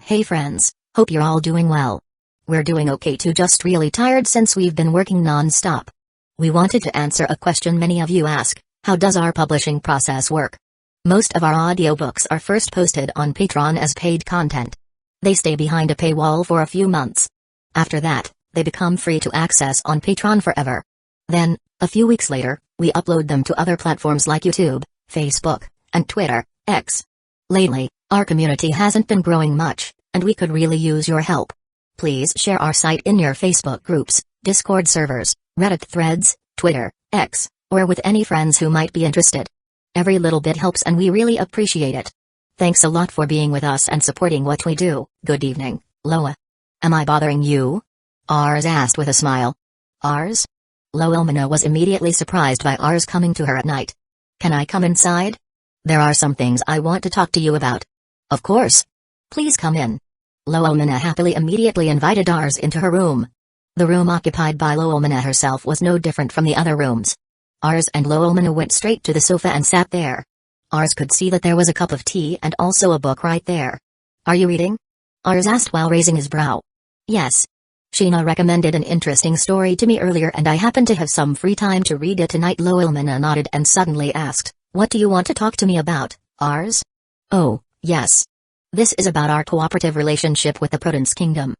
Hey friends, hope you're all doing well. We're doing okay too, just really tired since we've been working non-stop. We wanted to answer a question many of you ask: how does our publishing process work? Most of our audiobooks are first posted on Patreon as paid content. They stay behind a paywall for a few months. After that, they become free to access on Patreon forever. Then, a few weeks later, we upload them to other platforms like YouTube, Facebook, and Twitter, X. Lately, our community hasn't been growing much, and we could really use your help. Please share our site in your Facebook groups, Discord servers, Reddit threads, Twitter, X, or with any friends who might be interested. Every little bit helps and we really appreciate it. Thanks a lot for being with us and supporting what we do. Good evening, Loa. Am I bothering you? Ars asked with a smile. Ars? Loelmina was immediately surprised by Ars coming to her at night. Can I come inside? There are some things I want to talk to you about. Of course. Please come in. Loelmina happily immediately invited Ars into her room. The room occupied by Loelmina herself was no different from the other rooms. Ars and Loelmina went straight to the sofa and sat there. Ars could see that there was a cup of tea and also a book right there. Are you reading? Ars asked while raising his brow. Yes. Sheena recommended an interesting story to me earlier and I happen to have some free time to read it tonight. Loelmina nodded and suddenly asked, what do you want to talk to me about, Ars? Oh, yes. This is about our cooperative relationship with the Prudence Kingdom.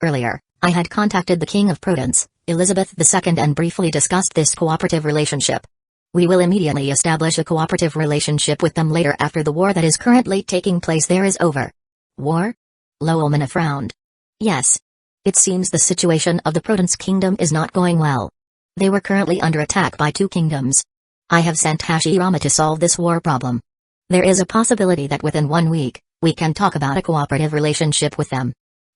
Earlier, I had contacted the King of Prudence, Elizabeth II, and briefly discussed this cooperative relationship. We will immediately establish a cooperative relationship with them later after the war that is currently taking place there is over. War? Loelmina frowned. Yes. It seems the situation of the Prudence Kingdom is not going well. They were currently under attack by two kingdoms. I have sent Hashirama to solve this war problem. There is a possibility that within 1 week, we can talk about a cooperative relationship with them.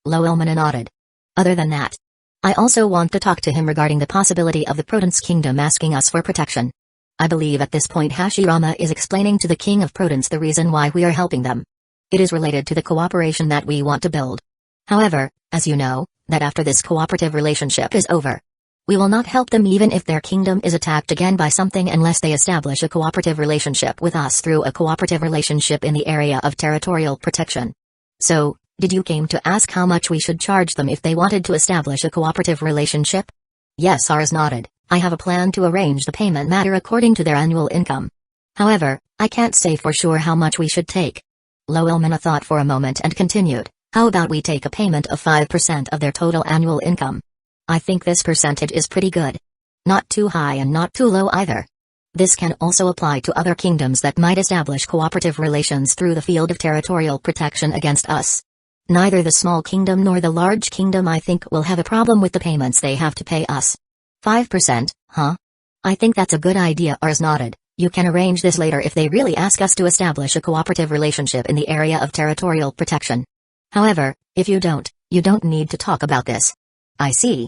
Loelmina nodded. Other than that, I also want to talk to him regarding the possibility of the Prudence Kingdom asking us for protection. I believe at this point Hashirama is explaining to the King of Prudence the reason why we are helping them. It is related to the cooperation that we want to build. However, as you know, that after this cooperative relationship is over, we will not help them even if their kingdom is attacked again by something unless they establish a cooperative relationship with us through a cooperative relationship in the area of territorial protection. So, did you came to ask how much we should charge them if they wanted to establish a cooperative relationship? Yes, Ars nodded. I have a plan to arrange the payment matter according to their annual income. However, I can't say for sure how much we should take. Loelmina thought for a moment and continued, how about we take a payment of 5% of their total annual income? I think this percentage is pretty good. Not too high and not too low either. This can also apply to other kingdoms that might establish cooperative relations through the field of territorial protection against us. Neither the small kingdom nor the large kingdom I think will have a problem with the payments they have to pay us. 5%, huh? I think that's a good idea. Ars nodded. You can arrange this later if they really ask us to establish a cooperative relationship in the area of territorial protection. However, if you don't need to talk about this. I see.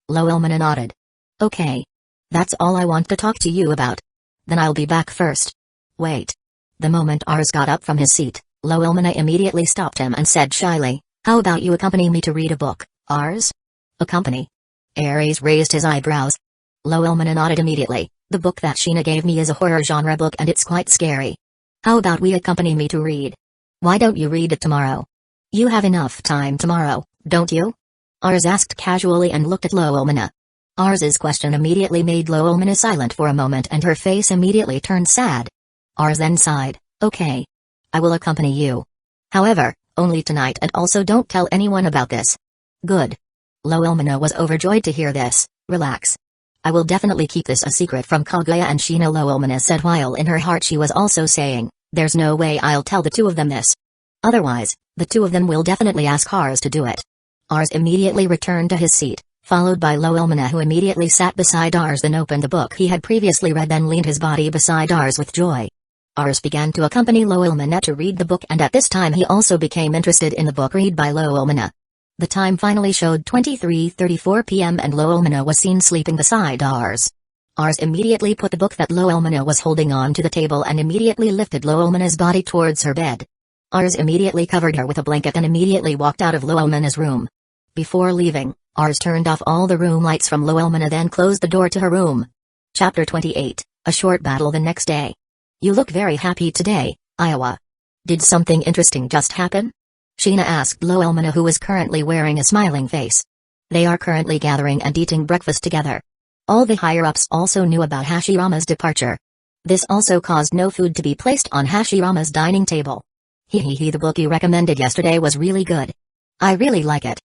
Loelmina nodded. Okay. That's all I want to talk to you about. Then I'll be back first. Wait. The moment Ars got up from his seat, Loelmina immediately stopped him and said shyly, how about you accompany me to read a book, Ars? Accompany? Ares raised his eyebrows. Loelmina nodded immediately. The book that Sheena gave me is a horror genre book and it's quite scary. How about we accompany me to read? Why don't you read it tomorrow? You have enough time tomorrow, don't you? Ars asked casually and looked at Loelmina. Ars's question immediately made Loelmina silent for a moment and her face immediately turned sad. Ars then sighed, okay. I will accompany you. However, only tonight and also don't tell anyone about this. Good. Loelmina was overjoyed to hear this. Relax. I will definitely keep this a secret from Kaguya and Sheena, Loelmina said while in her heart she was also saying, there's no way I'll tell the two of them this. Otherwise, the two of them will definitely ask Ars to do it. Ars immediately returned to his seat, followed by Loelmina who immediately sat beside Ars then opened the book he had previously read then leaned his body beside Ars with joy. Ars began to accompany Loelmina to read the book and at this time he also became interested in the book read by Loelmina. The time finally showed 23:34 p.m. and Loelmina was seen sleeping beside Ars. Ars immediately put the book that Loelmina was holding on to the table and immediately lifted Loelmina's body towards her bed. Ars immediately covered her with a blanket and immediately walked out of Loelmina's room. Before leaving, Ars turned off all the room lights from Loelmina then closed the door to her room. Chapter 28, A Short Battle the Next Day. You look very happy today, Iowa. Did something interesting just happen? Sheena asked Loelmana, who was currently wearing a smiling face. They are currently gathering and eating breakfast together. All the higher-ups also knew about Hashirama's departure. This also caused no food to be placed on Hashirama's dining table. The book you recommended yesterday was really good. I really like it.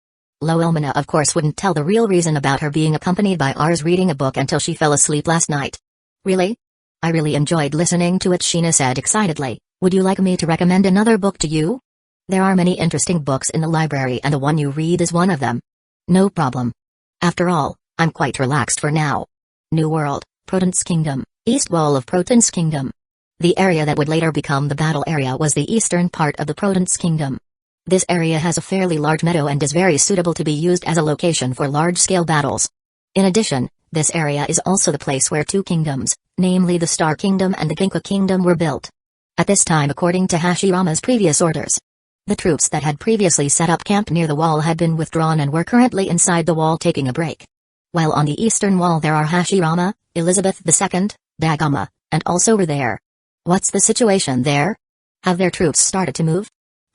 Loelmana of course wouldn't tell the real reason about her being accompanied by Ars reading a book until she fell asleep last night. Really? I really enjoyed listening to it, Sheena said excitedly. Would you like me to recommend another book to you? There are many interesting books in the library and the one you read is one of them. No problem. After all, I'm quite relaxed for now. New World, Proton's Kingdom, East Wall of Proton's Kingdom. The area that would later become the battle area was the eastern part of the Proton's Kingdom. This area has a fairly large meadow and is very suitable to be used as a location for large-scale battles. In addition, this area is also the place where two kingdoms, namely the Star Kingdom and the Ginka Kingdom, were built. At this time, according to Hashirama's previous orders, the troops that had previously set up camp near the wall had been withdrawn and were currently inside the wall taking a break. While on the eastern wall there are Hashirama, Elizabeth II, Dagama, and also were there. What's the situation there? Have their troops started to move?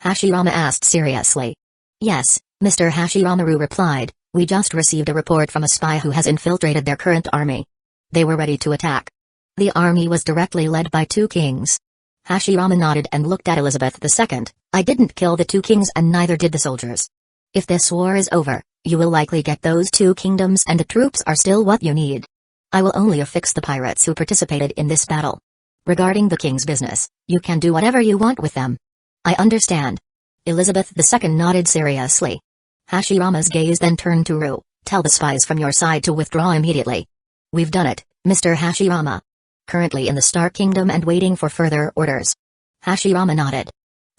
Hashirama asked seriously. Yes, Mr. Hashiramaru replied, we just received a report from a spy who has infiltrated their current army. They were ready to attack. The army was directly led by two kings. Hashirama nodded and looked at Elizabeth II. I didn't kill the two kings and neither did the soldiers. If this war is over, you will likely get those two kingdoms and the troops are still what you need. I will only affix the pirates who participated in this battle. Regarding the king's business, you can do whatever you want with them. I understand. Elizabeth II nodded seriously. Hashirama's gaze then turned to Ru. Tell the spies from your side to withdraw immediately. We've done it, Mr. Hashirama. Currently in the Star Kingdom and waiting for further orders. Hashirama nodded.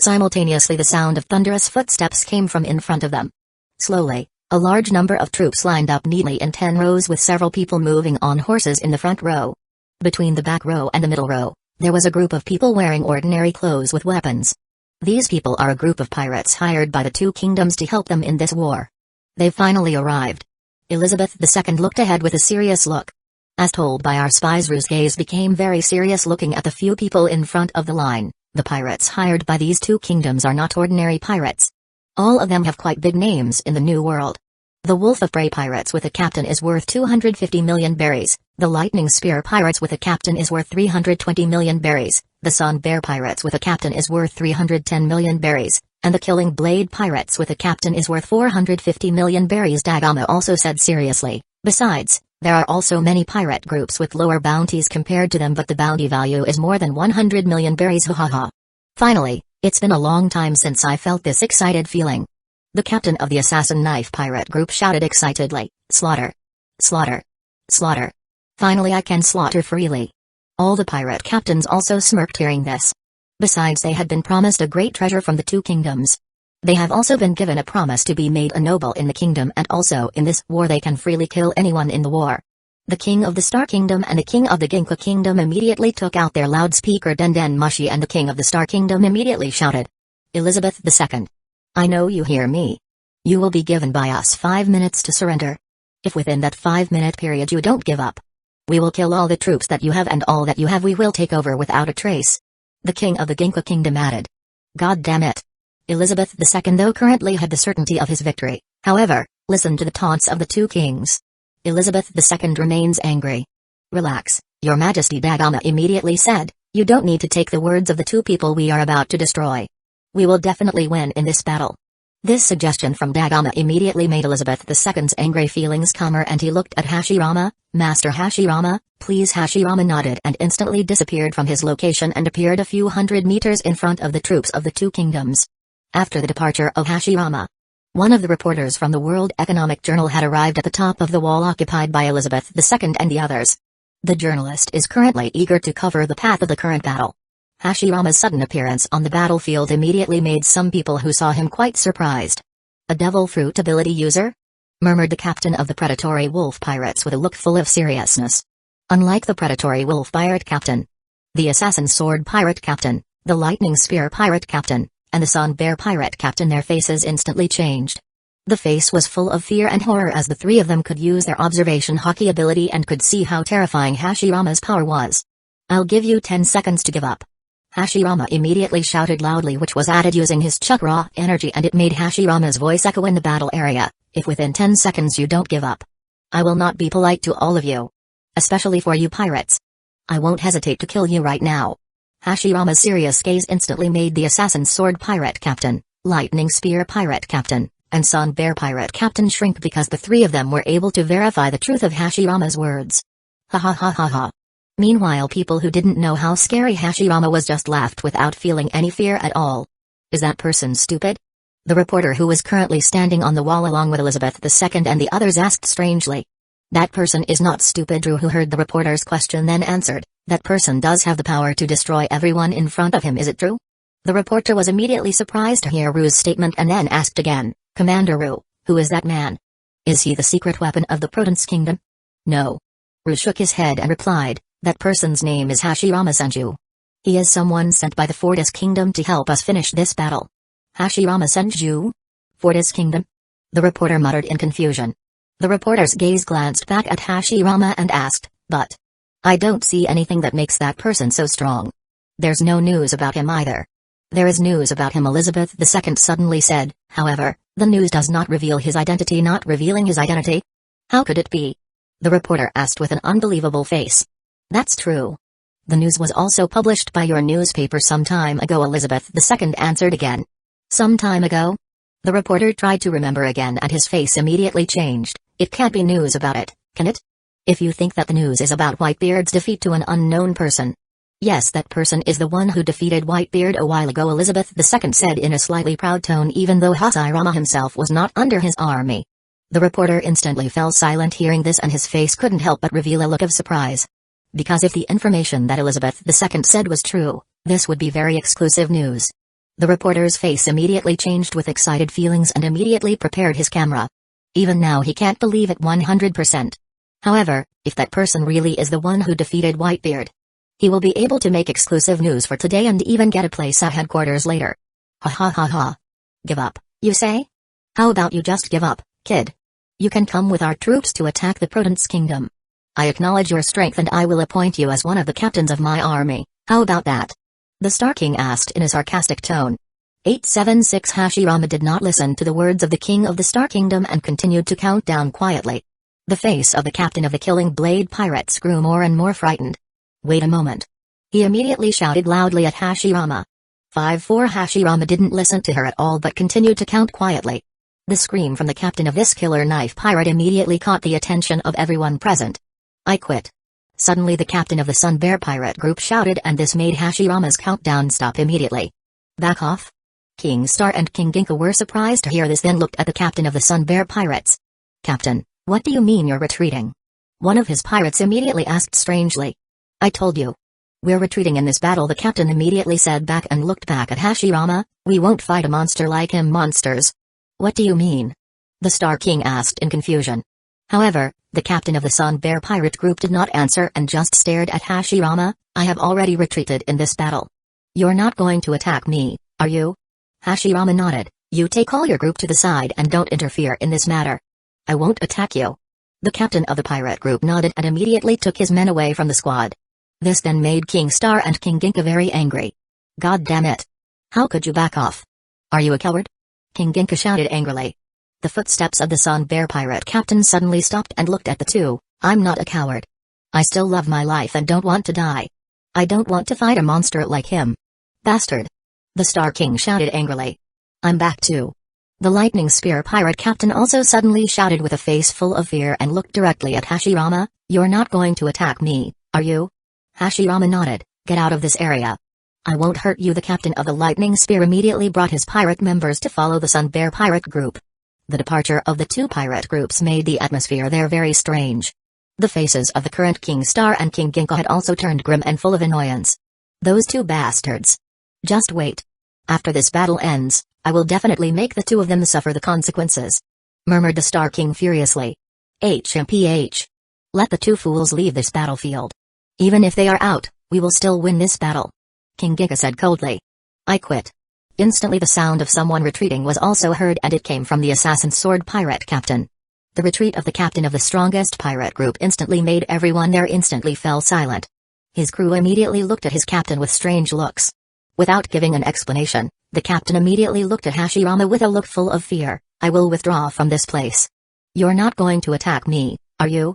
Simultaneously the sound of thunderous footsteps came from in front of them. Slowly, a large number of troops lined up neatly in 10 rows with several people moving on horses in the front row. Between the back row and the middle row, there was a group of people wearing ordinary clothes with weapons. These people are a group of pirates hired by the two kingdoms to help them in this war. They've finally arrived. Elizabeth II looked ahead with a serious look. As told by our spies, Ru's gaze became very serious looking at the few people in front of the line. The pirates hired by these two kingdoms are not ordinary pirates. All of them have quite big names in the New World. The Wolf of Prey pirates with a captain is worth 250 million berries, the Lightning Spear pirates with a captain is worth 320 million berries, the Sun Bear pirates with a captain is worth 310 million berries, and the Killing Blade pirates with a captain is worth 450 million berries, Dagama also said seriously. Besides, there are also many pirate groups with lower bounties compared to them, but the bounty value is more than 100 million berries. Ha. Finally, it's been a long time since I felt this excited feeling. The captain of the Assassin Knife pirate group shouted excitedly, slaughter. Slaughter. Slaughter. Finally I can slaughter freely. All the pirate captains also smirked hearing this. Besides, they had been promised a great treasure from the two kingdoms. They have also been given a promise to be made a noble in the kingdom, and also in this war they can freely kill anyone in the war. The king of the Star Kingdom and the king of the Ginka Kingdom immediately took out their loudspeaker Den Mushi, and the king of the Star Kingdom immediately shouted. Elizabeth II. I know you hear me. You will be given by us 5 minutes to surrender. If within that 5-minute period you don't give up, we will kill all the troops that you have, and all that you have we will take over without a trace. The king of the Ginka Kingdom added. God damn it. Elizabeth II though currently had the certainty of his victory, however, listened to the taunts of the two kings. Elizabeth II remains angry. Relax, your majesty, Dagama immediately said, you don't need to take the words of the two people we are about to destroy. We will definitely win in this battle. This suggestion from Dagama immediately made Elizabeth II's angry feelings calmer, and he looked at Hashirama. Master Hashirama, please. Hashirama nodded and instantly disappeared from his location and appeared a few hundred meters in front of the troops of the two kingdoms. After the departure of Hashirama, one of the reporters from the World Economic Journal had arrived at the top of the wall occupied by Elizabeth II and the others. The journalist is currently eager to cover the path of the current battle. Hashirama's sudden appearance on the battlefield immediately made some people who saw him quite surprised. A devil fruit ability user? Murmured the captain of the predatory wolf pirates with a look full of seriousness. Unlike the predatory wolf pirate captain, the assassin sword pirate captain, the lightning spear pirate captain, and the sun bear pirate captain, their faces instantly changed. The face was full of fear and horror as the three of them could use their observation hockey ability and could see how terrifying Hashirama's power was. I'll give you 10 seconds to give up. Hashirama immediately shouted loudly, which was added using his chakra energy, and it made Hashirama's voice echo in the battle area. If within 10 seconds you don't give up, I will not be polite to all of you. Especially for you pirates. I won't hesitate to kill you right now. Hashirama's serious gaze instantly made the Assassin's Sword Pirate Captain, Lightning Spear Pirate Captain, and Sun Bear Pirate Captain shrink, because the three of them were able to verify the truth of Hashirama's words. Ha ha ha ha ha. Meanwhile, people who didn't know how scary Hashirama was just laughed without feeling any fear at all. Is that person stupid? The reporter, who was currently standing on the wall along with Elizabeth II and the others, asked strangely. That person is not stupid. Ru, who heard the reporter's question, then answered, that person does have the power to destroy everyone in front of him, is it true? The reporter was immediately surprised to hear Ru's statement and then asked again, Commander Ru, who is that man? Is he the secret weapon of the Proton's kingdom? No. Ru shook his head and replied, that person's name is Hashirama Senju. He is someone sent by the Fortis Kingdom to help us finish this battle. Hashirama Senju? Fortis Kingdom? The reporter muttered in confusion. The reporter's gaze glanced back at Hashirama and asked, but I don't see anything that makes that person so strong. There's no news about him either. There is news about him, Elizabeth II suddenly said. However, the news does not reveal his identity. Not revealing his identity? How could it be? The reporter asked with an unbelievable face. That's true. The news was also published by your newspaper some time ago, Elizabeth II answered again. Some time ago? The reporter tried to remember again and his face immediately changed. It can't be news about it, can it? If you think that the news is about Whitebeard's defeat to an unknown person. Yes, that person is the one who defeated Whitebeard a while ago, Elizabeth II said in a slightly proud tone, even though Hashirama himself was not under his army. The reporter instantly fell silent hearing this, and his face couldn't help but reveal a look of surprise. Because if the information that Elizabeth II said was true, this would be very exclusive news. The reporter's face immediately changed with excited feelings and immediately prepared his camera. Even now he can't believe it 100%. However, if that person really is the one who defeated Whitebeard, he will be able to make exclusive news for today and even get a place at headquarters later. Ha ha ha ha. Give up, you say? How about you just give up, kid? You can come with our troops to attack the Proton's kingdom. I acknowledge your strength and I will appoint you as one of the captains of my army. How about that? The Star King asked in a sarcastic tone. 876 Hashirama did not listen to the words of the king of the Star Kingdom and continued to count down quietly. The face of the captain of the Killing Blade Pirates grew more and more frightened. Wait a moment. He immediately shouted loudly at Hashirama. 5-4 Hashirama didn't listen to her at all but continued to count quietly. The scream from the captain of this killer knife pirate immediately caught the attention of everyone present. I quit. Suddenly the captain of the Sun Bear Pirate group shouted, and this made Hashirama's countdown stop immediately. Back off? King Star and King Ginka were surprised to hear this, then looked at the captain of the Sun Bear Pirates. Captain, what do you mean you're retreating? One of his pirates immediately asked strangely. I told you. We're retreating in this battle, the captain immediately said back and looked back at Hashirama. We won't fight a monster like him. Monsters? What do you mean? The Star King asked in confusion. However, the captain of the Sun Bear Pirate group did not answer and just stared at Hashirama. I have already retreated in this battle. You're not going to attack me, are you? Hashirama nodded. You take all your group to the side and don't interfere in this matter. I won't attack you. The captain of the pirate group nodded and immediately took his men away from the squad. This then made King Star and King Ginka very angry. God damn it. How could you back off? Are you a coward? King Ginka shouted angrily. The footsteps of the Sun Bear Pirate captain suddenly stopped and looked at the two. I'm not a coward. I still love my life and don't want to die. I don't want to fight a monster like him. Bastard. The Star King shouted angrily. I'm back too. The Lightning Spear Pirate captain also suddenly shouted with a face full of fear and looked directly at Hashirama. You're not going to attack me, are you? Hashirama nodded. Get out of this area. I won't hurt you. The captain of the Lightning Spear immediately brought his pirate members to follow the Sun Bear Pirate group. The departure of the two pirate groups made the atmosphere there very strange. The faces of the current King Star and King Ginka had also turned grim and full of annoyance. Those two bastards. Just wait. After this battle ends, I will definitely make the two of them suffer the consequences, murmured the Star King furiously. HMPH. Let the two fools leave this battlefield. Even if they are out, we will still win this battle. King Ginka said coldly. I quit. Instantly the sound of someone retreating was also heard, and it came from the Assassin's Sword Pirate captain. The retreat of the captain of the strongest pirate group instantly made everyone there instantly fell silent. His crew immediately looked at his captain with strange looks. Without giving an explanation, the captain immediately looked at Hashirama with a look full of fear. I will withdraw from this place. You're not going to attack me, are you?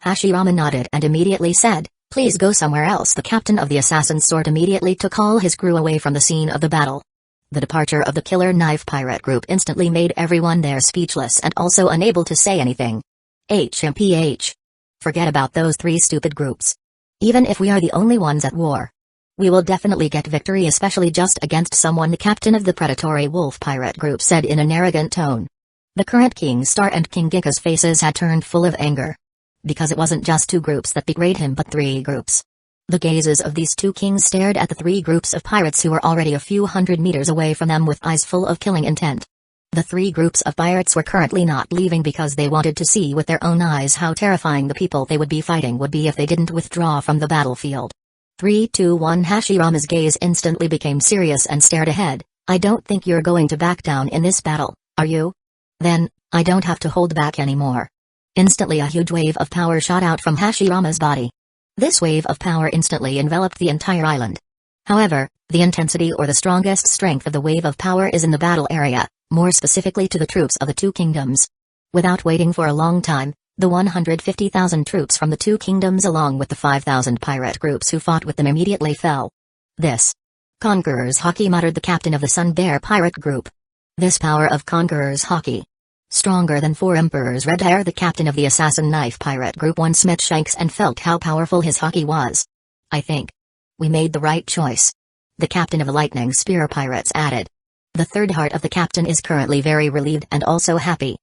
Hashirama nodded and immediately said, please go somewhere else. The captain of the assassin's sword immediately took all his crew away from the scene of the battle. The departure of the killer knife pirate group instantly made everyone there speechless and also unable to say anything. HMPH. Forget about those three stupid groups. Even if we are the only ones at war, we will definitely get victory, especially just against someone. The captain of the predatory wolf pirate group said in an arrogant tone. The current King Star and King Gika's faces had turned full of anger. Because it wasn't just two groups that betrayed him but three groups. The gazes of these two kings stared at the three groups of pirates who were already a few hundred meters away from them with eyes full of killing intent. The three groups of pirates were currently not leaving because they wanted to see with their own eyes how terrifying the people they would be fighting would be if they didn't withdraw from the battlefield. 3, 2, 1. Hashirama's gaze instantly became serious and stared ahead. I don't think you're going to back down in this battle, are you? Then, I don't have to hold back anymore. Instantly a huge wave of power shot out from Hashirama's body. This wave of power instantly enveloped the entire island. However, the intensity or the strongest strength of the wave of power is in the battle area, more specifically to the troops of the two kingdoms. Without waiting for a long time, the 150,000 troops from the two kingdoms along with the 5,000 pirate groups who fought with them immediately fell. This Conqueror's Haki, muttered the captain of the Sun Bear pirate group. This power of Conqueror's Haki. Stronger than 4 Emperor's Red Hair. The captain of the Assassin Knife pirate group once met Shanks and felt how powerful his Haki was. I think we made the right choice. The captain of the Lightning Spear pirates added. The third heart of the captain is currently very relieved and also happy.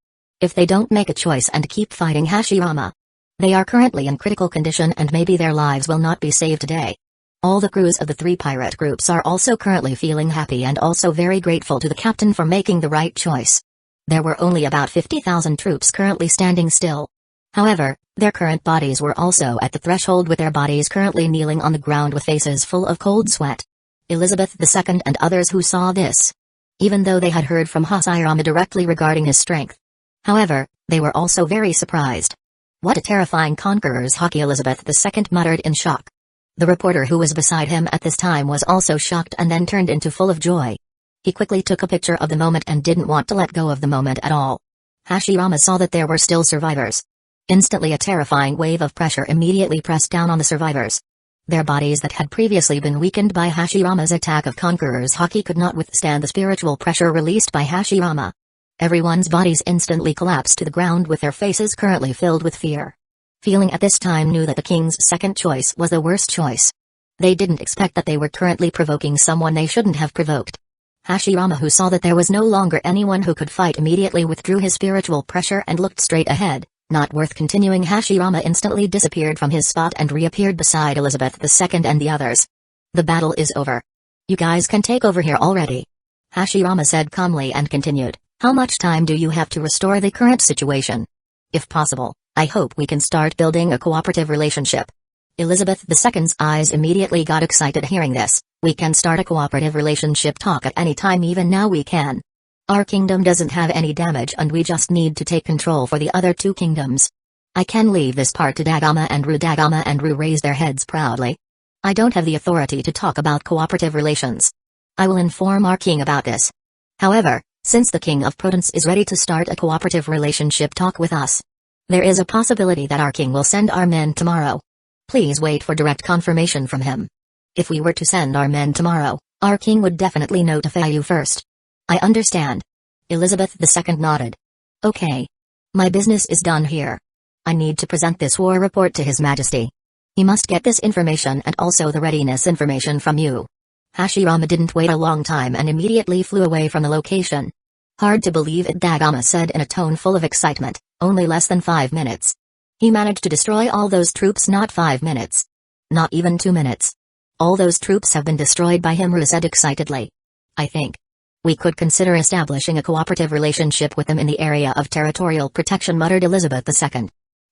If they don't make a choice and keep fighting Hashirama, they are currently in critical condition and maybe their lives will not be saved today. All the crews of the three pirate groups are also currently feeling happy and also very grateful to the captain for making the right choice. There were only about 50,000 troops currently standing still. However, their current bodies were also at the threshold with their bodies currently kneeling on the ground with faces full of cold sweat. Elizabeth II and others who saw this. Even though they had heard from Hashirama directly regarding his strength. However, they were also very surprised. What a terrifying Conqueror's Haki, Elizabeth II muttered in shock. The reporter who was beside him at this time was also shocked and then turned into full of joy. He quickly took a picture of the moment and didn't want to let go of the moment at all. Hashirama saw that there were still survivors. Instantly a terrifying wave of pressure immediately pressed down on the survivors. Their bodies that had previously been weakened by Hashirama's attack of Conqueror's Haki could not withstand the spiritual pressure released by Hashirama. Everyone's bodies instantly collapsed to the ground with their faces currently filled with fear. Feeling at this time knew that the king's second choice was the worst choice. They didn't expect that they were currently provoking someone they shouldn't have provoked. Hashirama, who saw that there was no longer anyone who could fight, immediately withdrew his spiritual pressure and looked straight ahead. Not worth continuing. Hashirama instantly disappeared from his spot and reappeared beside Elizabeth II and the others. The battle is over. You guys can take over here already. Hashirama said calmly and continued. How much time do you have to restore the current situation? If possible, I hope we can start building a cooperative relationship. Elizabeth II's eyes immediately got excited hearing this. We can start a cooperative relationship talk at any time, even now we can. Our kingdom doesn't have any damage and we just need to take control for the other two kingdoms. I can leave this part to Dagama and Ru. Dagama and Ru raised their heads proudly. I don't have the authority to talk about cooperative relations. I will inform our king about this. However, since the King of Prudence is ready to start a cooperative relationship talk with us, there is a possibility that our king will send our men tomorrow. Please wait for direct confirmation from him. If we were to send our men tomorrow, our king would definitely notify you first. I understand. Elizabeth II nodded. Okay. My business is done here. I need to present this war report to His Majesty. He must get this information and also the readiness information from you. Hashirama didn't wait a long time and immediately flew away from the location. Hard to believe it, Dagama said in a tone full of excitement. Only less than 5 minutes. He managed to destroy all those troops. Not 5 minutes. Not even 2 minutes. All those troops have been destroyed by him, Ru said excitedly. I think we could consider establishing a cooperative relationship with them in the area of territorial protection, muttered Elizabeth II.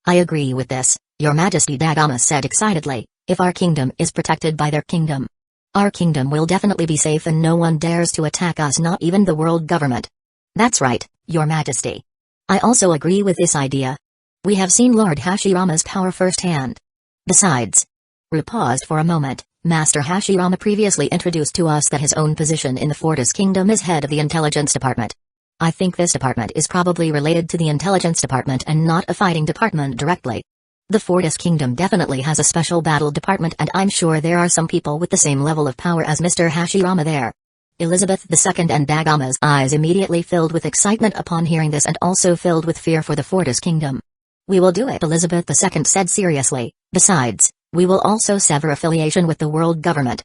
I agree with this, Your Majesty, Dagama said excitedly. If our kingdom is protected by their kingdom, our kingdom will definitely be safe and no one dares to attack us, not even the world government. That's right, Your Majesty. I also agree with this idea. We have seen Lord Hashirama's power firsthand. Besides, Ru paused for a moment, Master Hashirama previously introduced to us that his own position in the Fortis Kingdom is head of the intelligence department. I think this department is probably related to the intelligence department and not a fighting department directly. The Fortis Kingdom definitely has a special battle department, and I'm sure there are some people with the same level of power as Mr. Hashirama there. Elizabeth II and Dagama's eyes immediately filled with excitement upon hearing this, and also filled with fear for the Fortis Kingdom. We will do it, Elizabeth II said seriously. Besides, we will also sever affiliation with the world government.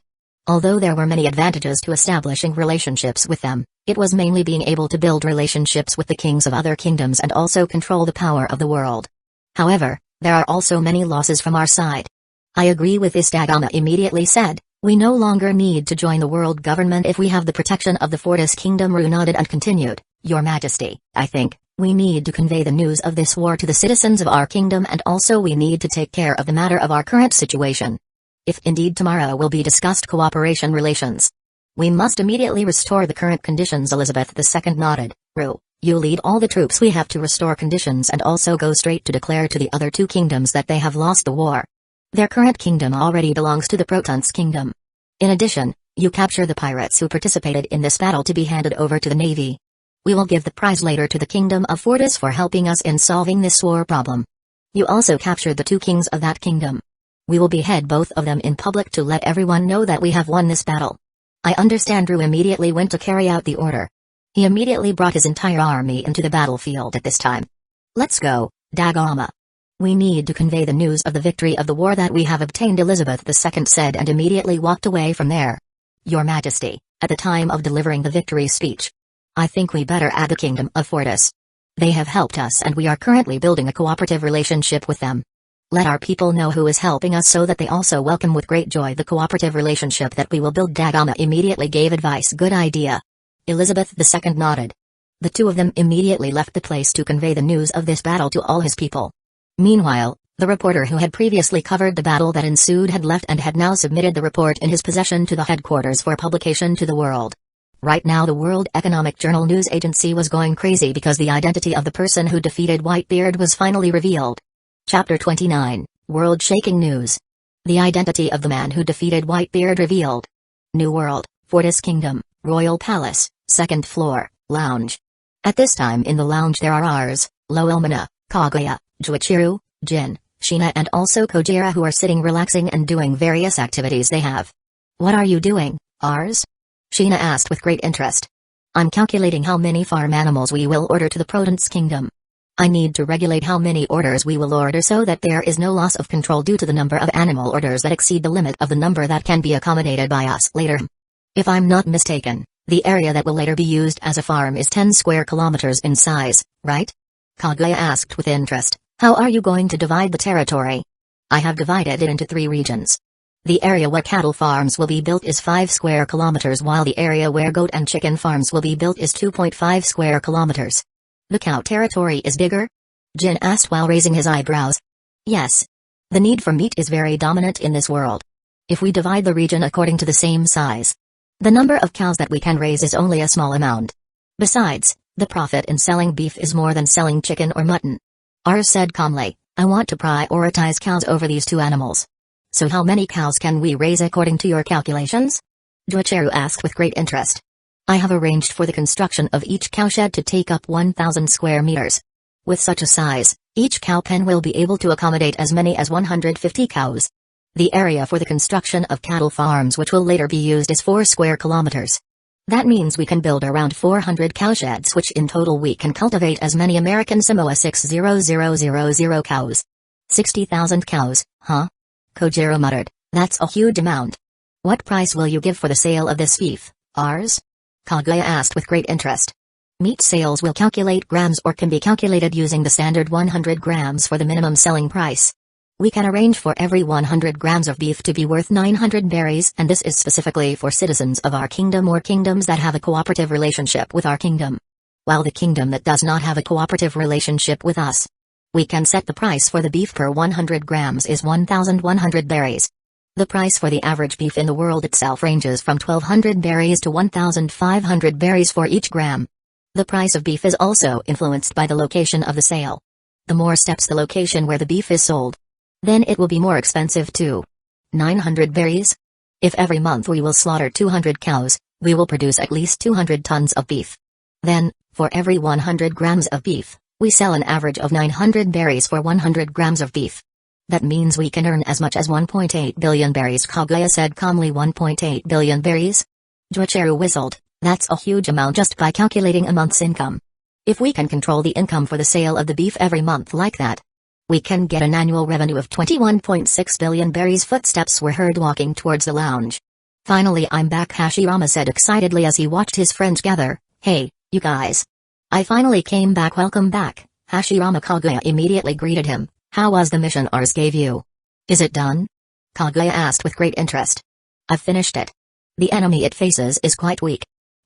Although there were many advantages to establishing relationships with them, it was mainly being able to build relationships with the kings of other kingdoms and also control the power of the world. However, there are also many losses from our side. I agree with this, Dagama immediately said. We no longer need to join the world government if we have the protection of the Fortis Kingdom. Ru nodded and continued, Your Majesty, I think we need to convey the news of this war to the citizens of our kingdom, and also we need to take care of the matter of our current situation. If indeed tomorrow will be discussed cooperation relations, we must immediately restore the current conditions. Elizabeth II nodded. Ru, you lead all the troops we have to restore conditions and also go straight to declare to the other two kingdoms that they have lost the war. Their current kingdom already belongs to the Proton's kingdom. In addition, you capture the pirates who participated in this battle to be handed over to the navy. We will give the prize later to the kingdom of Fortis for helping us in solving this war problem. You also captured the two kings of that kingdom. We will behead both of them in public to let everyone know that we have won this battle. I understand. Ru immediately went to carry out the order. He immediately brought his entire army into the battlefield at this time. Let's go, Dagama. We need to convey the news of the victory of the war that we have obtained, Elizabeth II said, and immediately walked away from there. Your Majesty, at the time of delivering the victory speech, I think we better add the kingdom of Fortis. They have helped us and we are currently building a cooperative relationship with them. Let our people know who is helping us so that they also welcome with great joy the cooperative relationship that we will build. Dagama immediately gave advice. Good idea. Elizabeth II nodded. The two of them immediately left the place to convey the news of this battle to all his people. Meanwhile, the reporter who had previously covered the battle that ensued had left and had now submitted the report in his possession to the headquarters for publication to the world. Right now the World Economic Journal news agency was going crazy because the identity of the person who defeated Whitebeard was finally revealed. Chapter 29, World Shaking News. The identity of the man who defeated Whitebeard revealed. New World, Fortis Kingdom, Royal Palace, 2nd floor, lounge. At this time in the lounge there are Ars, Loelmana, Kaguya, Juichiru, Jin, Shina and also Kojira who are sitting relaxing and doing various activities they have. What are you doing, Ars? Shina asked with great interest. I'm calculating how many farm animals we will order to the Proton's kingdom. I need to regulate how many orders we will order so that there is no loss of control due to the number of animal orders that exceed the limit of the number that can be accommodated by us later. If I'm not mistaken, the area that will later be used as a farm is 10 square kilometers in size, right? Kaguya asked with interest. How are you going to divide the territory? I have divided it into 3 regions. The area where cattle farms will be built is 5 square kilometers while the area where goat and chicken farms will be built is 2.5 square kilometers. The cow territory is bigger? Jin asked while raising his eyebrows. Yes. The need for meat is very dominant in this world. If we divide the region according to the same size, the number of cows that we can raise is only a small amount. Besides, the profit in selling beef is more than selling chicken or mutton. Ars said calmly, I want to prioritize cows over these 2 animals. So how many cows can we raise according to your calculations? Juichiru asked with great interest. I have arranged for the construction of each cowshed to take up 1,000 square meters. With such a size, each cow pen will be able to accommodate as many as 150 cows. The area for the construction of cattle farms which will later be used is 4 square kilometers. That means we can build around 400 cowsheds, which in total we can cultivate as many American Samoa 60000 cows. 60,000 cows, huh? Kojiro muttered, that's a huge amount. What price will you give for the sale of this beef, Ars? Kaguya asked with great interest. Meat sales will calculate grams or can be calculated using the standard 100 grams for the minimum selling price. We can arrange for every 100 grams of beef to be worth 900 berries, and this is specifically for citizens of our kingdom or kingdoms that have a cooperative relationship with our kingdom. While the kingdom that does not have a cooperative relationship with us, we can set the price for the beef per 100 grams is 1,100 berries. The price for the average beef in the world itself ranges from 1,200 berries to 1,500 berries for each gram. The price of beef is also influenced by the location of the sale. The more steps the location where the beef is sold, then it will be more expensive too. 900 berries? If every month we will slaughter 200 cows, we will produce at least 200 tons of beef. Then, for every 100 grams of beef, we sell an average of 900 berries for 100 grams of beef. That means we can earn as much as 1.8 billion berries, Kaguya said calmly. 1.8 billion berries? Joichiro whistled. That's a huge amount just by calculating a month's income. If we can control the income for the sale of the beef every month like that, we can get an annual revenue of 21.6 billion berries. Footsteps were heard walking towards the lounge. Finally, I'm back, Hashirama said excitedly as he watched his friends gather. Hey, you guys. I finally came back. Welcome back, Hashirama. Kaguya immediately greeted him. How was the mission Ars gave you? Is it done? Kaguya asked with great interest. I've finished it. The enemy it faces is quite weak,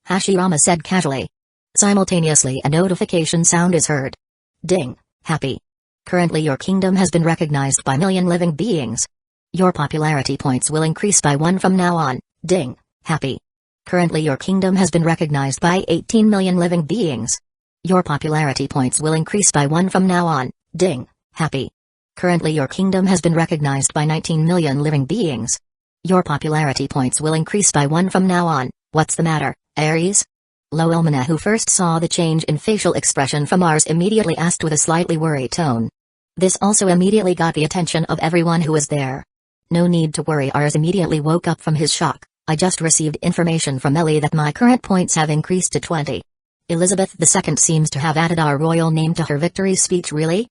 Hashirama said casually. Simultaneously a notification sound is heard. Ding, happy. Currently your kingdom has been recognized by million living beings. Your popularity points will increase by 1 from now on. Ding, happy. Currently your kingdom has been recognized by 18 million living beings. Your popularity points will increase by 1 from now on. Ding, happy. Currently your kingdom has been recognized by 19 million living beings. Your popularity points will increase by 1 from now on. What's the matter, Aries? Loelmana, who first saw the change in facial expression from Ars, immediately asked with a slightly worried tone. This also immediately got the attention of everyone who was there. No need to worry, Ars immediately woke up from his shock. I just received information from Ellie that my current points have increased to 20. Elizabeth II seems to have added our royal name to her victory speech. Really?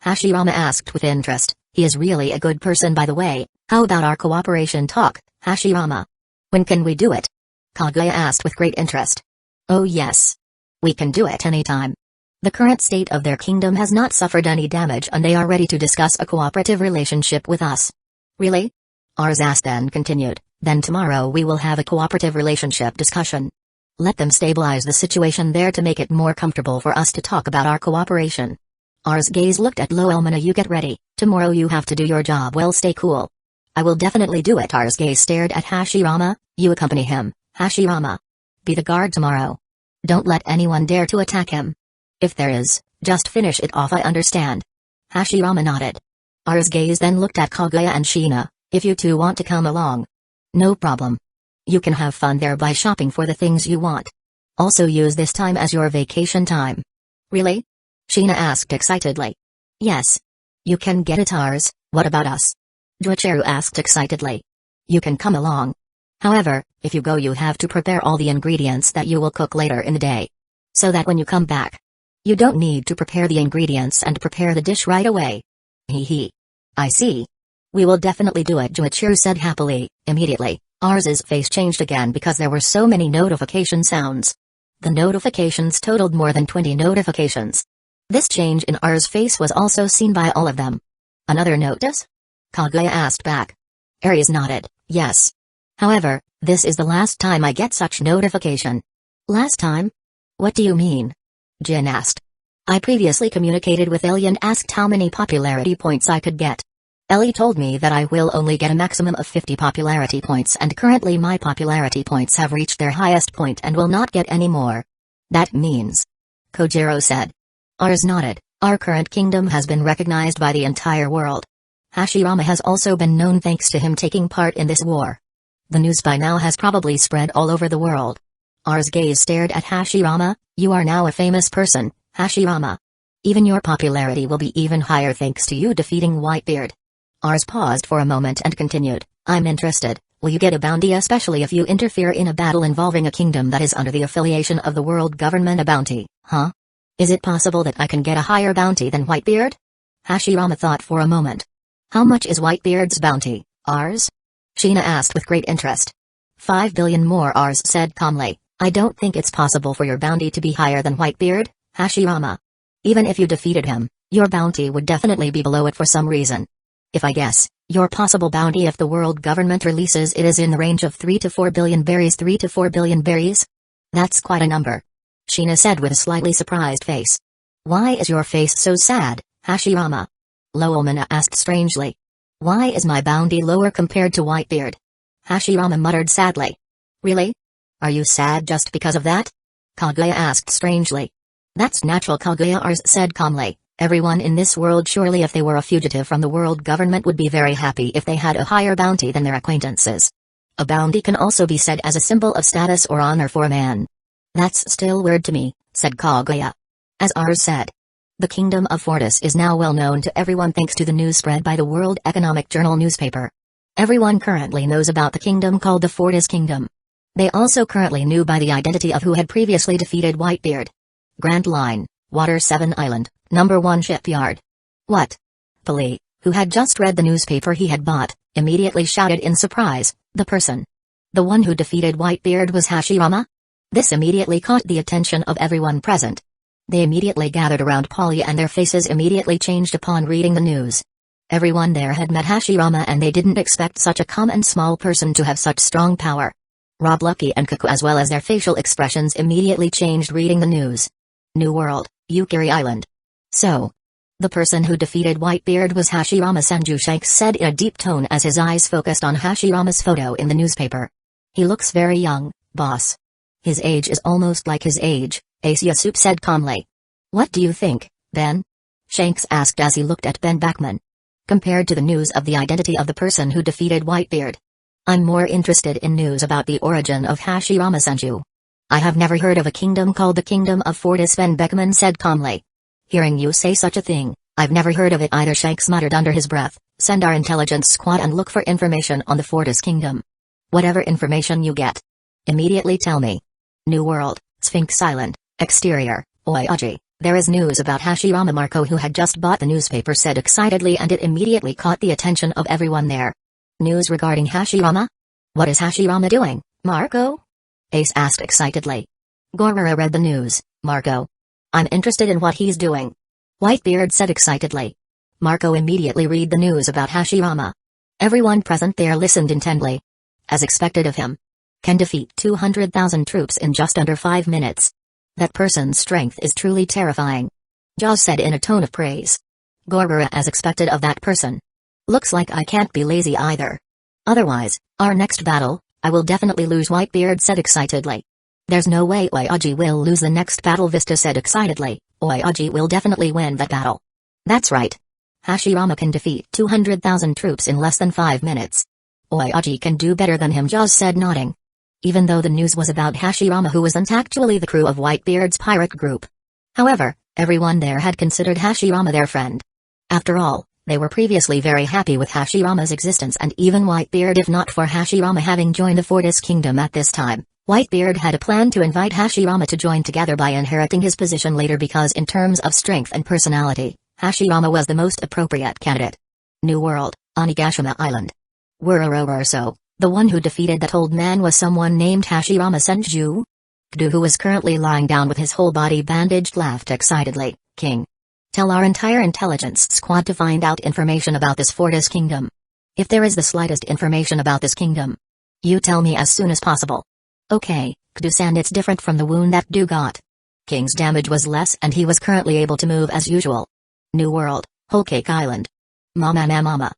Hashirama asked with interest. He is really a good person, by the way. How about our cooperation talk, Hashirama? When can we do it? Kaguya asked with great interest. Oh yes. We can do it anytime. The current state of their kingdom has not suffered any damage and they are ready to discuss a cooperative relationship with us. Really? Ars asked, then continued. Then tomorrow we will have a cooperative relationship discussion. Let them stabilize the situation there to make it more comfortable for us to talk about our cooperation. Ars' gaze looked at Loelmana. You get ready, tomorrow you have to do your job well. Stay cool. I will definitely do it. Ars' gaze stared at Hashirama. You accompany him, Hashirama. Be the guard tomorrow. Don't let anyone dare to attack him. If there is, just finish it off. I understand. Hashirama nodded. Ars' gaze then looked at Kaguya and Shina. If you two want to come along. No problem. You can have fun there by shopping for the things you want. Also use this time as your vacation time. Really? Shina asked excitedly. Yes. You can get it, Ars. What about us? Joichiro asked excitedly. You can come along. However, if you go you have to prepare all the ingredients that you will cook later in the day. So that when you come back, you don't need to prepare the ingredients and prepare the dish right away. Hee hee. I see. We will definitely do it, Joichiro said happily. Immediately, Ars's face changed again because there were so many notification sounds. The notifications totaled more than 20 notifications. This change in Ars' face was also seen by all of them. Another notice? Kaguya asked back. Aries nodded, yes. However, this is the last time I get such notification. Last time? What do you mean? Jin asked. I previously communicated with Ellie and asked how many popularity points I could get. Ellie told me that I will only get a maximum of 50 popularity points and currently my popularity points have reached their highest point and will not get any more. That means. Kojiro said. Ars nodded. Our current kingdom has been recognized by the entire world. Hashirama has also been known thanks to him taking part in this war. The news by now has probably spread all over the world. Ars' gaze stared at Hashirama. You are now a famous person, Hashirama. Even your popularity will be even higher thanks to you defeating Whitebeard. Ars paused for a moment and continued. I'm interested. Will you get a bounty especially if you interfere in a battle involving a kingdom that is under the affiliation of the world government? A bounty, huh? Is it possible that I can get a higher bounty than Whitebeard? Hashirama thought for a moment. How much is Whitebeard's bounty, Ars? Shina asked with great interest. 5 billion more, Ars said calmly. I don't think it's possible for your bounty to be higher than Whitebeard, Hashirama. Even if you defeated him, your bounty would definitely be below it for some reason. If I guess, your possible bounty if the world government releases it is in the range of 3 to 4 billion berries. 3 to 4 billion berries? That's quite a number. Shina said with a slightly surprised face. Why is your face so sad, Hashirama? Loelmana asked strangely. Why is my bounty lower compared to Whitebeard? Hashirama muttered sadly. Really? Are you sad just because of that? Kaguya asked strangely. That's natural, Kaguya Ars said calmly. Everyone in this world surely if they were a fugitive from the world government would be very happy if they had a higher bounty than their acquaintances. A bounty can also be said as a symbol of status or honor for a man. That's still weird to me, said Kaguya. As Ars said, the kingdom of Fortis is now well known to everyone thanks to the news spread by the World Economic Journal newspaper. Everyone currently knows about the kingdom called the Fortis Kingdom. They also currently knew by the identity of who had previously defeated Whitebeard. Grand Line, Water 7 Island, number 1 shipyard. What? Pali, who had just read the newspaper he had bought, immediately shouted in surprise, the person. The one who defeated Whitebeard was Hashirama? This immediately caught the attention of everyone present. They immediately gathered around Polly and their faces immediately changed upon reading the news. Everyone there had met Hashirama and they didn't expect such a calm and small person to have such strong power. Rob Lucky and Kaku as well as their facial expressions immediately changed reading the news. New World, Yukiri Island. So, the person who defeated Whitebeard was Hashirama, Senju Shanks said in a deep tone as his eyes focused on Hashirama's photo in the newspaper. He looks very young, boss. His age is almost like his age, Ace Yasup said calmly. What do you think, Ben? Shanks asked as he looked at Ben Backman. Compared to the news of the identity of the person who defeated Whitebeard, I'm more interested in news about the origin of Hashirama Senju. I have never heard of a kingdom called the Kingdom of Fortis, Ben Beckman said calmly. Hearing you say such a thing, I've never heard of it either, Shanks muttered under his breath. Send our intelligence squad and look for information on the Fortis Kingdom. Whatever information you get, immediately tell me. New World, Sphinx Island, exterior, Oyaji. There is news about Hashirama, Marco who had just bought the newspaper said excitedly, and it immediately caught the attention of everyone there. News regarding Hashirama? What is Hashirama doing, Marco? Ace asked excitedly. Gorara read the news, Marco. I'm interested in what he's doing. Whitebeard said excitedly. Marco immediately read the news about Hashirama. Everyone present there listened intently. As expected of him. Can defeat 200,000 troops in just under 5 minutes. That person's strength is truly terrifying. Jaws said in a tone of praise. Gorara as expected of that person. Looks like I can't be lazy either. Otherwise, our next battle, I will definitely lose, Whitebeard said excitedly. There's no way Oyaji will lose the next battle, Vista said excitedly. Oyaji will definitely win that battle. That's right. Hashirama can defeat 200,000 troops in less than 5 minutes. Oyaji can do better than him, Jaws said nodding. Even though the news was about Hashirama who wasn't actually the crew of Whitebeard's pirate group. However, everyone there had considered Hashirama their friend. After all, they were previously very happy with Hashirama's existence and even Whitebeard. If not for Hashirama having joined the Fortis Kingdom at this time, Whitebeard had a plan to invite Hashirama to join together by inheriting his position later because in terms of strength and personality, Hashirama was the most appropriate candidate. New World, Onigashima Island. So, the one who defeated that old man was someone named Hashirama Senju? Kdu, who was currently lying down with his whole body bandaged, laughed excitedly. King. Tell our entire intelligence squad to find out information about this Fortis Kingdom. If there is the slightest information about this kingdom, you tell me as soon as possible. Okay, Kdu-san, it's different from the wound that Kdu got. King's damage was less and he was currently able to move as usual. New World, Whole Cake Island. Mama.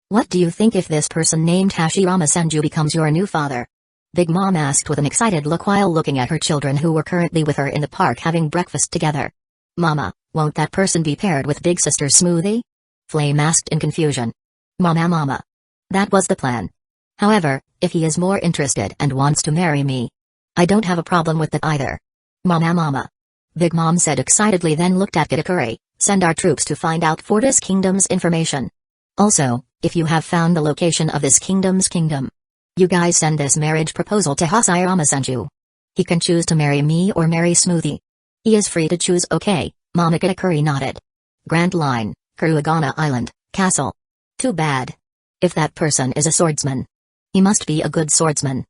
What do you think if this person named Hashirama Senju becomes your new father? Big Mom asked with an excited look while looking at her children who were currently with her in the park having breakfast together. Mama, won't that person be paired with Big Sister Smoothie? Flame asked in confusion. Mama. That was the plan. However, if he is more interested and wants to marry me, I don't have a problem with that either. Mama. Big Mom said excitedly, then looked at Kitakuri. Send our troops to find out Fortis Kingdom's information. Also, if you have found the location of this kingdom's kingdom, you guys send this marriage proposal to Hashirama Senju. He can choose to marry me or marry Smoothie. He is free to choose. Okay, Mama. Kitakuri nodded. Grand Line, Kurugana Island, Castle. Too bad. If that person is a swordsman, he must be a good swordsman.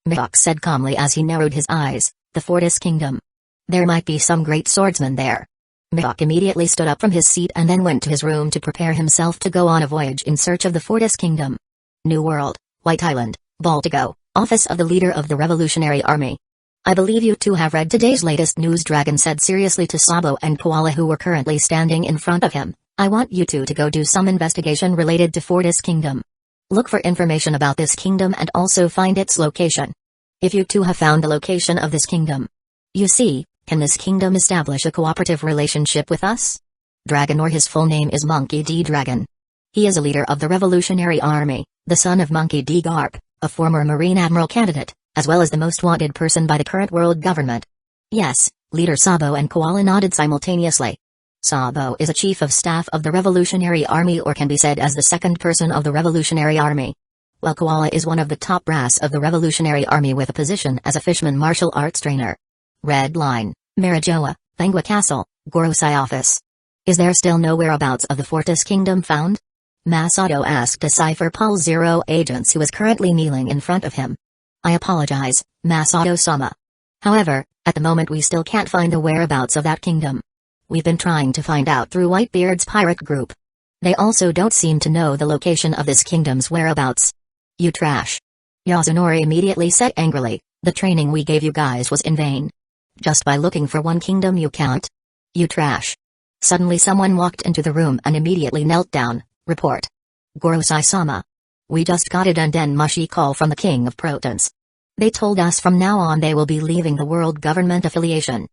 Mihawk said calmly as he narrowed his eyes. The Fortis Kingdom. There might be some great swordsman there. Mihawk immediately stood up from his seat and then went to his room to prepare himself to go on a voyage in search of the Fortis Kingdom. New World, White Island, Baltigo, Office of the Leader of the Revolutionary Army. I believe you two have read today's latest news, Dragon said seriously to Sabo and Koala who were currently standing in front of him. I want you two to go do some investigation related to Fortis Kingdom. Look for information about this kingdom and also find its location. If you two have found the location of this kingdom, you see, can this kingdom establish a cooperative relationship with us? Dragon, or his full name is Monkey D. Dragon. He is a leader of the Revolutionary Army, the son of Monkey D. Garp, A former Marine Admiral candidate, as well as the most wanted person by the current world government. Yes, Leader Sabo and Koala nodded simultaneously. Sabo is a chief of staff of the Revolutionary Army, or can be said as the second person of the Revolutionary Army. While Koala is one of the top brass of the Revolutionary Army with a position as a fishman martial arts trainer. Red Line, Marijoa, Bangwa Castle, Gorosei Office. Is there still no whereabouts of the Fortis Kingdom found? Masato asked a Cypher Pol Zero agent who was currently kneeling in front of him. I apologize, Masato-sama. However, at the moment we still can't find the whereabouts of that kingdom. We've been trying to find out through Whitebeard's pirate group. They also don't seem to know the location of this kingdom's whereabouts. You trash. Yasunori immediately said angrily, the training we gave you guys was in vain. Just by looking for one kingdom you can't? You trash. Suddenly someone walked into the room and immediately knelt down. Report. Gorosei-sama. We just got a Den Mushi call from the King of Protons. They told us from now on they will be leaving the world government affiliation.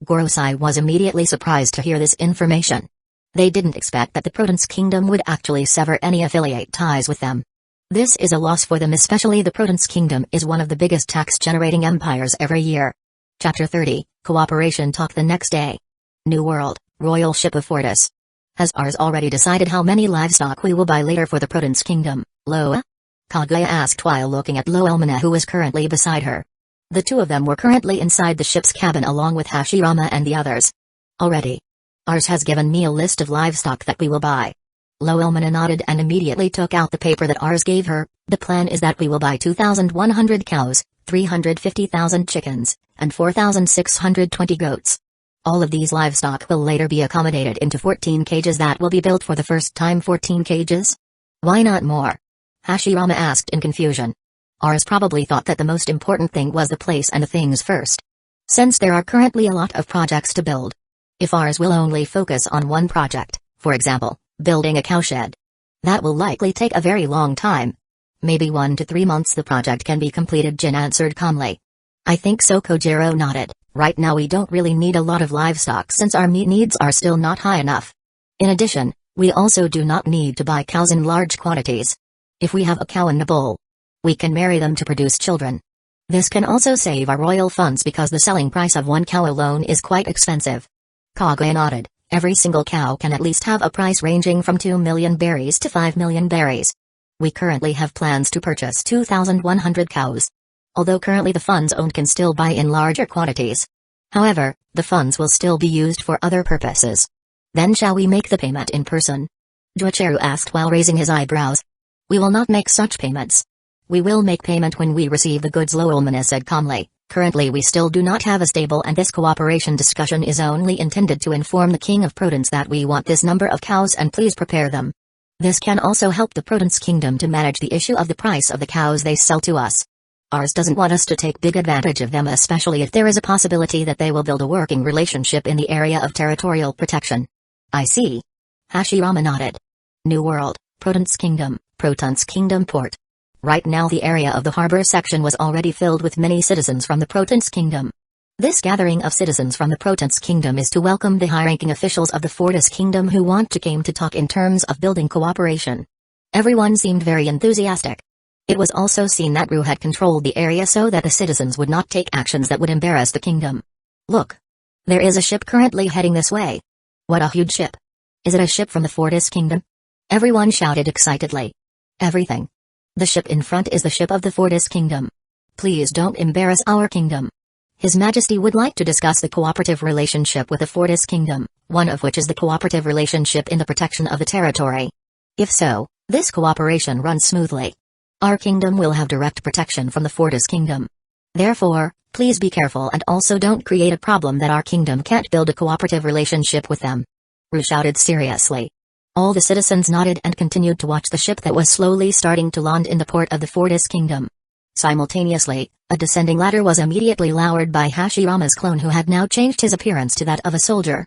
Gorosei was immediately surprised to hear this information. They didn't expect that the Protons Kingdom would actually sever any affiliate ties with them. This is a loss for them, especially the Protons Kingdom is one of the biggest tax-generating empires every year. Chapter 30, Cooperation Talk. The next day. New World, Royal Ship of Fortis. Has ours already decided how many livestock we will buy later for the Protons Kingdom, Loa? Kaguya asked while looking at Loelmina, who was currently beside her. The two of them were currently inside the ship's cabin along with Hashirama and the others. Already. Ours has given me a list of livestock that we will buy. Loelmina nodded and immediately took out the paper that ours gave her. The plan is that we will buy 2,100 cows, 350,000 chickens, and 4,620 goats. All of these livestock will later be accommodated into 14 cages that will be built for the first time. 14 cages? Why not more? Hashirama asked in confusion. Ours probably thought that the most important thing was the place and the things first. Since there are currently a lot of projects to build. If ours will only focus on one project, for example, building a cowshed, that will likely take a very long time. Maybe 1 to 3 months the project can be completed, Jin answered calmly. I think so, Kojiro nodded. Right now we don't really need a lot of livestock since our meat needs are still not high enough. In addition, we also do not need to buy cows in large quantities. If we have a cow and a bull, we can marry them to produce children. This can also save our royal funds because the selling price of one cow alone is quite expensive. Kaguya nodded. Every single cow can at least have a price ranging from 2 million berries to 5 million berries. We currently have plans to purchase 2,100 cows. Although currently the funds owned can still buy in larger quantities. However, the funds will still be used for other purposes. Then shall we make the payment in person? Joichiro asked while raising his eyebrows. We will not make such payments. We will make payment when we receive the goods, Loelmina said calmly. Currently we still do not have a stable, and this cooperation discussion is only intended to inform the King of Protons that we want this number of cows and please prepare them. This can also help the Protons Kingdom to manage the issue of the price of the cows they sell to us. Ours doesn't want us to take big advantage of them, especially if there is a possibility that they will build a working relationship in the area of territorial protection. I see. Hashirama nodded. New World, Protons Kingdom, Protons Kingdom Port. Right now the area of the harbor section was already filled with many citizens from the Protons Kingdom. This gathering of citizens from the Protons Kingdom is to welcome the high-ranking officials of the Fortis Kingdom who want to come to talk in terms of building cooperation. Everyone seemed very enthusiastic. It was also seen that Ru had controlled the area so that the citizens would not take actions that would embarrass the kingdom. Look! There is a ship currently heading this way. What a huge ship! Is it a ship from the Fortis Kingdom? Everyone shouted excitedly. Everything. The ship in front is the ship of the Fortis Kingdom. Please don't embarrass our kingdom. His Majesty would like to discuss the cooperative relationship with the Fortis Kingdom, one of which is the cooperative relationship in the protection of the territory. If so, this cooperation runs smoothly. Our kingdom will have direct protection from the Fortis Kingdom. Therefore, please be careful and also don't create a problem that our kingdom can't build a cooperative relationship with them. Ru shouted seriously. All the citizens nodded and continued to watch the ship that was slowly starting to land in the port of the Fortis Kingdom. Simultaneously, a descending ladder was immediately lowered by Hashirama's clone, who had now changed his appearance to that of a soldier.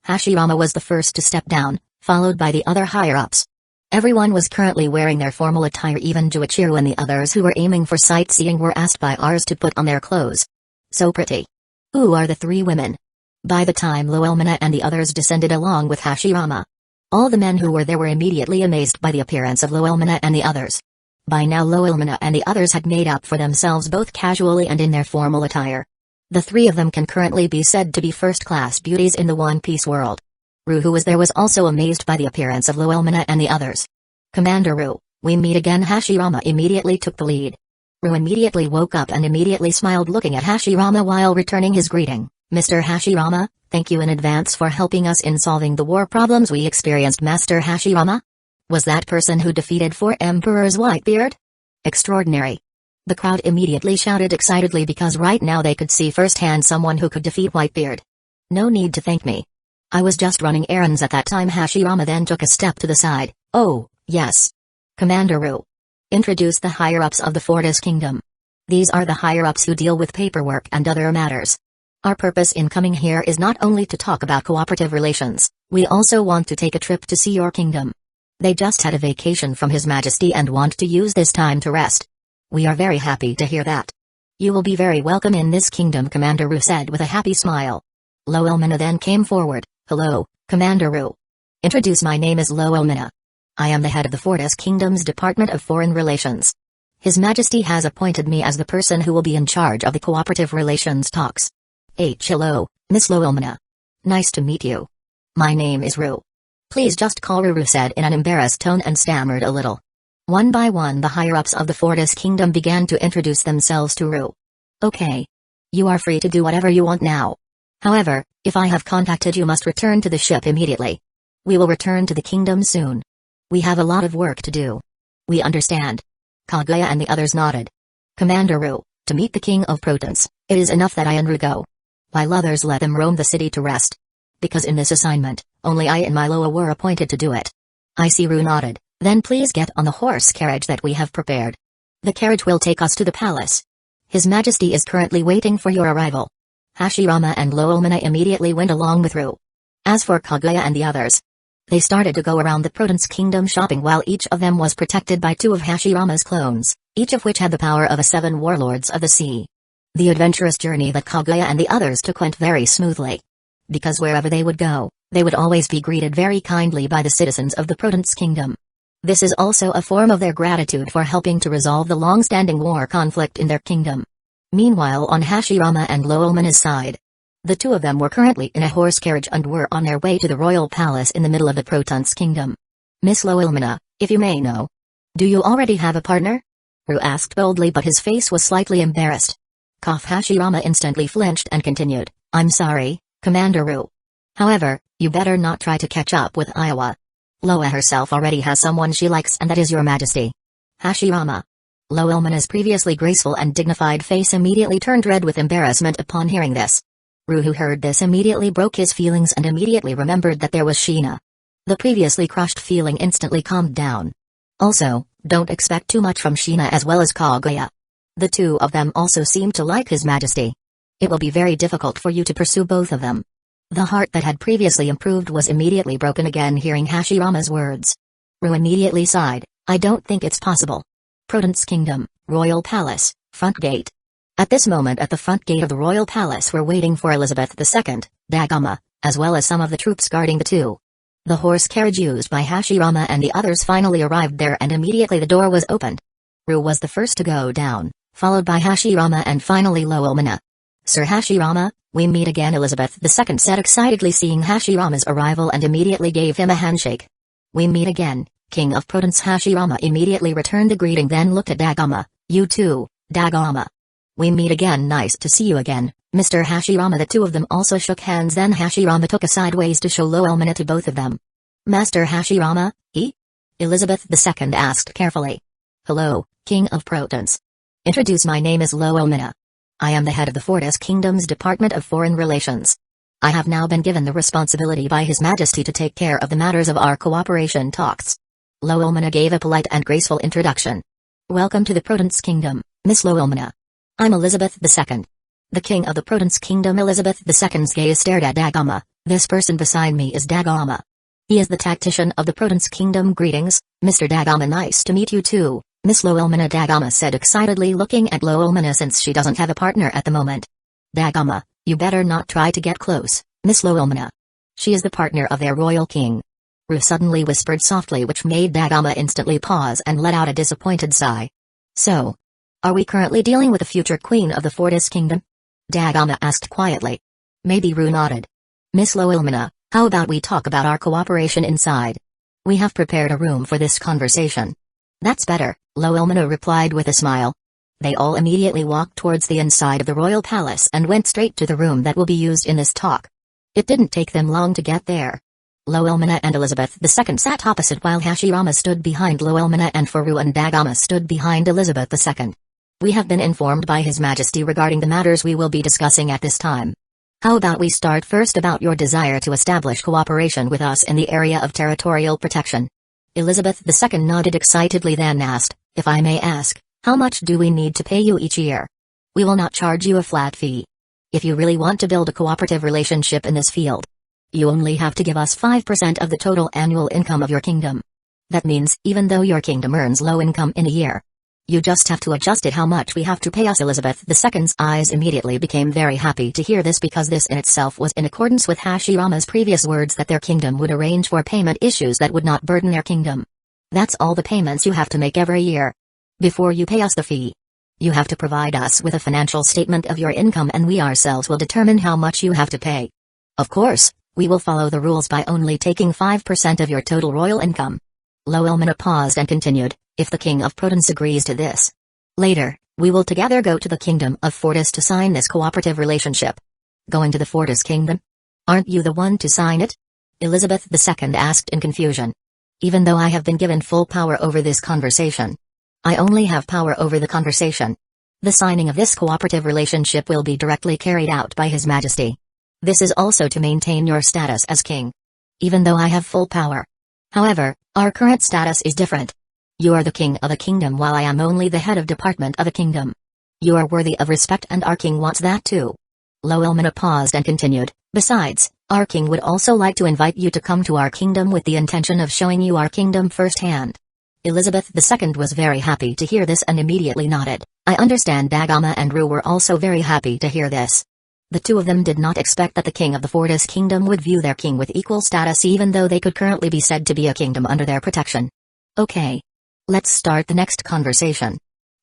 Hashirama was the first to step down, followed by the other higher-ups. Everyone was currently wearing their formal attire, even Joichiro and the others who were aiming for sightseeing were asked by ours to put on their clothes. So pretty. Who are the three women? By the time Loelmina and the others descended along with Hashirama, all the men who were there were immediately amazed by the appearance of Loelmina and the others. By now Loilmina and the others had made up for themselves both casually and in their formal attire. The three of them can currently be said to be first-class beauties in the One Piece world. Ru, who was there, was also amazed by the appearance of Loilmina and the others. "Commander Ru, we meet again." Hashirama immediately took the lead. Ru immediately woke up and immediately smiled, looking at Hashirama while returning his greeting. "Mr. Hashirama, thank you in advance for helping us in solving the war problems we experienced." "Master Hashirama? Was that person who defeated 4 Emperors Whitebeard? Extraordinary." The crowd immediately shouted excitedly because right now they could see firsthand someone who could defeat Whitebeard. "No need to thank me. I was just running errands at that time." Hashirama then took a step to the side. "Oh, yes. Commander Ru. Introduce the higher-ups of the Fortis Kingdom. These are the higher-ups who deal with paperwork and other matters. Our purpose in coming here is not only to talk about cooperative relations, we also want to take a trip to see your kingdom. They just had a vacation from His Majesty and want to use this time to rest. We are very happy to hear that. You will be very welcome in this kingdom," Commander Ru said with a happy smile. Loilmina then came forward. "Hello, Commander Ru. Introduce, my name is Loilmina. I am the head of the Fortis Kingdom's Department of Foreign Relations. His Majesty has appointed me as the person who will be in charge of the cooperative relations talks." "Hello, Miss Loilmina. Nice to meet you. My name is Ru. Please just call Ru," said in an embarrassed tone and stammered a little. One by one the higher-ups of the Fortis Kingdom began to introduce themselves to Ru. "Okay. You are free to do whatever you want now. However, if I have contacted you, must return to the ship immediately. We will return to the kingdom soon. We have a lot of work to do." "We understand." Kaguya and the others nodded. "Commander Ru, to meet the King of Protons, it is enough that I and Ru go. While others let them roam the city to rest. Because in this assignment, only I and Miloa were appointed to do it." "I see." Ru nodded. "Then please get on the horse carriage that we have prepared. The carriage will take us to the palace. His Majesty is currently waiting for your arrival." Hashirama and Loilmina immediately went along with Ru. As for Kaguya and the others, they started to go around the Protons Kingdom shopping, while each of them was protected by 2 of Hashirama's clones, each of which had the power of 7 warlords of the sea. The adventurous journey that Kaguya and the others took went very smoothly. Because wherever they would go, they would always be greeted very kindly by the citizens of the Protons Kingdom. This is also a form of their gratitude for helping to resolve the long-standing war conflict in their kingdom. Meanwhile, on Hashirama and Loilmina's side, the 2 of them were currently in a horse carriage and were on their way to the royal palace in the middle of the Protons Kingdom. "Miss Loilmina, if you may know, do you already have a partner?" Ru asked boldly, but his face was slightly embarrassed. Hashirama instantly flinched and continued, "I'm sorry, Commander Ru. However, you better not try to catch up with Iowa. Loa herself already has someone she likes, and that is your Majesty." "Hashirama." Loilmina's previously graceful and dignified face immediately turned red with embarrassment upon hearing this. Ru, who heard this, immediately broke his feelings and immediately remembered that there was Shina. The previously crushed feeling instantly calmed down. Also, don't expect too much from Shina as well as Kaguya. The 2 of them also seem to like His Majesty. It will be very difficult for you to pursue both of them. The heart that had previously improved was immediately broken again hearing Hashirama's words. Ru immediately sighed. "I don't think it's possible." Protons Kingdom, Royal Palace, Front Gate. At this moment at the front gate of the Royal Palace were waiting for Elizabeth II, Dagama, as well as some of the troops guarding the 2. The horse carriage used by Hashirama and the others finally arrived there and immediately the door was opened. Ru was the first to go down, followed by Hashirama and finally Loilmina. "Sir Hashirama, we meet again," Elizabeth II said excitedly seeing Hashirama's arrival and immediately gave him a handshake. "We meet again, King of Protons." Hashirama immediately returned the greeting, then looked at Dagama. "You too, Dagama. We meet again, nice to see you again, Mr. Hashirama." The 2 of them also shook hands, then Hashirama took a sideways to show Loilmina to both of them. "Master Hashirama, Elizabeth II asked carefully. "Hello, King of Protons. Introduce, my name is Loilmina. I am the head of the Fortis Kingdom's Department of Foreign Relations. I have now been given the responsibility by His Majesty to take care of the matters of our cooperation talks." Loilmina gave a polite and graceful introduction. "Welcome to the Protons Kingdom, Miss Loilmina. I'm Elizabeth II. The King of the Protons Kingdom." Elizabeth II's gaze stared at Dagama. "This person beside me is Dagama. He is the tactician of the Protons Kingdom." "Greetings, Mr. Dagama. Nice to meet you too, Miss Loilmina," Dagama said excitedly looking at Loilmina since she doesn't have a partner at the moment. "Dagama, you better not try to get close, Miss Loilmina. She is the partner of their royal king. Ru suddenly whispered softly, which made Dagama instantly pause and let out a disappointed sigh. So, are we currently dealing with the future queen of the Fortis Kingdom? Dagama asked quietly. Maybe Ru nodded. Miss Loilmina, how about we talk about our cooperation inside? We have prepared a room for this conversation. That's better, Loilmina replied with a smile. They all immediately walked towards the inside of the royal palace and went straight to the room that will be used in this talk. It didn't take them long to get there. Loilmina and Elizabeth II sat opposite while Hashirama stood behind Loilmina and Ru and Dagama stood behind Elizabeth II. We have been informed by His Majesty regarding the matters we will be discussing at this time. How about we start first about your desire to establish cooperation with us in the area of territorial protection? Elizabeth II nodded excitedly, then asked, if I may ask, how much do we need to pay you each year? We will not charge you a flat fee. If you really want to build a cooperative relationship in this field, you only have to give us 5% of the total annual income of your kingdom. That means, even though your kingdom earns low income in a year, you just have to adjust it how much we have to pay us. Elizabeth II's eyes immediately became very happy to hear this, because this in itself was in accordance with Hashirama's previous words that their kingdom would arrange for payment issues that would not burden their kingdom. That's all the payments you have to make every year. Before you pay us the fee, you have to provide us with a financial statement of your income, and we ourselves will determine how much you have to pay. Of course, we will follow the rules by only taking 5% of your total royal income. Loilmina paused and continued, if the King of Protons agrees to this. Later, we will together go to the Kingdom of Fortis to sign this cooperative relationship. Going to the Fortis Kingdom? Aren't you the one to sign it? Elizabeth II asked in confusion. Even though I have been given full power over this conversation, I only have power over the conversation. The signing of this cooperative relationship will be directly carried out by His Majesty. This is also to maintain your status as king. Even though I have full power. However, our current status is different. You are the king of a kingdom while I am only the head of department of a kingdom. You are worthy of respect and our king wants that too. Loilmina paused and continued, besides, our king would also like to invite you to come to our kingdom with the intention of showing you our kingdom firsthand. Elizabeth II was very happy to hear this and immediately nodded. I understand. Dagama and Ru were also very happy to hear this. The two of them did not expect that the king of the Fortis Kingdom would view their king with equal status, even though they could currently be said to be a kingdom under their protection. Okay. Let's start the next conversation.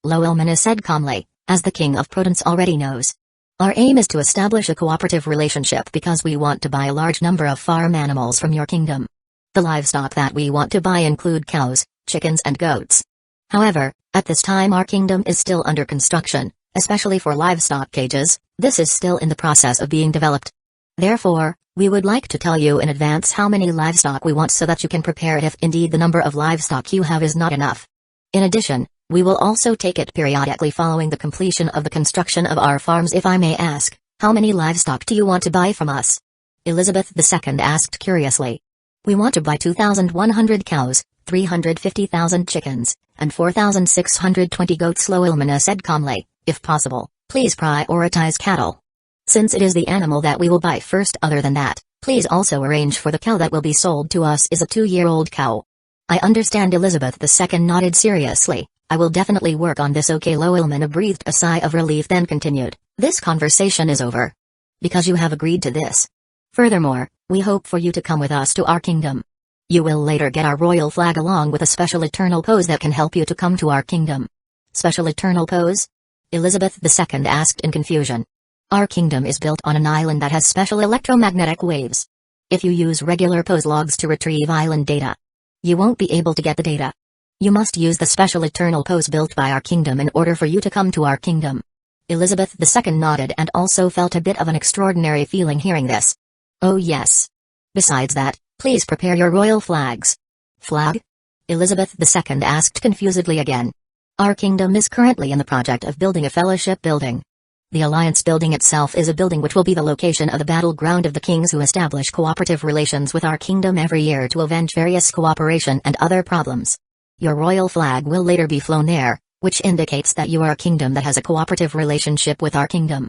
Loilmina said calmly, as the king of Protons already knows. Our aim is to establish a cooperative relationship because we want to buy a large number of farm animals from your kingdom. The livestock that we want to buy include cows, chickens and goats. However, at this time our kingdom is still under construction, especially for livestock cages. This is still in the process of being developed. Therefore, we would like to tell you in advance how many livestock we want so that you can prepare it if indeed the number of livestock you have is not enough. In addition, we will also take it periodically following the completion of the construction of our farms. If I may ask, how many livestock do you want to buy from us? Elizabeth II asked curiously. We want to buy 2,100 cows, 350,000 chickens, and 4,620 goats. Loilmina said calmly, if possible, please prioritize cattle. Since it is the animal that we will buy first. Other than that, please also arrange for the cow that will be sold to us is a 2-year-old cow. I understand. Elizabeth II nodded seriously. I will definitely work on this. Okay. Loilmina breathed a sigh of relief then continued, this conversation is over. Because you have agreed to this. Furthermore, we hope for you to come with us to our kingdom. You will later get our royal flag along with a special eternal pose that can help you to come to our kingdom. Special eternal pose? Elizabeth II asked in confusion. Our kingdom is built on an island that has special electromagnetic waves. If you use regular pose logs to retrieve island data, you won't be able to get the data. You must use the special eternal pose built by our kingdom in order for you to come to our kingdom. Elizabeth II nodded and also felt a bit of an extraordinary feeling hearing this. Oh yes. Besides that, please prepare your royal flags. Flag? Elizabeth II asked confusedly again. Our kingdom is currently in the project of building a fellowship building. The Alliance building itself is a building which will be the location of the battleground of the kings who establish cooperative relations with our kingdom every year to avenge various cooperation and other problems. Your royal flag will later be flown there, which indicates that you are a kingdom that has a cooperative relationship with our kingdom.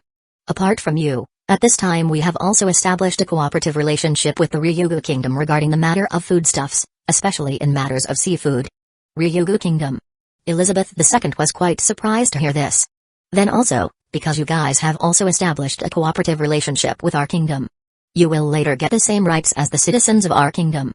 Apart from you, at this time we have also established a cooperative relationship with the Hyuga kingdom regarding the matter of foodstuffs, especially in matters of seafood. Hyuga kingdom. Elizabeth II was quite surprised to hear this. Then also, because you guys have also established a cooperative relationship with our kingdom, you will later get the same rights as the citizens of our kingdom.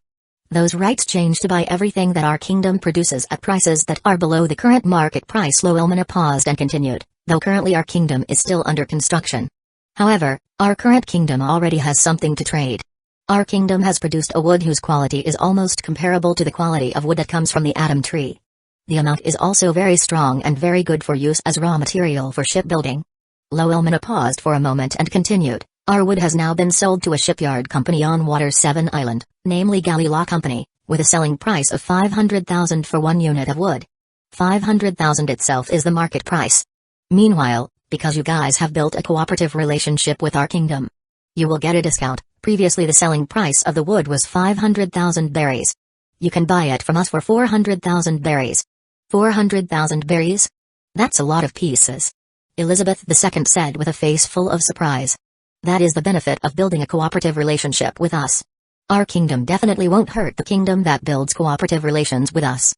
Those rights change to buy everything that our kingdom produces at prices that are below the current market price. Loelmina paused and continued, though currently our kingdom is still under construction. However, our current kingdom already has something to trade. Our kingdom has produced a wood whose quality is almost comparable to the quality of wood that comes from the Atom tree. The amount is also very strong and very good for use as raw material for shipbuilding. Loelmina paused for a moment and continued, our wood has now been sold to a shipyard company on Water 7 Island, namely Galila Company, with a selling price of 500,000 for 1 unit of wood. 500,000 itself is the market price. Meanwhile, because you guys have built a cooperative relationship with our kingdom, you will get a discount. Previously the selling price of the wood was 500,000 berries. You can buy it from us for 400,000 berries. 400,000 berries? That's a lot of pieces. Elizabeth II said with a face full of surprise. That is the benefit of building a cooperative relationship with us. Our kingdom definitely won't hurt the kingdom that builds cooperative relations with us.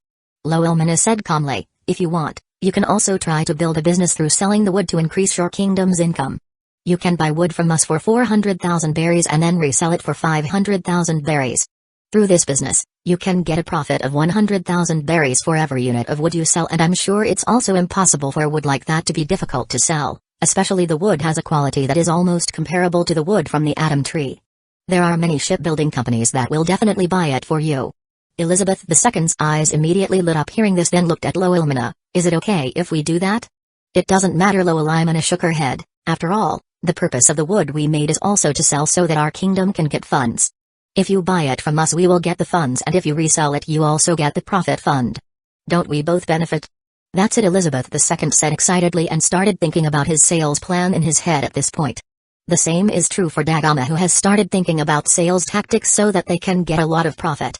Loelmina said calmly, if you want, you can also try to build a business through selling the wood to increase your kingdom's income. You can buy wood from us for 400,000 berries and then resell it for 500,000 berries. Through this business, you can get a profit of 100,000 berries for every unit of wood you sell, and I'm sure it's also impossible for wood like that to be difficult to sell, especially the wood has a quality that is almost comparable to the wood from the Atom tree. There are many shipbuilding companies that will definitely buy it for you. Elizabeth II's eyes immediately lit up hearing this, then looked at Loelmina. Is it okay if we do that? It doesn't matter. Loelmina shook her head. After all, the purpose of the wood we made is also to sell so that our kingdom can get funds. If you buy it from us we will get the funds, and if you resell it you also get the profit fund. Don't we both benefit? That's it, Elizabeth II said excitedly and started thinking about his sales plan in his head at this point. The same is true for Dagama, who has started thinking about sales tactics so that they can get a lot of profit.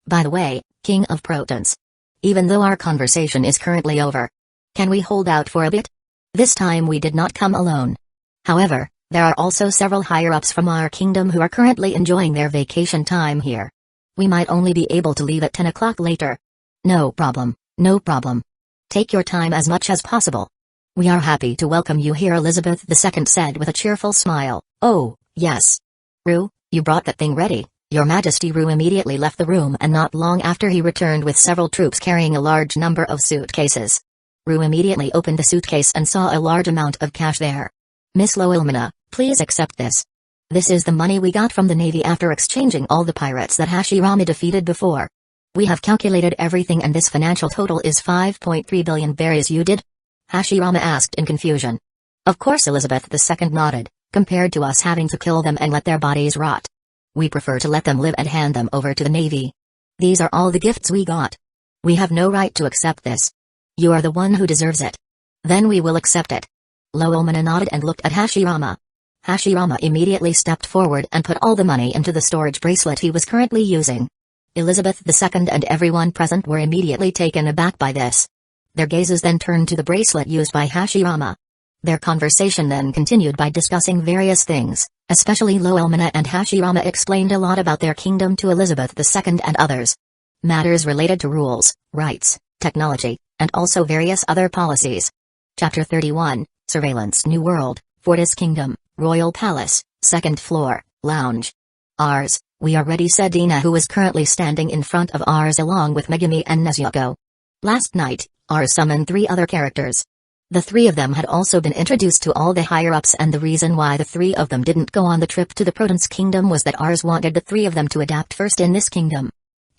By the way, King of Protons. Even though our conversation is currently over, can we hold out for a bit? This time we did not come alone. However, there are also several higher-ups from our kingdom who are currently enjoying their vacation time here. We might only be able to leave at 10 o'clock later. No problem, no problem. Take your time as much as possible. We are happy to welcome you here, Elizabeth II said with a cheerful smile. Oh, yes. Ru, you brought that thing ready, Your Majesty. Ru immediately left the room, and not long after he returned with several troops carrying a large number of suitcases. Ru immediately opened the suitcase and saw a large amount of cash there. Miss Loelmina, please accept this. This is the money we got from the Navy after exchanging all the pirates that Hashirama defeated before. We have calculated everything and this financial total is 5.3 billion berries. You did? Hashirama asked in confusion. Of course, Elizabeth II nodded. Compared to us having to kill them and let their bodies rot, we prefer to let them live and hand them over to the Navy. These are all the gifts we got. We have no right to accept this. You are the one who deserves it. Then we will accept it. Loelmina nodded and looked at Hashirama. Hashirama immediately stepped forward and put all the money into the storage bracelet he was currently using. Elizabeth II and everyone present were immediately taken aback by this. Their gazes then turned to the bracelet used by Hashirama. Their conversation then continued by discussing various things, especially Loelmina and Hashirama explained a lot about their kingdom to Elizabeth II and others. Matters related to rules, rights, technology, and also various other policies. Chapter 31, Surveillance. New World, Fortis Kingdom, Royal Palace, 2nd floor, lounge. Ours, we are ready, said Dina, who was currently standing in front of ours along with Megumi and Nezuko. Last night, ours summoned 3 other characters. The 3 of them had also been introduced to all the higher-ups, and the reason why the 3 of them didn't go on the trip to the Protons Kingdom was that ours wanted the 3 of them to adapt first in this kingdom.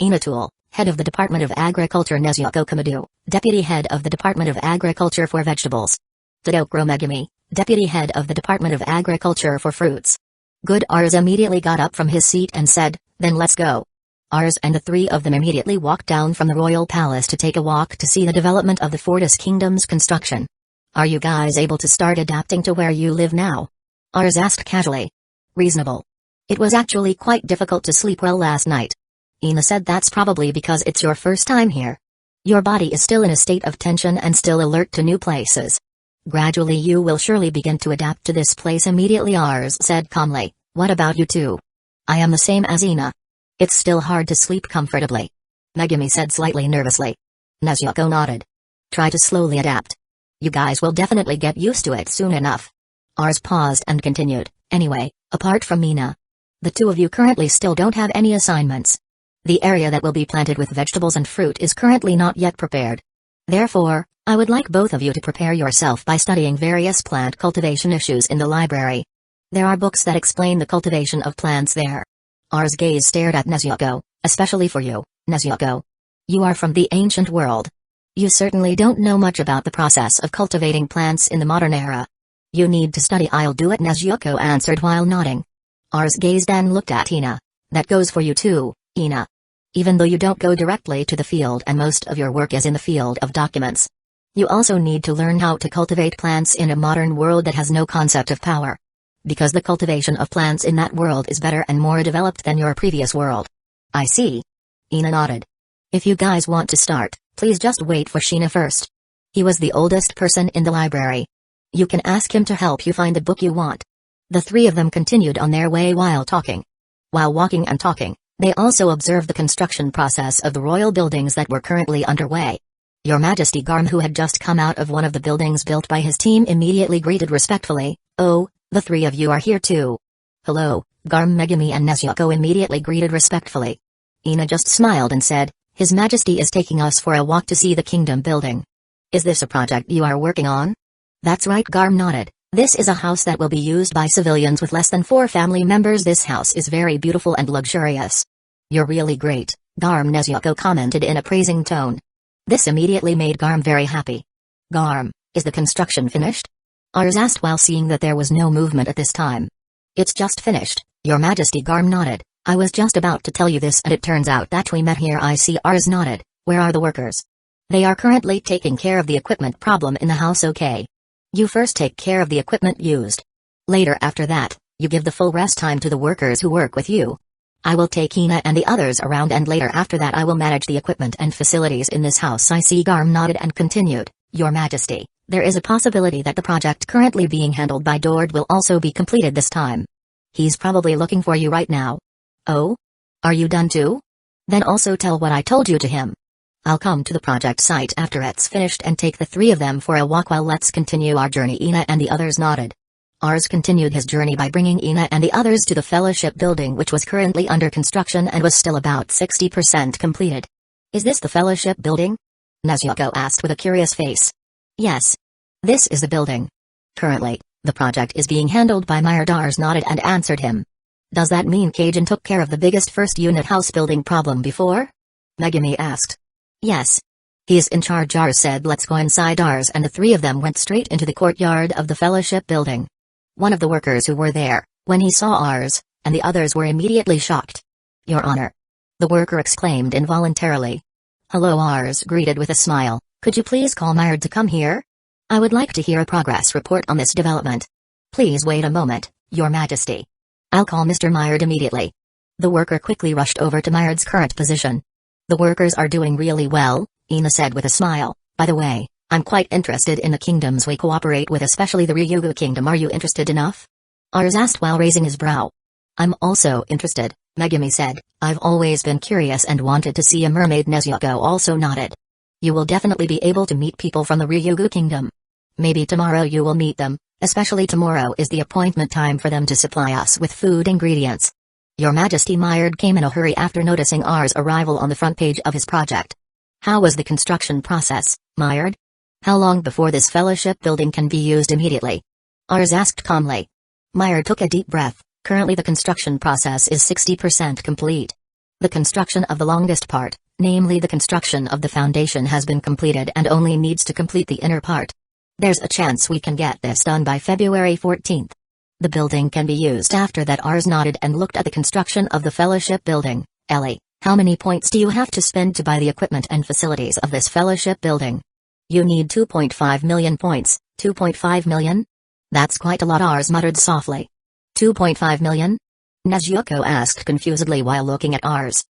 Inatul, head of the Department of Agriculture. Nezuko Kamadu, deputy head of the Department of Agriculture for Vegetables. Tadokuro Megumi, deputy head of the Department of Agriculture for Fruits. Good. Ours immediately got up from his seat and said, then let's go. Ours and the 3 of them immediately walked down from the Royal Palace to take a walk to see the development of the Fortis Kingdom's construction. Are you guys able to start adapting to where you live now? Ours asked casually. Reasonable. It was actually quite difficult to sleep well last night. Ina said that's probably because it's your first time here. Your body is still in a state of tension and still alert to new places. Gradually you will surely begin to adapt to this place immediately. Ours said calmly. What about you two? I am the same as Ina. It's still hard to sleep comfortably. Megumi said slightly nervously. Nezuko nodded. Try to slowly adapt. You guys will definitely get used to it soon enough. Ours paused and continued. Anyway, apart from Mina, the 2 of you currently still don't have any assignments. The area that will be planted with vegetables and fruit is currently not yet prepared. Therefore, I would like both of you to prepare yourself by studying various plant cultivation issues in the library. There are books that explain the cultivation of plants there. R's gaze stared at Nezuko, especially for you, Nezuko. You are from the ancient world. You certainly don't know much about the process of cultivating plants in the modern era. You need to study. I'll do it, Nezuko answered while nodding. R's gaze then looked at Ina. That goes for you too, Ina. Even though you don't go directly to the field and most of your work is in the field of documents. You also need to learn how to cultivate plants in a modern world that has no concept of power. Because the cultivation of plants in that world is better and more developed than your previous world. I see. Ina nodded. If you guys want to start, please just wait for Shina first. He was the oldest person in the library. You can ask him to help you find the book you want. The three of them continued on their way while talking. While walking and talking, they also observed the construction process of the royal buildings that were currently underway. Your Majesty, Garm, who had just come out of one of the buildings built by his team, immediately greeted respectfully. Oh, the three of you are here too. Hello, Garm. Megumi and Nezuko immediately greeted respectfully. Ina just smiled and said, His Majesty is taking us for a walk to see the kingdom building. Is this a project you are working on? That's right, Garm nodded. This is a house that will be used by civilians with less than 4 family members. This house is very beautiful and luxurious. You're really great, Garm, Nezuko commented in a praising tone. This immediately made Garm very happy. Garm, is the construction finished? Ars asked while seeing that there was no movement at this time. It's just finished, Your Majesty. Garm nodded. I was just about to tell you this and it turns out that we met here. I see. Ars nodded. Where are the workers? They are currently taking care of the equipment problem in the house. Okay. You first take care of the equipment used. Later after that, you give the full rest time to the workers who work with you. I will take Ina and the others around and later after that I will manage the equipment and facilities in this house. I see. Garm nodded and continued, Your Majesty, there is a possibility that the project currently being handled by Dord will also be completed this time. He's probably looking for you right now. Oh? Are you done too? Then also tell what I told you to him. I'll come to the project site after it's finished and take the three of them for a walk while let's continue our journey. Ina and the others nodded. Ars continued his journey by bringing Ina and the others to the fellowship building, which was currently under construction and was still about 60% completed. Is this the fellowship building? Nezuko asked with a curious face. Yes. This is the building. Currently, the project is being handled by Myerd. Ars nodded and answered him. Does that mean Kajin took care of the biggest first unit house building problem before? Megumi asked. Yes. He's in charge. Ars said. Let's go inside. Ars and the three of them went straight into the courtyard of the fellowship building. One of the workers who were there, when he saw Ars, and the others were immediately shocked. Your Honor. The worker exclaimed involuntarily. Hello. Ars greeted with a smile. Could you please call Myerd to come here? I would like to hear a progress report on this development. Please wait a moment, Your Majesty. I'll call Mr. Myerd immediately. The worker quickly rushed over to Myerd's current position. The workers are doing really well, Ina said with a smile. By the way, I'm quite interested in the kingdoms we cooperate with, especially the Hyuga kingdom. Are you interested enough? Ars asked while raising his brow. I'm also interested, Megumi said. I've always been curious and wanted to see a mermaid. Nezuko also nodded. You will definitely be able to meet people from the Hyuga kingdom. Maybe tomorrow you will meet them, especially tomorrow is the appointment time for them to supply us with food ingredients. Your Majesty. Myerd came in a hurry after noticing Ars' arrival on the front page of his project. How was the construction process, Myerd? How long before this fellowship building can be used immediately? Ars asked calmly. Myerd took a deep breath. Currently the construction process is 60% complete. The construction of the longest part, namely the construction of the foundation, has been completed and only needs to complete the inner part. There's a chance we can get this done by February 14th. The building can be used after that. Ars nodded and looked at the construction of the fellowship building. Ellie, how many points do you have to spend to buy the equipment and facilities of this fellowship building? You need 2.5 million points. 2.5 million? That's quite a lot. Ars muttered softly. 2.5 million? Nezuko asked confusedly while looking at Ars.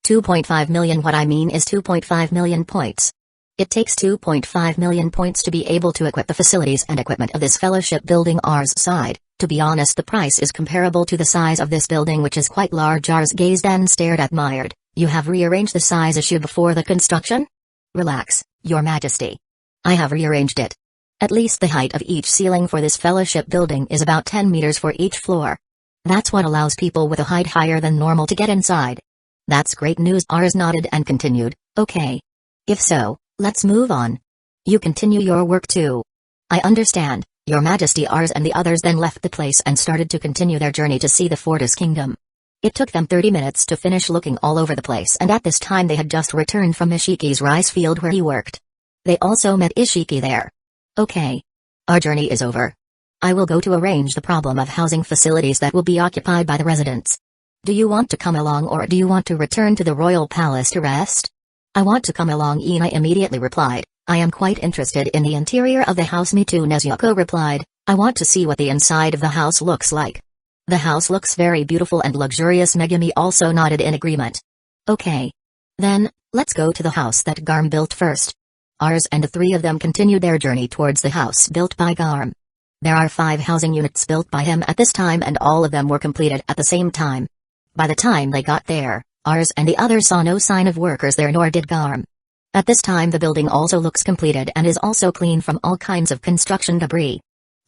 2.5 million. What I mean is 2.5 million points. It takes 2.5 million points to be able to equip the facilities and equipment of this fellowship building. Ars sighed. To be honest, the price is comparable to the size of this building, which is quite large. Ars gazed and stared at Myerd. You have rearranged the size issue before the construction? Relax, Your Majesty. I have rearranged it. At least the height of each ceiling for this fellowship building is about 10 meters for each floor. That's what allows people with a height higher than normal to get inside. That's great news. Ars nodded and continued, okay. If so, let's move on. You continue your work too. I understand, Your Majesty. Ars and the others then left the place and started to continue their journey to see the Fortis Kingdom. It took them 30 minutes to finish looking all over the place, and at this time they had just returned from Ishiki's rice field where he worked. They also met Ishiki there. Okay. Our journey is over. I will go to arrange the problem of housing facilities that will be occupied by the residents. Do you want to come along, or do you want to return to the royal palace to rest? I want to come along, Ina immediately replied. I am quite interested in the interior of the house. Me too, Nezuko replied. I want to see what the inside of the house looks like. The house looks very beautiful and luxurious. Megumi also nodded in agreement. Okay. Then, let's go to the house that Garm built first. Ars and the three of them continued their journey towards the house built by Garm. There are 5 housing units built by him at this time, and all of them were completed at the same time. By the time they got there, Ars and the others saw no sign of workers there, nor did Garm. At this time the building also looks completed and is also clean from all kinds of construction debris.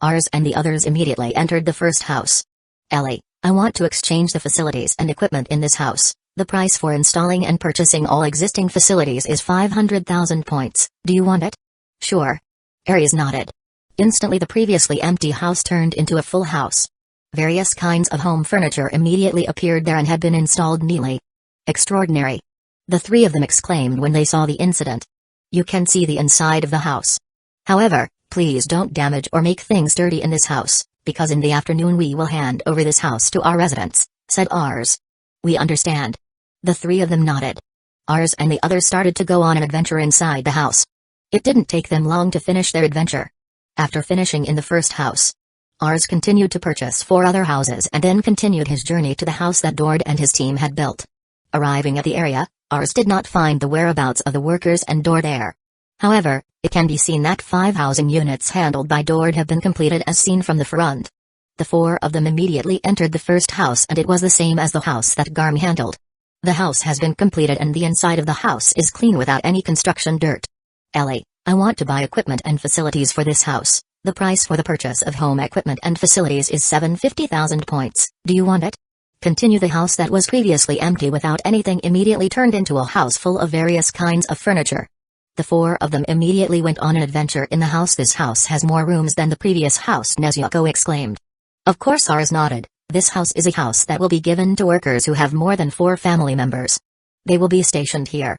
Ars and the others immediately entered the first house. Ellie, I want to exchange the facilities and equipment in this house. The price for installing and purchasing all existing facilities is 500,000 points. Do you want it? Sure. Aries nodded. Instantly the previously empty house turned into a full house. Various kinds of home furniture immediately appeared there and had been installed neatly. Extraordinary. The three of them exclaimed when they saw the incident. You can see the inside of the house. However, please don't damage or make things dirty in this house, because in the afternoon we will hand over this house to our residents, said Ars. We understand. The three of them nodded. Ars and the others started to go on an adventure inside the house. It didn't take them long to finish their adventure. After finishing in the first house, Ars continued to purchase 4 other houses and then continued his journey to the house that Dord and his team had built. Arriving at the area, Ars did not find the whereabouts of the workers and Dord there. However, it can be seen that 5 housing units handled by Dord have been completed as seen from the front. The 4 of them immediately entered the first house, and it was the same as the house that Garm handled. The house has been completed and the inside of the house is clean without any construction dirt. Ellie, I want to buy equipment and facilities for this house. The price for the purchase of home equipment and facilities is 750,000 points. Do you want it? Continue. The house that was previously empty without anything immediately turned into a house full of various kinds of furniture. The 4 of them immediately went on an adventure in the house. This house has more rooms than the previous house, Nezuko exclaimed. Of course, Ars nodded. This house is a house that will be given to workers who have more than 4 family members. They will be stationed here.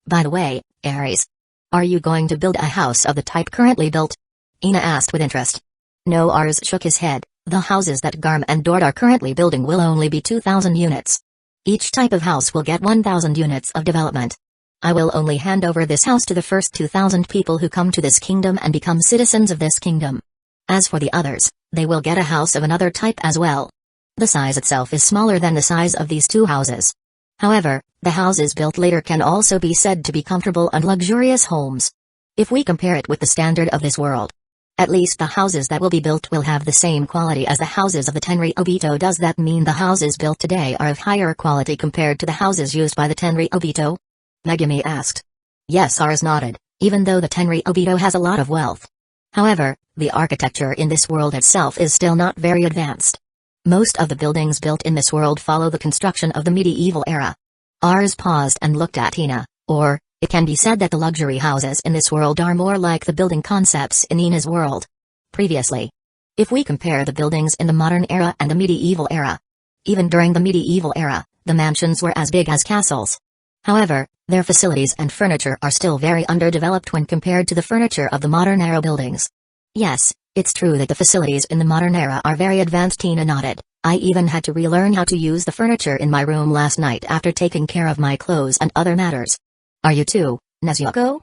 By the way, Aries, are you going to build a house of the type currently built? Ina asked with interest. No, Ars shook his head. The houses that Garm and Dord are currently building will only be 2,000 units. Each type of house will get 1,000 units of development. I will only hand over this house to the first 2,000 people who come to this kingdom and become citizens of this kingdom. As for the others, they will get a house of another type as well. The size itself is smaller than the size of these 2 houses. However, the houses built later can also be said to be comfortable and luxurious homes. If we compare it with the standard of this world, at least the houses that will be built will have the same quality as the houses of the Tenri Obito. Does that mean the houses built today are of higher quality compared to the houses used by the Tenri Obito? Megumi asked. Yes, Ars nodded, even though the Tenri Obito has a lot of wealth. However, the architecture in this world itself is still not very advanced. Most of the buildings built in this world follow the construction of the medieval era. Ars paused and looked at Ina, or, it can be said that the luxury houses in this world are more like the building concepts in Ina's world. Previously, if we compare the buildings in the modern era and the medieval era, even during the medieval era, the mansions were as big as castles. However, their facilities and furniture are still very underdeveloped when compared to the furniture of the modern era buildings. Yes, it's true that the facilities in the modern era are very advanced. Ina nodded. I even had to relearn how to use the furniture in my room last night after taking care of my clothes and other matters. Are you too, Nezuko?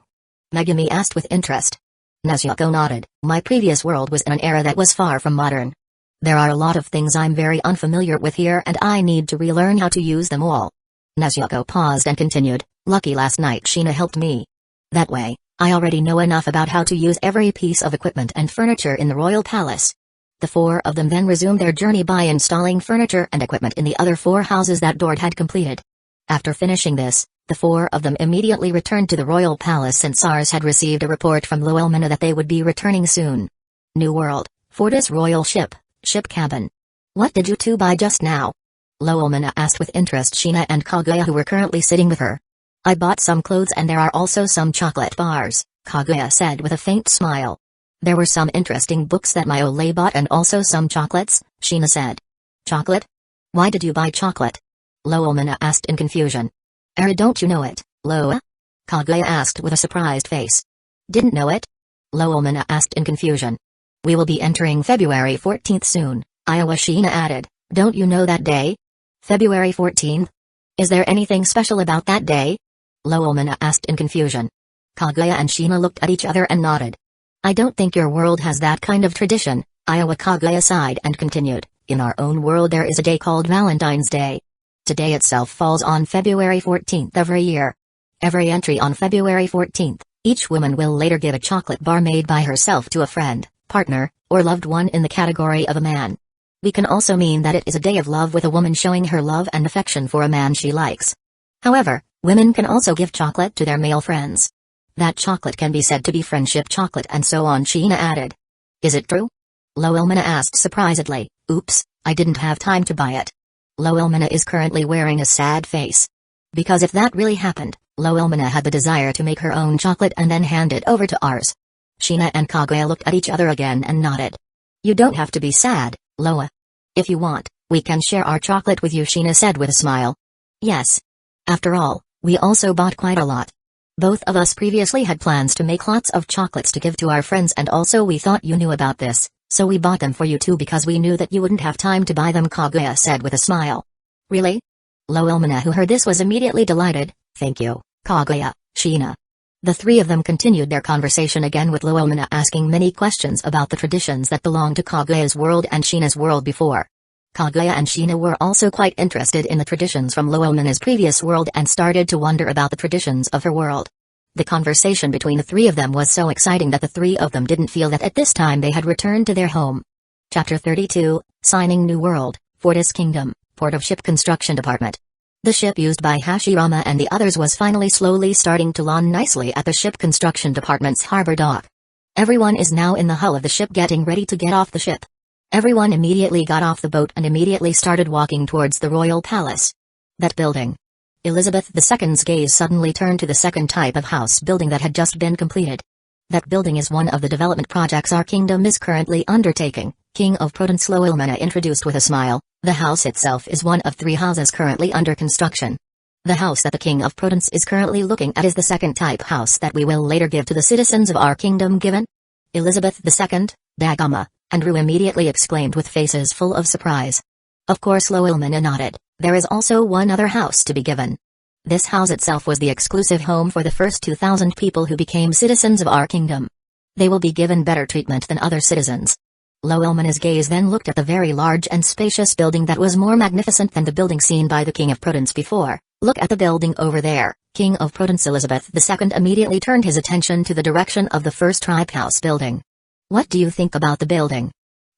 Megumi asked with interest. Nezuko nodded. My previous world was in an era that was far from modern. There are a lot of things I'm very unfamiliar with here and I need to relearn how to use them all. Nezuko paused and continued. Lucky last night Shina helped me. That way, I already know enough about how to use every piece of equipment and furniture in the royal palace. The 4 of them then resumed their journey by installing furniture and equipment in the other 4 houses that Dord had completed. After finishing this, the 4 of them immediately returned to the royal palace since Ars had received a report from Luelmina that they would be returning soon. New World, Fortis Royal Ship, Ship Cabin. What did you two buy just now? Lowelmana asked with interest Shina and Kaguya who were currently sitting with her. I bought some clothes and there are also some chocolate bars, Kaguya said with a faint smile. There were some interesting books that my Ole bought and also some chocolates, Shina said. Chocolate? Why did you buy chocolate? Lowelmana asked in confusion. Don't you know it, Loa? Kaguya asked with a surprised face. Didn't know it? Lowelmana asked in confusion. We will be entering February 14th soon, Shina added. Don't you know that day? February 14th? Is there anything special about that day? Lowelmana asked in confusion. Kaguya and Shina looked at each other and nodded. I don't think your world has that kind of tradition, Kaguya sighed and continued. In our own world there is a day called Valentine's Day. Today itself falls on February 14th every year. Every entry on February 14th, each woman will later give a chocolate bar made by herself to a friend, partner, or loved one in the category of a man. We can also mean that it is a day of love with a woman showing her love and affection for a man she likes. However, women can also give chocolate to their male friends. That chocolate can be said to be friendship chocolate and so on, Shina added. Is it true? Lowelmana asked surprisedly. Oops, I didn't have time to buy it. Lowelmana is currently wearing a sad face. Because if that really happened, Lowelmana had the desire to make her own chocolate and then hand it over to ours. Shina and Kaguya looked at each other again and nodded. You don't have to be sad, Loa. If you want, we can share our chocolate with you, Shina said with a smile. Yes. After all, we also bought quite a lot. Both of us previously had plans to make lots of chocolates to give to our friends and also we thought you knew about this, so we bought them for you too because we knew that you wouldn't have time to buy them, Kaguya said with a smile. Really? Lowelmana who heard this was immediately delighted. Thank you, Kaguya, Shina. The three of them continued their conversation again with Lowelmana asking many questions about the traditions that belonged to Kaguya's world and Shina's world before. Kaguya and Shina were also quite interested in the traditions from Lowelmana's previous world and started to wonder about the traditions of her world. The conversation between the three of them was so exciting that the three of them didn't feel that at this time they had returned to their home. Chapter 32, Signing New World, Fortis Kingdom, Port of Ship Construction Department. The ship used by Hashirama and the others was finally slowly starting to land nicely at the ship construction department's harbor dock. Everyone is now in the hull of the ship getting ready to get off the ship. Everyone immediately got off the boat and immediately started walking towards the royal palace. That building. Elizabeth II's gaze suddenly turned to the second type of house building that had just been completed. That building is one of the development projects our kingdom is currently undertaking, King of Prudence Lowelmana introduced with a smile. The house itself is one of 3 houses currently under construction. The house that the King of Prudence is currently looking at is the second type house that we will later give to the citizens of our kingdom given. Elizabeth II, Dagama, and Ru immediately exclaimed with faces full of surprise. Of course Lowelmana nodded. There is also one other house to be given. This house itself was the exclusive home for the first 2,000 people who became citizens of our kingdom. They will be given better treatment than other citizens. Lowelmana's gaze then looked at the very large and spacious building that was more magnificent than the building seen by the King of Prudence before. Look at the building over there. King of Prudence Elizabeth II immediately turned his attention to the direction of the first tribe house building. What do you think about the building?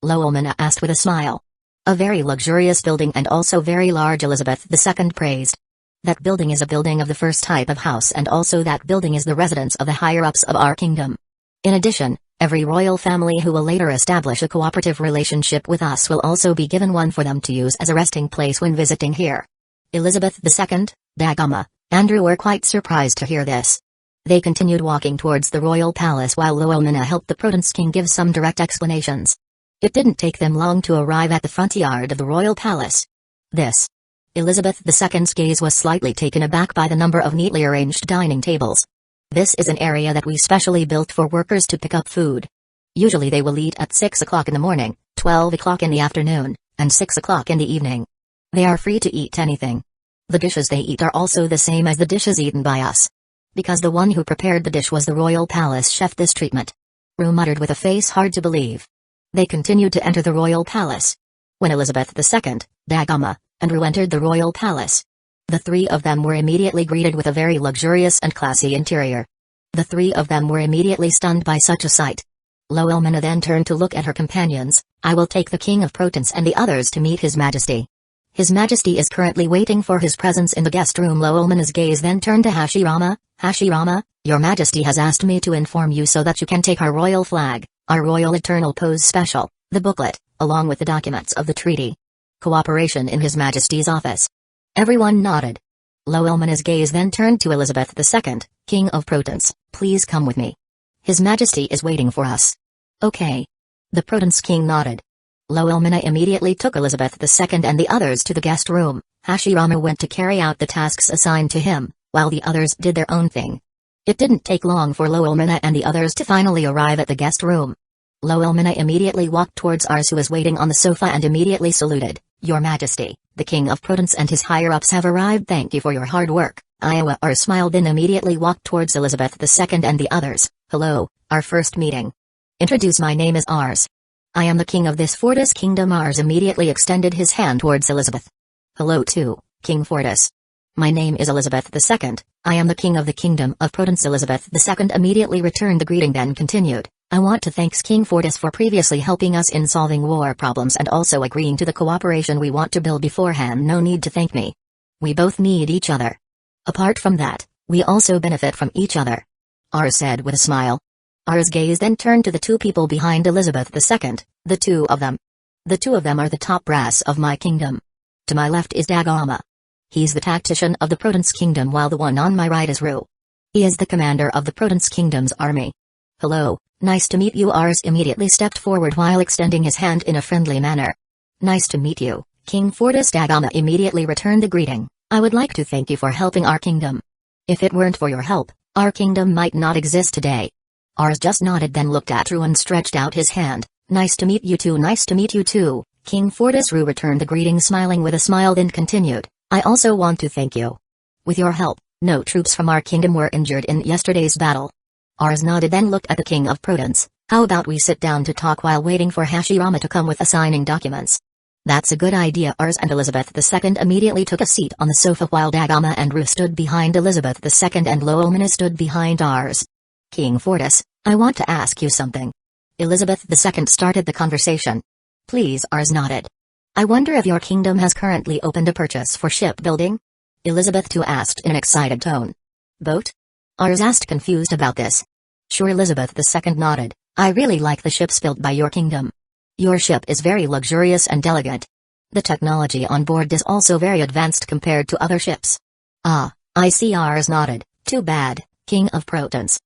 Lowelmana asked with a smile. A very luxurious building and also very large, Elizabeth II praised. That building is a building of the first type of house and also that building is the residence of the higher-ups of our kingdom. In addition, every royal family who will later establish a cooperative relationship with us will also be given one for them to use as a resting place when visiting here. Elizabeth II, Dagama, and Ru were quite surprised to hear this. They continued walking towards the royal palace while Lowelmana helped the Prudence King give some direct explanations. It didn't take them long to arrive at the front yard of the royal palace. This. Elizabeth II's gaze was slightly taken aback by the number of neatly arranged dining tables. This is an area that we specially built for workers to pick up food. Usually they will eat at 6 o'clock in the morning, 12 o'clock in the afternoon, and 6 o'clock in the evening. They are free to eat anything. The dishes they eat are also the same as the dishes eaten by us. Because the one who prepared the dish was the royal palace chef, this treatment. Ru muttered with a face hard to believe. They continued to enter the royal palace. When Elizabeth II, Dagama, and Ru entered the royal palace, the three of them were immediately greeted with a very luxurious and classy interior. The three of them were immediately stunned by such a sight. Lowelmana then turned to look at her companions. I will take the King of Prudence and the others to meet His Majesty. His Majesty is currently waiting for his presence in the guest room. Lowelmana's gaze then turned to Hashirama. Hashirama, your Majesty has asked me to inform you so that you can take our royal flag, our royal eternal pose special, the booklet, along with the documents of the treaty. Cooperation in His Majesty's office. Everyone nodded. Loelmina's gaze then turned to Elizabeth II, King of Protons. Please come with me. His Majesty is waiting for us. Okay. The Protons King nodded. Loelmina immediately took Elizabeth II and the others to the guest room. Hashirama went to carry out the tasks assigned to him, while the others did their own thing. It didn't take long for Loelmina and the others to finally arrive at the guest room. Loelmina immediately walked towards Ars, who was waiting on the sofa, and immediately saluted. Your Majesty, the King of Protons and his higher-ups have arrived. Thank you for your hard work. Ars smiled, then immediately walked towards Elizabeth II and the others. Hello, our first meeting. Introduce, my name is Ars. I am the king of this Fortis kingdom. Ars immediately extended his hand towards Elizabeth. Hello too, King Fortis. My name is Elizabeth II, I am the king of the kingdom of Protons. Elizabeth II immediately returned the greeting, then continued. I want to thank King Fortis for previously helping us in solving war problems and also agreeing to the cooperation we want to build beforehand. No need to thank me. We both need each other. Apart from that, we also benefit from each other. Ars said with a smile. Ars' gaze then turned to the two people behind Elizabeth II, the two of them. The two of them are the top brass of my kingdom. To my left is Dagama. He's the tactician of the Protons Kingdom, while the one on my right is Ru. He is the commander of the Protons Kingdom's army. Hello, nice to meet you. Ars immediately stepped forward while extending his hand in a friendly manner. Nice to meet you, King Fortis. Dagama immediately returned the greeting. I would like to thank you for helping our kingdom. If it weren't for your help, our kingdom might not exist today. Ars just nodded, then looked at Ru and stretched out his hand. Nice to meet you too. Nice to meet you too, King Fortis. Ru returned the greeting, smiling with a smile, then continued. I also want to thank you. With your help, no troops from our kingdom were injured in yesterday's battle. Ars nodded, then looked at the King of Protons. How about we sit down to talk while waiting for Hashirama to come with assigning documents? That's a good idea. Ars and Elizabeth II immediately took a seat on the sofa while Dagama and Ru stood behind Elizabeth II and Loelmina stood behind Ars. King Fortis, I want to ask you something. Elizabeth II started the conversation. Please. Ars nodded. I wonder if your kingdom has currently opened a purchase for shipbuilding? Elizabeth II asked in an excited tone. Boat? Ars asked, confused about this. Sure. Elizabeth II nodded. I really like the ships built by your kingdom. Your ship is very luxurious and elegant. The technology on board is also very advanced compared to other ships. Ah, I see. Ars nodded. Too bad, King of Protons.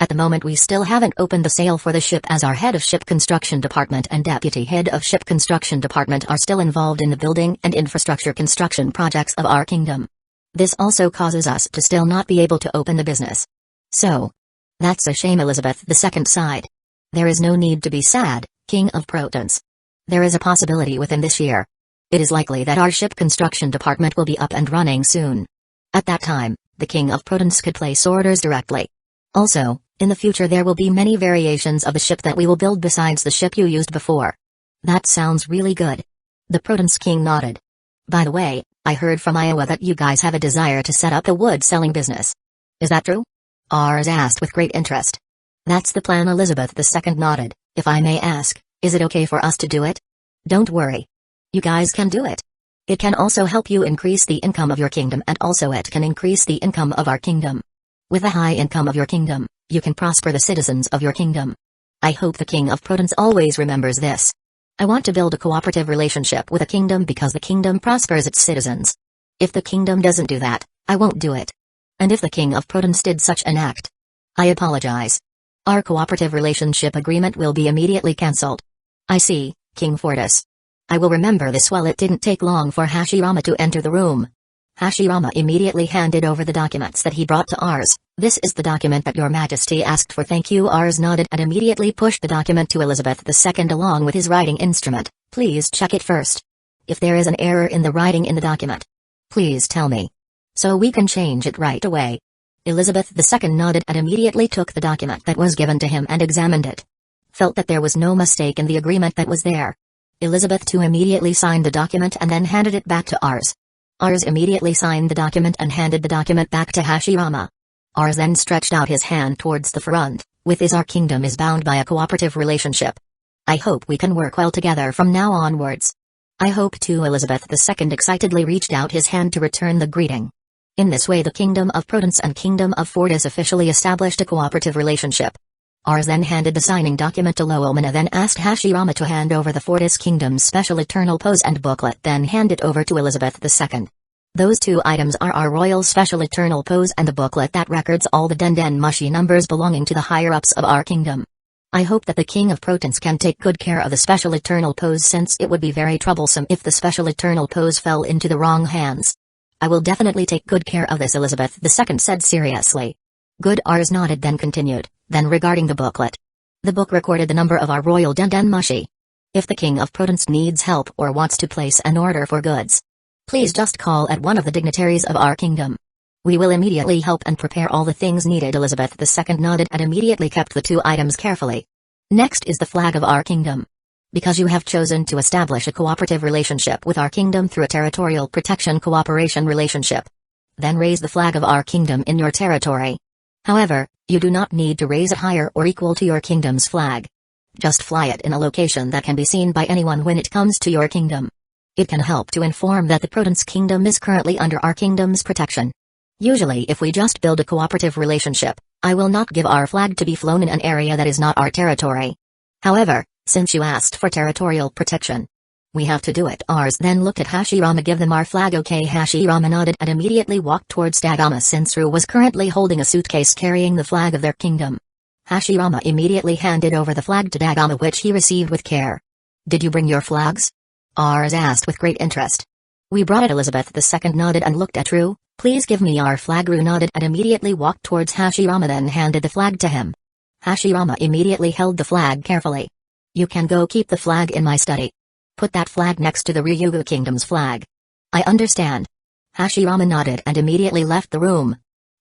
At the moment we still haven't opened the sale for the ship, as our head of ship construction department and deputy head of ship construction department are still involved in the building and infrastructure construction projects of our kingdom. This also causes us to still not be able to open the business. So, that's a shame. Elizabeth II sighed. There is no need to be sad, King of Protons. There is a possibility within this year. It is likely that our ship construction department will be up and running soon. At that time, the King of Protons could place orders directly. Also, in the future there will be many variations of the ship that we will build besides the ship you used before. That sounds really good. The Protons King nodded. By the way, I heard from Iowa that you guys have a desire to set up a wood-selling business. Is that true? Ars asked with great interest. That's the plan. Elizabeth II nodded. If I may ask, is it okay for us to do it? Don't worry. You guys can do it. It can also help you increase the income of your kingdom, and also it can increase the income of our kingdom. With the high income of your kingdom, you can prosper the citizens of your kingdom. I hope the King of Protons always remembers this. I want to build a cooperative relationship with a kingdom because the kingdom prospers its citizens. If the kingdom doesn't do that, I won't do it. And if the King of Protons did such an act, I apologize. Our cooperative relationship agreement will be immediately cancelled. I see, King Fortis. I will remember this. Well, it didn't take long for Hashirama to enter the room. Hashirama immediately handed over the documents that he brought to Ars. This is the document that your Majesty asked for. Thank you. Ars nodded and immediately pushed the document to Elizabeth II along with his writing instrument. Please check it first. If there is an error in the writing in the document, please tell me, so we can change it right away. Elizabeth II nodded and immediately took the document that was given to him and examined it. Felt that there was no mistake in the agreement that was there. Elizabeth II immediately signed the document and then handed it back to Ars. Ars immediately signed the document and handed the document back to Hashirama. Ars then stretched out his hand towards the front. With this, our kingdom is bound by a cooperative relationship. I hope we can work well together from now onwards. I hope too. Elizabeth II excitedly reached out his hand to return the greeting. In this way the Kingdom of Protons and Kingdom of Fortis officially established a cooperative relationship. Ars then handed the signing document to Lowellman, then asked Hashirama to hand over the Fortis Kingdom's special eternal pose and booklet, then hand it over to Elizabeth II. Those two items are our royal special eternal pose and the booklet that records all the Den Mushi numbers belonging to the higher-ups of our kingdom. I hope that the King of Protons can take good care of the special eternal pose, since it would be very troublesome if the special eternal pose fell into the wrong hands. I will definitely take good care of this, Elizabeth II said seriously. Good. Ars nodded, then continued. Then regarding the booklet. The book recorded the number of our royal Den Mushi. If the King of Protons needs help or wants to place an order for goods, please just call at one of the dignitaries of our kingdom. We will immediately help and prepare all the things needed. Elizabeth II nodded and immediately kept the two items carefully. Next is the flag of our kingdom. Because you have chosen to establish a cooperative relationship with our kingdom through a territorial protection cooperation relationship, then raise the flag of our kingdom in your territory. However, you do not need to raise it higher or equal to your kingdom's flag. Just fly it in a location that can be seen by anyone when it comes to your kingdom. It can help to inform that the Protons Kingdom is currently under our kingdom's protection. Usually if we just build a cooperative relationship, I will not give our flag to be flown in an area that is not our territory. However, since you asked for territorial protection, we have to do it. Ars then looked at Hashirama. Give them our flag. Okay. Hashirama nodded and immediately walked towards Dagama, since Ru was currently holding a suitcase carrying the flag of their kingdom. Hashirama immediately handed over the flag to Dagama, which he received with care. Did you bring your flags? Ars asked with great interest. We brought it. Elizabeth II nodded and looked at Ru. Please give me our flag. Ru nodded and immediately walked towards Hashirama, then handed the flag to him. Hashirama immediately held the flag carefully. You can go keep the flag in my study. Put that flag next to the Ryugu Kingdom's flag. I understand. Hashirama nodded and immediately left the room.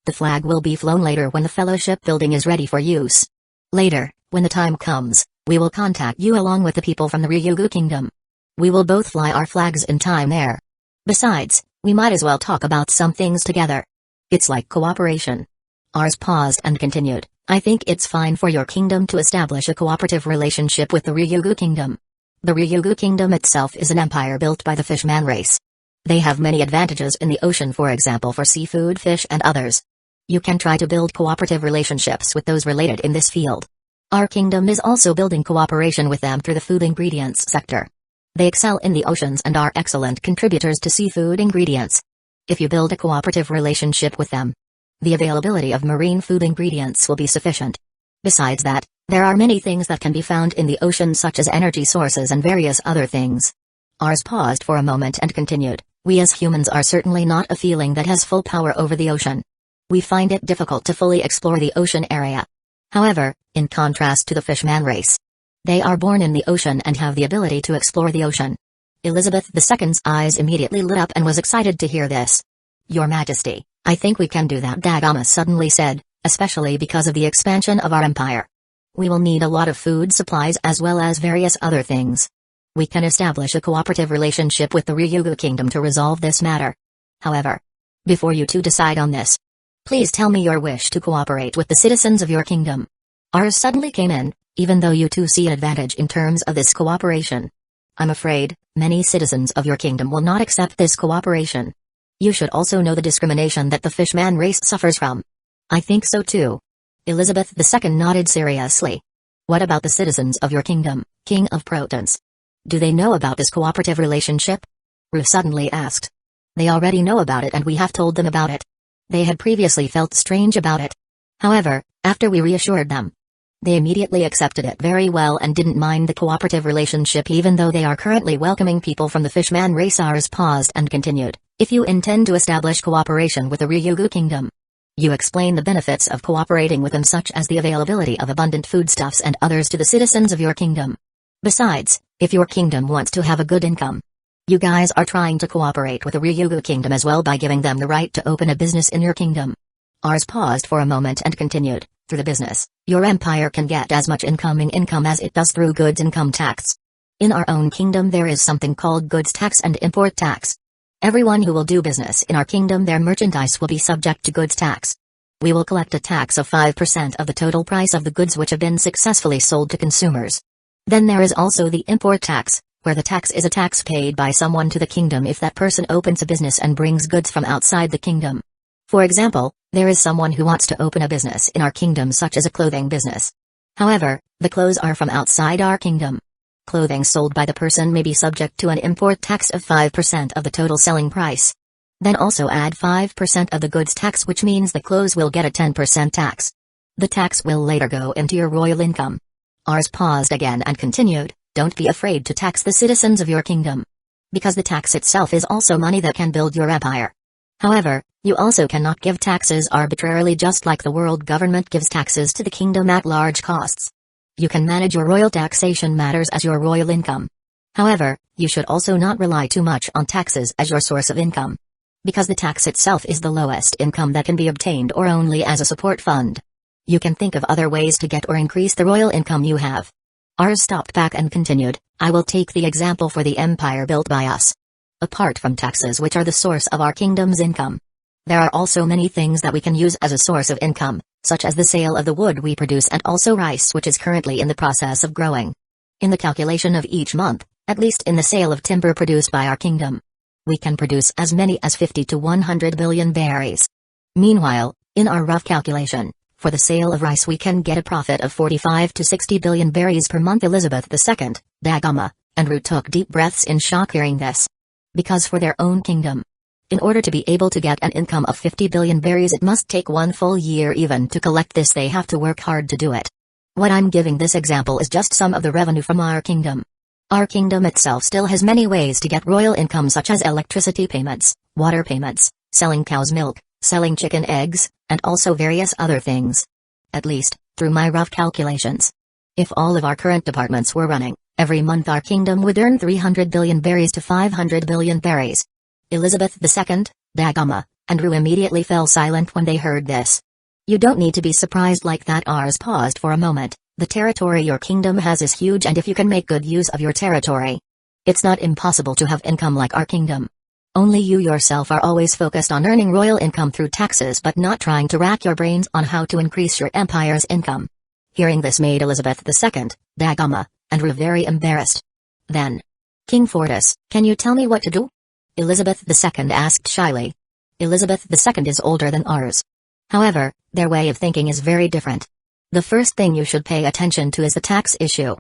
The flag will be flown later when the fellowship building is ready for use. Later, when the time comes, we will contact you along with the people from the Ryugu Kingdom. We will both fly our flags in time there. Besides, we might as well talk about some things together. It's like cooperation. Ars paused and continued. I think it's fine for your kingdom to establish a cooperative relationship with the Ryugu Kingdom. The Ryugu Kingdom itself is an empire built by the fishman race. They have many advantages in the ocean, for example for seafood, fish and others. You can try to build cooperative relationships with those related in this field. Our kingdom is also building cooperation with them through the food ingredients sector. They excel in the oceans and are excellent contributors to seafood ingredients. If you build a cooperative relationship with them, the availability of marine food ingredients will be sufficient. Besides that, there are many things that can be found in the ocean, such as energy sources and various other things. Ars paused for a moment and continued. We as humans are certainly not a feeling that has full power over the ocean. We find it difficult to fully explore the ocean area. However, in contrast to the fishman race, they are born in the ocean and have the ability to explore the ocean. Elizabeth II's eyes immediately lit up and was excited to hear this. Your Majesty, I think we can do that, Dagama suddenly said, especially because of the expansion of our empire. We will need a lot of food supplies as well as various other things. We can establish a cooperative relationship with the Ryugu Kingdom to resolve this matter. However, before you two decide on this, please tell me your wish to cooperate with the citizens of your kingdom. Ars suddenly came in. Even though you two see an advantage in terms of this cooperation, I'm afraid many citizens of your kingdom will not accept this cooperation. You should also know the discrimination that the fishman race suffers from. I think so too. Elizabeth II nodded seriously. What about the citizens of your kingdom, King of Protons? Do they know about this cooperative relationship? Ru suddenly asked. They already know about it and we have told them about it. They had previously felt strange about it. However, after we reassured them, they immediately accepted it very well and didn't mind the cooperative relationship, even though they are currently welcoming people from the fishman race. Ars paused and continued. If you intend to establish cooperation with the Ryugu Kingdom, you explain the benefits of cooperating with them, such as the availability of abundant foodstuffs and others to the citizens of your kingdom. Besides, if your kingdom wants to have a good income, you guys are trying to cooperate with the Ryugu Kingdom as well by giving them the right to open a business in your kingdom. Ars paused for a moment and continued. Through the business, your empire can get as much incoming income as it does through goods income tax. In our own kingdom there is something called goods tax and import tax. Everyone who will do business in our kingdom, their merchandise will be subject to goods tax. We will collect a tax of 5% of the total price of the goods which have been successfully sold to consumers. Then there is also the import tax, where the tax is a tax paid by someone to the kingdom if that person opens a business and brings goods from outside the kingdom. For example, there is someone who wants to open a business in our kingdom, such as a clothing business. However, the clothes are from outside our kingdom. Clothing sold by the person may be subject to an import tax of 5% of the total selling price. Then also add 5% of the goods tax, which means the clothes will get a 10% tax. The tax will later go into your royal income. Ars paused again and continued, don't be afraid to tax the citizens of your kingdom. Because the tax itself is also money that can build your empire. However, you also cannot give taxes arbitrarily, just like the world government gives taxes to the kingdom at large costs. You can manage your royal taxation matters as your royal income. However, you should also not rely too much on taxes as your source of income. Because the tax itself is the lowest income that can be obtained, or only as a support fund. You can think of other ways to get or increase the royal income you have. Ars stopped back and continued, I will take the example for the empire built by us. Apart from taxes, which are the source of our kingdom's income, there are also many things that we can use as a source of income, such as the sale of the wood we produce and also rice, which is currently in the process of growing. In the calculation of each month, at least in the sale of timber produced by our kingdom, we can produce as many as 50 to 100 billion berries. Meanwhile, in our rough calculation, for the sale of rice we can get a profit of 45 to 60 billion berries per month. Elizabeth II, Dagama, and Harut took deep breaths in shock hearing this. Because for their own kingdom, in order to be able to get an income of 50 billion berries, it must take 1 full year. Even to collect this, they have to work hard to do it. What I'm giving this example is just some of the revenue from our kingdom. Our kingdom itself still has many ways to get royal income, such as electricity payments, water payments, selling cow's milk, selling chicken eggs, and also various other things. At least, through my rough calculations, if all of our current departments were running, every month our kingdom would earn 300 billion berries to 500 billion berries. Elizabeth II, Dagama, and Ru immediately fell silent when they heard this. You don't need to be surprised like that. Ars paused for a moment. The territory your kingdom has is huge, and if you can make good use of your territory, it's not impossible to have income like our kingdom. Only you yourself are always focused on earning royal income through taxes, but not trying to rack your brains on how to increase your empire's income. Hearing this made Elizabeth II, Dagama, and Ru very embarrassed. Then, King Fortis, can you tell me what to do? Elizabeth II asked shyly. Elizabeth II is older than ours. However, their way of thinking is very different. The first thing you should pay attention to is the tax issue.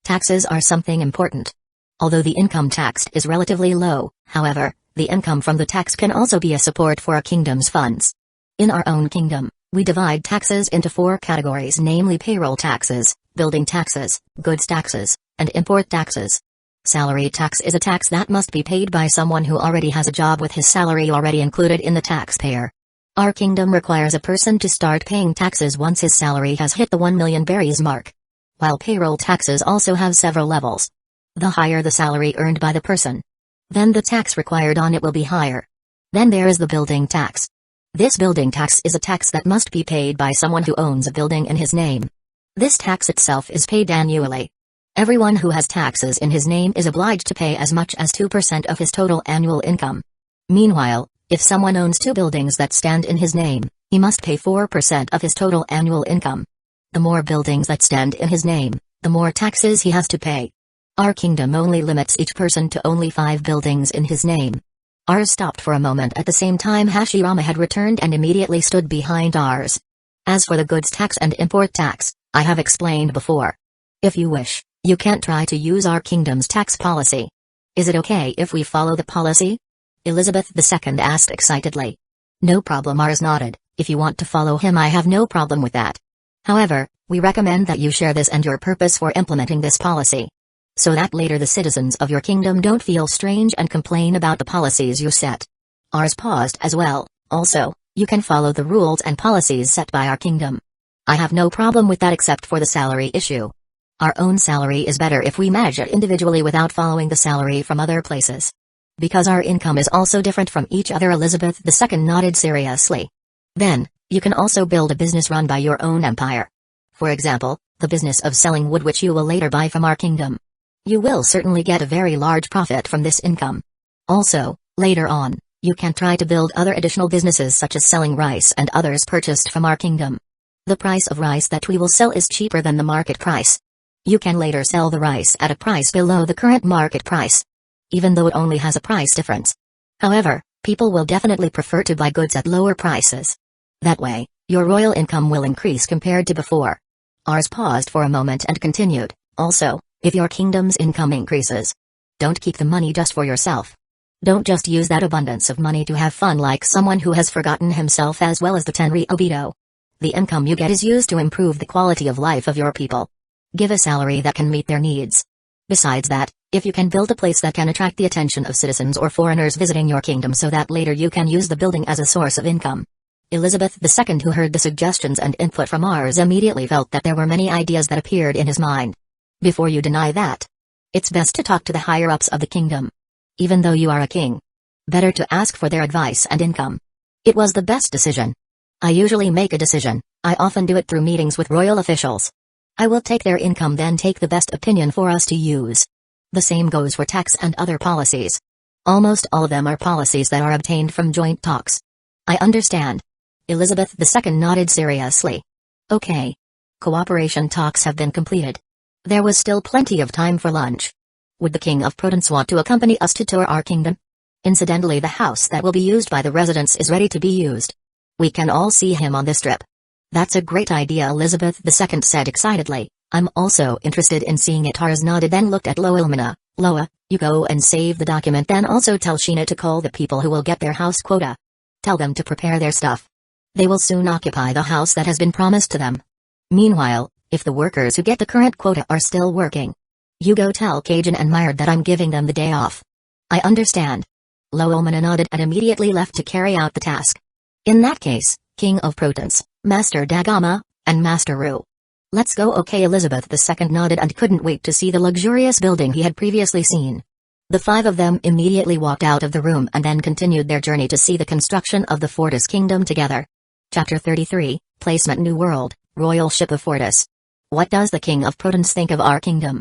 Taxes are something important. Although the income taxed is relatively low, however, the income from the tax can also be a support for a kingdom's funds. In our own kingdom, we divide taxes into 4 categories, namely payroll taxes, building taxes, goods taxes, and import taxes. Salary tax is a tax that must be paid by someone who already has a job, with his salary already included in the taxpayer. Our kingdom requires a person to start paying taxes once his salary has hit the 1 million berries mark. While payroll taxes also have several levels. The higher the salary earned by the person, then the tax required on it will be higher. Then there is the building tax. This building tax is a tax that must be paid by someone who owns a building in his name. This tax itself is paid annually. Everyone who has taxes in his name is obliged to pay as much as 2% of his total annual income. Meanwhile, if someone owns 2 buildings that stand in his name, he must pay 4% of his total annual income. The more buildings that stand in his name, the more taxes he has to pay. Our kingdom only limits each person to only 5 buildings in his name. Ars stopped for a moment. At the same time, Hashirama had returned and immediately stood behind Ars. As for the goods tax and import tax, I have explained before. If you wish, you can try to use our kingdom's tax policy. Is it okay if we follow the policy? Elizabeth II asked excitedly. No problem. Ars nodded. If you want to follow him, I have no problem with that. However, we recommend that you share this and your purpose for implementing this policy, so that later the citizens of your kingdom don't feel strange and complain about the policies you set. Ars paused as well. Also, you can follow the rules and policies set by our kingdom. I have no problem with that except for the salary issue. Our own salary is better if we manage it individually without following the salary from other places. Because our income is also different from each other. Elizabeth II nodded seriously. Then, you can also build a business run by your own empire. For example, the business of selling wood, which you will later buy from our kingdom. You will certainly get a very large profit from this income. Also, later on, you can try to build other additional businesses such as selling rice and others purchased from our kingdom. The price of rice that we will sell is cheaper than the market price. You can later sell the rice at a price below the current market price, even though it only has a price difference. However, people will definitely prefer to buy goods at lower prices. That way, your royal income will increase compared to before. Ours paused for a moment and continued, also, if your kingdom's income increases, don't keep the money just for yourself. Don't just use that abundance of money to have fun like someone who has forgotten himself as well as the Tenri Obito. The income you get is used to improve the quality of life of your people. Give a salary that can meet their needs. Besides that, if you can build a place that can attract the attention of citizens or foreigners visiting your kingdom so that later you can use the building as a source of income. Elizabeth II, who heard the suggestions and input from ours, immediately felt that there were many ideas that appeared in his mind. Before you deny that, it's best to talk to the higher-ups of the kingdom. Even though you are a king, better to ask for their advice and income. It was the best decision. I usually make a decision, I often do it through meetings with royal officials. I will take their income, then take the best opinion for us to use. The same goes for tax and other policies. Almost all of them are policies that are obtained from joint talks. I understand. Elizabeth II nodded seriously. Okay. Cooperation talks have been completed. There was still plenty of time for lunch. Would the King of Prudence want to accompany us to tour our kingdom? Incidentally, the house that will be used by the residents is ready to be used. We can all see him on this trip. That's a great idea, Elizabeth II said excitedly. I'm also interested in seeing it. Tars nodded, then looked at Loa. Loa, you go and save the document, then also tell Sheena to call the people who will get their house quota. Tell them to prepare their stuff. They will soon occupy the house that has been promised to them. Meanwhile, if the workers who get the current quota are still working, you go tell Kajin and Myard that I'm giving them the day off. I understand. Loa nodded and immediately left to carry out the task. In that case, King of Protons, Master Dagama, and Master Ru. Let's go. Okay, Elizabeth II nodded and couldn't wait to see the luxurious building he had previously seen. The five of them immediately walked out of the room and then continued their journey to see the construction of the Fortis Kingdom together. Chapter 33, Placement New World, Royal Ship of Fortis. What does the King of Protons think of our kingdom?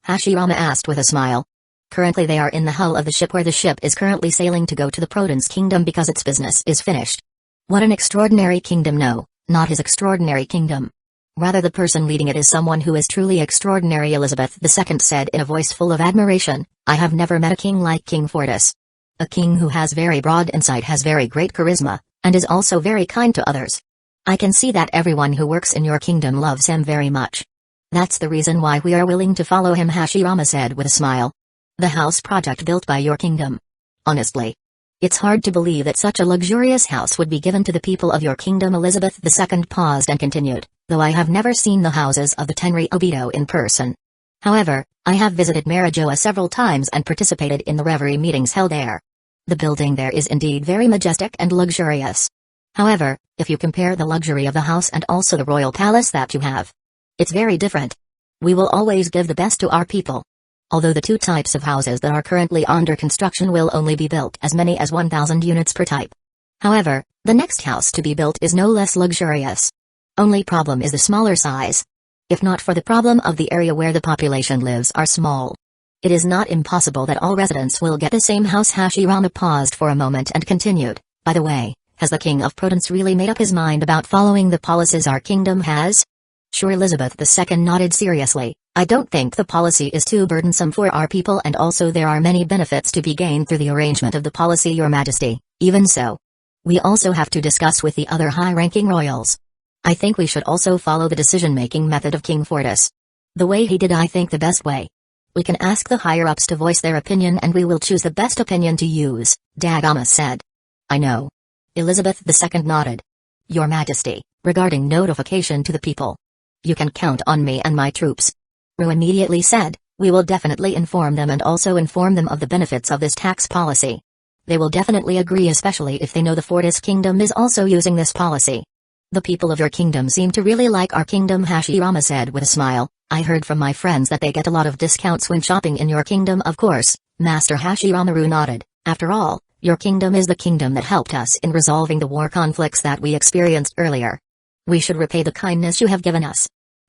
Hashirama asked with a smile. Currently they are in the hull of the ship where the ship is currently sailing to go to the Protons Kingdom because its business is finished. What an extraordinary kingdom. No, not his extraordinary kingdom. Rather the person leading it is someone who is truly extraordinary, Elizabeth II said in a voice full of admiration. I have never met a king like King Fortis. A king who has very broad insight, has very great charisma, and is also very kind to others. I can see that everyone who works in your kingdom loves him very much. That's the reason why we are willing to follow him, Hashirama said with a smile. The house project built by your kingdom. Honestly, it's hard to believe that such a luxurious house would be given to the people of your kingdom. Elizabeth II paused and continued, though I have never seen the houses of the Tenri Obito in person. However, I have visited Marijoa several times and participated in the reverie meetings held there. The building there is indeed very majestic and luxurious. However, if you compare the luxury of the house and also the royal palace that you have, it's very different. We will always give the best to our people. Although the two types of houses that are currently under construction will only be built as many as 1,000 units per type. However, the next house to be built is no less luxurious. Only problem is the smaller size. If not for the problem of the area where the population lives are small, it is not impossible that all residents will get the same house. Hashirama paused for a moment and continued, by the way, has the King of Protons really made up his mind about following the policies our kingdom has? Sure, Elizabeth II nodded seriously. I don't think the policy is too burdensome for our people, and also there are many benefits to be gained through the arrangement of the policy, Your Majesty. Even so, we also have to discuss with the other high-ranking royals. I think we should also follow the decision-making method of King Fortis. The way he did, I think the best way. We can ask the higher-ups to voice their opinion and we will choose the best opinion to use, Dagama said. I know. Elizabeth II nodded. Your Majesty, regarding notification to the people, you can count on me and my troops. Ru immediately said, we will definitely inform them and also inform them of the benefits of this tax policy. They will definitely agree, especially if they know the Fortis Kingdom is also using this policy. The people of your kingdom seem to really like our kingdom, Hashirama said with a smile. I heard from my friends that they get a lot of discounts when shopping in your kingdom. Of course, Master Hashirama. Ru nodded. After all, your kingdom is the kingdom that helped us in resolving the war conflicts that we experienced earlier. We should repay the kindness you have given us.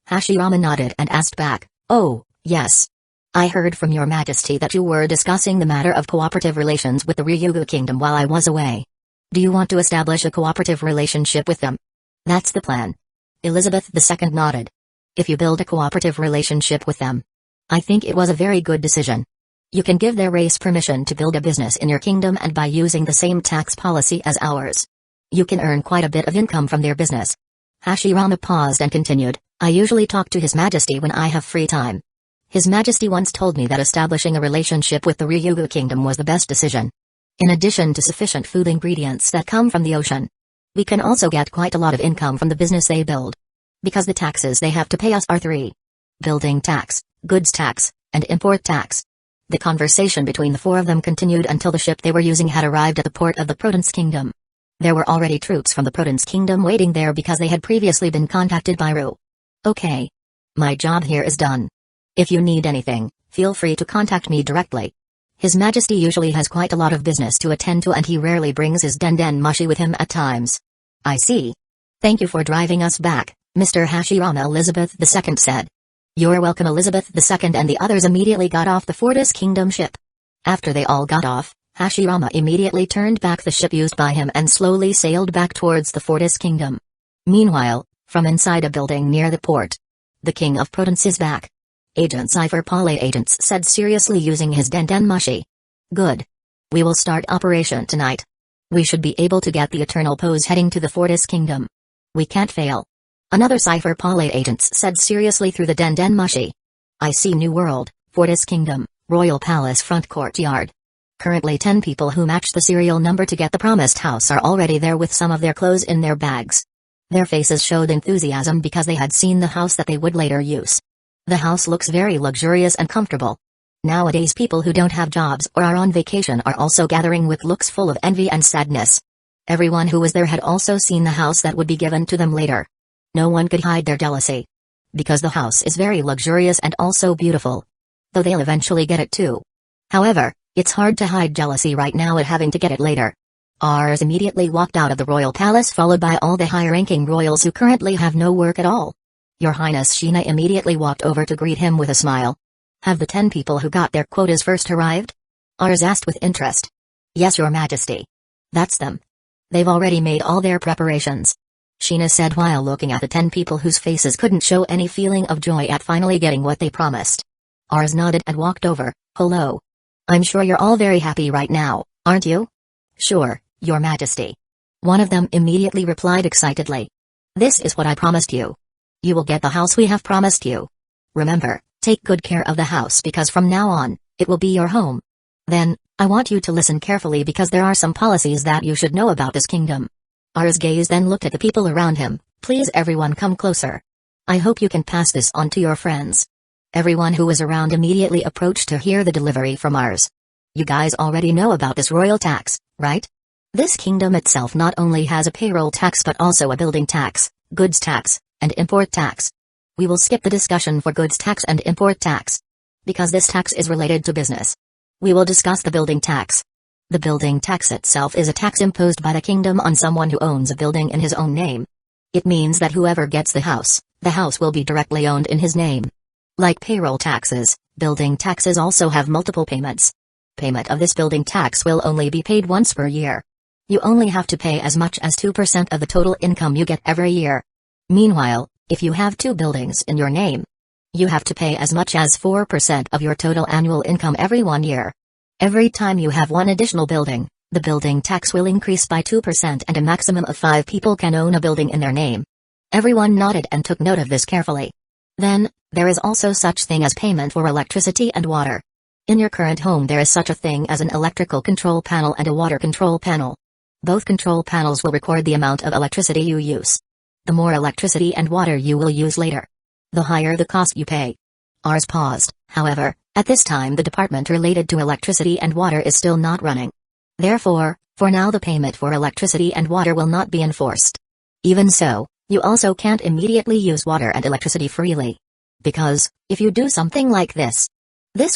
Hashirama nodded and asked back, oh, yes. I heard from your Majesty that you were discussing the matter of cooperative relations with the Ryuga Kingdom while I was away. Do you want to establish a cooperative relationship with them? That's the plan. Elizabeth II nodded. If you build a cooperative relationship with them, I think it was a very good decision. You can give their race permission to build a business in your kingdom, and by using the same tax policy as ours, you can earn quite a bit of income from their business. Hashirama paused and continued, I usually talk to His Majesty when I have free time. His Majesty once told me that establishing a relationship with the Hyuga kingdom was the best decision. In addition to sufficient food ingredients that come from the ocean, we can also get quite a lot of income from the business they build. Because the taxes they have to pay us are three: building tax, goods tax, and import tax. The conversation between the four of them continued until the ship they were using had arrived at the port of the Province Kingdom. There were already troops from the Province Kingdom waiting there because they had previously been contacted by Ru. Okay. My job here is done. If you need anything, feel free to contact me directly. His Majesty usually has quite a lot of business to attend to and he rarely brings his den mushi with him at times. I see. Thank you for driving us back, Mr. Hashirama, Elizabeth II said. You're welcome, Elizabeth II, and the others immediately got off the Fortis Kingdom ship. After they all got off, Hashirama immediately turned back the ship used by him and slowly sailed back towards the Fortis Kingdom. Meanwhile, from inside a building near the port, the King of Prudence is back. Agent Cypher Pale Agents said seriously, using his den mushi. Good. We will start operation tonight. We should be able to get the Eternal Pose heading to the Fortis Kingdom. We can't fail. Another Cypher Pale Agents said seriously through the den mushi. I see New World, Fortis Kingdom, Royal Palace front courtyard. Currently 10 people who match the serial number to get the promised house are already there with some of their clothes in their bags. Their faces showed enthusiasm because they had seen the house that they would later use. The house looks very luxurious and comfortable. Nowadays people who don't have jobs or are on vacation are also gathering with looks full of envy and sadness. Everyone who was there had also seen the house that would be given to them later. No one could hide their jealousy. Because the house is very luxurious and also beautiful. Though they'll eventually get it too. However, it's hard to hide jealousy right now at having to get it later. Ars immediately walked out of the royal palace followed by all the high-ranking royals who currently have no work at all. Your Highness Sheena immediately walked over to greet him with a smile. Have the 10 people who got their quotas first arrived? Ars asked with interest. Yes, Your Majesty. That's them. They've already made all their preparations. Sheena said while looking at the 10 people whose faces couldn't show any feeling of joy at finally getting what they promised. Ars nodded and walked over. Hello. I'm sure you're all very happy right now, aren't you? Sure, Your Majesty. One of them immediately replied excitedly. This is what I promised you. You will get the house we have promised you. Remember, take good care of the house because from now on, it will be your home. Then, I want you to listen carefully because there are some policies that you should know about this kingdom. Ars gaze then looked at the people around him. Please everyone come closer. I hope you can pass this on to your friends. Everyone who was around immediately approached to hear the delivery from Ars. You guys already know about this royal tax, right? This kingdom itself not only has a payroll tax but also a building tax, goods tax, and import tax. We will skip the discussion for goods tax and import tax. Because this tax is related to business. We will discuss the building tax. The building tax itself is a tax imposed by the kingdom on someone who owns a building in his own name. It means that whoever gets the house will be directly owned in his name. Like payroll taxes, building taxes also have multiple payments. Payment of this building tax will only be paid once per year. You only have to pay as much as 2% of the total income you get every year. Meanwhile, if you have 2 buildings in your name, you have to pay as much as 4% of your total annual income every 1 year. Every time you have one additional building, the building tax will increase by 2% and a maximum of 5 people can own a building in their name. Everyone nodded and took note of this carefully. Then, there is also such thing as payment for electricity and water. In your current home there is such a thing as an electrical control panel and a water control panel. Both control panels will record the amount of electricity you use. The more electricity and water you will use later, the higher the cost you pay. Ars paused, however, at this time the department related to electricity and water is still not running. Therefore, for now the payment for electricity and water will not be enforced. Even so, you also can't immediately use water and electricity freely. Because, if you do something like this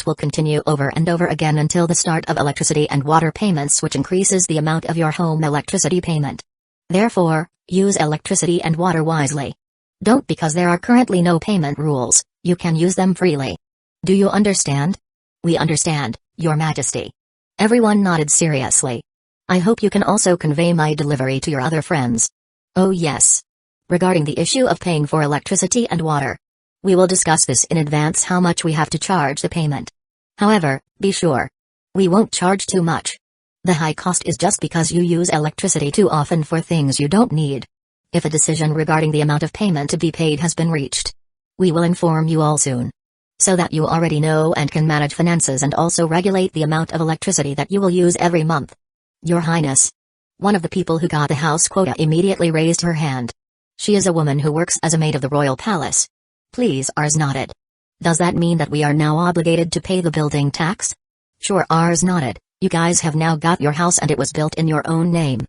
will continue over and over again until the start of electricity and water payments, which increases the amount of your home electricity payment. Therefore, use electricity and water wisely. Don't because there are currently no payment rules, you can use them freely. Do you understand? We understand, Your Majesty. Everyone nodded seriously. I hope you can also convey my delivery to your other friends. Oh yes. Regarding the issue of paying for electricity and water, we will discuss this in advance how much we have to charge the payment. However, be sure. We won't charge too much. The high cost is just because you use electricity too often for things you don't need. If a decision regarding the amount of payment to be paid has been reached, we will inform you all soon, so that you already know and can manage finances and also regulate the amount of electricity that you will use every month. Your Highness. One of the people who got the house quota immediately raised her hand. She is a woman who works as a maid of the royal palace. Please, Ars nodded. Does that mean that we are now obligated to pay the building tax? Sure, Ars nodded. You guys have now got your house and it was built in your own name.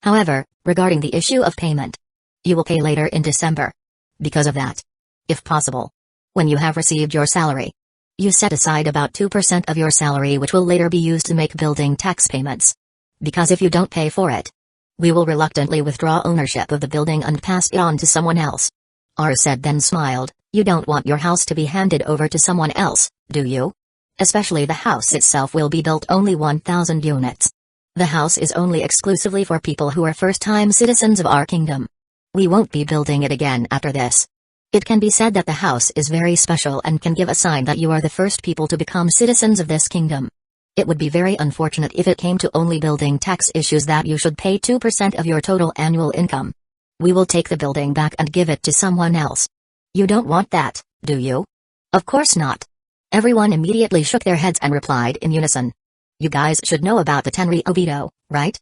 However, regarding the issue of payment, you will pay later in December. Because of that, if possible, when you have received your salary, you set aside about 2% of your salary which will later be used to make building tax payments. Because if you don't pay for it, we will reluctantly withdraw ownership of the building and pass it on to someone else. Ars said then smiled. You don't want your house to be handed over to someone else, do you? Especially the house itself will be built only 1,000 units. The house is only exclusively for people who are first-time citizens of our kingdom. We won't be building it again after this. It can be said that the house is very special and can give a sign that you are the first people to become citizens of this kingdom. It would be very unfortunate if it came to only building tax issues that you should pay 2% of your total annual income. We will take the building back and give it to someone else. You don't want that, do you? Of course not. Everyone immediately shook their heads and replied in unison. You guys should know about the Tenri Obito, right?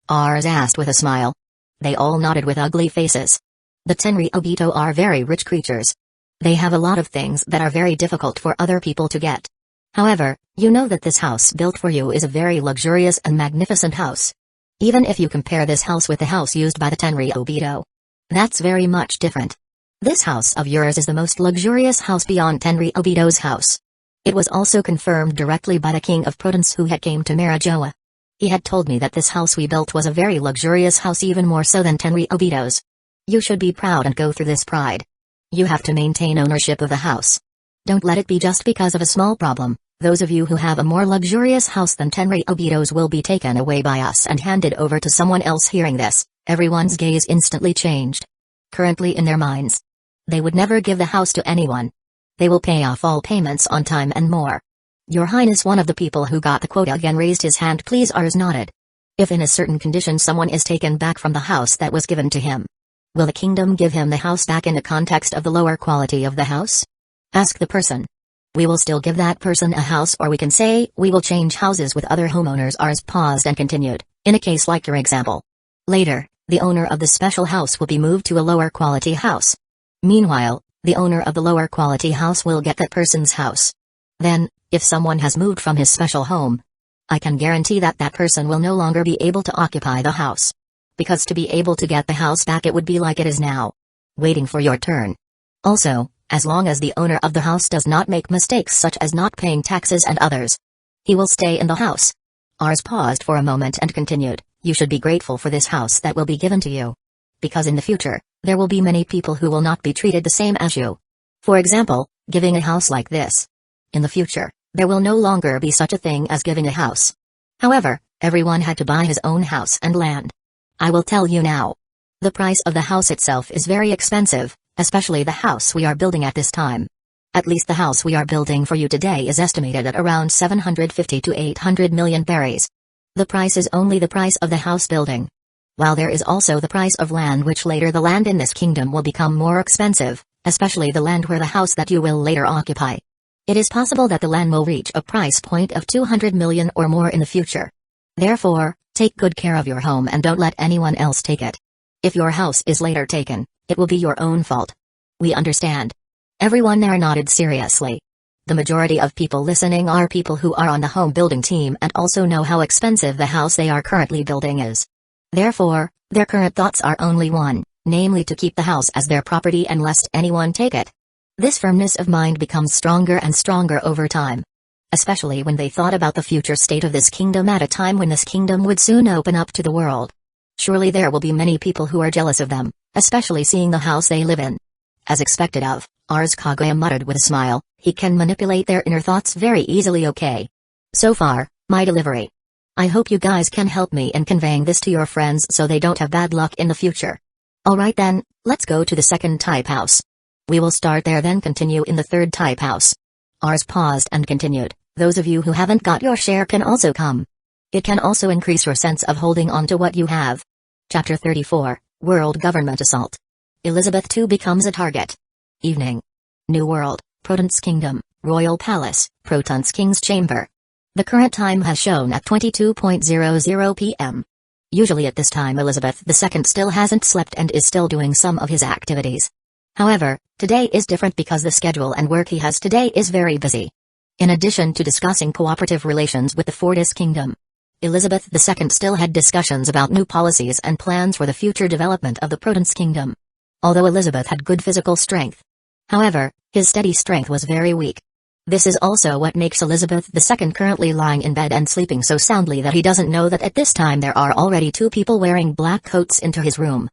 Ars asked with a smile. They all nodded with ugly faces. The Tenri Obito are very rich creatures. They have a lot of things that are very difficult for other people to get. However, you know that this house built for you is a very luxurious and magnificent house. Even if you compare this house with the house used by the Tenri Obito, that's very much different. This house of yours is the most luxurious house beyond Tenri Obito's house. It was also confirmed directly by the king of Prudence who had came to Marijoa. He had told me that this house we built was a very luxurious house, even more so than Tenri Obito's. You should be proud and go through this pride. You have to maintain ownership of the house. Don't let it be just because of a small problem. Those of you who have a more luxurious house than Tenri Obito's will be taken away by us and handed over to someone else. Hearing this, everyone's gaze instantly changed. Currently in their minds, they would never give the house to anyone. They will pay off all payments on time and more. Your Highness, one of the people who got the quota again raised his hand. Please, Ars nodded. If in a certain condition someone is taken back from the house that was given to him, will the kingdom give him the house back in the context of the lower quality of the house? Ask the person. We will still give that person a house, or we can say we will change houses with other homeowners. Ars paused and continued. In a case like your example, later, the owner of the special house will be moved to a lower quality house. Meanwhile, the owner of the lower quality house will get that person's house. Then, if someone has moved from his special home, I can guarantee that that person will no longer be able to occupy the house. Because to be able to get the house back, it would be like it is now, waiting for your turn. Also, as long as the owner of the house does not make mistakes such as not paying taxes and others, he will stay in the house. Ars paused for a moment and continued. You should be grateful for this house that will be given to you. Because in the future, there will be many people who will not be treated the same as you. For example, giving a house like this. In the future, there will no longer be such a thing as giving a house. However, everyone had to buy his own house and land. I will tell you now. The price of the house itself is very expensive, especially the house we are building at this time. At least the house we are building for you today is estimated at around 750 to 800 million berries. The price is only the price of the house building. While there is also the price of land, which later the land in this kingdom will become more expensive, especially the land where the house that you will later occupy. It is possible that the land will reach a price point of 200 million or more in the future. Therefore, take good care of your home and don't let anyone else take it. If your house is later taken, it will be your own fault. We understand. Everyone there nodded seriously. The majority of people listening are people who are on the home building team and also know how expensive the house they are currently building is. Therefore, their current thoughts are only one, namely to keep the house as their property and lest anyone take it. This firmness of mind becomes stronger and stronger over time. Especially when they thought about the future state of this kingdom at a time when this kingdom would soon open up to the world. Surely there will be many people who are jealous of them, especially seeing the house they live in. As expected of, Ars Kaguya muttered with a smile, he can manipulate their inner thoughts very easily. Okay. So far, my delivery. I hope you guys can help me in conveying this to your friends so they don't have bad luck in the future. Alright then, let's go to the second type house. We will start there then continue in the third type house. Ars paused and continued, those of you who haven't got your share can also come. It can also increase your sense of holding on to what you have. Chapter 34, World government assault. Elizabeth II becomes a target. Evening. New World, Proton's Kingdom, Royal Palace, Proton's King's Chamber. The current time has shown at 22:00 p.m. Usually at this time Elizabeth II still hasn't slept and is still doing some of his activities. However, today is different because the schedule and work he has today is very busy. In addition to discussing cooperative relations with the Fortis Kingdom, Elizabeth II still had discussions about new policies and plans for the future development of the Proton's Kingdom. Although Elizabeth had good physical strength, however, his steady strength was very weak. This is also what makes Elizabeth II currently lying in bed and sleeping so soundly that he doesn't know that at this time there are already 2 people wearing black coats into his room.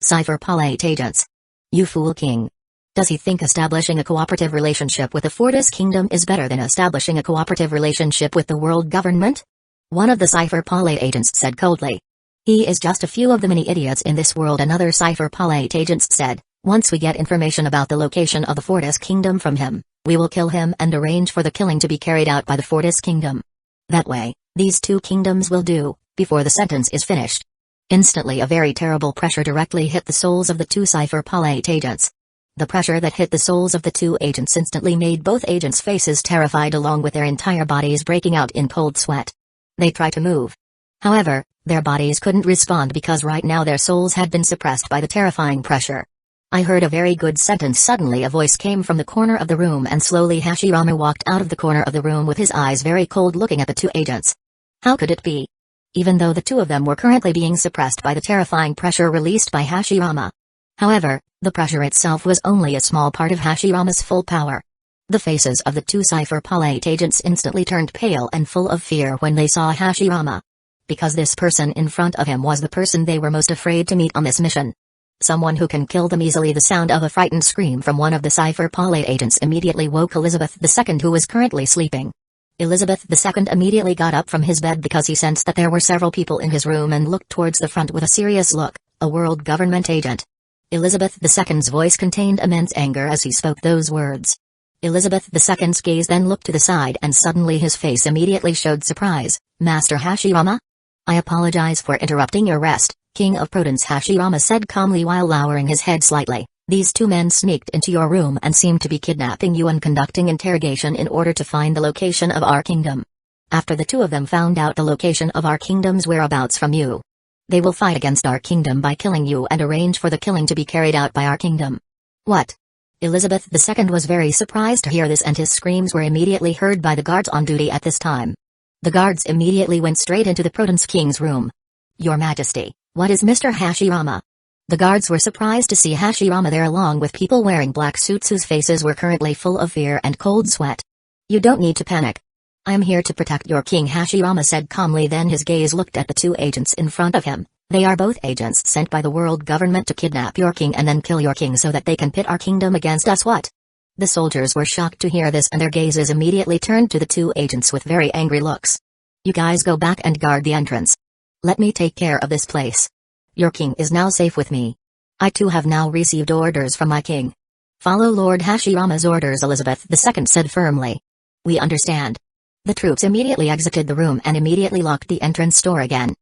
Cypher Palate agents. You fool king. Does he think establishing a cooperative relationship with the Fortis Kingdom is better than establishing a cooperative relationship with the world government? One of the Cypher Palate agents said coldly. He is just a few of the many idiots in this world, another Cypher Palate agent said. Once we get information about the location of the Fortis Kingdom from him, we will kill him and arrange for the killing to be carried out by the Fortis Kingdom. That way, these 2 kingdoms will do, before the sentence is finished. Instantly a very terrible pressure directly hit the souls of the 2 Cypher Palate agents. The pressure that hit the souls of the 2 agents instantly made both agents' faces terrified along with their entire bodies breaking out in cold sweat. They tried to move. However, their bodies couldn't respond because right now their souls had been suppressed by the terrifying pressure. I heard a very good sentence. Suddenly a voice came from the corner of the room and slowly Hashirama walked out of the corner of the room with his eyes very cold looking at the 2 agents. How could it be? Even though the 2 of them were currently being suppressed by the terrifying pressure released by Hashirama. However, the pressure itself was only a small part of Hashirama's full power. The faces of the 2 Cypher Palate agents instantly turned pale and full of fear when they saw Hashirama. Because this person in front of him was the person they were most afraid to meet on this mission. Someone who can kill them easily. The sound of a frightened scream from one of the Cypher Palate agents immediately woke Elizabeth II, who was currently sleeping. Elizabeth II immediately got up from his bed because he sensed that there were several people in his room and looked towards the front with a serious look, a world government agent. Elizabeth II's voice contained immense anger as he spoke those words. Elizabeth II's gaze then looked to the side and suddenly his face immediately showed surprise. Master Hashirama? I apologize for interrupting your rest, King of Protons. Hashirama said calmly while lowering his head slightly. These 2 men sneaked into your room and seemed to be kidnapping you and conducting interrogation in order to find the location of our kingdom. After the 2 of them found out the location of our kingdom's whereabouts from you, they will fight against our kingdom by killing you and arrange for the killing to be carried out by our kingdom. What? Elizabeth II was very surprised to hear this and his screams were immediately heard by the guards on duty at this time. The guards immediately went straight into the Proton's King's room. Your Majesty, what is Mr. Hashirama? The guards were surprised to see Hashirama there along with people wearing black suits whose faces were currently full of fear and cold sweat. You don't need to panic. I am here to protect your king, Hashirama said calmly. Then his gaze looked at the 2 agents in front of him. They are both agents sent by the world government to kidnap your king and then kill your king so that they can pit our kingdom against us. What? The soldiers were shocked to hear this and their gazes immediately turned to the 2 agents with very angry looks. You guys go back and guard the entrance. Let me take care of this place. Your king is now safe with me. I too have now received orders from my king. Follow Lord Hashirama's orders, Elizabeth II said firmly. We understand. The troops immediately exited the room and immediately locked the entrance door again.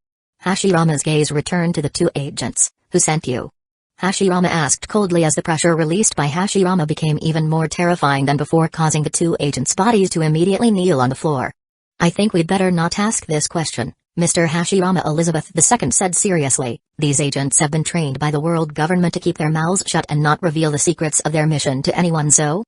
Hashirama's gaze returned to the 2 agents. Who sent you? Hashirama asked coldly as the pressure released by Hashirama became even more terrifying than before, causing the 2 agents' bodies to immediately kneel on the floor. I think we'd better not ask this question, Mr. Hashirama, Elizabeth II said seriously. These agents have been trained by the world government to keep their mouths shut and not reveal the secrets of their mission to anyone, so?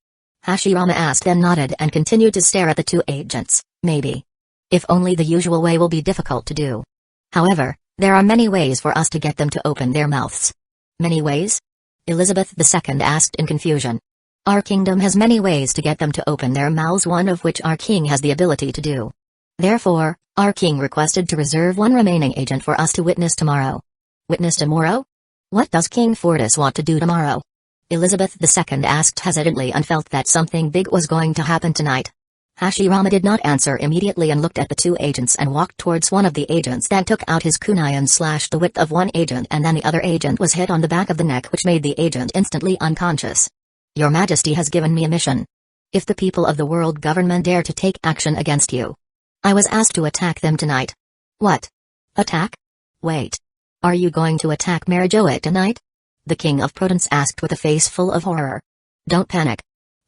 Hashirama asked, then nodded and continued to stare at the 2 agents. Maybe. If only the usual way will be difficult to do. However, there are many ways for us to get them to open their mouths. Many ways? Elizabeth II asked in confusion. Our kingdom has many ways to get them to open their mouths, one of which our king has the ability to do. Therefore, our king requested to reserve 1 remaining agent for us to witness tomorrow. Witness tomorrow? What does King Fortis want to do tomorrow? Elizabeth II asked hesitantly and felt that something big was going to happen tonight. Hashirama did not answer immediately and looked at the 2 agents and walked towards one of the agents, then took out his kunai and slashed the width of one agent, and then the other agent was hit on the back of the neck, which made the agent instantly unconscious. Your Majesty has given me a mission. If the people of the world government dare to take action against you, I was asked to attack them tonight. What? Attack? Wait. Are you going to attack Mangekyō tonight? The king of Protons asked with a face full of horror. Don't panic.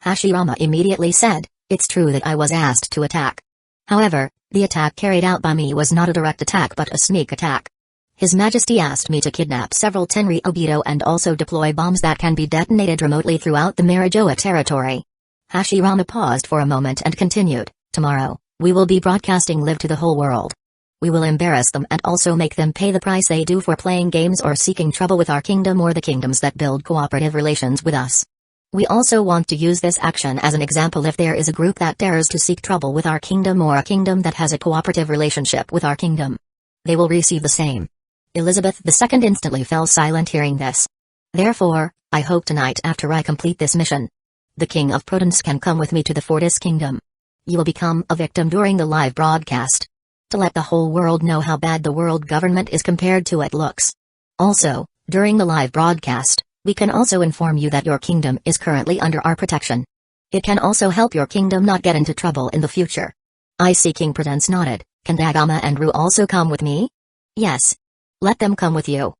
Hashirama immediately said, it's true that I was asked to attack. However, the attack carried out by me was not a direct attack but a sneak attack. His Majesty asked me to kidnap several Tenryubito and also deploy bombs that can be detonated remotely throughout the Mangekyō territory. Hashirama paused for a moment and continued, tomorrow, we will be broadcasting live to the whole world. We will embarrass them and also make them pay the price they do for playing games or seeking trouble with our kingdom or the kingdoms that build cooperative relations with us. We also want to use this action as an example if there is a group that dares to seek trouble with our kingdom or a kingdom that has a cooperative relationship with our kingdom. They will receive the same. Elizabeth II instantly fell silent hearing this. Therefore, I hope tonight after I complete this mission, the King of Protons can come with me to the Fortis Kingdom. You will become a victim during the live broadcast, to let the whole world know how bad the world government is compared to it looks. Also, during the live broadcast, we can also inform you that your kingdom is currently under our protection. It can also help your kingdom not get into trouble in the future. I see King Prudence nodded. Can Dagama and Ru also come with me? Yes. Let them come with you.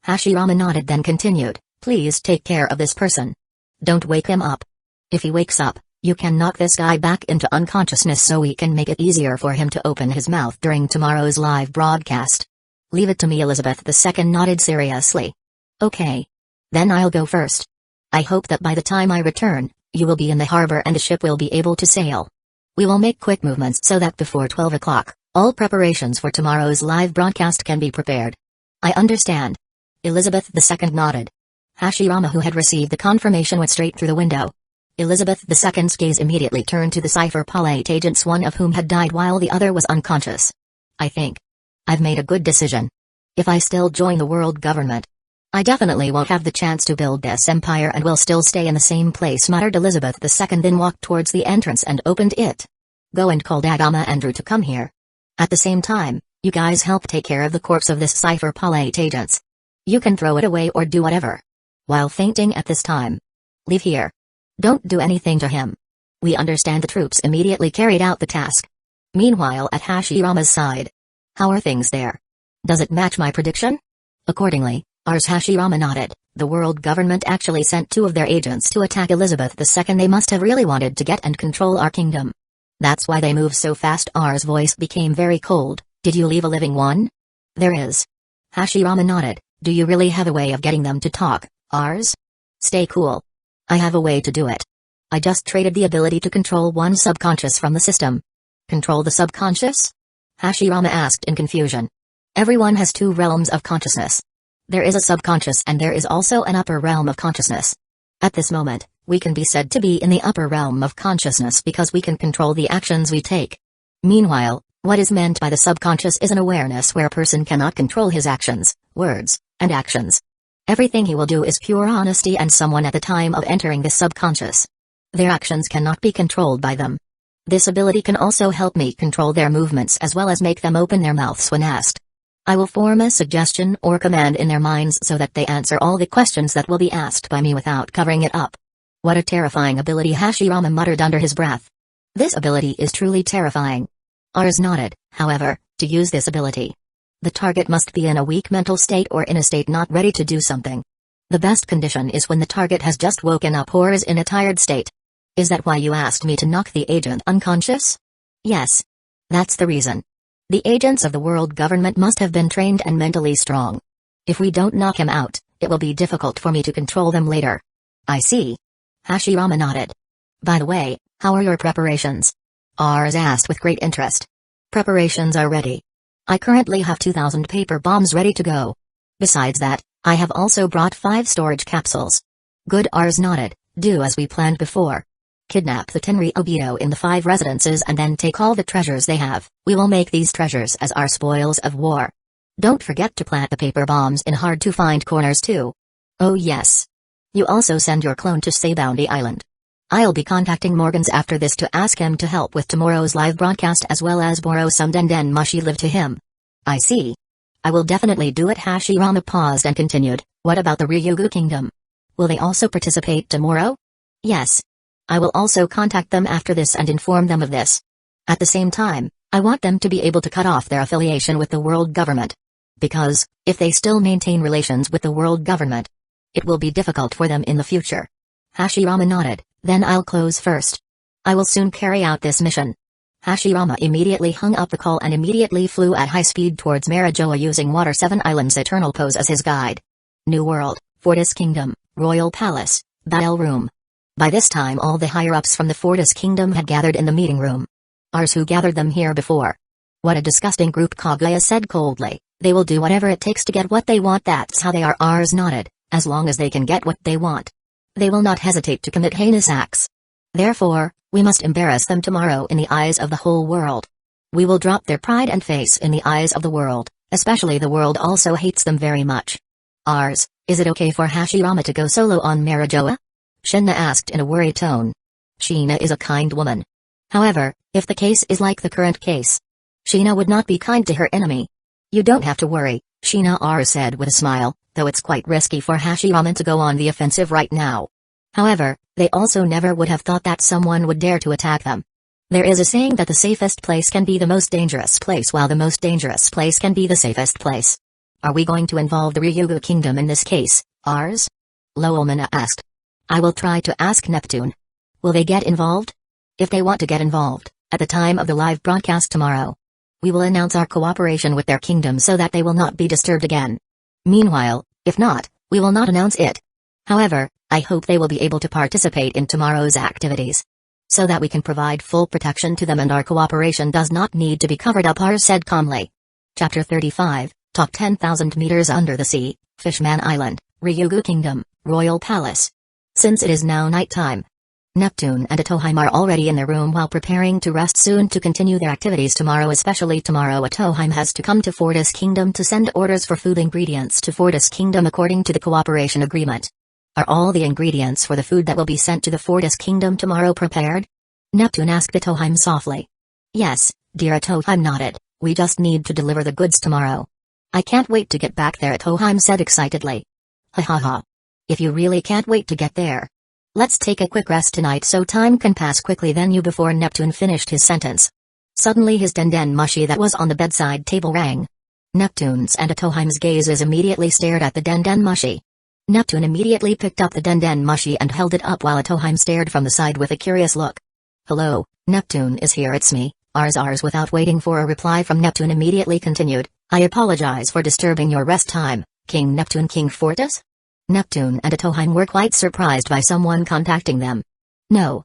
Hashirama nodded then continued, please take care of this person. Don't wake him up. If he wakes up, you can knock this guy back into unconsciousness so we can make it easier for him to open his mouth during tomorrow's live broadcast. Leave it to me. Elizabeth II nodded seriously. Okay. Then I'll go first. I hope that by the time I return, you will be in the harbor and the ship will be able to sail. We will make quick movements so that before 12 o'clock, all preparations for tomorrow's live broadcast can be prepared. I understand. Elizabeth II nodded. Hashirama, who had received the confirmation, went straight through the window. Elizabeth II's gaze immediately turned to the Cypher Palate agents, one of whom had died while the other was unconscious. I think I've made a good decision. If I still join the world government, I definitely won't have the chance to build this empire and will still stay in the same place, muttered Elizabeth II, then walked towards the entrance and opened it. Go and call Dagama and Ru to come here. At the same time, you guys help take care of the corpse of this Cypher Palate agents. You can throw it away or do whatever. While fainting at this time. Leave here. Don't do anything to him. We understand. The troops immediately carried out the task. Meanwhile, at Hashirama's side. How are things there? Does it match my prediction? Accordingly, Ars Hashirama nodded. The world government actually sent 2 of their agents to attack Elizabeth II. They must have really wanted to get and control our kingdom. That's why they move so fast. Ars' voice became very cold. Did you leave a living one? There is. Hashirama nodded. Do you really have a way of getting them to talk, Ars? Stay cool. I have a way to do it. I just traded the ability to control one subconscious from the system. Control the subconscious? Hashirama asked in confusion. Everyone has 2 realms of consciousness. There is a subconscious and there is also an upper realm of consciousness. At this moment, we can be said to be in the upper realm of consciousness because we can control the actions we take. Meanwhile, what is meant by the subconscious is an awareness where a person cannot control his actions, words, and actions. Everything he will do is pure honesty and someone at the time of entering the subconscious. Their actions cannot be controlled by them. This ability can also help me control their movements as well as make them open their mouths when asked. I will form a suggestion or command in their minds so that they answer all the questions that will be asked by me without covering it up. What a terrifying ability, Hashirama muttered under his breath. This ability is truly terrifying. Ars nodded. However, to use this ability, the target must be in a weak mental state or in a state not ready to do something. The best condition is when the target has just woken up or is in a tired state. Is that why you asked me to knock the agent unconscious? Yes. That's the reason. The agents of the world government must have been trained and mentally strong. If we don't knock him out, it will be difficult for me to control them later. I see. Hashirama nodded. By the way, how are your preparations? Ars asked with great interest. Preparations are ready. I currently have 2,000 paper bombs ready to go. Besides that, I have also brought 5 storage capsules. Good. Ars nodded. Do as we planned before. Kidnap the Tenryubito in the 5 residences and then take all the treasures they have. We will make these treasures as our spoils of war. Don't forget to plant the paper bombs in hard-to-find corners too. Oh yes. You also send your clone to Saybounty Island. I'll be contacting Morgans after this to ask him to help with tomorrow's live broadcast as well as borrow some Denden Mushi live to him. I see. I will definitely do it. Hashirama paused and continued. What about the Ryugu Kingdom? Will they also participate tomorrow? Yes. I will also contact them after this and inform them of this. At the same time, I want them to be able to cut off their affiliation with the world government. Because, if they still maintain relations with the world government, it will be difficult for them in the future. Hashirama nodded. Then I'll close first. I will soon carry out this mission. Hashirama immediately hung up the call and immediately flew at high speed towards Mangekyō using Water 7 Islands Eternal Pose as his guide. New World, Fortis Kingdom, Royal Palace, Battle Room. By this time all the higher-ups from the Fortis Kingdom had gathered in the meeting room. Ours who gathered them here before. What a disgusting group, Kaguya said coldly. They will do whatever it takes to get what they want. That's how they are. Ours nodded. As long as they can get what they want, they will not hesitate to commit heinous acts. Therefore, we must embarrass them tomorrow in the eyes of the whole world. We will drop their pride and face in the eyes of the world, especially the world also hates them very much. Ours, is it okay for Hashirama to go solo on Mangekyō? Shinna asked in a worried tone. Shina is a kind woman. However, if the case is like the current case, Shina would not be kind to her enemy. You don't have to worry, Shina said with a smile, though it's quite risky for Hashirama to go on the offensive right now. However, they also never would have thought that someone would dare to attack them. There is a saying that the safest place can be the most dangerous place, while the most dangerous place can be the safest place. Are we going to involve the Hyuga kingdom in this case, ours? Lowelmana asked. I will try to ask Neptune. Will they get involved? If they want to get involved, at the time of the live broadcast tomorrow, we will announce our cooperation with their kingdom so that they will not be disturbed again. Meanwhile, if not, we will not announce it. However, I hope they will be able to participate in tomorrow's activities, so that we can provide full protection to them and our cooperation does not need to be covered up, Ars said calmly. Chapter 35, Talk 10,000 meters under the sea, Fishman Island, Ryugu Kingdom, Royal Palace. Since it is now night time, Neptune and Atoheim are already in their room while preparing to rest soon to continue their activities tomorrow. Especially tomorrow Atoheim has to come to Fortis Kingdom to send orders for food ingredients to Fortis Kingdom according to the cooperation agreement. Are all the ingredients for the food that will be sent to the Fortis Kingdom tomorrow prepared? Neptune asked Atoheim softly. Yes, dear. Atoheim nodded. We just need to deliver the goods tomorrow. I can't wait to get back there, Atoheim said excitedly. Ha ha ha. If you really can't wait to get there, let's take a quick rest tonight so time can pass quickly. Then you before Neptune finished his sentence. Suddenly his denden mushi that was on the bedside table rang. Neptune's and Atoheim's gazes immediately stared at the denden mushi. Neptune immediately picked up the denden mushi and held it up while Atoheim stared from the side with a curious look. Hello, Neptune is here, it's me, Ars. Without waiting for a reply from Neptune immediately continued, I apologize for disturbing your rest time, King Neptune. King Fortis? Neptune and Atoheim were quite surprised by someone contacting them. No,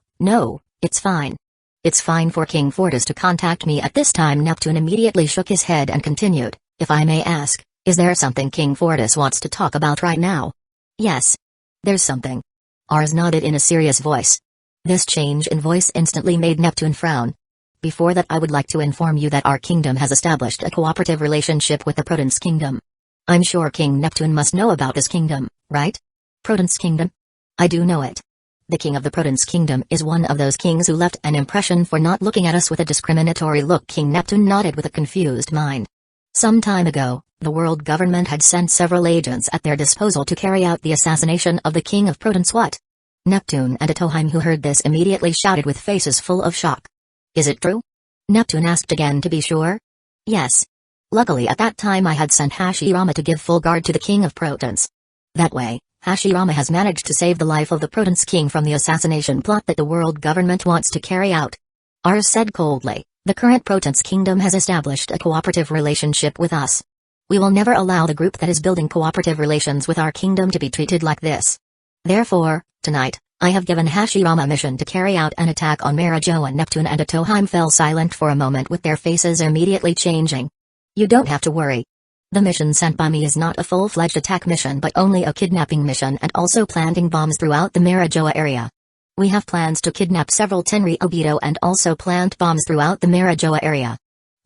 it's fine. It's fine for King Fortis to contact me at this time. Neptune immediately shook his head and continued, if I may ask, is there something King Fortis wants to talk about right now? Yes. There's something. Ars nodded in a serious voice. This change in voice instantly made Neptune frown. Before that, I would like to inform you that our kingdom has established a cooperative relationship with the Protons Kingdom. I'm sure King Neptune must know about this kingdom, right? Protons Kingdom? I do know it. The king of the Protons Kingdom is one of those kings who left an impression for not looking at us with a discriminatory look. King Neptune nodded with a confused mind. Some time ago, the world government had sent several agents at their disposal to carry out the assassination of the king of Protons. What? Neptune and Atoheim, who heard this, immediately shouted with faces full of shock. Is it true? Neptune asked again to be sure. Yes. Luckily at that time I had sent Hashirama to give full guard to the king of Protons. That way, Hashirama has managed to save the life of the Protons king from the assassination plot that the world government wants to carry out. Ars said coldly, the current Protons kingdom has established a cooperative relationship with us. We will never allow the group that is building cooperative relations with our kingdom to be treated like this. Therefore, tonight, I have given Hashirama a mission to carry out an attack on Mangekyō. And Neptune and Atoheim fell silent for a moment with their faces immediately changing. You don't have to worry. The mission sent by me is not a full-fledged attack mission but only a kidnapping mission and also planting bombs throughout the Mangekyō area. We have plans to kidnap several Tenri Obito and also plant bombs throughout the Mangekyō area.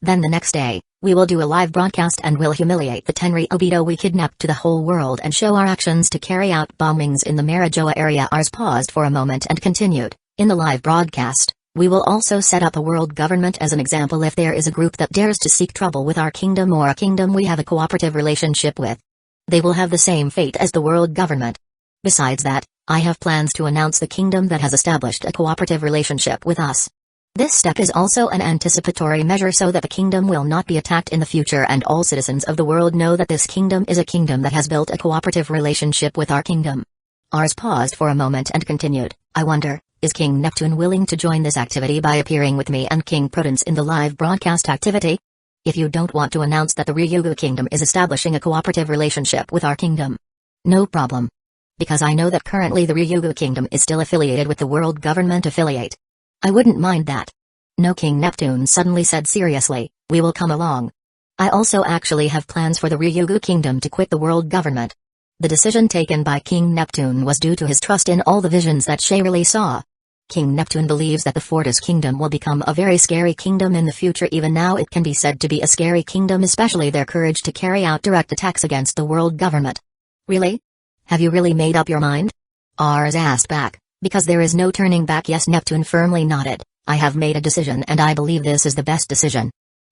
Then the next day, we will do a live broadcast and will humiliate the Tenri Obito we kidnapped to the whole world and show our actions to carry out bombings in the Mangekyō area. Ars paused for a moment and continued, in the live broadcast, we will also set up a world government as an example if there is a group that dares to seek trouble with our kingdom or a kingdom we have a cooperative relationship with. They will have the same fate as the world government. Besides that, I have plans to announce the kingdom that has established a cooperative relationship with us. This step is also an anticipatory measure so that the kingdom will not be attacked in the future, and all citizens of the world know that this kingdom is a kingdom that has built a cooperative relationship with our kingdom. Ars paused for a moment and continued, I wonder, is King Neptune willing to join this activity by appearing with me and King Prudence in the live broadcast activity? If you don't want to announce that the Hyuga kingdom is establishing a cooperative relationship with our kingdom. No problem. Because I know that currently the Hyuga kingdom is still affiliated with the world government affiliate. I wouldn't mind that. No, King Neptune suddenly said seriously, we will come along. I also actually have plans for the Hyuga kingdom to quit the world government. The decision taken by King Neptune was due to his trust in all the visions that Shirley saw. King Neptune believes that the Fortis kingdom will become a very scary kingdom in the future. Even now it can be said to be a scary kingdom, especially their courage to carry out direct attacks against the world government. Really? Have you really made up your mind? Ars asked back, because there is no turning back. Yes, Neptune firmly nodded, I have made a decision and I believe this is the best decision.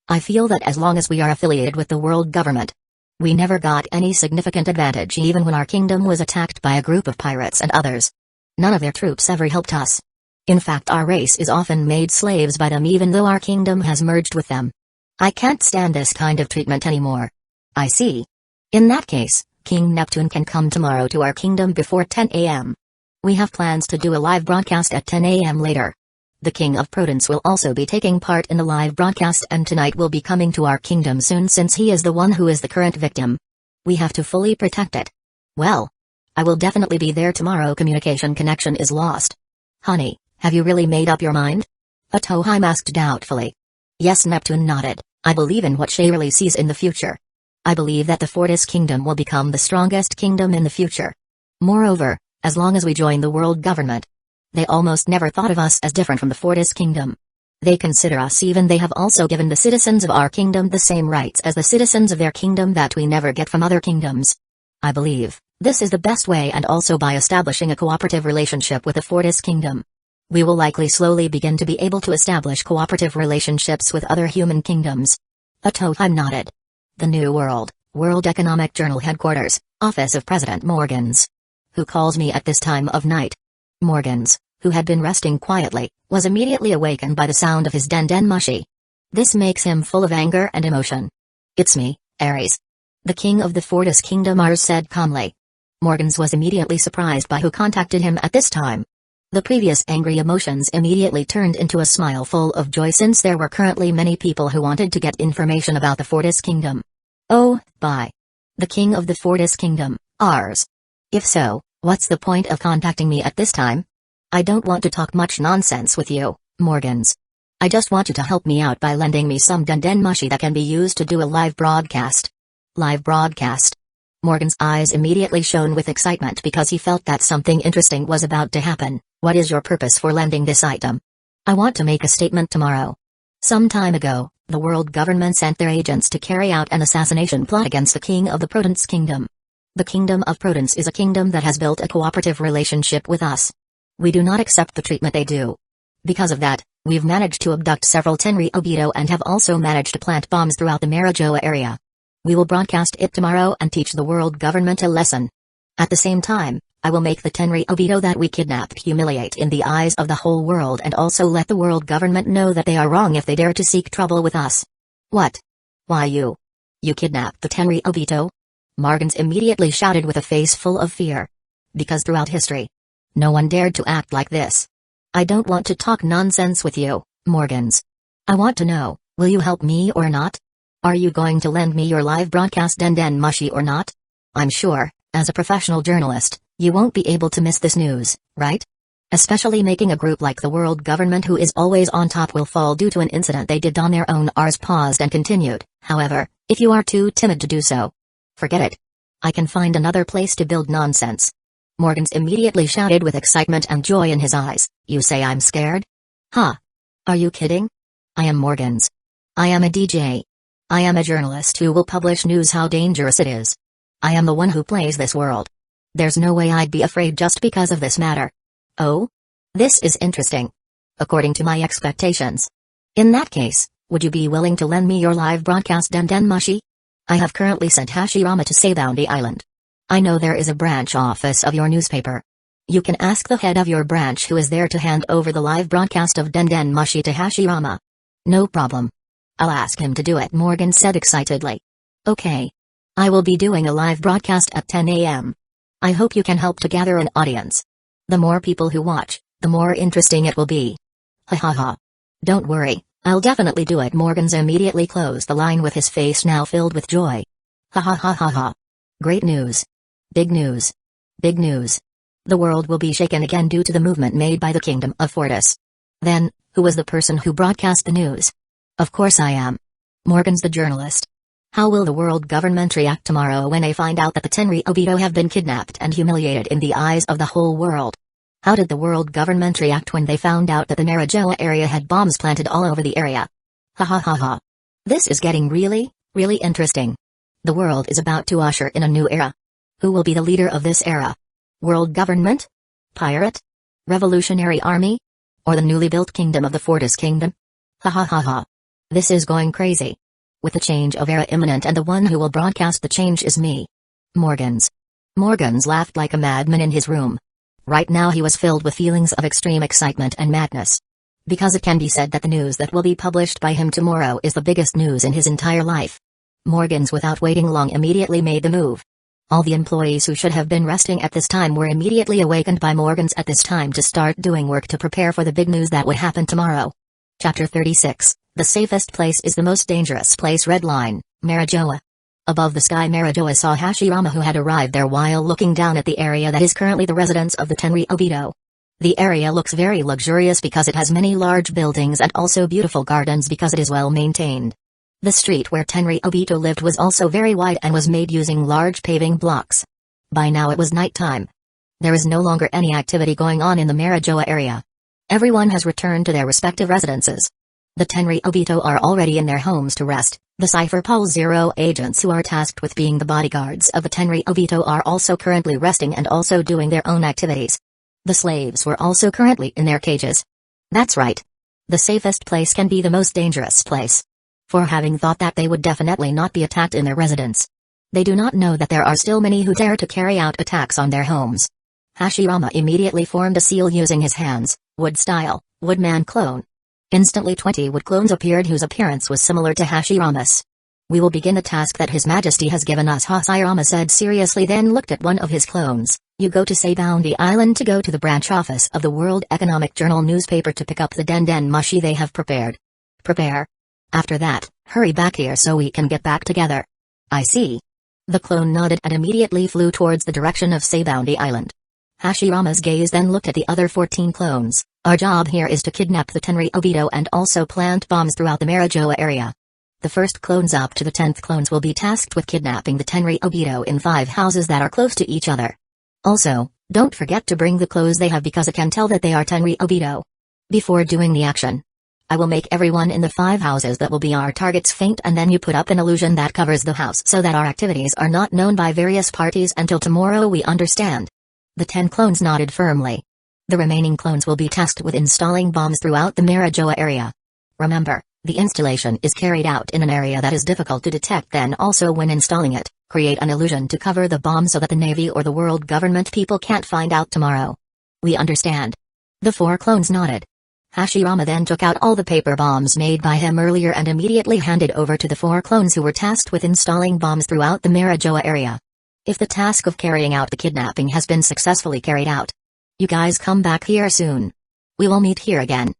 I feel that as long as we are affiliated with the world government, we never got any significant advantage even when our kingdom was attacked by a group of pirates and others. None of their troops ever helped us. In fact, our race is often made slaves by them even though our kingdom has merged with them. I can't stand this kind of treatment anymore. I see. In that case, King Neptune can come tomorrow to our kingdom before 10 a.m. We have plans to do a live broadcast at 10 a.m. later. The King of Prudence will also be taking part in the live broadcast, and tonight will be coming to our kingdom soon since he is the one who is the current victim. We have to fully protect it. Well, I will definitely be there tomorrow. Communication connection is lost. Honey, have you really made up your mind? Atoheim asked doubtfully. Yes, Neptune nodded, I believe in what Shirley sees in the future. I believe that the Fortis kingdom will become the strongest kingdom in the future. Moreover, as long as we join the world government, they almost never thought of us as different from the Fortis kingdom. They consider us even. They have also given the citizens of our kingdom the same rights as the citizens of their kingdom that we never get from other kingdoms. I believe this is the best way, and also by establishing a cooperative relationship with the Fortis kingdom, we will likely slowly begin to be able to establish cooperative relationships with other human kingdoms. Atoheim nodded. The New World, World Economic Journal Headquarters, Office of President Morgans. Who calls me at this time of night? Morgans, who had been resting quietly, was immediately awakened by the sound of his den mushi. This makes him full of anger and emotion. It's me, Ares. The king of the Fortis kingdom, Ars said calmly. Morgans was immediately surprised by who contacted him at this time. The previous angry emotions immediately turned into a smile full of joy since there were currently many people who wanted to get information about the Fortis kingdom. Oh, bye. The king of the Fortis kingdom, Ars. If so, what's the point of contacting me at this time? I don't want to talk much nonsense with you, Morgans. I just want you to help me out by lending me some den mushi that can be used to do a live broadcast. Live broadcast. Morgan's eyes immediately shone with excitement because he felt that something interesting was about to happen. What is your purpose for lending this item? I want to make a statement tomorrow. Some time ago, the world government sent their agents to carry out an assassination plot against the king of the Prudence kingdom. The kingdom of Prudence is a kingdom that has built a cooperative relationship with us. We do not accept the treatment they do. Because of that, we've managed to abduct several Tenri Obito and have also managed to plant bombs throughout the Marijoa area. We will broadcast it tomorrow and teach the world government a lesson. At the same time, I will make the Tenri Obito that we kidnapped humiliate in the eyes of the whole world, and also let the world government know that they are wrong if they dare to seek trouble with us. What? Why you? You kidnapped the Tenri Obito? Morgans immediately shouted with a face full of fear. Because throughout history, no one dared to act like this. I don't want to talk nonsense with you, Morgans. I want to know, will you help me or not? Are you going to lend me your live broadcast den mushi or not? I'm sure, as a professional journalist, you won't be able to miss this news, right? Especially making a group like the world government who is always on top will fall due to an incident they did on their own. Ars paused and continued, however, if you are too timid to do so, forget it. I can find another place to build nonsense. Morgans immediately shouted with excitement and joy in his eyes, you say I'm scared? Huh? Are you kidding? I am Morgans. I am a DJ. I am a journalist who will publish news how dangerous it is. I am the one who plays this world. There's no way I'd be afraid just because of this matter. Oh? This is interesting. According to my expectations. In that case, would you be willing to lend me your live broadcast den mushi? I have currently sent Hashirama to Seibounty Island. I know there is a branch office of your newspaper. You can ask the head of your branch who is there to hand over the live broadcast of Den Mushi to Hashirama. No problem. I'll ask him to do it, Morgan said excitedly. Okay. I will be doing a live broadcast at 10 a.m. I hope you can help to gather an audience. The more people who watch, the more interesting it will be. Ha ha ha. Don't worry, I'll definitely do it. Morgan's immediately closed the line with his face now filled with joy. Ha ha ha ha ha. Great news. Big news. Big news. The world will be shaken again due to the movement made by the Kingdom of Fortis. Then, who was the person who broadcast the news? Of course I am. Morgan's the journalist. How will the world government react tomorrow when they find out that the Tenri Obito have been kidnapped and humiliated in the eyes of the whole world? How did the world government react when they found out that the Mangekyō area had bombs planted all over the area? Ha ha ha ha. This is getting really, really interesting. The world is about to usher in a new era. Who will be the leader of this era? World government? Pirate? Revolutionary army? Or the newly built kingdom of the Fortis Kingdom? Ha ha ha ha. This is going crazy. With the change of era imminent and the one who will broadcast the change is me. Morgans laughed like a madman in his room. Right now he was filled with feelings of extreme excitement and madness. Because it can be said that the news that will be published by him tomorrow is the biggest news in his entire life. Morgans, without waiting long, immediately made the move. All the employees who should have been resting at this time were immediately awakened by Morgans at this time to start doing work to prepare for the big news that would happen tomorrow. Chapter 36, The Safest Place is the Most Dangerous Place. Red line, Mangekyō. Above the sky, Mangekyō saw Hashirama, who had arrived there while looking down at the area that is currently the residence of the Tenri Obito. The area looks very luxurious because it has many large buildings and also beautiful gardens because it is well maintained. The street where Tenri Obito lived was also very wide and was made using large paving blocks. By now it was night time. There is no longer any activity going on in the Mangekyō area. Everyone has returned to their respective residences. The Tenri Obito are already in their homes to rest. The Cypher Pol Zero agents who are tasked with being the bodyguards of the Tenri Obito are also currently resting and also doing their own activities. The slaves were also currently in their cages. That's right. The safest place can be the most dangerous place. For having thought that they would definitely not be attacked in their residence. They do not know that there are still many who dare to carry out attacks on their homes. Hashirama immediately formed a seal using his hands, wood-style, woodman clone. Instantly 20 wood clones appeared whose appearance was similar to Hashirama's. We will begin the task that His Majesty has given us, Hashirama said seriously, then looked at one of his clones. You go to Seiboundy Island to go to the branch office of the World Economic Journal newspaper to pick up the Den Mushi they have prepared. Prepare. After that, hurry back here so we can get back together. I see. The clone nodded and immediately flew towards the direction of Seiboundy Island. Hashirama's gaze then looked at the other 14 clones. Our job here is to kidnap the Tenri Obito and also plant bombs throughout the Mangekyō area. The first clones up to the 10th clones will be tasked with kidnapping the Tenri Obito in 5 houses that are close to each other. Also, don't forget to bring the clothes they have because it can tell that they are Tenri Obito. Before doing the action, I will make everyone in the 5 houses that will be our targets faint, and then you put up an illusion that covers the house so that our activities are not known by various parties until tomorrow, we understand. The 10 clones nodded firmly. The remaining clones will be tasked with installing bombs throughout the Mangekyō area. Remember, the installation is carried out in an area that is difficult to detect, then also when installing it, create an illusion to cover the bomb so that the Navy or the world government people can't find out tomorrow. We understand. The 4 clones nodded. Hashirama then took out all the paper bombs made by him earlier and immediately handed over to the 4 clones who were tasked with installing bombs throughout the Mangekyō area. If the task of carrying out the kidnapping has been successfully carried out, you guys come back here soon. We will meet here again.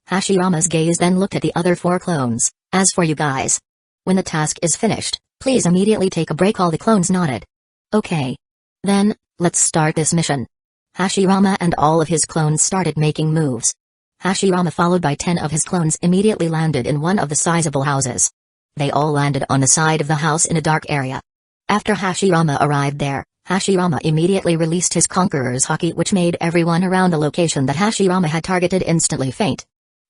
Hashirama's gaze then looked at the other 4 clones. As for you guys, when the task is finished, please immediately take a break. All the clones nodded. Okay. Then, let's start this mission. Hashirama and all of his clones started making moves. Hashirama, followed by 10 of his clones, immediately landed in one of the sizable houses. They all landed on the side of the house in a dark area. After Hashirama arrived there, Hashirama immediately released his Conqueror's Haki, which made everyone around the location that Hashirama had targeted instantly faint.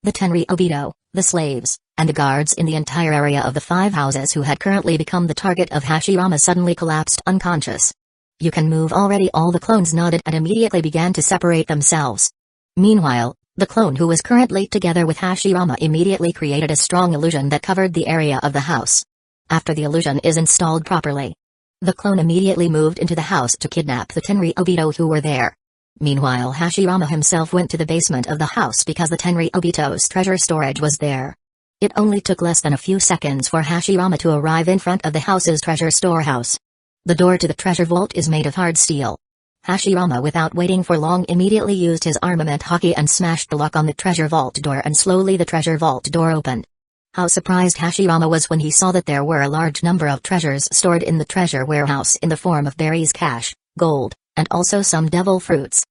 The Tenri Obito, the slaves, and the guards in the entire area of the 5 houses who had currently become the target of Hashirama suddenly collapsed unconscious. You can move already. All the clones nodded and immediately began to separate themselves. Meanwhile, the clone who was currently together with Hashirama immediately created a strong illusion that covered the area of the house. After the illusion is installed properly, the clone immediately moved into the house to kidnap the Tenri Obito who were there. Meanwhile, Hashirama himself went to the basement of the house because the Tenryobito's treasure storage was there. It only took less than a few seconds for Hashirama to arrive in front of the house's treasure storehouse. The door to the treasure vault is made of hard steel. Hashirama, without waiting for long, immediately used his armament hockey and smashed the lock on the treasure vault door, and slowly the treasure vault door opened. How surprised Hashirama was when he saw that there were a large number of treasures stored in the treasure warehouse in the form of berries, cash, gold, and also some devil fruits.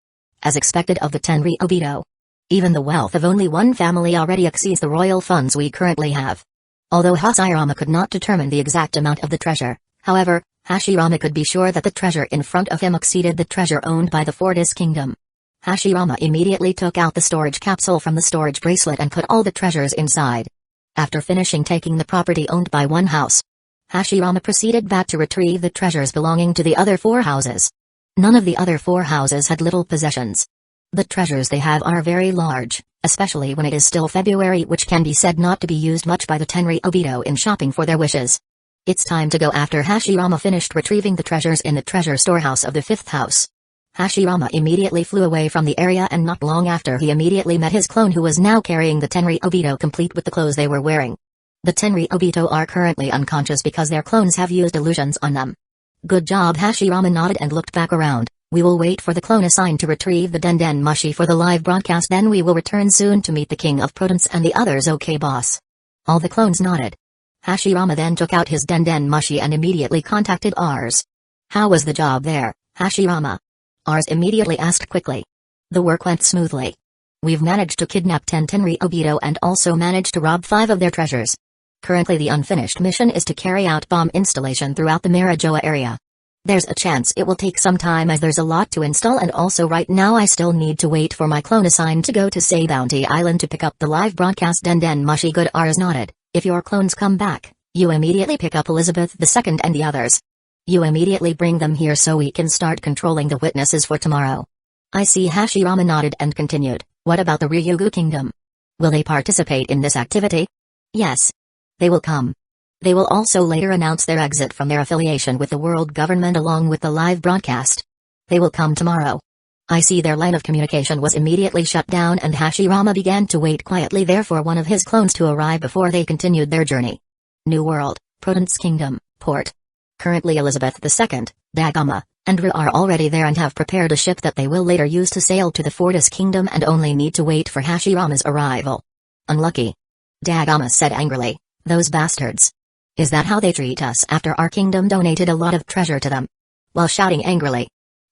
As expected of the Tenryobito, even the wealth of only one family already exceeds the royal funds we currently have. Although Hashirama could not determine the exact amount of the treasure, however, Hashirama could be sure that the treasure in front of him exceeded the treasure owned by the Fortis Kingdom. Hashirama immediately took out the storage capsule from the storage bracelet and put all the treasures inside. After finishing taking the property owned by one house, Hashirama proceeded back to retrieve the treasures belonging to the other 4 houses. None of the other 4 houses had little possessions. The treasures they have are very large, especially when it is still February, which can be said not to be used much by the Tenryobito in shopping for their wishes. It's time to go. After Hashirama finished retrieving the treasures in the treasure storehouse of the 5th house, Hashirama immediately flew away from the area, and not long after he immediately met his clone, who was now carrying the Tenryobito complete with the clothes they were wearing. The Tenryobito are currently unconscious because their clones have used illusions on them. Good job. Hashirama nodded and looked back around. We will wait for the clone assigned to retrieve the Denden Mushi for the live broadcast, then we will return soon to meet the King of Protons and the others. Okay, boss. All the clones nodded. Hashirama then took out his Denden Mushi and immediately contacted Ars. How was the job there, Hashirama? Ars immediately asked quickly. The work went smoothly. We've managed to kidnap 10 Tenryobito and also managed to rob 5 of their treasures. Currently the unfinished mission is to carry out bomb installation throughout the Mangekyō area. There's a chance it will take some time as there's a lot to install, and also right now I still need to wait for my clone assigned to go to Say Bounty Island to pick up the live broadcast Denden Mushi. Good. Ars nodded. If your clones come back, you immediately pick up Elizabeth II and the others. You immediately bring them here so we can start controlling the witnesses for tomorrow. I see. Hashirama nodded and continued. What about the Ryugu Kingdom? Will they participate in this activity? Yes. They will come. They will also later announce their exit from their affiliation with the world government along with the live broadcast. They will come tomorrow. I see. Their line of communication was immediately shut down, and Hashirama began to wait quietly there for one of his clones to arrive before they continued their journey. New World, Protons Kingdom, Port. Currently Elizabeth II, Dagama, and Ru are already there and have prepared a ship that they will later use to sail to the Fortis Kingdom and only need to wait for Hashirama's arrival. Unlucky. Dagama said angrily. Those bastards. Is that how they treat us after our kingdom donated a lot of treasure to them? While shouting angrily,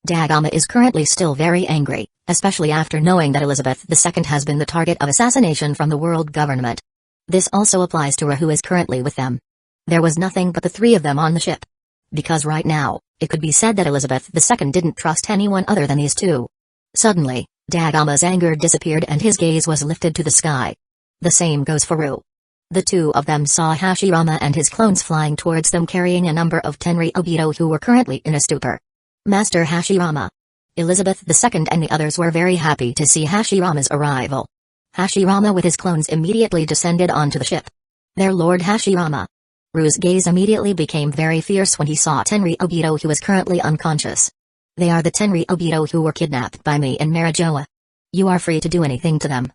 Dagama is currently still very angry, especially after knowing that Elizabeth II has been the target of assassination from the world government. This also applies to Ru, who is currently with them. There was nothing but the 3 of them on the ship. Because right now, it could be said that Elizabeth II didn't trust anyone other than these 2. Suddenly, Dagama's anger disappeared and his gaze was lifted to the sky. The same goes for Ru. The 2 of them saw Hashirama and his clones flying towards them carrying a number of Tenryobito who were currently in a stupor. Master Hashirama. Elizabeth II and the others were very happy to see Hashirama's arrival. Hashirama with his clones immediately descended onto the ship. Their lord Hashirama. Ru's gaze immediately became very fierce when he saw Tenryobito who was currently unconscious. They are the Tenryobito who were kidnapped by me in Mangekyō. You are free to do anything to them.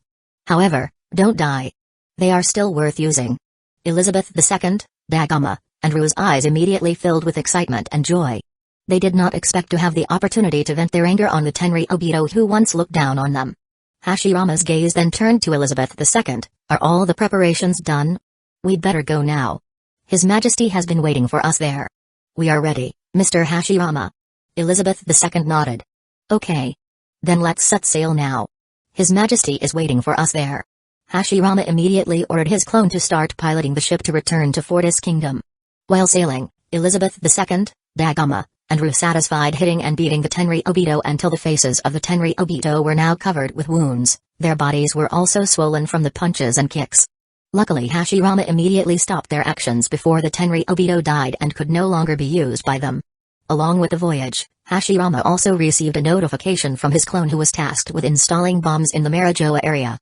However, don't die. They are still worth using. Elizabeth II, Dagama, and Ru's eyes immediately filled with excitement and joy. They did not expect to have the opportunity to vent their anger on the Tenryobito who once looked down on them. Hashirama's gaze then turned to Elizabeth II. Are all the preparations done? We'd better go now. His Majesty has been waiting for us there. We are ready, Mr. Hashirama. Elizabeth II nodded. Okay. Then let's set sail now. His Majesty is waiting for us there. Hashirama immediately ordered his clone to start piloting the ship to return to Fortis Kingdom. While sailing, Elizabeth II, Dagama, and Ru satisfied hitting and beating the Tenryobito until the faces of the Tenryobito were now covered with wounds. Their bodies were also swollen from the punches and kicks. Luckily Hashirama immediately stopped their actions before the Tenryobito died and could no longer be used by them. Along with the voyage, Hashirama also received a notification from his clone who was tasked with installing bombs in the Mangekyō area.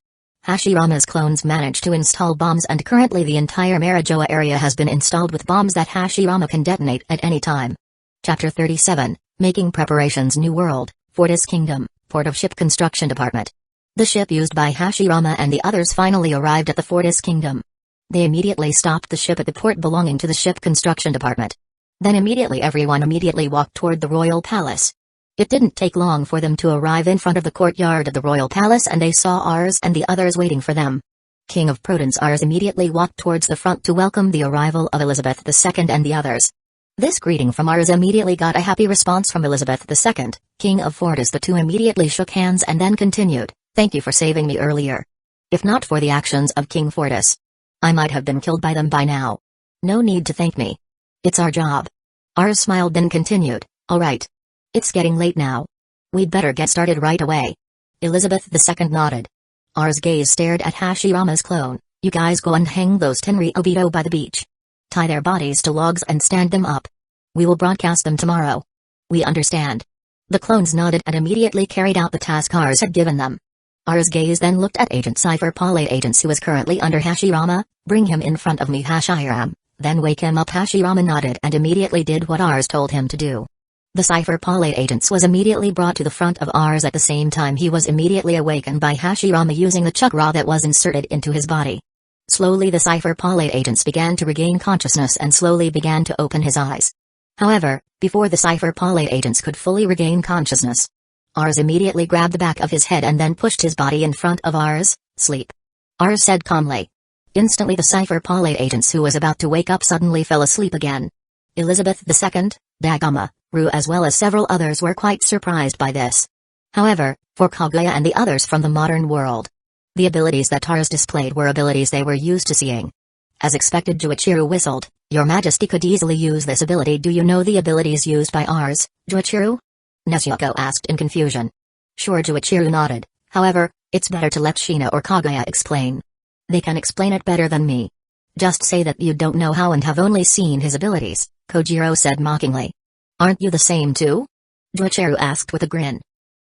Hashirama's clones managed to install bombs and currently the entire Mangekyō area has been installed with bombs that Hashirama can detonate at any time. Chapter 37, Making Preparations. New World, Fortis Kingdom, port of ship construction department. The ship used by Hashirama and the others finally arrived at the Fortis Kingdom. They immediately stopped the ship at the port belonging to the ship construction department. Then everyone immediately walked toward the royal palace. It didn't take long for them to arrive in front of the courtyard of the royal palace, and they saw Ars and the others waiting for them. King of Prudence Ars immediately walked towards the front to welcome the arrival of Elizabeth II and the others. This greeting from Ars immediately got a happy response from Elizabeth II, King of Fortis. The two immediately shook hands and then continued, "Thank you for saving me earlier. If not for the actions of King Fortis, I might have been killed by them by now. No need to thank me. It's our job." Ars smiled then continued, "Alright. It's getting late now. We'd better get started right away." Elizabeth II nodded. Ars' gaze stared at Hashirama's clone. "You guys go and hang those Tenri Obito by the beach. Tie their bodies to logs and stand them up. We will broadcast them tomorrow." "We understand." The clones nodded and immediately carried out the task Ars had given them. Ars' gaze then looked at Agent Cypher Palate Agents who was currently under Hashirama. "Bring him in front of me, Hashiram. Then wake him up." Hashirama nodded and immediately did what Ars told him to do. The Cypher Palate Agents was immediately brought to the front of Ars. At the same time he was immediately awakened by Hashirama using the chakra that was inserted into his body. Slowly the Cypher Palate Agents began to regain consciousness and slowly began to open his eyes. However, before the Cypher Palate Agents could fully regain consciousness, Ars immediately grabbed the back of his head and then pushed his body in front of Ars. "Sleep," Ars said calmly. Instantly the Cypher Palate Agents who was about to wake up suddenly fell asleep again. Elizabeth II, Dagama, Ru as well as several others were quite surprised by this. However, for Kaguya and the others from the modern world, the abilities that Ars displayed were abilities they were used to seeing. As expected, Juichiru whistled. "Your Majesty could easily use this ability. Do you know the abilities used by Ars, Juichiru?" Nezuko asked in confusion. "Sure," Juichiru nodded. "However, it's better to let Shina or Kaguya explain. They can explain it better than me. Just say that you don't know how and have only seen his abilities," Kojiro said mockingly. "Aren't you the same too?" Juichiru asked with a grin.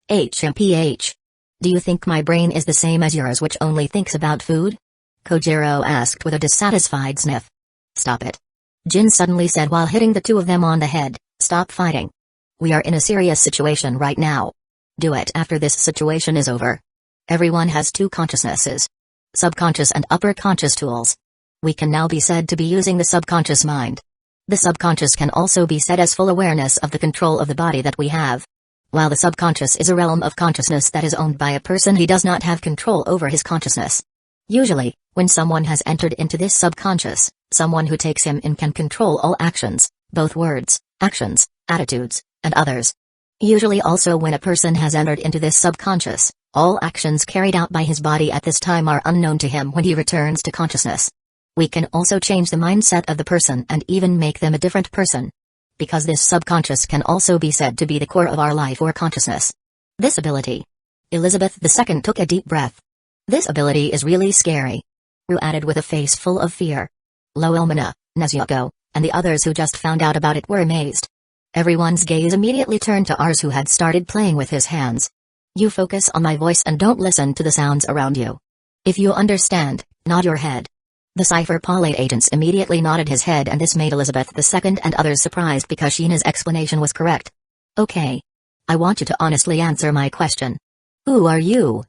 "HMPH. Do you think my brain is the same as yours which only thinks about food?" Kojiro asked with a dissatisfied sniff. "Stop it," Jin suddenly said while hitting the two of them on the head. "Stop fighting. We are in a serious situation right now. Do it after this situation is over. Everyone has two consciousnesses. Subconscious and upper conscious tools. We can now be said to be using the subconscious mind. The subconscious can also be said as full awareness of the control of the body that we have. While the subconscious is a realm of consciousness that is owned by a person, he does not have control over his consciousness. Usually, when someone has entered into this subconscious, someone who takes him in can control all actions, both words, actions, attitudes, and others. Usually also when a person has entered into this subconscious, all actions carried out by his body at this time are unknown to him when he returns to consciousness. We can also change the mindset of the person and even make them a different person. Because this subconscious can also be said to be the core of our life or consciousness. This ability. Elizabeth II took a deep breath. This ability is really scary. Ru added with a face full of fear. Loelmina, Nezuko, and the others who just found out about it were amazed. Everyone's gaze immediately turned to Ars who had started playing with his hands. "You focus on my voice and don't listen to the sounds around you. If you understand, nod your head." The Cypher Palate Agents immediately nodded his head, and this made Elizabeth II and others surprised because Shina's explanation was correct. "Okay. I want you to honestly answer my question. Who are you?"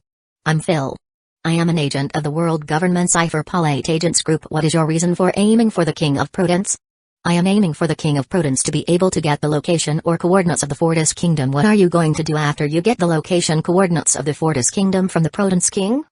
"I'm Phil. I am an agent of the world government Cypher Palate Agents Group." "What is your reason for aiming for the King of Prudence?" "I am aiming for the King of Prudence to be able to get the location or coordinates of the Fortis Kingdom." "What are you going to do after you get the location coordinates of the Fortis Kingdom from the Prudence King?"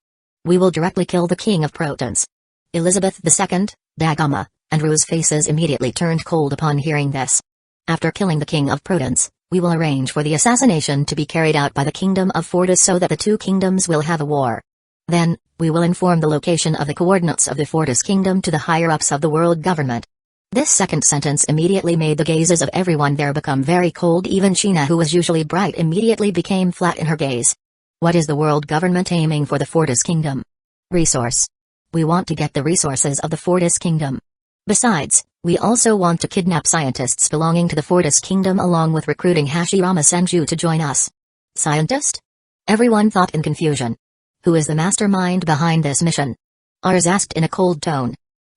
"We will directly kill the King of Prudence." Elizabeth II, Dagama, and Ru's faces immediately turned cold upon hearing this. "After killing the King of Prudence, we will arrange for the assassination to be carried out by the Kingdom of Fortis so that the two kingdoms will have a war. Then, we will inform the location of the coordinates of the Fortis Kingdom to the higher-ups of the world government." This second sentence immediately made the gazes of everyone there become very cold. Even Shina, who was usually bright, immediately became flat in her gaze. "What is the world government aiming for the Fortis Kingdom?" "Resource. We want to get the resources of the Fortis Kingdom. Besides, we also want to kidnap scientists belonging to the Fortis Kingdom along with recruiting Hashirama Senju to join us." "Scientist?" Everyone thought in confusion. "Who is the mastermind behind this mission?" Ars asked in a cold tone.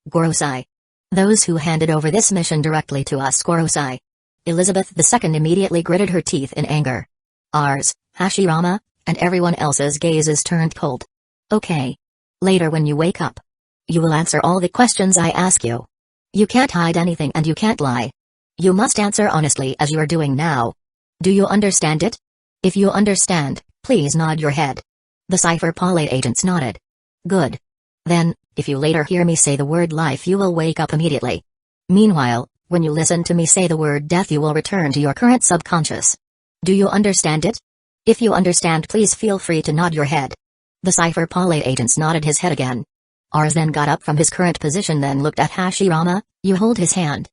"Gorosei. Those who handed over this mission directly to us." "Gorosei." Elizabeth II immediately gritted her teeth in anger. "Ars, Hashirama, and everyone else's gazes turned cold. Okay. Later when you wake up, you will answer all the questions I ask you. You can't hide anything and you can't lie. You must answer honestly as you are doing now. Do you understand it? If you understand, please nod your head. The Cypher Polite agents nodded. Good. Then, if you later hear me say the word life, you will wake up immediately. Meanwhile, when you listen to me say the word death, you will return to your current subconscious. Do you understand it? If you understand, please feel free to nod your head. The Cypher Polite agents nodded his head again. Ars then got up from his current position, then looked at Hashirama. You hold his hand.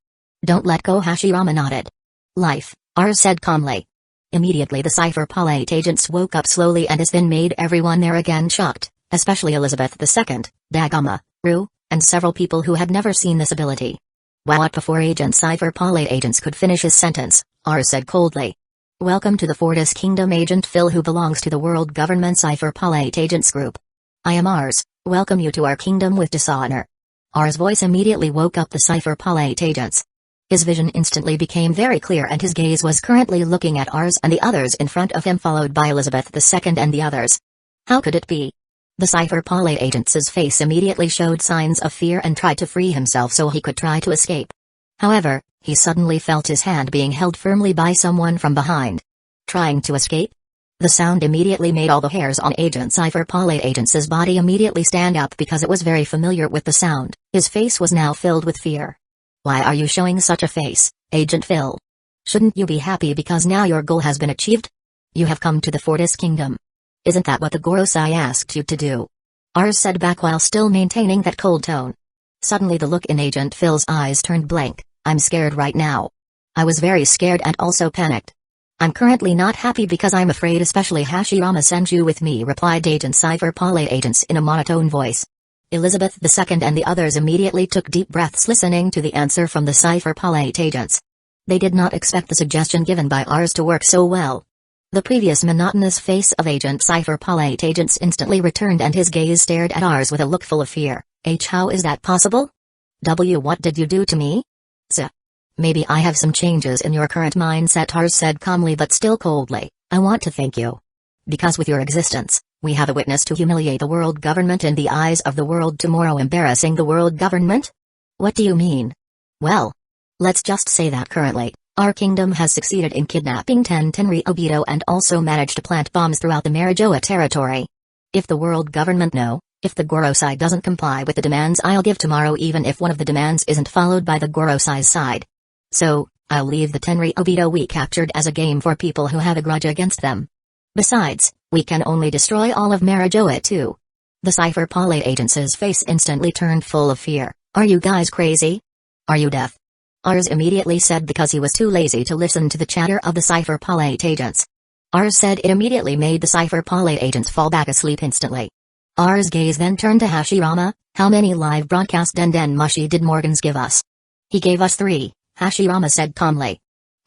Don't let go. Hashirama nodded. Life, Ars said calmly. Immediately the Cypher Polite agents woke up slowly, and this then made everyone there again shocked, especially Elizabeth II, Dagama, Ru, and several people who had never seen this ability. What? Before Agent Cypher Polite agents could finish his sentence, Ars said coldly. Welcome to the Fortis Kingdom, Agent Phil, who belongs to the World Government Cypher Polite Agents Group. I am Ars, welcome you to our kingdom with dishonor. Ars' voice immediately woke up the Cypher Polite agents. His vision instantly became very clear, and his gaze was currently looking at Ars and the others in front of him, followed by Elizabeth II and the others. How could it be? The Cypher Polite agent's face immediately showed signs of fear and tried to free himself so he could try to escape. However, he suddenly felt his hand being held firmly by someone from behind. Trying to escape? The sound immediately made all the hairs on Agent Cypher Polite agent's body immediately stand up because it was very familiar with the sound. His face was now filled with fear. Why are you showing such a face, Agent Phil? Shouldn't you be happy because now your goal has been achieved? You have come to the Fortis Kingdom. Isn't that what the Gorosei asked you to do? Ars said back while still maintaining that cold tone. Suddenly the look in Agent Phil's eyes turned blank. I'm scared right now. I was very scared and also panicked. I'm currently not happy because I'm afraid, especially Hashirama sent you with me, replied Agent Cypher Polite agents in a monotone voice. Elizabeth II and the others immediately took deep breaths listening to the answer from the Cypher Polite agents. They did not expect the suggestion given by Ars to work so well. The previous monotonous face of Agent Cypher Polite agents instantly returned, and his gaze stared at Ars with a look full of fear. How is that possible? What did you do to me? Maybe I have some changes in your current mindset, Ars said calmly but still coldly. I want to thank you. Because with your existence, we have a witness to humiliate the world government in the eyes of the world tomorrow. Embarrassing the world government? What do you mean? Well, let's just say that currently, our kingdom has succeeded in kidnapping 10 Tenryubito and also managed to plant bombs throughout the Mangekyō territory. If the world government if the Gorosei doesn't comply with the demands I'll give tomorrow, even if one of the demands isn't followed by the Gorosei's side. So, I'll leave the Tenryubito we captured as a game for people who have a grudge against them. Besides, we can only destroy all of Mangekyō too. The Cypher Polite agent's face instantly turned full of fear. Are you guys crazy? Are you deaf? Ars immediately said because he was too lazy to listen to the chatter of the Cypher Polite agents. Ars said it immediately made the Cypher Polite agents fall back asleep instantly. Ars' gaze then turned to Hashirama. How many live broadcast Den Mushi did Morgans give us? He gave us 3, Hashirama said calmly.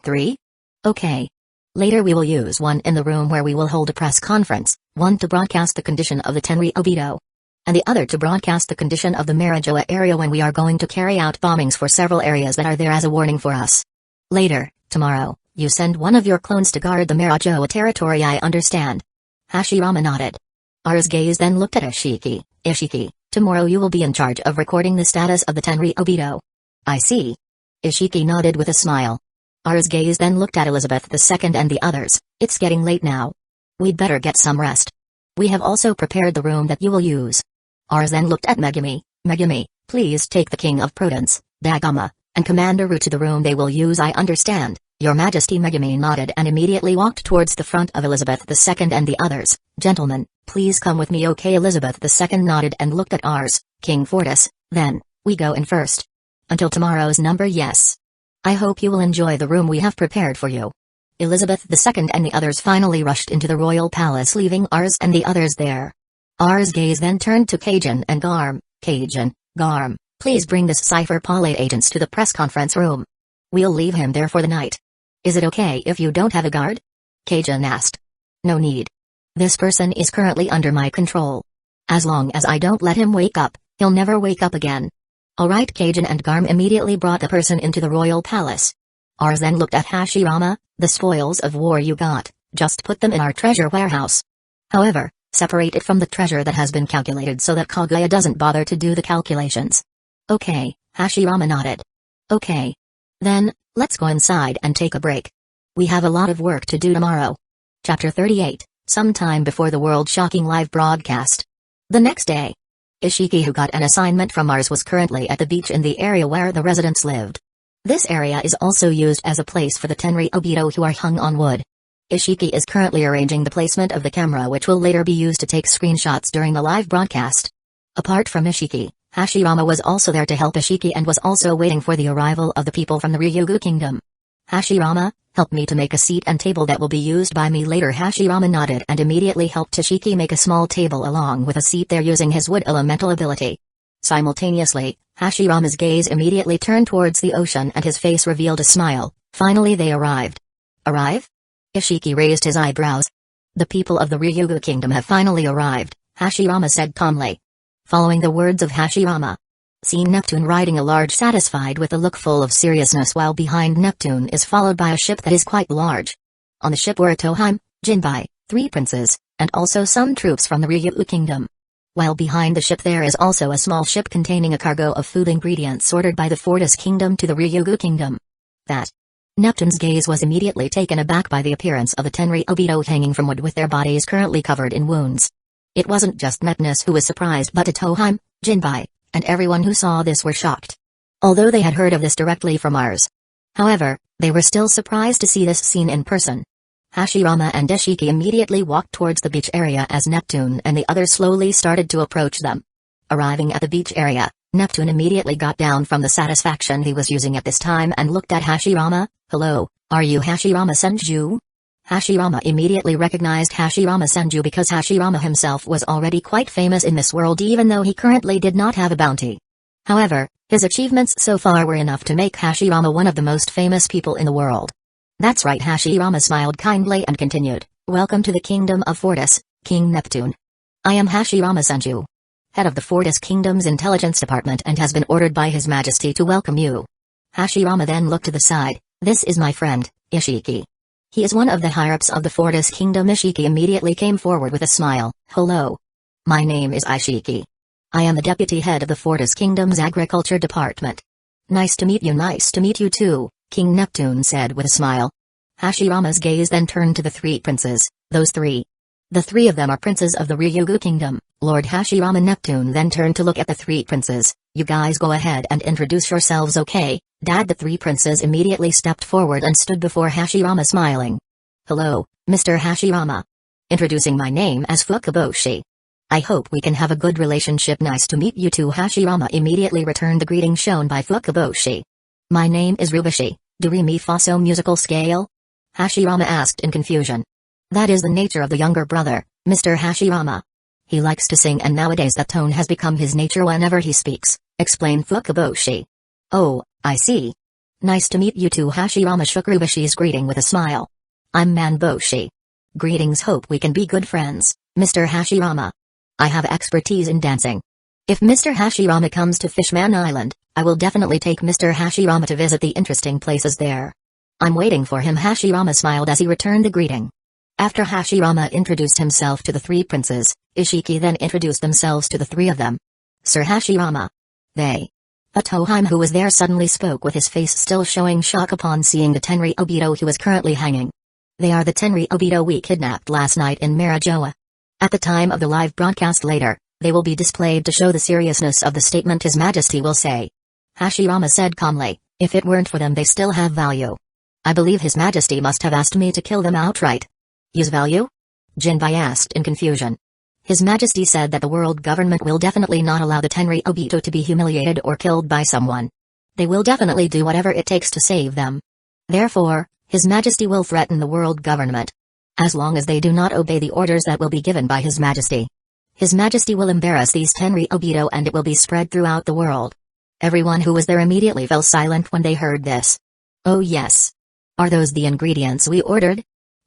3? Okay. Later we will use one in the room where we will hold a press conference, one to broadcast the condition of the Tenryubito, and the other to broadcast the condition of the Mangekyō area when we are going to carry out bombings for several areas that are there as a warning for us. Later, tomorrow, you send one of your clones to guard the Mangekyō territory. I understand. Hashirama nodded. Ars' gaze then looked at Ishiki. Ishiki, tomorrow you will be in charge of recording the status of the Tenryubito. I see. Ishiki nodded with a smile. Ars' gaze then looked at Elizabeth II and the others. It's getting late now. We'd better get some rest. We have also prepared the room that you will use. Ars then looked at Megumi. Megumi, please take the King of Prudence, Dagama, and Commander Ru to the room they will use. I understand, Your Majesty. Megumi nodded and immediately walked towards the front of Elizabeth II and the others. Gentlemen, please come with me. Okay. Elizabeth II nodded and looked at Ars. King Fortis, then, we go in first. Until tomorrow's number. Yes. I hope you will enjoy the room we have prepared for you. Elizabeth II and the others finally rushed into the royal palace, leaving Ars and the others there. Ars' gaze then turned to Kajin and Garm. Kajin, Garm, please bring this Cypher Polite agents to the press conference room. We'll leave him there for the night. Is it okay if you don't have a guard? Kajin asked. No need. This person is currently under my control. As long as I don't let him wake up, he'll never wake up again. Alright. Kajin and Garm immediately brought the person into the royal palace. Ars then looked at Hashirama. The spoils of war you got, just put them in our treasure warehouse. However, separate it from the treasure that has been calculated so that Kaguya doesn't bother to do the calculations. Okay, Hashirama nodded. Okay. Then, let's go inside and take a break. We have a lot of work to do tomorrow. Chapter 38, sometime before the world-shocking live broadcast. The next day, Ishiki, who got an assignment from Mars, was currently at the beach in the area where the residents lived. This area is also used as a place for the Tenri Obito who are hung on wood. Ishiki is currently arranging the placement of the camera, which will later be used to take screenshots during the live broadcast. Apart from Ishiki, Hashirama was also there to help Ishiki and was also waiting for the arrival of the people from the Ryugu Kingdom. Hashirama, help me to make a seat and table that will be used by me later. Hashirama nodded and immediately helped Ishiki make a small table along with a seat there using his wood elemental ability. Simultaneously, Hashirama's gaze immediately turned towards the ocean and his face revealed a smile. Finally they arrived. Arrive? Ishiki raised his eyebrows. The people of the Ryugu Kingdom have finally arrived, Hashirama said calmly. Following the words of Hashirama, seen Neptune riding a large satisfied with a look full of seriousness, while behind Neptune is followed by a ship that is quite large. On the ship were Toheim, Jinbai, 3 princes, and also some troops from the Ryugu Kingdom. While behind the ship there is also a small ship containing a cargo of food ingredients ordered by the Fortis Kingdom to the Ryugu Kingdom. That. Neptune's gaze was immediately taken aback by the appearance of a Tenri Obito hanging from wood with their bodies currently covered in wounds. It wasn't just Neptunus who was surprised, but Toheim, Jinbai, and everyone who saw this were shocked. Although they had heard of this directly from Mars. However, they were still surprised to see this scene in person. Hashirama and Ishiki immediately walked towards the beach area as Neptune and the others slowly started to approach them. Arriving at the beach area, Neptune immediately got down from the satisfaction he was using at this time and looked at Hashirama. Hello, are you Hashirama Senju? Hashirama immediately recognized Hashirama Senju because Hashirama himself was already quite famous in this world even though he currently did not have a bounty. However, his achievements so far were enough to make Hashirama one of the most famous people in the world. That's right, Hashirama smiled kindly and continued, welcome to the Kingdom of Fortis, King Neptune. I am Hashirama Senju, head of the Fortis Kingdom's intelligence department, and has been ordered by His Majesty to welcome you. Hashirama then looked to the side. This is my friend, Ishiki. He is one of the higher-ups of the Fortis Kingdom. Ishiki immediately came forward with a smile. Hello. My name is Ishiki. I am the deputy head of the Fortis Kingdom's agriculture department. Nice to meet you too, King Neptune said with a smile. Hashirama's gaze then turned to the 3 princes, those 3. The 3 of them are princes of the Ryugu Kingdom. Lord Hashirama Neptune then turned to look at the 3 princes. You guys go ahead and introduce yourselves, okay? Dad. The 3 princes immediately stepped forward and stood before Hashirama smiling. Hello, Mr. Hashirama. Introducing my name as Fukaboshi. I hope we can have a good relationship. Nice to meet you too. Hashirama immediately returned the greeting shown by Fukaboshi. My name is Rubishi. Do re mi fa so musical scale? Hashirama asked in confusion. That is the nature of the younger brother, Mr. Hashirama. He likes to sing and nowadays that tone has become his nature whenever he speaks, explained Fukaboshi. Oh, I see. Nice to meet you too. Hashirama shook Rubishi's greeting with a smile. I'm Manboshi. Greetings, hope we can be good friends, Mr. Hashirama. I have expertise in dancing. If Mr. Hashirama comes to Fishman Island, I will definitely take Mr. Hashirama to visit the interesting places there. I'm waiting for him. Hashirama smiled as he returned the greeting. After Hashirama introduced himself to the 3 princes, Ishiki then introduced themselves to the 3 of them. Sir Hashirama. They. Toheim, who was there, suddenly spoke with his face still showing shock upon seeing the Tenri Obito who was currently hanging. They are the Tenri Obito we kidnapped last night in Marijoa. At the time of the live broadcast later, they will be displayed to show the seriousness of the statement His Majesty will say. Hashirama said calmly, if it weren't for them they still have value. I believe His Majesty must have asked me to kill them outright. Use value? Jinbai asked in confusion. His Majesty said that the world government will definitely not allow the Tenri Obito to be humiliated or killed by someone. They will definitely do whatever it takes to save them. Therefore, His Majesty will threaten the world government. As long as they do not obey the orders that will be given by His Majesty. His Majesty will embarrass these Tenri Obito and it will be spread throughout the world. Everyone who was there immediately fell silent when they heard this. Oh yes. Are those the ingredients we ordered?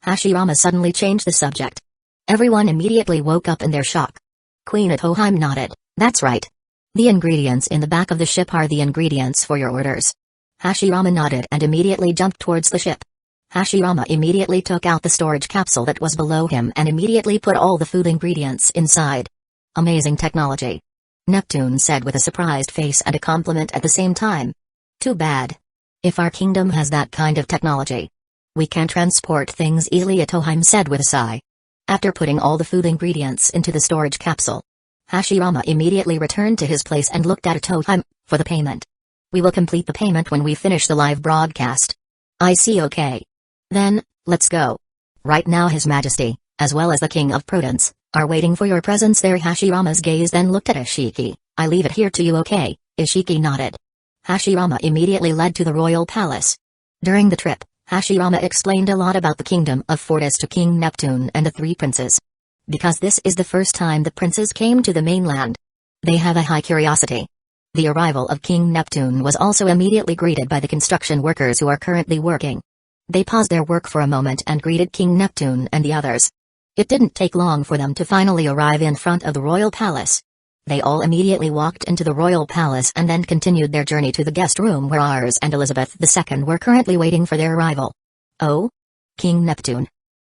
Hashirama suddenly changed the subject. Everyone immediately woke up in their shock. Queen Toheim nodded. That's right. The ingredients in the back of the ship are the ingredients for your orders. Hashirama nodded and immediately jumped towards the ship. Hashirama immediately took out the storage capsule that was below him and immediately put all the food ingredients inside. Amazing technology. Neptune said with a surprised face and a compliment at the same time. Too bad. If our kingdom has that kind of technology, we can transport things easily, Itoheim said with a sigh. After putting all the food ingredients into the storage capsule, Hashirama immediately returned to his place and looked at Itoheim for the payment. We will complete the payment when we finish the live broadcast. I see, okay. Then, let's go. Right now His Majesty, as well as the King of Prudence, are waiting for your presence there. Hashirama's gaze then looked at Ishiki. I leave it here to you, okay? Ishiki nodded. Hashirama immediately led to the royal palace. During the trip, Hashirama explained a lot about the kingdom of Fortis to King Neptune and the three princes. Because this is the first time the princes came to the mainland, they have a high curiosity. The arrival of King Neptune was also immediately greeted by the construction workers who are currently working. They paused their work for a moment and greeted King Neptune and the others. It didn't take long for them to finally arrive in front of the royal palace. They all immediately walked into the royal palace and then continued their journey to the guest room where Ars and Elizabeth II were currently waiting for their arrival. Oh? King Neptune.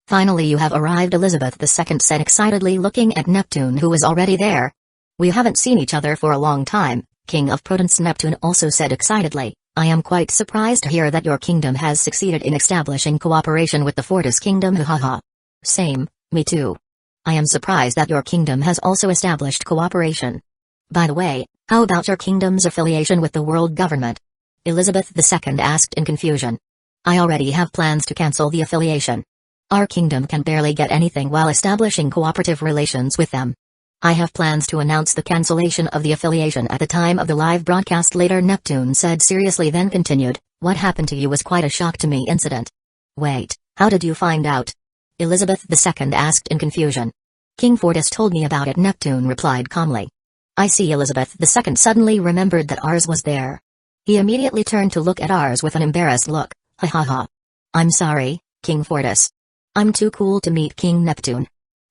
Finally you have arrived, Elizabeth II said excitedly, looking at Neptune who was already there. We haven't seen each other for a long time, King of Prudence. Neptune also said excitedly. I am quite surprised to hear that your kingdom has succeeded in establishing cooperation with the Fortis kingdom. Haha. Same, me too. I am surprised that your kingdom has also established cooperation. By the way, how about your kingdom's affiliation with the world government? Elizabeth II asked in confusion. I already have plans to cancel the affiliation. Our kingdom can barely get anything while establishing cooperative relations with them. I have plans to announce the cancellation of the affiliation at the time of the live broadcast later, Neptune said seriously, then continued, what happened to you was quite a shock to me incident. Wait, how did you find out? Elizabeth II asked in confusion. King Fortis told me about it, Neptune replied calmly. I see. Elizabeth II suddenly remembered that Ars was there. He immediately turned to look at Ars with an embarrassed look. Ha ha ha. I'm sorry, King Fortis. I'm too cool to meet King Neptune.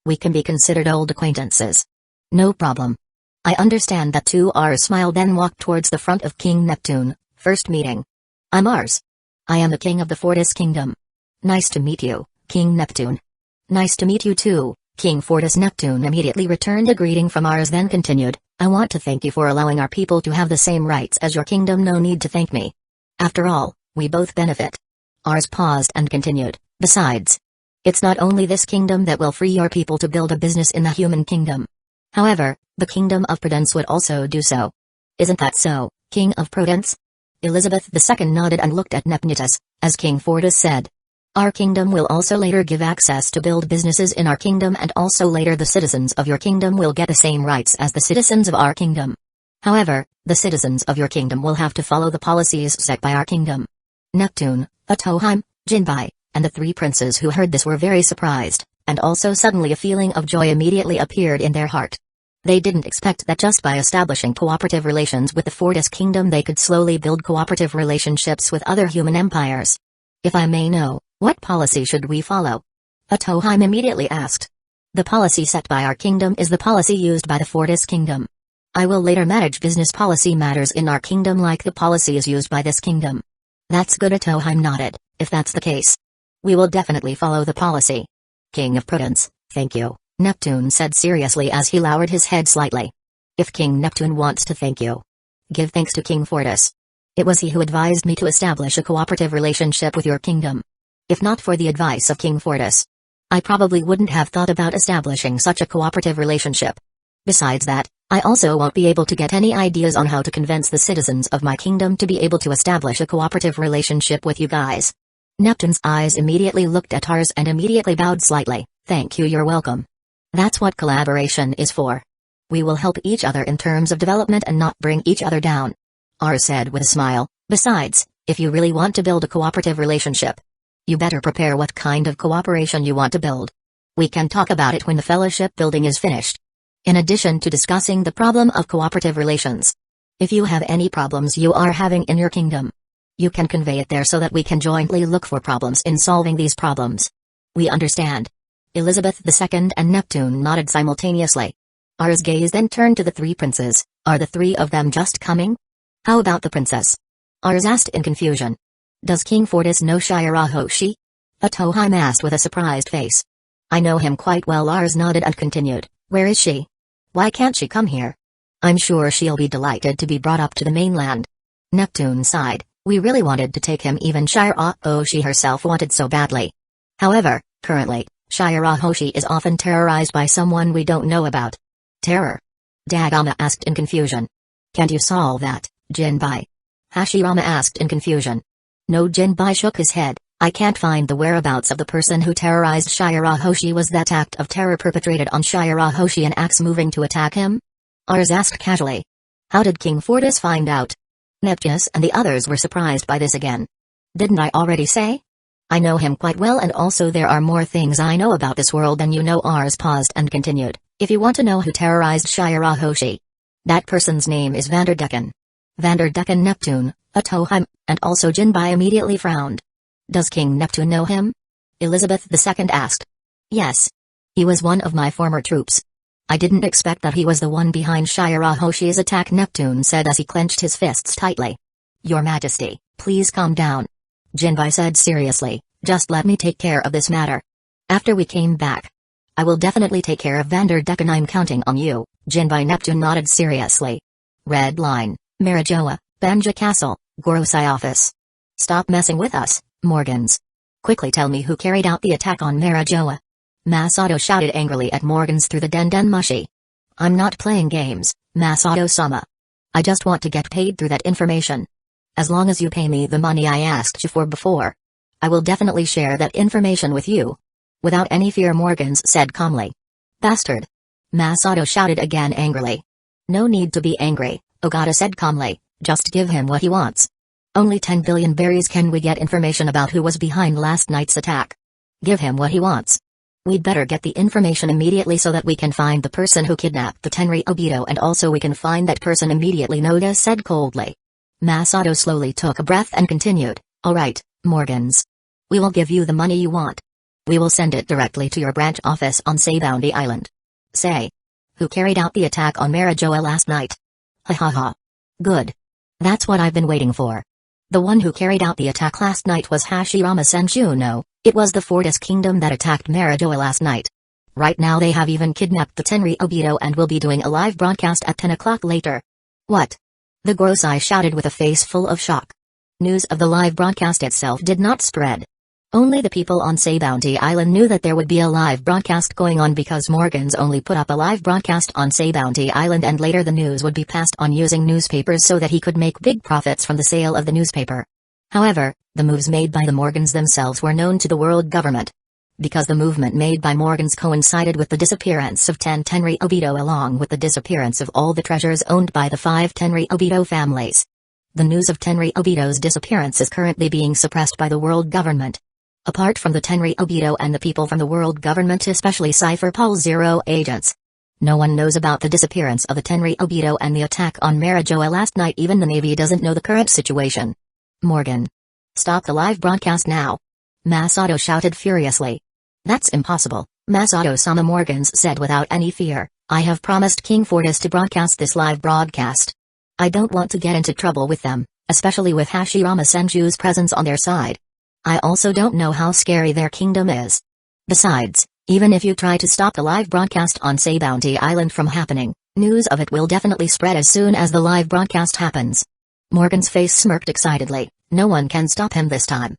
We can be considered old acquaintances. No problem. I understand that too. Ars smiled then walked towards the front of King Neptune. First meeting. I'm Ars. I am the king of the Fortis kingdom. Nice to meet you, King Neptune. Nice to meet you too, King Fortis. Neptune immediately returned a greeting from Ars then continued, I want to thank you for allowing our people to have the same rights as your kingdom. No need to thank me. After all, we both benefit. Ars paused and continued, besides, it's not only this kingdom that will free your people to build a business in the human kingdom. However, the kingdom of Prudence would also do so. Isn't that so, King of Prudence? Elizabeth II nodded and looked at Neptunius, as King Fortis said. Our kingdom will also later give access to build businesses in our kingdom, and also later the citizens of your kingdom will get the same rights as the citizens of our kingdom. However, the citizens of your kingdom will have to follow the policies set by our kingdom. Neptune, Itoheim, Jinbai, and the three princes who heard this were very surprised, and also suddenly a feeling of joy immediately appeared in their heart. They didn't expect that just by establishing cooperative relations with the Fortis kingdom they could slowly build cooperative relationships with other human empires. If I may know, what policy should we follow? Itoheim immediately asked. The policy set by our kingdom is the policy used by the Fortis kingdom. I will later manage business policy matters in our kingdom like the policies used by this kingdom. That's good. Itoheim nodded. If that's the case, we will definitely follow the policy. King of Prudence, thank you, Neptune said seriously as he lowered his head slightly. If King Neptune wants to thank you, give thanks to King Fortis. It was he who advised me to establish a cooperative relationship with your kingdom. If not for the advice of King Fortis, I probably wouldn't have thought about establishing such a cooperative relationship. Besides that, I also won't be able to get any ideas on how to convince the citizens of my kingdom to be able to establish a cooperative relationship with you guys. Neptune's eyes immediately looked at Ars and immediately bowed slightly. Thank you, you're welcome. That's what collaboration is for. We will help each other in terms of development and not bring each other down. Ars said with a smile. Besides, if you really want to build a cooperative relationship, you better prepare what kind of cooperation you want to build. We can talk about it when the fellowship building is finished. In addition to discussing the problem of cooperative relations, if you have any problems you are having in your kingdom, you can convey it there so that we can jointly look for problems in solving these problems. We understand. Elizabeth II and Neptune nodded simultaneously. Ars' gaze then turned to the three princes. Are the three of them just coming? How about the princess? Ars asked in confusion. Does King Fortis know Shirahoshi? Atohime asked with a surprised face. I know him quite well. Lars nodded and continued. Where is she? Why can't she come here? I'm sure she'll be delighted to be brought up to the mainland. Neptune sighed. We really wanted to take him, even Shirahoshi herself wanted so badly. However, currently, Shirahoshi is often terrorized by someone we don't know about. Terror? Dagama asked in confusion. Can't you solve that, Jinbai? Hashirama asked in confusion. No, Jinbai shook his head. I can't find the whereabouts of the person who terrorized Shirahoshi. Was that act of terror perpetrated on Shirahoshi an axe moving to attack him? Ars asked casually. How did King Fortis find out? Neptunus and the others were surprised by this again. Didn't I already say? I know him quite well, and also there are more things I know about this world than you know. Ars paused and continued. If you want to know who terrorized Shirahoshi, that person's name is Vanderdecken. Vanderdecken Neptune, Atohime, and also Jinbai immediately frowned. Does King Neptune know him? Elizabeth II asked. Yes. He was one of my former troops. I didn't expect that he was the one behind Shirahoshi's attack, Neptune said as he clenched his fists tightly. Your Majesty, please calm down. Jinbai said seriously, just let me take care of this matter. After we came back, I will definitely take care of Vanderdecken. I'm counting on you. Jinbai. Neptune nodded seriously. Red Line, Marijoa, Banja Castle, Gorosei office. Stop messing with us, Morgans. Quickly tell me who carried out the attack on Marijoa. Masato shouted angrily at Morgans through the Den Mushi. I'm not playing games, Masato-sama. I just want to get paid through that information. As long as you pay me the money I asked you for before, I will definitely share that information with you. Without any fear, Morgans said calmly. Bastard! Masato shouted again angrily. No need to be angry, Ogata said calmly, just give him what he wants. Only 10 billion berries can we get information about who was behind last night's attack. Give him what he wants. We'd better get the information immediately so that we can find the person who kidnapped the Tenri Obito, and also we can find that person immediately, Noda said coldly. Masato slowly took a breath and continued, alright, Morgans. We will give you the money you want. We will send it directly to your branch office on Seibounty Island. Say. Who carried out the attack on Marijoa last night? Ha ha ha. Good. That's what I've been waiting for. The one who carried out the attack last night was Hashirama Senju. No, it was the Fortis Kingdom that attacked Marijoa last night. Right now they have even kidnapped the Tenri Obito and will be doing a live broadcast at 10 o'clock later. What? The Gorosei shouted with a face full of shock. News of the live broadcast itself did not spread. Only the people on Seibounty Island knew that there would be a live broadcast going on, because Morgans only put up a live broadcast on Seibounty Island, and later the news would be passed on using newspapers so that he could make big profits from the sale of the newspaper. However, the moves made by the Morgans themselves were known to the world government. Because the movement made by Morgans coincided with the disappearance of 10 Tenri Obito along with the disappearance of all the treasures owned by the 5 Tenri Obito families. The news of Tenri Obito's disappearance is currently being suppressed by the world government. Apart from the Tenri Obito and the people from the world government, especially Cypher Pol Zero agents, no one knows about the disappearance of the Tenri Obito and the attack on Marijoa last night. Even the Navy doesn't know the current situation. Morgan. Stop the live broadcast now. Masato shouted furiously. That's impossible, Masato-sama, Morgans said without any fear. I have promised King Fortis to broadcast this live broadcast. I don't want to get into trouble with them, especially with Hashirama Senju's presence on their side. I also don't know how scary their kingdom is. Besides, even if you try to stop the live broadcast on Seibounty Island from happening, news of it will definitely spread as soon as the live broadcast happens. Morgan's face smirked excitedly. No one can stop him this time.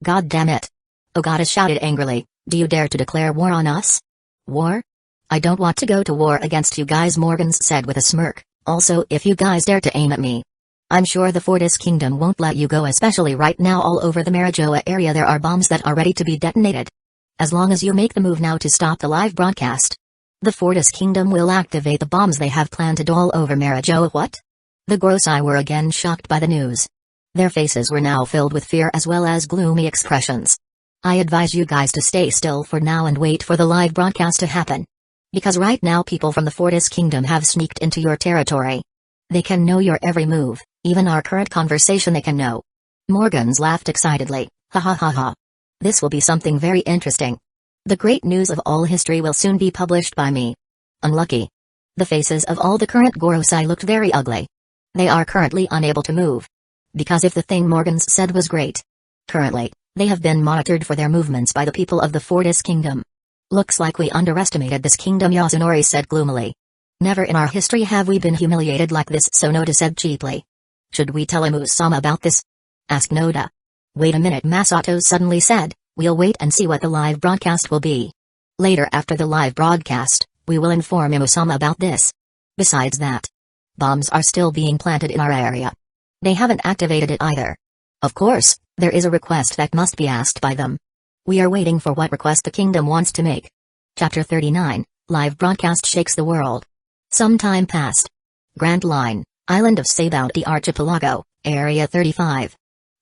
God damn it. Ogata shouted angrily. Do you dare to declare war on us? War? I don't want to go to war against you guys, Morgans said with a smirk. Also, if you guys dare to aim at me, I'm sure the Fortis Kingdom won't let you go, especially right now all over the Marijoa area there are bombs that are ready to be detonated. As long as you make the move now to stop the live broadcast, the Fortis Kingdom will activate the bombs they have planted all over Marijoa. What? The Gorosei were again shocked by the news. Their faces were now filled with fear as well as gloomy expressions. I advise you guys to stay still for now and wait for the live broadcast to happen. Because right now people from the Fortis Kingdom have sneaked into your territory. They can know your every move. Even our current conversation they can know. Morgans laughed excitedly. Ha ha ha ha. This will be something very interesting. The great news of all history will soon be published by me. Unlucky. The faces of all the current Gorosei looked very ugly. They are currently unable to move. Because if the thing Morgans said was great, currently, They have been monitored for their movements by the people of the Fortis Kingdom. Looks like we underestimated this kingdom, Yasunori said gloomily. Never in our history have we been humiliated like this, Sonoda said cheaply. Should we tell Imu-sama about this? Asked Noda. Wait a minute, Masato suddenly said, we'll wait and see what the live broadcast will be. Later, after the live broadcast, we will inform Imu-sama about this. Besides that, bombs are still being planted in our area. They haven't activated it either. Of course, there is a request that must be asked by them. We are waiting for what request the kingdom wants to make. Chapter 39, Live Broadcast Shakes the World. Some time passed. Grand Line, Island of Sabaunty Archipelago, Area 35.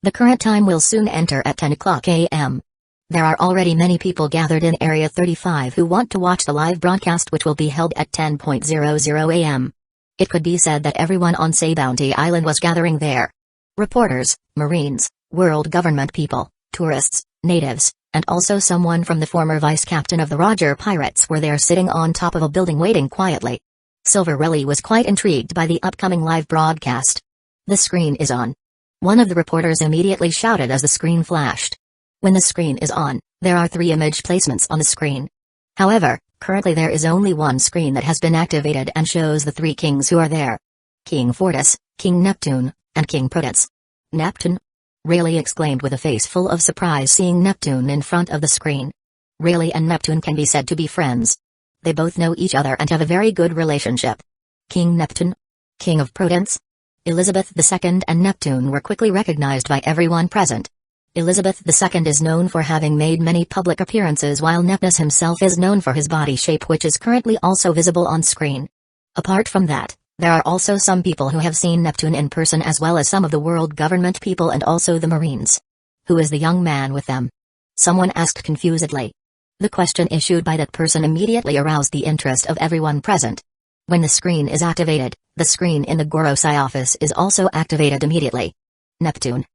The current time will soon enter at 10 o'clock a.m. There are already many people gathered in Area 35 who want to watch the live broadcast, which will be held at 10:00 a.m. It could be said that everyone on Sabaunty Island was gathering there. Reporters, Marines, world government people, tourists, natives, and also someone from the former vice captain of the Roger Pirates were there sitting on top of a building waiting quietly. Silverelli was quite intrigued by the upcoming live broadcast. The screen is on. One of the reporters immediately shouted as the screen flashed. When the screen is on, there are 3 image placements on the screen. However, currently there is only one screen that has been activated and shows the 3 kings who are there. King Fortis, King Neptune, and King Prudence. Neptune? Rayleigh exclaimed with a face full of surprise seeing Neptune in front of the screen. Rayleigh and Neptune can be said to be friends. They both know each other and have a very good relationship. King Neptune? King of Prudence? Elizabeth II and Neptune were quickly recognized by everyone present. Elizabeth II is known for having made many public appearances, while Neptunus himself is known for his body shape, which is currently also visible on screen. Apart from that, there are also some people who have seen Neptune in person, as well as some of the world government people and also the Marines. Who is the young man with them? Someone asked confusedly. The question issued by that person immediately aroused the interest of everyone present. When the screen is activated, the screen in the Gorosei office is also activated immediately. Neptune.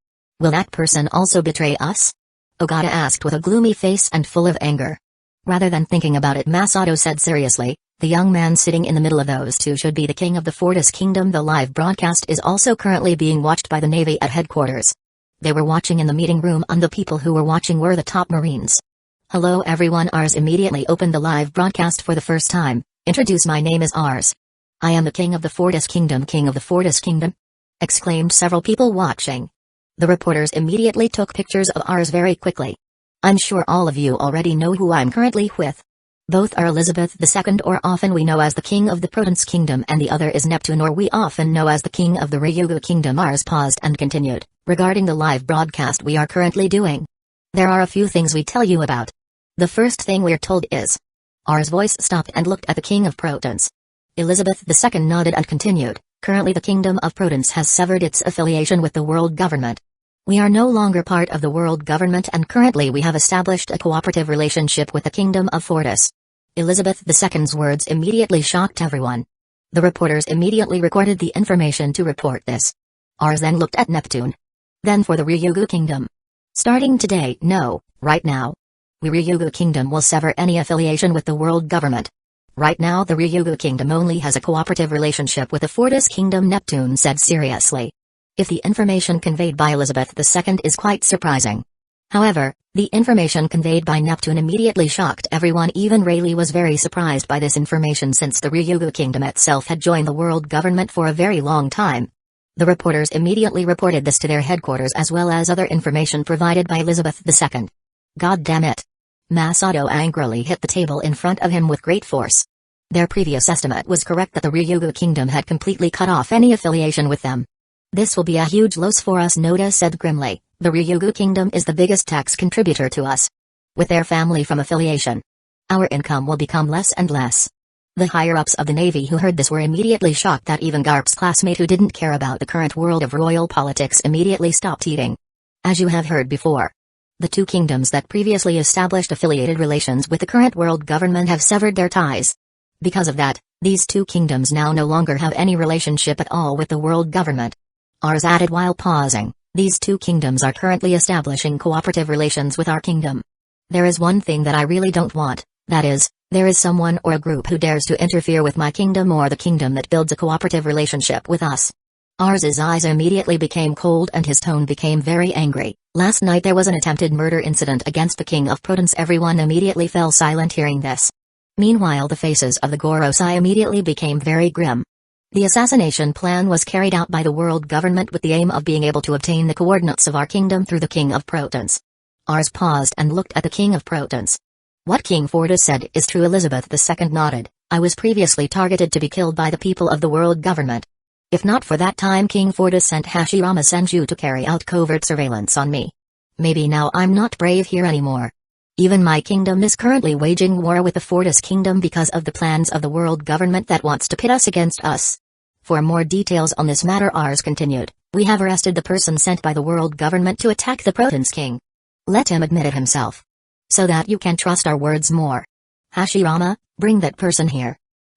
Will that person also betray us? Ogata asked with a gloomy face and full of anger. Rather than thinking about it, Masato said seriously, the young man sitting in the middle of those 2 should be the king of the Fortis Kingdom. The live broadcast is also currently being watched by the Navy at headquarters. They were watching in the meeting room, and the people who were watching were the top Marines. Hello everyone. Ars immediately opened the live broadcast for the first time. Introduce, my name is Ars. I am the king of the Fortis Kingdom. King of the Fortis Kingdom? Exclaimed several people watching. The reporters immediately took pictures of Ars very quickly. I'm sure all of you already know who I'm currently with. Both are Elizabeth II, or often we know as the king of the Prudence Kingdom, and the other is Neptune, or we often know as the king of the Hyuga Kingdom. Ars paused and continued, regarding the live broadcast we are currently doing. There are a few things we tell you about. The first thing we're told is... Ars' voice stopped and looked at the king of Prudence. Elizabeth II nodded and continued, currently the kingdom of Prudence has severed its affiliation with the world government. We are no longer part of the world government, and currently we have established a cooperative relationship with the kingdom of Fortis. Elizabeth II's words immediately shocked everyone. The reporters immediately recorded the information to report this. Ars then looked at Neptune. Then for the Ryugu Kingdom. Starting today, no, right now. The Ryugu Kingdom will sever any affiliation with the world government. Right now the Ryugu Kingdom only has a cooperative relationship with the Fortis Kingdom, Neptune said seriously. If the information conveyed by Elizabeth II is quite surprising. However, the information conveyed by Neptune immediately shocked everyone. Even Rayleigh was very surprised by this information, since the Ryugu Kingdom itself had joined the world government for a very long time. The reporters immediately reported this to their headquarters, as well as other information provided by Elizabeth II. God damn it. Masato angrily hit the table in front of him with great force. Their previous estimate was correct that the Ryugu Kingdom had completely cut off any affiliation with them. This will be a huge loss for us, Noda said grimly. The Ryugu Kingdom is the biggest tax contributor to us. With their family from affiliation, our income will become less and less. The higher-ups of the Navy who heard this were immediately shocked that even Garp's classmate, who didn't care about the current world of royal politics, immediately stopped eating. As you have heard before, the 2 kingdoms that previously established affiliated relations with the current world government have severed their ties. Because of that, these 2 kingdoms now no longer have any relationship at all with the world government. Ars added while pausing, these 2 kingdoms are currently establishing cooperative relations with our kingdom. There is one thing that I really don't want, that is, there is someone or a group who dares to interfere with my kingdom or the kingdom that builds a cooperative relationship with us. Ars's eyes immediately became cold and his tone became very angry. Last night there was an attempted murder incident against the King of Protons. Everyone immediately fell silent hearing this. Meanwhile the faces of the Gorosei immediately became very grim. The assassination plan was carried out by the world government with the aim of being able to obtain the coordinates of our kingdom through the King of Protons. Ars paused and looked at the King of Protons. What King Fortis said is true. Elizabeth II nodded. I was previously targeted to be killed by the people of the world government. If not for that time King Fortis sent Hashirama Senju to carry out covert surveillance on me. Maybe now I'm not brave here anymore. Even my kingdom is currently waging war with the Fortis kingdom because of the plans of the world government that wants to pit us against us. For more details on this matter Ars continued, we have arrested the person sent by the world government to attack the Protons king. Let him admit it himself. So that you can trust our words more. Hashirama, bring that person here.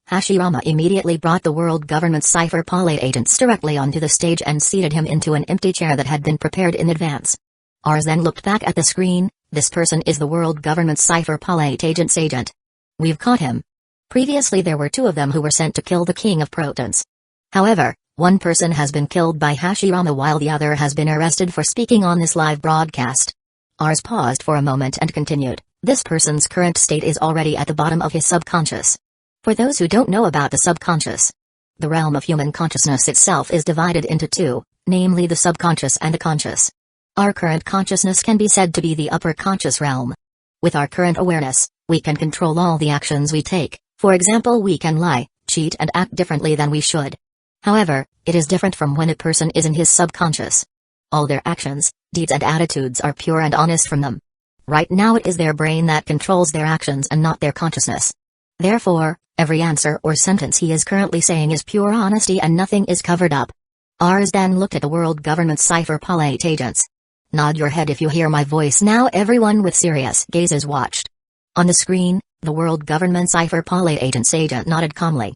Hashirama immediately brought the world government's cipher palate agents directly onto the stage and seated him into an empty chair that had been prepared in advance. Ars then looked back at the screen. This person is the world government's cipher palate agent's agent. We've caught him. Previously there were two of them who were sent to kill the King of Protons. However, one person has been killed by Hashirama while the other has been arrested for speaking on this live broadcast. Ars paused for a moment and continued, this person's current state is already at the bottom of his subconscious. For those who don't know about the subconscious, the realm of human consciousness itself is divided into two, namely the subconscious and the conscious. Our current consciousness can be said to be the upper conscious realm. With our current awareness, we can control all the actions we take. For example, we can lie, cheat and act differently than we should. However, it is different from when a person is in his subconscious. All their actions, deeds and attitudes are pure and honest from them. Right now it is their brain that controls their actions and not their consciousness. Therefore, every answer or sentence he is currently saying is pure honesty and nothing is covered up. Ars then looked at the world government's cipher palate agents. Nod your head if you hear my voice now. Everyone with serious gazes watched. On the screen, the world government cipher palate agent's agent nodded calmly.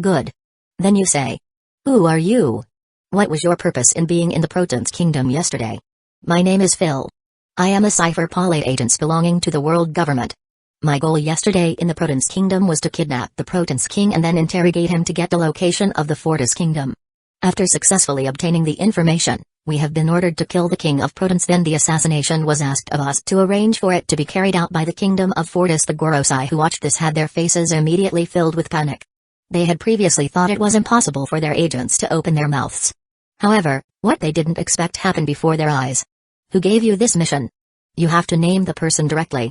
Good. Then you say. Who are you? What was your purpose in being in the Protons kingdom yesterday? My name is Phil. I am a cipher palate agent belonging to the world government. My goal yesterday in the Protons kingdom was to kidnap the Protons king and then interrogate him to get the location of the Fortis kingdom. After successfully obtaining the information, we have been ordered to kill the King of Protons. Then the assassination was asked of us to arrange for it to be carried out by the kingdom of Fortis. The Gorosei who watched this had their faces immediately filled with panic. They had previously thought it was impossible for their agents to open their mouths. However, what they didn't expect happened before their eyes. Who gave you this mission? You have to name the person directly.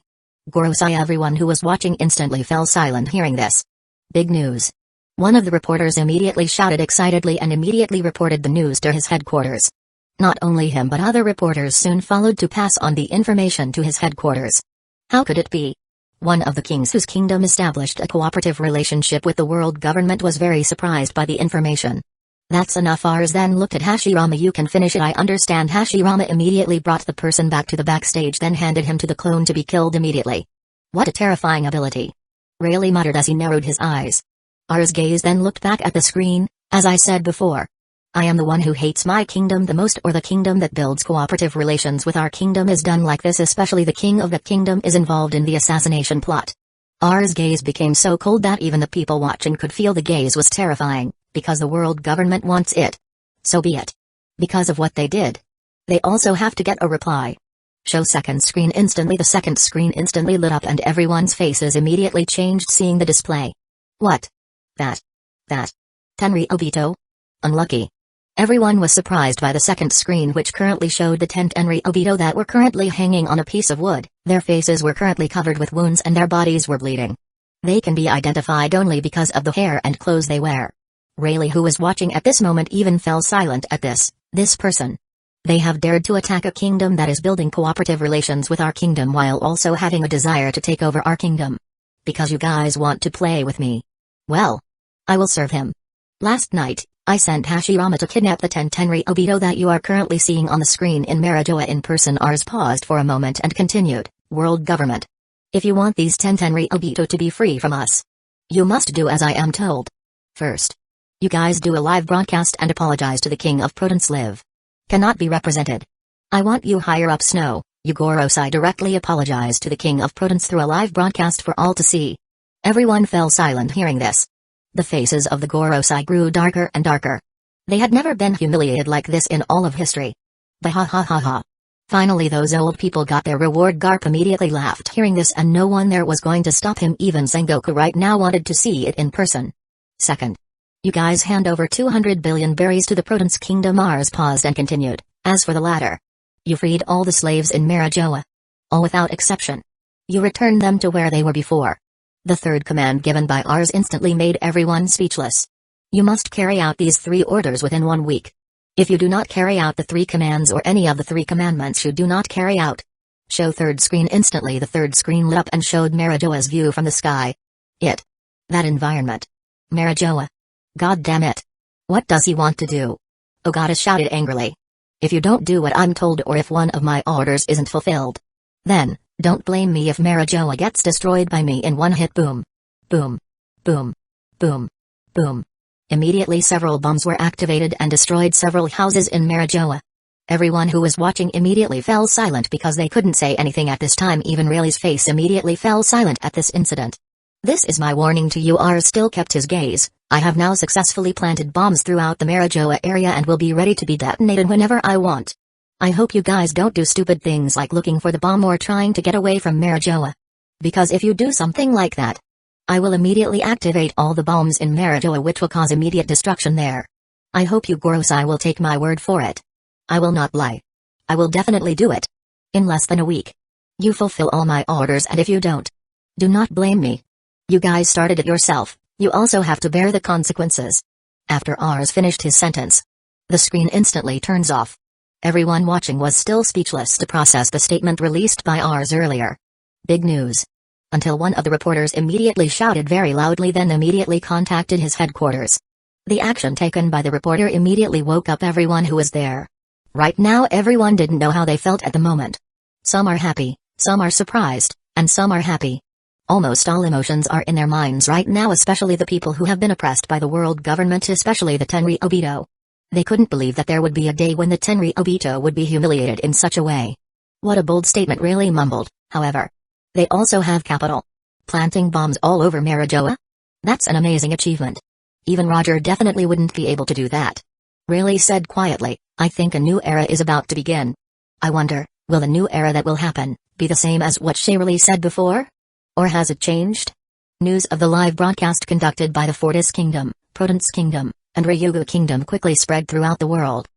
Gorosei. Everyone who was watching instantly fell silent hearing this. Big news. One of the reporters immediately shouted excitedly and immediately reported the news to his headquarters. Not only him but other reporters soon followed to pass on the information to his headquarters. How could it be? One of the kings whose kingdom established a cooperative relationship with the world government was very surprised by the information. That's enough. Ars then looked at Hashirama. You can finish it. I understand. Hashirama immediately brought the person back to the backstage then handed him to the clone to be killed immediately. What a terrifying ability. Rayleigh muttered as he narrowed his eyes. Ars' gaze then looked back at the screen. As I said before, I am the one who hates my kingdom the most, or the kingdom that builds cooperative relations with our kingdom is done like this, especially the king of that kingdom is involved in the assassination plot. Ars' gaze became so cold that even the people watching could feel the gaze was terrifying, because the world government wants it. So be it. Because of what they did. They also have to get a reply. Show second screen instantly. The second screen instantly lit up and everyone's faces immediately changed seeing the display. What? That. Tenri Obito? Unlucky. Everyone was surprised by the second screen, which currently showed the 10 Tenri Obito that were currently hanging on a piece of wood. Their faces were currently covered with wounds and their bodies were bleeding. They can be identified only because of the hair and clothes they wear. Rayleigh, who was watching at this moment, even fell silent at this person. They have dared to attack a kingdom that is building cooperative relations with our kingdom while also having a desire to take over our kingdom. Because you guys want to play with me. Well, I will serve him. Last night, I sent Hashirama to kidnap the 10 Tenri Obito that you are currently seeing on the screen in Marijoa in person. Ars paused for a moment and continued, world government. If you want these 10 Tenri Obito to be free from us, you must do as I am told. First, you guys do a live broadcast and apologize to the King of Protons. Live. Cannot be represented. I want you higher up Snow, you Gorosei directly apologize to the King of Protons through a live broadcast for all to see. Everyone fell silent hearing this. The faces of the Gorosei grew darker and darker. They had never been humiliated like this in all of history. Bah ha ha ha ha. Finally those old people got their reward. Garp immediately laughed hearing this, and no one there was going to stop him. Even Sengoku right now wanted to see it in person. Second. You guys hand over 200 billion berries to the Proton's kingdom. Mars paused and continued. As for the latter. You freed all the slaves in Mangekyō. All without exception. You returned them to where they were before. The third command given by Ars instantly made everyone speechless. You must carry out these 3 orders within 1 week. If you do not carry out the 3 commands or any of the 3 commandments you do not carry out. Show third screen. Instantly the third screen lit up and showed Mangekyō's view from the sky. That environment. Mangekyō. God damn it. What does he want to do? Oh, Goddess shouted angrily. If you don't do what I'm told, or if one of my orders isn't fulfilled, then, don't blame me if Mangekyō gets destroyed by me in one hit. Boom. Boom. Boom. Boom. Boom. Immediately several bombs were activated and destroyed several houses in Mangekyō. Everyone who was watching immediately fell silent because they couldn't say anything at this time. Even Rayleigh's face immediately fell silent at this incident. This is my warning to you. Ars still kept his gaze. I have now successfully planted bombs throughout the Mangekyō area and will be ready to be detonated whenever I want. I hope you guys don't do stupid things like looking for the bomb or trying to get away from Mangekyō. Because if you do something like that, I will immediately activate all the bombs in Mangekyō, which will cause immediate destruction there. I hope you Gorosei will take my word for it. I will not lie. I will definitely do it. In less than a week. You fulfill all my orders, and if you don't, do not blame me. You guys started it yourself. You also have to bear the consequences. After Ars finished his sentence, the screen instantly turns off. Everyone watching was still speechless to process the statement released by Ars earlier. Big news. Until one of the reporters immediately shouted very loudly, then immediately contacted his headquarters. The action taken by the reporter immediately woke up everyone who was there. Right now everyone didn't know how they felt at the moment. Some are happy, some are surprised, and some are happy. Almost all emotions are in their minds right now, especially the people who have been oppressed by the world government, especially the Tenryōbito. They couldn't believe that there would be a day when the Tenryōbito would be humiliated in such a way. What a bold statement, really mumbled. However, they also have capital. Planting bombs all over Mangekyō? That's an amazing achievement. Even Roger definitely wouldn't be able to do that. Really said quietly, I think a new era is about to begin. I wonder, will the new era that will happen be the same as what Shirley said before? Or has it changed? News of the live broadcast conducted by the Fortis Kingdom, Proton's Kingdom, and Hyuga Kingdom quickly spread throughout the world.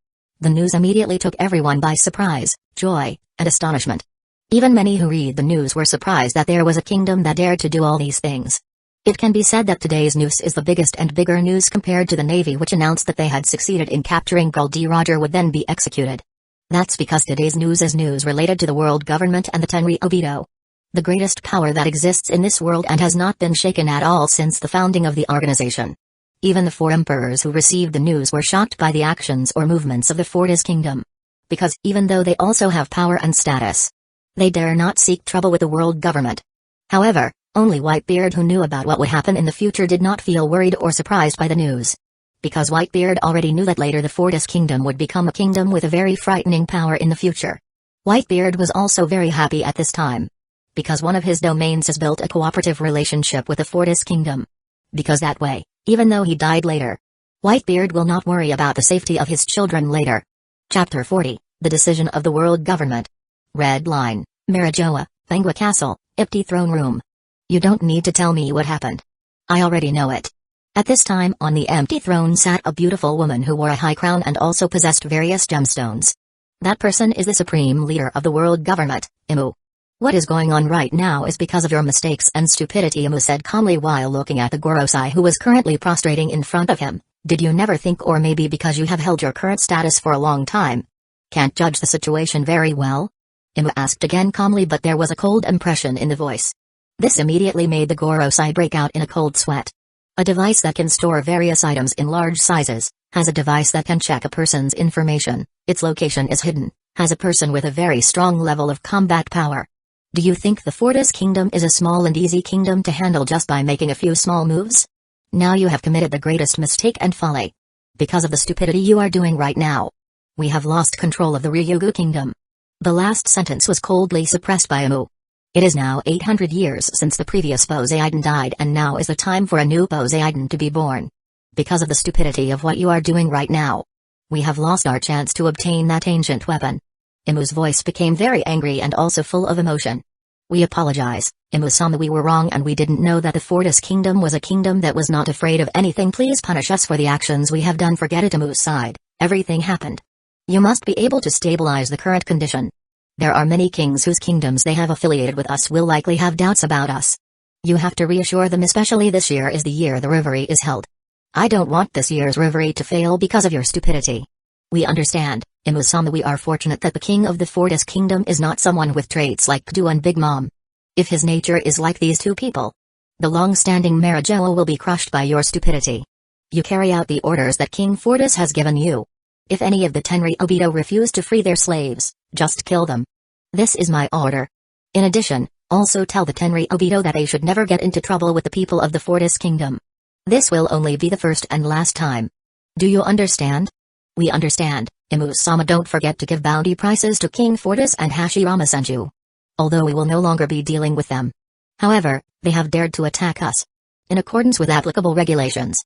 The news immediately took everyone by surprise, joy, and astonishment. Even many who read the news were surprised that there was a kingdom that dared to do all these things. It can be said that today's news is the biggest and bigger news compared to the Navy, which announced that they had succeeded in capturing Goldie Roger would then be executed. That's because today's news is news related to the world government and the Tenryōbito. The greatest power that exists in this world and has not been shaken at all since the founding of the organization. Even the 4 emperors who received the news were shocked by the actions or movements of the Fortis Kingdom. Because, even though they also have power and status, they dare not seek trouble with the world government. However, only Whitebeard, who knew about what would happen in the future, did not feel worried or surprised by the news. Because Whitebeard already knew that later the Fortis Kingdom would become a kingdom with a very frightening power in the future. Whitebeard was also very happy at this time. Because one of his domains has built a cooperative relationship with the Fortis Kingdom. Because that way, even though he died later, Whitebeard will not worry about the safety of his children later. Chapter 40, The Decision of the World Government. Red Line, Mangekyō, Bangwa Castle, Empty Throne Room. You don't need to tell me what happened. I already know it. At this time on the empty throne sat a beautiful woman who wore a high crown and also possessed various gemstones. That person is the supreme leader of the world government, Imu. What is going on right now is because of your mistakes and stupidity, Imu said calmly while looking at the Gorosei who was currently prostrating in front of him. Did you never think, or maybe because you have held your current status for a long time, can't judge the situation very well? Imu asked again calmly, but there was a cold impression in the voice. This immediately made the Gorosei break out in a cold sweat. A device that can store various items in large sizes, has a device that can check a person's information, its location is hidden, has a person with a very strong level of combat power. Do you think the Fortis Kingdom is a small and easy kingdom to handle just by making a few small moves? Now you have committed the greatest mistake and folly. Because of the stupidity you are doing right now, we have lost control of the Hyuga Kingdom. The last sentence was coldly suppressed by Imu. It is now 800 years since the previous Poseidon died, and now is the time for a new Poseidon to be born. Because of the stupidity of what you are doing right now. We have lost our chance to obtain that ancient weapon. Imu's voice became very angry and also full of emotion. We apologize, Imu-sama, we were wrong and we didn't know that the Fortis Kingdom was a kingdom that was not afraid of anything. Please punish us for the actions we have done. Forget it, Imu sighed. Everything happened. You must be able to stabilize the current condition. There are many kings whose kingdoms they have affiliated with us will likely have doubts about us. You have to reassure them, especially this year is the year the reverie is held. I don't want this year's reverie to fail because of your stupidity. We understand, Imu-sama. We are fortunate that the king of the Fortis Kingdom is not someone with traits like Kdu and Big Mom. If his nature is like these two people, the long-standing Mangekyō will be crushed by your stupidity. You carry out the orders that King Fortis has given you. If any of the Tenri Obito refuse to free their slaves, just kill them. This is my order. In addition, also tell the Tenri Obito that they should never get into trouble with the people of the Fortis Kingdom. This will only be the first and last time. Do you understand? We understand, Imu-sama. Don't forget to give bounty prices to King Fortis and Hashirama Senju. Although we will no longer be dealing with them. However, they have dared to attack us. In accordance with applicable regulations.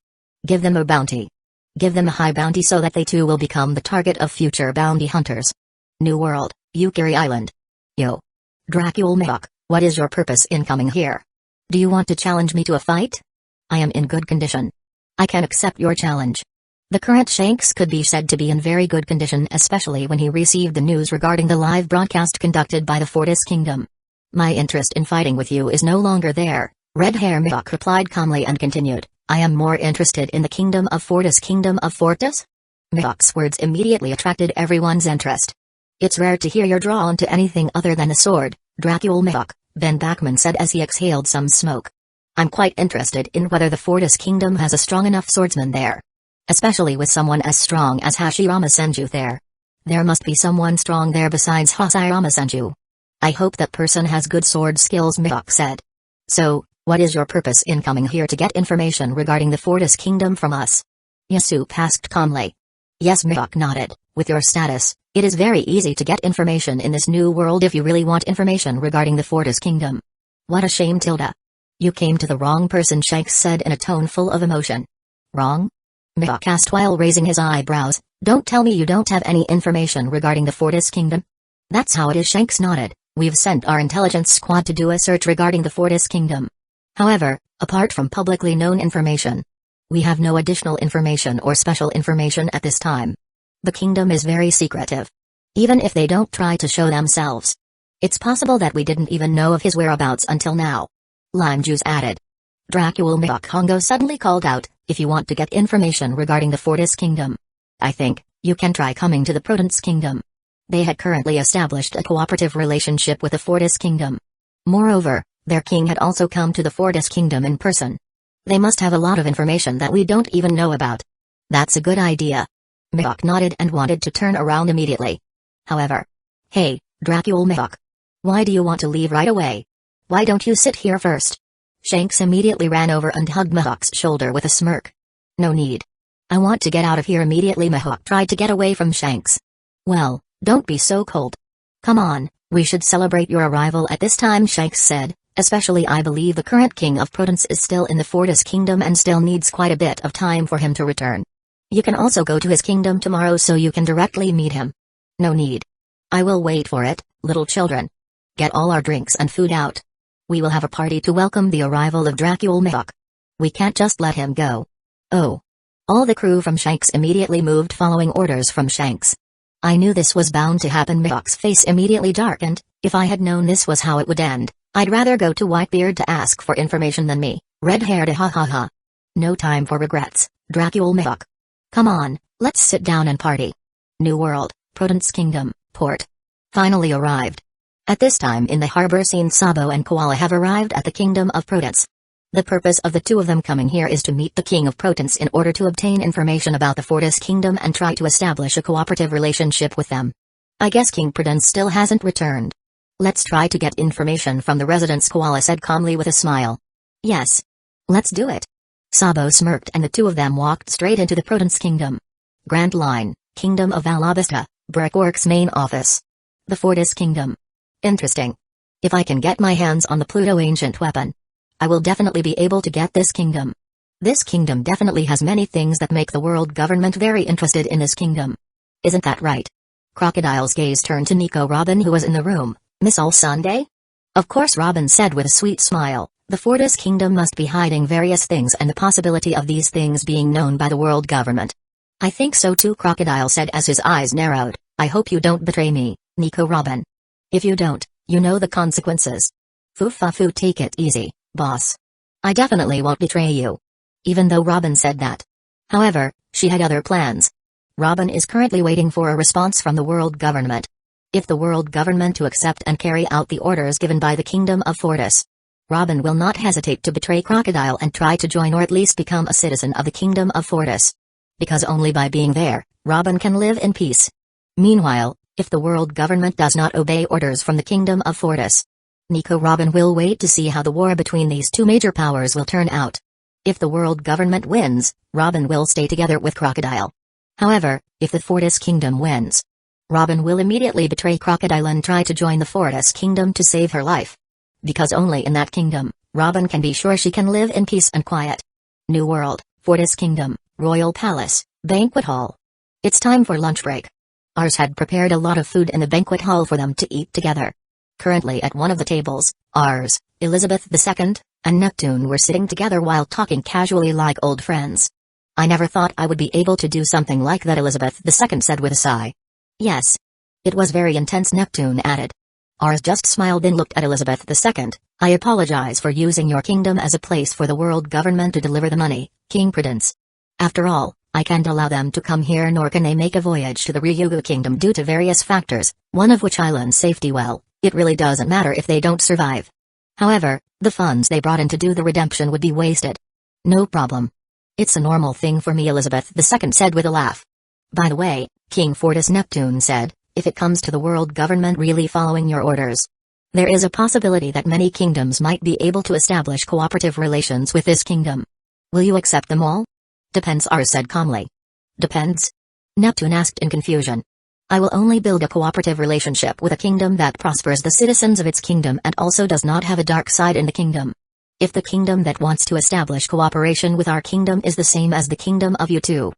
Give them a bounty. Give them a high bounty so that they too will become the target of future bounty hunters. New World, Yukari Island. Yo. Dracul Mihawk, what is your purpose in coming here? Do you want to challenge me to a fight? I am in good condition. I can accept your challenge. The current Shanks could be said to be in very good condition, especially when he received the news regarding the live broadcast conducted by the Fortis Kingdom. My interest in fighting with you is no longer there, Red Hair Mihawk replied calmly and continued, I am more interested in the Kingdom of Fortis. Kingdom of Fortis? Mihawk's words immediately attracted everyone's interest. It's rare to hear you're drawn to anything other than the sword, Dracul Mihawk, Ben Bachman said as he exhaled some smoke. I'm quite interested in whether the Fortis Kingdom has a strong enough swordsman there. Especially with someone as strong as Hashirama Senju there. There must be someone strong there besides Hashirama Senju. I hope that person has good sword skills, Mihawk said. So, what is your purpose in coming here to get information regarding the Fortis Kingdom from us? Yasup asked calmly. Yes, Mihawk nodded. With your status, it is very easy to get information in this new world if you really want information regarding the Fortis Kingdom. What a shame, Tilda. You came to the wrong person, Shanks said in a tone full of emotion. Wrong? Mihawk asked while raising his eyebrows. Don't tell me you don't have any information regarding the Fortis Kingdom? That's how it is, Shanks nodded. We've sent our intelligence squad to do a search regarding the Fortis Kingdom. However, apart from publicly known information, we have no additional information or special information at this time. The kingdom is very secretive. Even if they don't try to show themselves. It's possible that we didn't even know of his whereabouts until now. Lime Juice added. Dracul Mihawk Hongo suddenly called out, if you want to get information regarding the Fortis Kingdom, I think, you can try coming to the Prudence Kingdom. They had currently established a cooperative relationship with the Fortis Kingdom. Moreover, their king had also come to the Fortis Kingdom in person. They must have a lot of information that we don't even know about. That's a good idea. Mihawk nodded and wanted to turn around immediately. However. Hey, Dracul Mihawk. Why do you want to leave right away? Why don't you sit here first? Shanks immediately ran over and hugged Mihawk's shoulder with a smirk. No need. I want to get out of here immediately. Mihawk tried to get away from Shanks. Well, don't be so cold. Come on, we should celebrate your arrival at this time, Shanks said, especially I believe the current king of Prudence is still in the Fortis Kingdom and still needs quite a bit of time for him to return. You can also go to his kingdom tomorrow so you can directly meet him. No need. I will wait for it, little children. Get all our drinks and food out. We will have a party to welcome the arrival of Dracul Mihawk. We can't just let him go. Oh. All the crew from Shanks immediately moved following orders from Shanks. I knew this was bound to happen. Mihawk's face immediately darkened. If I had known this was how it would end, I'd rather go to Whitebeard to ask for information than me, red-haired ha ha ha. No time for regrets, Dracul Mihawk. Come on, let's sit down and party. New World, Prudence Kingdom, Port. Finally arrived. At this time in the harbor scene, Sabo and Koala have arrived at the Kingdom of Prudence. The purpose of the two of them coming here is to meet the King of Prudence in order to obtain information about the Fortis Kingdom and try to establish a cooperative relationship with them. I guess King Prudence still hasn't returned. Let's try to get information from the residents, Koala said calmly with a smile. Yes. Let's do it. Sabo smirked and the two of them walked straight into the Prudence Kingdom. Grand Line, Kingdom of Alabasta, Brickworks main office. The Fortis Kingdom. Interesting. If I can get my hands on the Pluto ancient weapon, I will definitely be able to get this kingdom. This kingdom definitely has many things that make the world government very interested in this kingdom. Isn't that right? Crocodile's gaze turned to Nico Robin, who was in the room. Miss All Sunday? Of course, Robin said with a sweet smile. The Fortis Kingdom must be hiding various things and the possibility of these things being known by the world government. I think so too, Crocodile said as his eyes narrowed. I hope you don't betray me, Nico Robin. If you don't, you know the consequences. Foo, take it easy, boss. I definitely won't betray you. Even though Robin said that. However, she had other plans. Robin is currently waiting for a response from the world government. If the world government to accept and carry out the orders given by the Kingdom of Fortis, Robin will not hesitate to betray Crocodile and try to join or at least become a citizen of the Kingdom of Fortis. Because only by being there, Robin can live in peace. Meanwhile, if the world government does not obey orders from the Kingdom of Fortis, Nico Robin will wait to see how the war between these two major powers will turn out. If the world government wins, Robin will stay together with Crocodile. However, if the Fortis Kingdom wins, Robin will immediately betray Crocodile and try to join the Fortis Kingdom to save her life. Because only in that kingdom, Robin can be sure she can live in peace and quiet. New World, Fortis Kingdom, Royal Palace, Banquet Hall. It's time for lunch break. Ars had prepared a lot of food in the banquet hall for them to eat together. Currently at one of the tables, Ars, Elizabeth II, and Neptune were sitting together while talking casually like old friends. I never thought I would be able to do something like that, Elizabeth II said with a sigh. Yes. It was very intense, Neptune added. Ars just smiled and looked at Elizabeth II. I apologize for using your kingdom as a place for the world government to deliver the money, King Prudence. After all, I can't allow them to come here nor can they make a voyage to the Hyuga kingdom due to various factors, one of which island safety. Well, it really doesn't matter if they don't survive. However, the funds they brought in to do the redemption would be wasted. No problem. It's a normal thing for me, Elizabeth II said with a laugh. By the way, King Fortis, Neptune said, if it comes to the world government really following your orders, there is a possibility that many kingdoms might be able to establish cooperative relations with this kingdom. Will you accept them all? Depends, Ars said calmly. Depends? Neptune asked in confusion. I will only build a cooperative relationship with a kingdom that prospers the citizens of its kingdom and also does not have a dark side in the kingdom. If the kingdom that wants to establish cooperation with our kingdom is the same as the kingdom of you two,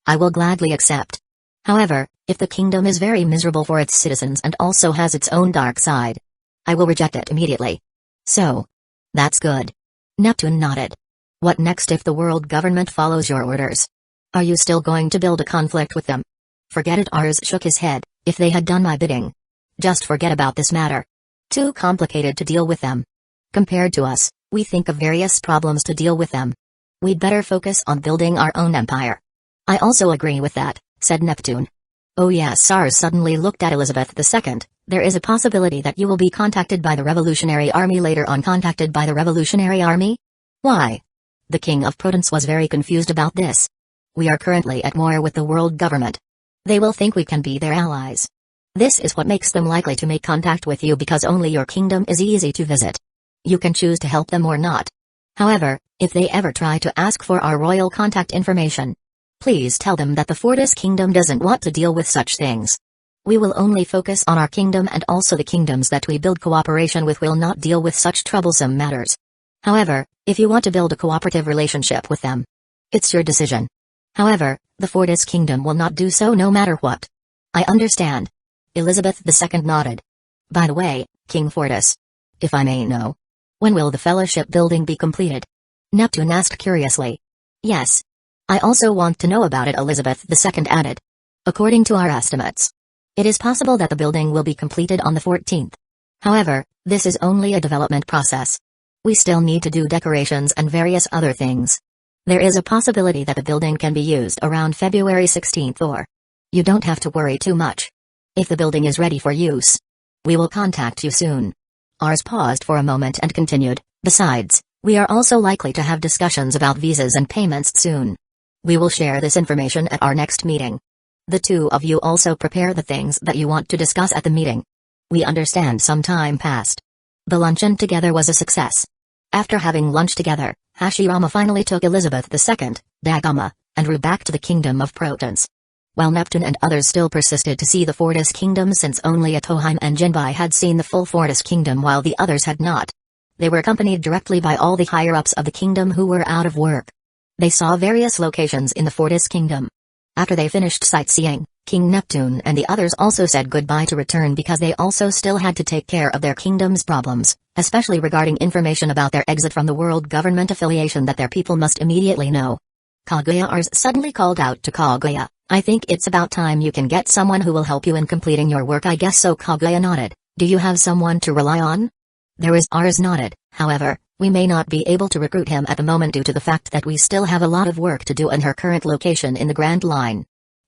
I will gladly accept. However, if the kingdom is very miserable for its citizens and also has its own dark side, I will reject it immediately. So, that's good. Neptune nodded. What next if the world government follows your orders? Are you still going to build a conflict with them? Forget it, Ars shook his head. If they had done my bidding, just forget about this matter. Too complicated to deal with them. Compared to us, we think of various problems to deal with them. We'd better focus on building our own empire. I also agree with that, said Neptune. Oh yes, Ars suddenly looked at Elizabeth II. There is a possibility that you will be contacted by the Revolutionary Army later on. Contacted by the Revolutionary Army? Why? The King of Prudence was very confused about this. We are currently at war with the world government. They will think we can be their allies. This is what makes them likely to make contact with you because only your kingdom is easy to visit. You can choose to help them or not. However, if they ever try to ask for our royal contact information, please tell them that the Fortis Kingdom doesn't want to deal with such things. We will only focus on our kingdom and also the kingdoms that we build cooperation with will not deal with such troublesome matters. However, if you want to build a cooperative relationship with them, it's your decision. However, the Fortis Kingdom will not do so no matter what. I understand. Elizabeth II nodded. By the way, King Fortis, if I may know, when will the fellowship building be completed? Neptune asked curiously. Yes. I also want to know about it, Elizabeth II added. According to our estimates, it is possible that the building will be completed on the 14th. However, this is only a development process. We still need to do decorations and various other things. There is a possibility that the building can be used around February 16th or. You don't have to worry too much. If the building is ready for use, we will contact you soon. Ars paused for a moment and continued, besides, we are also likely to have discussions about visas and payments soon. We will share this information at our next meeting. The two of you also prepare the things that you want to discuss at the meeting. We understand some time passed. The luncheon together was a success. After having lunch together, Hashirama finally took Elizabeth II, Dagama, and Ru back to the Kingdom of Protons. While Neptune and others still persisted to see the Fortis Kingdom since only Atoheim and Jinbai had seen the full Fortis Kingdom while the others had not. They were accompanied directly by all the higher-ups of the kingdom who were out of work. They saw various locations in the Fortis Kingdom. After they finished sightseeing, King Neptune and the others also said goodbye to return because they also still had to take care of their kingdom's problems, especially regarding information about their exit from the world government affiliation that their people must immediately know. Kaguya-Ars suddenly called out to Kaguya, "I think it's about time you can get someone who will help you in completing your work." "I guess so." Kaguya nodded. "Do you have someone to rely on?" There is. Ars nodded. "However, we may not be able to recruit him at the moment due to the fact that we still have a lot of work to do in her current location in the Grand Line.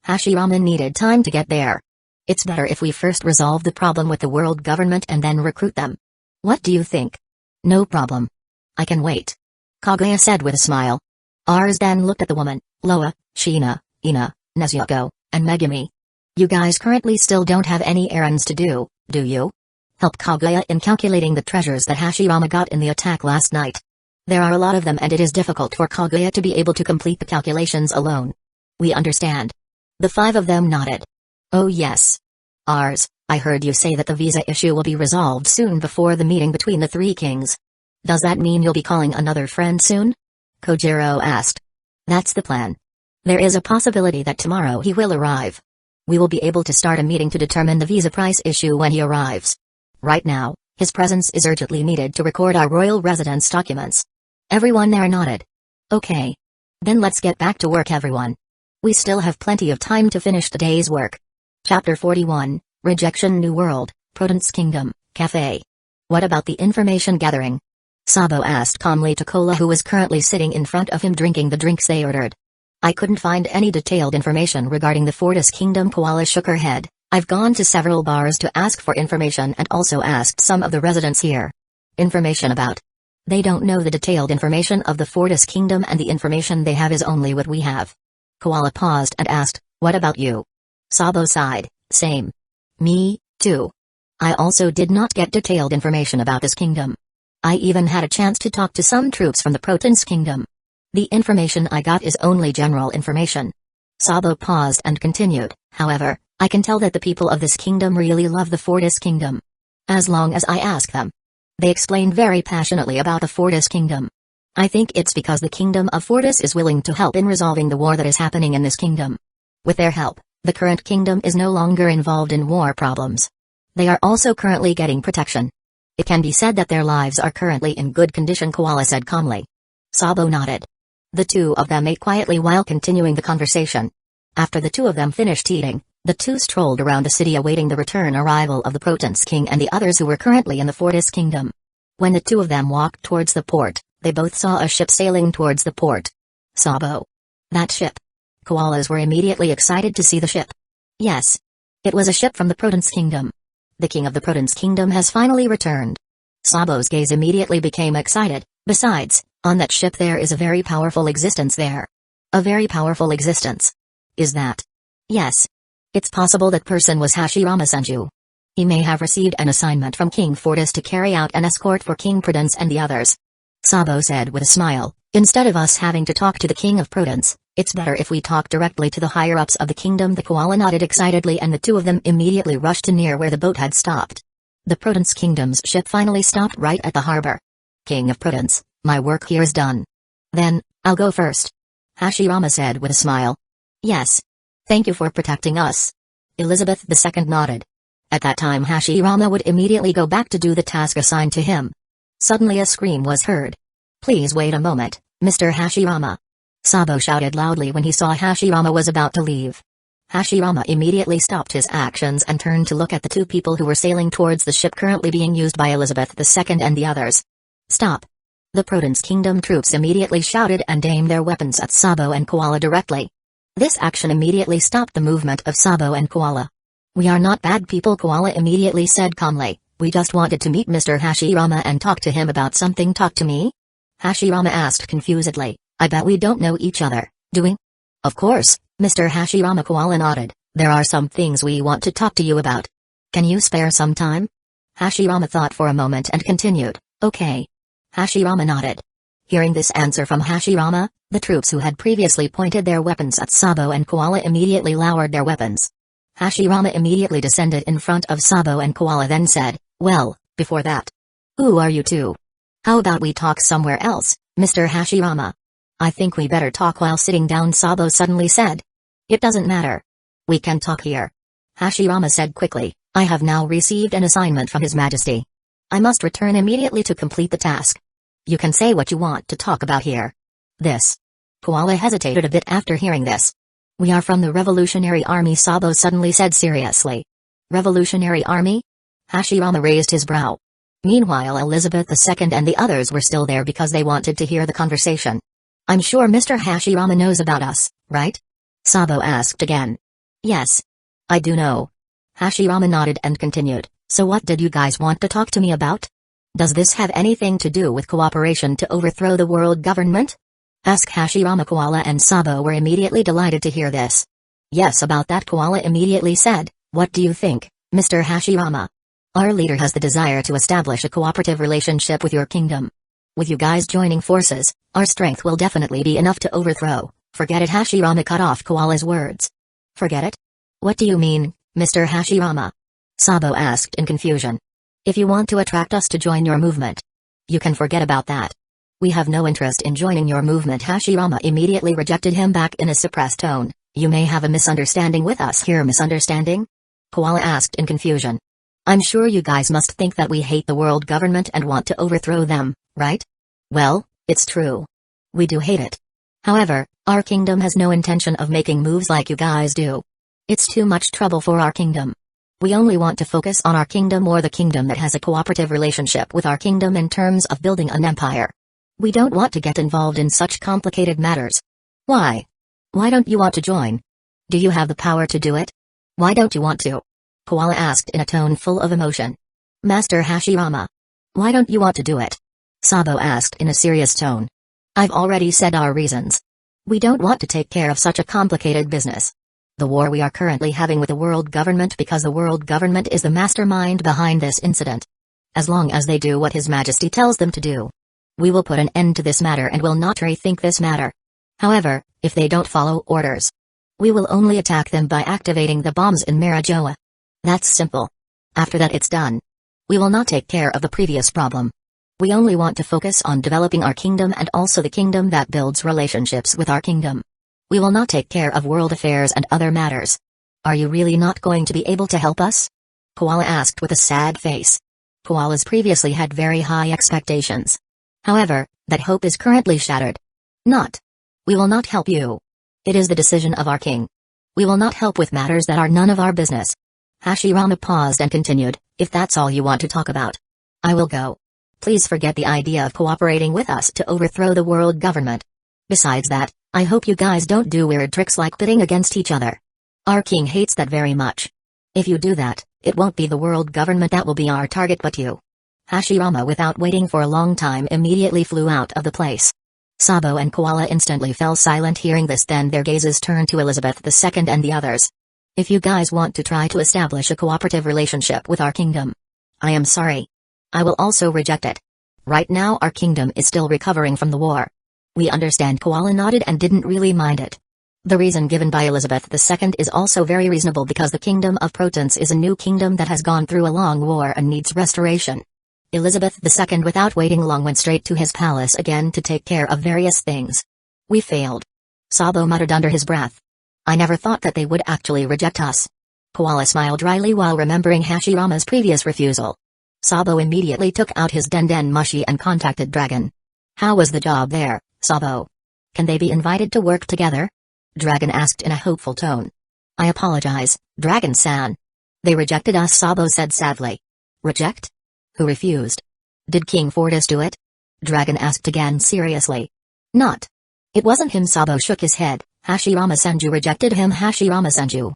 Hashirama needed time to get there. It's better if we first resolve the problem with the world government and then recruit them. What do you think?" "No problem. I can wait," Kaguya said with a smile. Ars then looked at the woman, Loa, Shina, Ina, Nezuko, and Megumi. "You guys currently still don't have any errands to do you? Help Kaguya in calculating the treasures that Hashirama got in the attack last night. There are a lot of them and it is difficult for Kaguya to be able to complete the calculations alone." "We understand." The five of them nodded. "Oh yes. Ars, I heard you say that the visa issue will be resolved soon before the meeting between the three kings. Does that mean you'll be calling another friend soon?" Kojiro asked. "That's the plan. There is a possibility that tomorrow he will arrive. We will be able to start a meeting to determine the visa price issue when he arrives. Right now, his presence is urgently needed to record our royal residence documents." Everyone there nodded. "Okay. Then let's get back to work, everyone. We still have plenty of time to finish the day's work." Chapter 41, Rejection. New World, Prudence Kingdom, Cafe. "What about the information gathering?" Sabo asked calmly to Cola, who was currently sitting in front of him drinking the drinks they ordered. "I couldn't find any detailed information regarding the Fortis Kingdom." Koala shook her head. "I've gone to several bars to ask for information and also asked some of the residents here. Information about? They don't know the detailed information of the Fortis Kingdom and the information they have is only what we have." Koala paused and asked, "What about you?" Sabo sighed. "Same. Me, too. I also did not get detailed information about this kingdom. I even had a chance to talk to some troops from the Protons Kingdom. The information I got is only general information." Sabo paused and continued, "However, I can tell that the people of this kingdom really love the Fortis Kingdom. As long as I ask them. They explained very passionately about the Fortis Kingdom. I think it's because the kingdom of Fortis is willing to help in resolving the war that is happening in this kingdom. With their help, the current kingdom is no longer involved in war problems. They are also currently getting protection. It can be said that their lives are currently in good condition." Koala said calmly. Sabo nodded. The two of them ate quietly while continuing the conversation. After the two of them finished eating, the two strolled around the city awaiting the return arrival of the Protons King and the others who were currently in the Fortis Kingdom. When the two of them walked towards the port, they both saw a ship sailing towards the port. Sabo. "That ship." Koalas were immediately excited to see the ship. Yes. It was a ship from the Protons Kingdom. The king of the Protons Kingdom has finally returned. Sabo's gaze immediately became excited. "Besides, on that ship there is a very powerful existence there." "A very powerful existence? Is that?" "Yes. It's possible that person was Hashirama Senju. He may have received an assignment from King Fortis to carry out an escort for King Prudence and the others." Sabo said with a smile, "Instead of us having to talk to the King of Prudence, it's better if we talk directly to the higher-ups of the kingdom." The koala nodded excitedly and the two of them immediately rushed to near where the boat had stopped. The Prudence Kingdom's ship finally stopped right at the harbor. "King of Prudence, my work here is done." "Then, I'll go first," Hashirama said with a smile. "Yes. Thank you for protecting us." Elizabeth II nodded. At that time Hashirama would immediately go back to do the task assigned to him. Suddenly a scream was heard. "Please wait a moment, Mr. Hashirama." Sabo shouted loudly when he saw Hashirama was about to leave. Hashirama immediately stopped his actions and turned to look at the two people who were sailing towards the ship currently being used by Elizabeth II and the others. "Stop." The Protons Kingdom troops immediately shouted and aimed their weapons at Sabo and Koala directly. This action immediately stopped the movement of Sabo and Koala. "We are not bad people," Koala immediately said calmly. "We just wanted to meet Mr. Hashirama and talk to him about something." "Talk to me?" Hashirama asked confusedly. "I bet we don't know each other, do we?" "Of course, Mr. Hashirama." Koala nodded. "There are some things we want to talk to you about. Can you spare some time?" Hashirama thought for a moment and continued, "Okay." Hashirama nodded. Hearing this answer from Hashirama, the troops who had previously pointed their weapons at Sabo and Koala immediately lowered their weapons. Hashirama immediately descended in front of Sabo and Koala then said, "Well, before that. Who are you two? How about we talk somewhere else, Mr. Hashirama?" I think we better talk while sitting down, Sabo suddenly said. It doesn't matter. We can talk here. Hashirama said quickly, I have now received an assignment from His Majesty. I must return immediately to complete the task. You can say what you want to talk about here. This. Koala hesitated a bit after hearing this. We are from the Revolutionary Army, Sabo suddenly said seriously. Revolutionary Army? Hashirama raised his brow. Meanwhile, Elizabeth II and the others were still there because they wanted to hear the conversation. I'm sure Mr. Hashirama knows about us, right? Sabo asked again. Yes. I do know. Hashirama nodded and continued, so what did you guys want to talk to me about? Does this have anything to do with cooperation to overthrow the world government? Asked Hashirama. Koala and Sabo were immediately delighted to hear this. Yes, about that, Koala immediately said. What do you think, Mr. Hashirama? Our leader has the desire to establish a cooperative relationship with your kingdom. With you guys joining forces, our strength will definitely be enough to overthrow. Forget it, Hashirama cut off Koala's words. Forget it? What do you mean, Mr. Hashirama? Sabo asked in confusion. If you want to attract us to join your movement, you can forget about that. We have no interest in joining your movement. Hashirama immediately rejected him back in a suppressed tone. You may have a misunderstanding with us here. Misunderstanding? Koala asked in confusion. I'm sure you guys must think that we hate the world government and want to overthrow them, right? Well, it's true. We do hate it. However, our kingdom has no intention of making moves like you guys do. It's too much trouble for our kingdom. We only want to focus on our kingdom or the kingdom that has a cooperative relationship with our kingdom in terms of building an empire. We don't want to get involved in such complicated matters. Why? Why don't you want to join? Do you have the power to do it? Why don't you want to? Koala asked in a tone full of emotion. Master Hashirama. Why don't you want to do it? Sabo asked in a serious tone. I've already said our reasons. We don't want to take care of such a complicated business. The war we are currently having with the world government because the world government is the mastermind behind this incident. As long as they do what His Majesty tells them to do, we will put an end to this matter and will not rethink this matter. However, if they don't follow orders, we will only attack them by activating the bombs in Marijoa. That's simple. After that it's done. We will not take care of the previous problem. We only want to focus on developing our kingdom and also the kingdom that builds relationships with our kingdom. We will not take care of world affairs and other matters. Are you really not going to be able to help us? Koala asked with a sad face. Koalas previously had very high expectations. However, that hope is currently shattered. Not. We will not help you. It is the decision of our king. We will not help with matters that are none of our business. Hashirama paused and continued, if that's all you want to talk about, I will go. Please forget the idea of cooperating with us to overthrow the world government. Besides that, I hope you guys don't do weird tricks like pitting against each other. Our king hates that very much. If you do that, it won't be the world government that will be our target but you. Hashirama, without waiting for a long time, immediately flew out of the place. Sabo and Koala instantly fell silent hearing this, then their gazes turned to Elizabeth II and the others. If you guys want to try to establish a cooperative relationship with our kingdom, I am sorry. I will also reject it. Right now our kingdom is still recovering from the war. We understand. Koala nodded and didn't really mind it. The reason given by Elizabeth II is also very reasonable because the kingdom of Protons is a new kingdom that has gone through a long war and needs restoration. Elizabeth II, without waiting long, went straight to his palace again to take care of various things. We failed. Sabo muttered under his breath. I never thought that they would actually reject us. Koala smiled dryly while remembering Hashirama's previous refusal. Sabo immediately took out his Denden Mushi and contacted Dragon. How was the job there, Sabo? Can they be invited to work together? Dragon asked in a hopeful tone. I apologize, Dragon-san. They rejected us, Sabo said sadly. Reject? Who refused? Did King Fortis do it? Dragon asked again seriously. Not. It wasn't him, Sabo shook his head. Hashirama Senju rejected him. Hashirama Senju.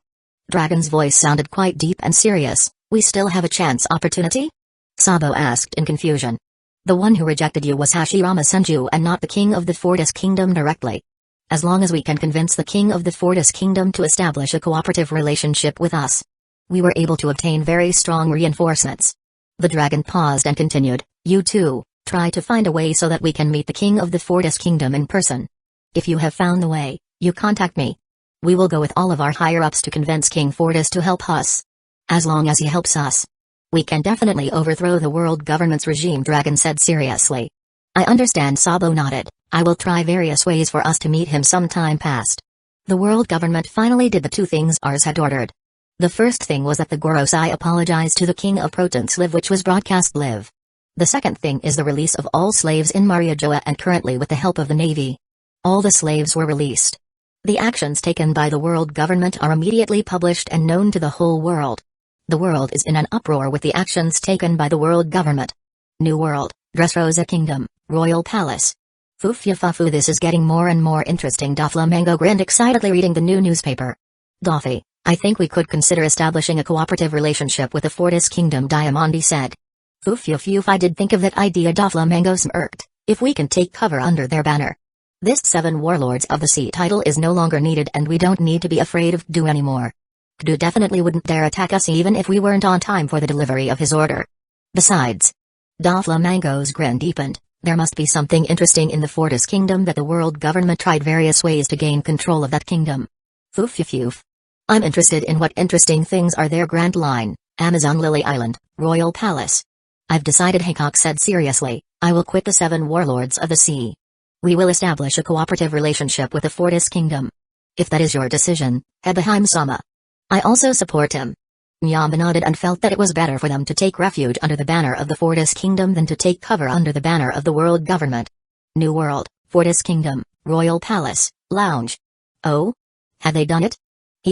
Dragon's voice sounded quite deep and serious. We still have a chance opportunity? Sabo asked in confusion. The one who rejected you was Hashirama Senju and not the king of the Fortis kingdom directly. As long as we can convince the king of the Fortis kingdom to establish a cooperative relationship with us, we were able to obtain very strong reinforcements. The dragon paused and continued, you too, try to find a way so that we can meet the king of the Fortis kingdom in person. If you have found the way, you contact me. We will go with all of our higher-ups to convince King Fortis to help us. As long as he helps us, we can definitely overthrow the world government's regime, Dragon said seriously. I understand, Sabo nodded. I will try various ways for us to meet him some time past. The world government finally did the two things Ars had ordered. The first thing was that the Gorosei apologized to the king of Protons live, which was broadcast live. The second thing is the release of all slaves in Mariajoa, and currently with the help of the navy. All the slaves were released. The actions taken by the world government are immediately published and known to the whole world. The world is in an uproar with the actions taken by the world government. New World, Dressrosa Kingdom, Royal Palace. Fufu, this is getting more and more interesting. Doflamingo grinned excitedly reading the new newspaper. Doffy, I think we could consider establishing a cooperative relationship with the Fortis Kingdom, Diamandi said. Fufu, I did think of that idea, Doflamingo smirked, if we can take cover under their banner. This 7 Warlords of the Sea title is no longer needed, and we don't need to be afraid of Kdu anymore. Kdu definitely wouldn't dare attack us even if we weren't on time for the delivery of his order. Besides, Doflamingo's grin deepened. There must be something interesting in the Fortis Kingdom that the world government tried various ways to gain control of that kingdom. Fufu. I'm interested in what interesting things are there. Grand Line, Amazon Lily Island, Royal Palace. I've decided, Haycock said seriously, I will quit the 7 Warlords of the Sea. We will establish a cooperative relationship with the Fortis Kingdom. If that is your decision, Hebaheim-sama. I also support him. Nyamba nodded and felt that it was better for them to take refuge under the banner of the Fortis Kingdom than to take cover under the banner of the world government. New World, Fortis Kingdom, Royal Palace, Lounge. Oh? Have they done it?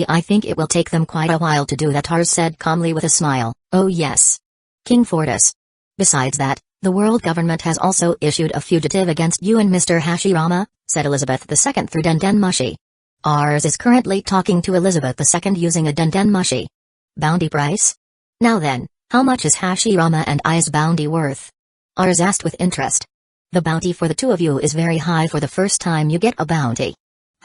I think it will take them quite a while to do that, Ars said calmly with a smile. Oh yes. King Fortis. Besides that, the world government has also issued a fugitive against you and Mr. Hashirama, said Elizabeth II through Denden Mushi. Ars is currently talking to Elizabeth II using a Denden Mushi. Bounty price? Now then, how much is Hashirama and I's bounty worth? Ars asked with interest. The bounty for the two of you is very high for the first time you get a bounty.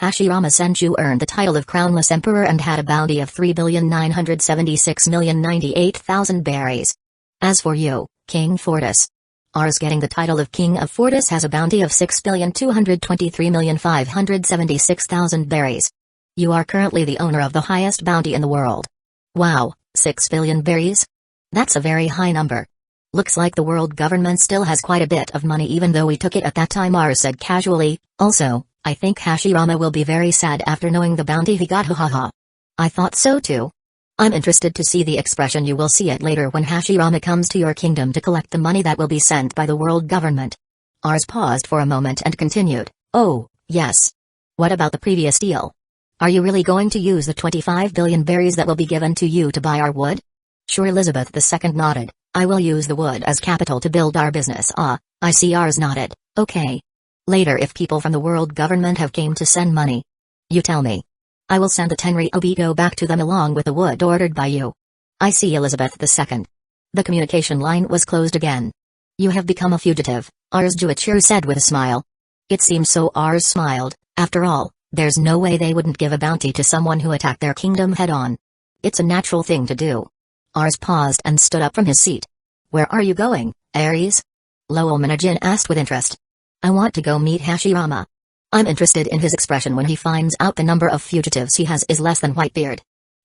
Hashirama Senju earned the title of Crownless Emperor and had a bounty of 3,976,098,000 berries. As for you, King Fortis, Ars getting the title of King of Fortis has a bounty of 6,223,576,000 berries. You are currently the owner of the highest bounty in the world. Wow, 6 billion berries? That's a very high number. Looks like the world government still has quite a bit of money even though we took it at that time, Ars said casually. Also, I think Hashirama will be very sad after knowing the bounty he got, hahaha. I thought so too. I'm interested to see the expression. You will see it later when Hashirama comes to your kingdom to collect the money that will be sent by the world government. Ars paused for a moment and continued, oh, yes. What about the previous deal? Are you really going to use the 25 billion berries that will be given to you to buy our wood? Sure, Elizabeth II nodded. I will use the wood as capital to build our business. I see. Ars nodded. Okay. Later, if people from the world government have came to send money, you tell me. I will send the Tenri Obito back to them along with the wood ordered by you. I see, Elizabeth II. The communication line was closed again. You have become a fugitive, Ars Juichiru said with a smile. It seems so. Ars smiled. After all, there's no way they wouldn't give a bounty to someone who attacked their kingdom head-on. It's a natural thing to do. Ars paused and stood up from his seat. Where are you going, Ares? Lowell Minajin asked with interest. I want to go meet Hashirama. I'm interested in his expression when he finds out the number of fugitives he has is less than Whitebeard.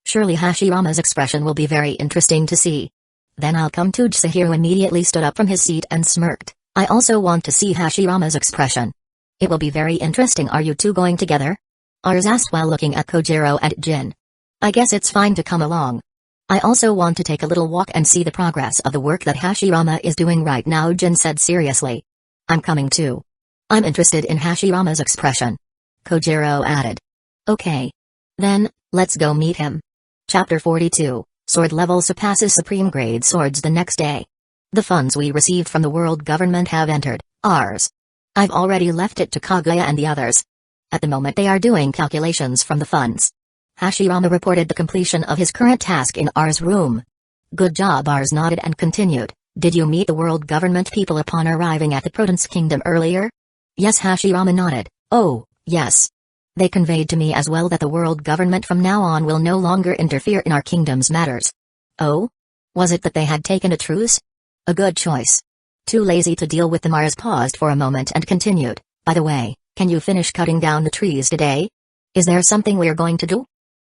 Surely Hashirama's expression will be very interesting to see. Then I'll come to. Chihiro immediately stood up from his seat and smirked. I also want to see Hashirama's expression. It will be very interesting. Are you two going together? Ars asked while looking at Kojiro and Jin. I guess it's fine to come along. I also want to take a little walk and see the progress of the work that Hashirama is doing right now, Jin said seriously. I'm coming too. I'm interested in Hashirama's expression. Kojiro added. Okay. Then, let's go meet him. Chapter 42, Sword level surpasses supreme grade swords the next day. The funds we received from the world government have entered, ours. I've already left it to Kaguya and the others. At the moment they are doing calculations from the funds. Hashirama reported the completion of his current task in Ars' room. Good job. Ars nodded and continued. Did you meet the world government people upon arriving at the Province Kingdom earlier? Yes, Hashirama nodded. Oh, yes. They conveyed to me as well that the world government from now on will no longer interfere in our kingdom's matters. Oh? Was it that they had taken a truce? A good choice. Too lazy to deal with them. Ars paused for a moment and continued. By the way, can you finish cutting down the trees today? Is there something we're going to do?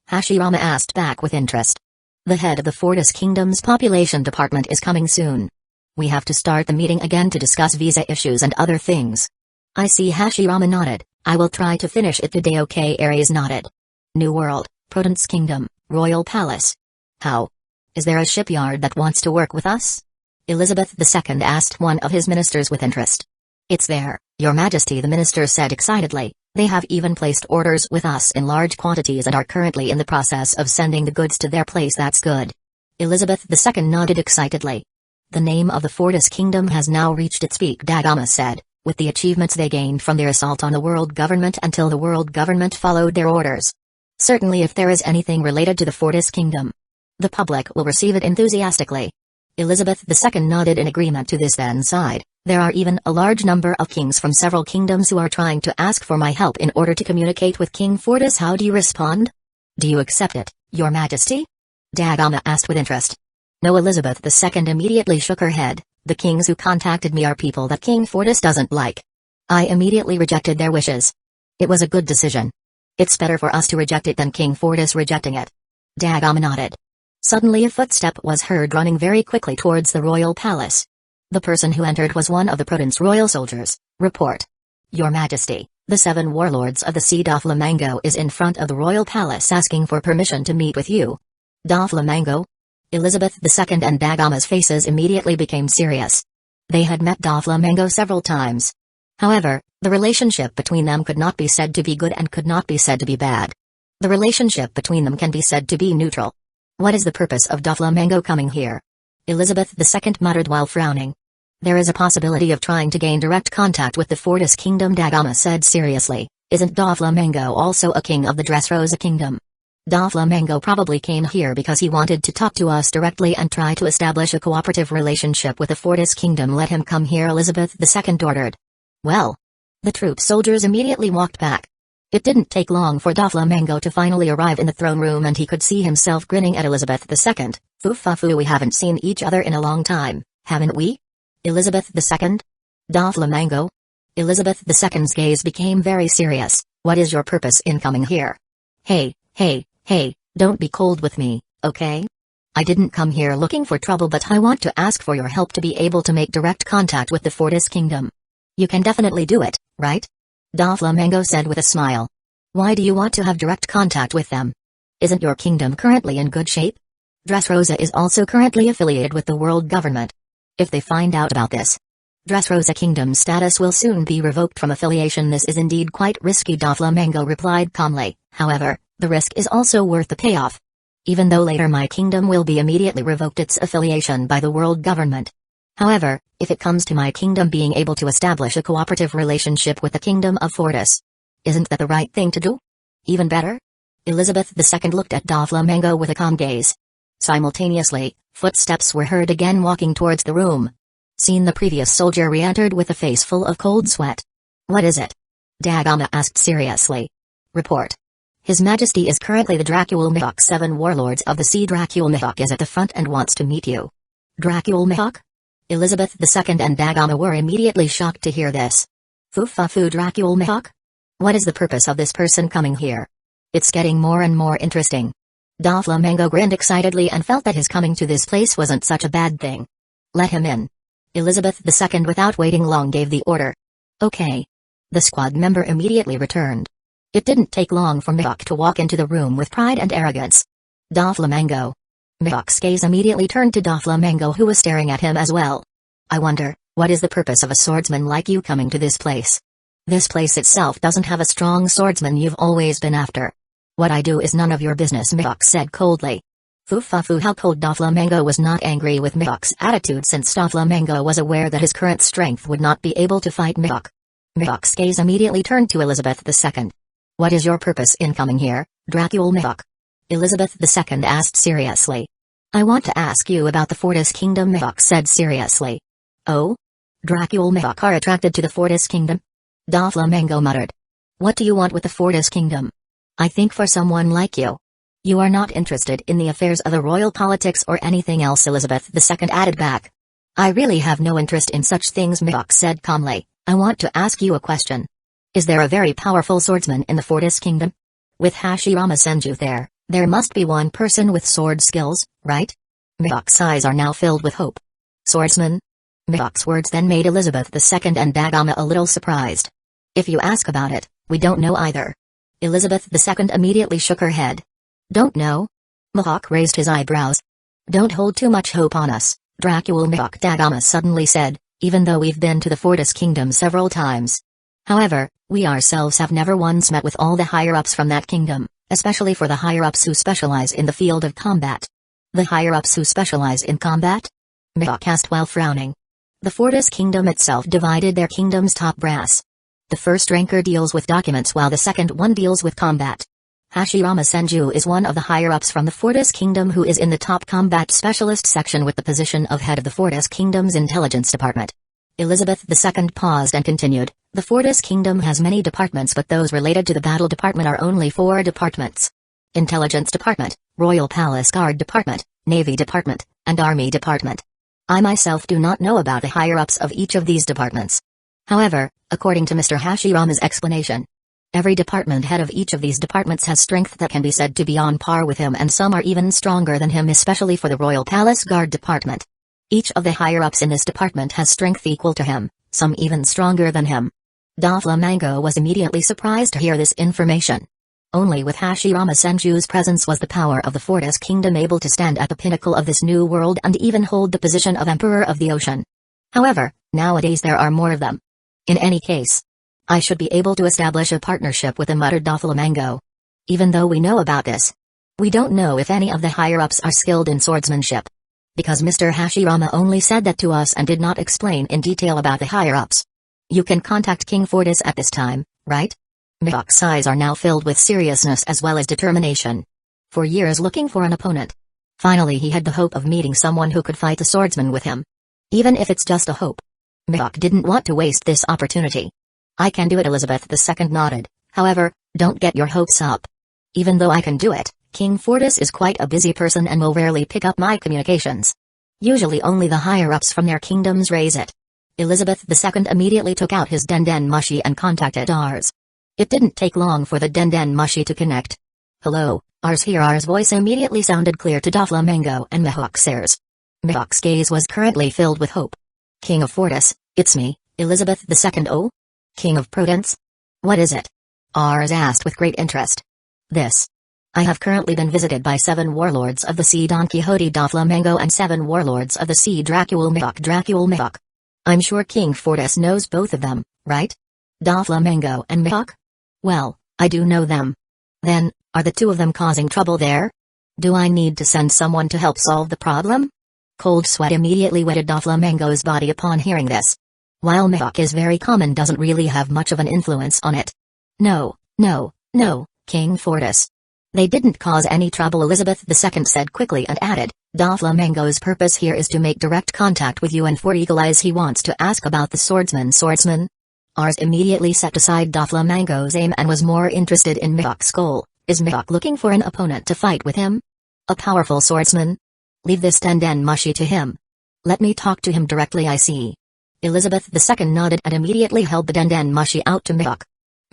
Hashirama asked back with interest. The head of the Fortis Kingdom's population department is coming soon. We have to start the meeting again to discuss visa issues and other things. I see Hashirama nodded. I will try to finish it today. Okay, Aries nodded. New World, Prudence Kingdom, Royal Palace. How? Is there a shipyard that wants to work with us? Elizabeth II asked one of his ministers with interest. It's there, Your Majesty, the minister said excitedly. They have even placed orders with us in large quantities and are currently in the process of sending the goods to their place. That's good. Elizabeth II nodded excitedly. The name of the Fortis Kingdom has now reached its peak, Dagama said, with the achievements they gained from their assault on the world government until the world government followed their orders. Certainly, if there is anything related to the Fortis Kingdom, the public will receive it enthusiastically. Elizabeth II nodded in agreement to this, then sighed. There are even a large number of kings from several kingdoms who are trying to ask for my help in order to communicate with King Fortis. How do you respond? Do you accept it, Your Majesty? Dagama asked with interest. No, Elizabeth II immediately shook her head. The kings who contacted me are people that King Fortis doesn't like. I immediately rejected their wishes. It was a good decision. It's better for us to reject it than King Fortis rejecting it. Dagama nodded. Suddenly a footstep was heard running very quickly towards the royal palace. The person who entered was one of the Prudence royal soldiers. Report. Your Majesty, the 7 warlords of the sea Doflamingo is in front of the royal palace asking for permission to meet with you. Doflamingo? Elizabeth II and Dagama's faces immediately became serious. They had met Doflamingo several times. However, the relationship between them could not be said to be good and could not be said to be bad. The relationship between them can be said to be neutral. What is the purpose of Doflamingo coming here? Elizabeth II muttered while frowning. There is a possibility of trying to gain direct contact with the Fortis Kingdom, Dagama said seriously. Isn't Doflamingo also a king of the Dressrosa Kingdom? Doflamingo probably came here because he wanted to talk to us directly and try to establish a cooperative relationship with the Fortis Kingdom. Let him come here, Elizabeth II ordered. Well. The troop soldiers immediately walked back. It didn't take long for Doflamingo to finally arrive in the throne room, and he could see himself grinning at Elizabeth II. Fufafu, we haven't seen each other in a long time, haven't we? Elizabeth II? Doflamingo? Elizabeth II's gaze became very serious. What is your purpose in coming here? Hey, don't be cold with me, okay? I didn't come here looking for trouble, but I want to ask for your help to be able to make direct contact with the Fortis Kingdom. You can definitely do it, right? Doflamingo said with a smile. Why do you want to have direct contact with them? Isn't your kingdom currently in good shape? Dressrosa is also currently affiliated with the world government. If they find out about this, Dressrosa Kingdom's status will soon be revoked from affiliation. This is indeed quite risky, Doflamingo replied calmly. However, the risk is also worth the payoff. Even though later my kingdom will be immediately revoked its affiliation by the world government. However, if it comes to my kingdom being able to establish a cooperative relationship with the kingdom of Fortis, isn't that the right thing to do? Even better? Elizabeth II looked at Doflamingo with a calm gaze. Simultaneously, footsteps were heard again walking towards the room. Seen the previous soldier re-entered with a face full of cold sweat. What is it? Dagama asked seriously. Report. His Majesty is currently the Dracul Mihawk. 7 warlords of the sea Dracul Mihawk is at the front and wants to meet you. Dracul Mihawk? Elizabeth II and Dagama were immediately shocked to hear this. Fufafu, Dracul Mihawk? What is the purpose of this person coming here? It's getting more and more interesting. Doflamingo grinned excitedly and felt that his coming to this place wasn't such a bad thing. Let him in. Elizabeth II without waiting long gave the order. Okay. The squad member immediately returned. It didn't take long for Mihawk to walk into the room with pride and arrogance. Doflamingo. Mihawk's gaze immediately turned to Doflamingo, who was staring at him as well. I wonder, what is the purpose of a swordsman like you coming to this place? This place itself doesn't have a strong swordsman you've always been after. What I do is none of your business, Mihawk said coldly. Fufafu, how cold. Doflamingo was not angry with Mihawk's attitude, since Doflamingo was aware that his current strength would not be able to fight Mihawk. Mihawk's gaze immediately turned to Elizabeth II. What is your purpose in coming here, Dracul Mihawk? Elizabeth II asked seriously. I want to ask you about the Fortis Kingdom, Mihawk said seriously. Oh? Dracul Mihawk are attracted to the Fortis Kingdom? Doflamingo muttered. What do you want with the Fortis Kingdom? I think for someone like you. You are not interested in the affairs of the royal politics or anything else, Elizabeth II added back. I really have no interest in such things, Mihawk said calmly. I want to ask you a question. Is there a very powerful swordsman in the Fortis Kingdom? With Hashirama Senju there must be one person with sword skills, right? Mihawk's eyes are now filled with hope. Swordsman? Mihawk's words then made Elizabeth II and Dagama a little surprised. If you ask about it, we don't know either. Elizabeth II immediately shook her head. Don't know? Mihawk raised his eyebrows. Don't hold too much hope on us, Dracul Mihawk Dagama suddenly said, even though we've been to the Fortis Kingdom several times. However, we ourselves have never once met with all the higher-ups from that kingdom, especially for the higher-ups who specialize in the field of combat. The higher-ups who specialize in combat? Mihawk asked while frowning. The Fortis Kingdom itself divided their kingdom's top brass. The first ranker deals with documents while the second one deals with combat. Hashirama Senju is one of the higher-ups from the Fortis Kingdom who is in the top combat specialist section with the position of head of the Fortis Kingdom's intelligence department. Elizabeth II paused and continued, the Fortis Kingdom has many departments but those related to the battle department are only 4 departments. Intelligence Department, Royal Palace Guard Department, Navy Department, and Army Department. I myself do not know about the higher-ups of each of these departments. However, according to Mr. Hashirama's explanation, every department head of each of these departments has strength that can be said to be on par with him and some are even stronger than him, especially for the Royal Palace Guard Department. Each of the higher-ups in this department has strength equal to him, some even stronger than him. Doflamingo was immediately surprised to hear this information. Only with Hashirama Senju's presence was the power of the Fortis Kingdom able to stand at the pinnacle of this new world and even hold the position of Emperor of the Ocean. However, nowadays there are more of them. In any case, I should be able to establish a partnership with him, muttered Doflamingo. Even though we know about this, we don't know if any of the higher-ups are skilled in swordsmanship. Because Mr. Hashirama only said that to us and did not explain in detail about the higher-ups. You can contact King Fortis at this time, right? Mihawk's eyes are now filled with seriousness as well as determination. For years looking for an opponent. Finally he had the hope of meeting someone who could fight a swordsman with him. Even if it's just a hope. Mihawk didn't want to waste this opportunity. I can do it, Elizabeth II nodded. However, don't get your hopes up. Even though I can do it, King Fortis is quite a busy person and will rarely pick up my communications. Usually only the higher-ups from their kingdoms raise it. Elizabeth II immediately took out his Denden Mushi and contacted ours. It didn't take long for the Denden Mushi to connect. Hello, ours here. Ours voice immediately sounded clear to Doflamingo and Mihawk's ears. Mihawk's gaze was currently filled with hope. King of Fortis, it's me, Elizabeth II. Oh? King of Prudence? What is it? Ours asked with great interest. This. I have currently been visited by 7 warlords of the sea, Don Quixote Doflamingo, and 7 warlords of the sea, Dracul Mihawk. I'm sure King Fortis knows both of them, right? Doflamingo and Mihawk? Well, I do know them. Then, are the 2 of them causing trouble there? Do I need to send someone to help solve the problem? Cold sweat immediately wetted Doflamingo's body upon hearing this. While Mihawk is very calm and doesn't really have much of an influence on it. No, King Fortis. They didn't cause any trouble, Elizabeth II said quickly and added, Doflamingo's purpose here is to make direct contact with you, and for Eagle Eyes he wants to ask about the swordsman. Ours immediately set aside Doflamingo's aim and was more interested in Mihawk's goal. Is Mihawk looking for an opponent to fight with him? A powerful swordsman? Leave this Denden Mushi to him. Let me talk to him directly, I see. Elizabeth II nodded and immediately held the Denden Mushi out to Mihawk.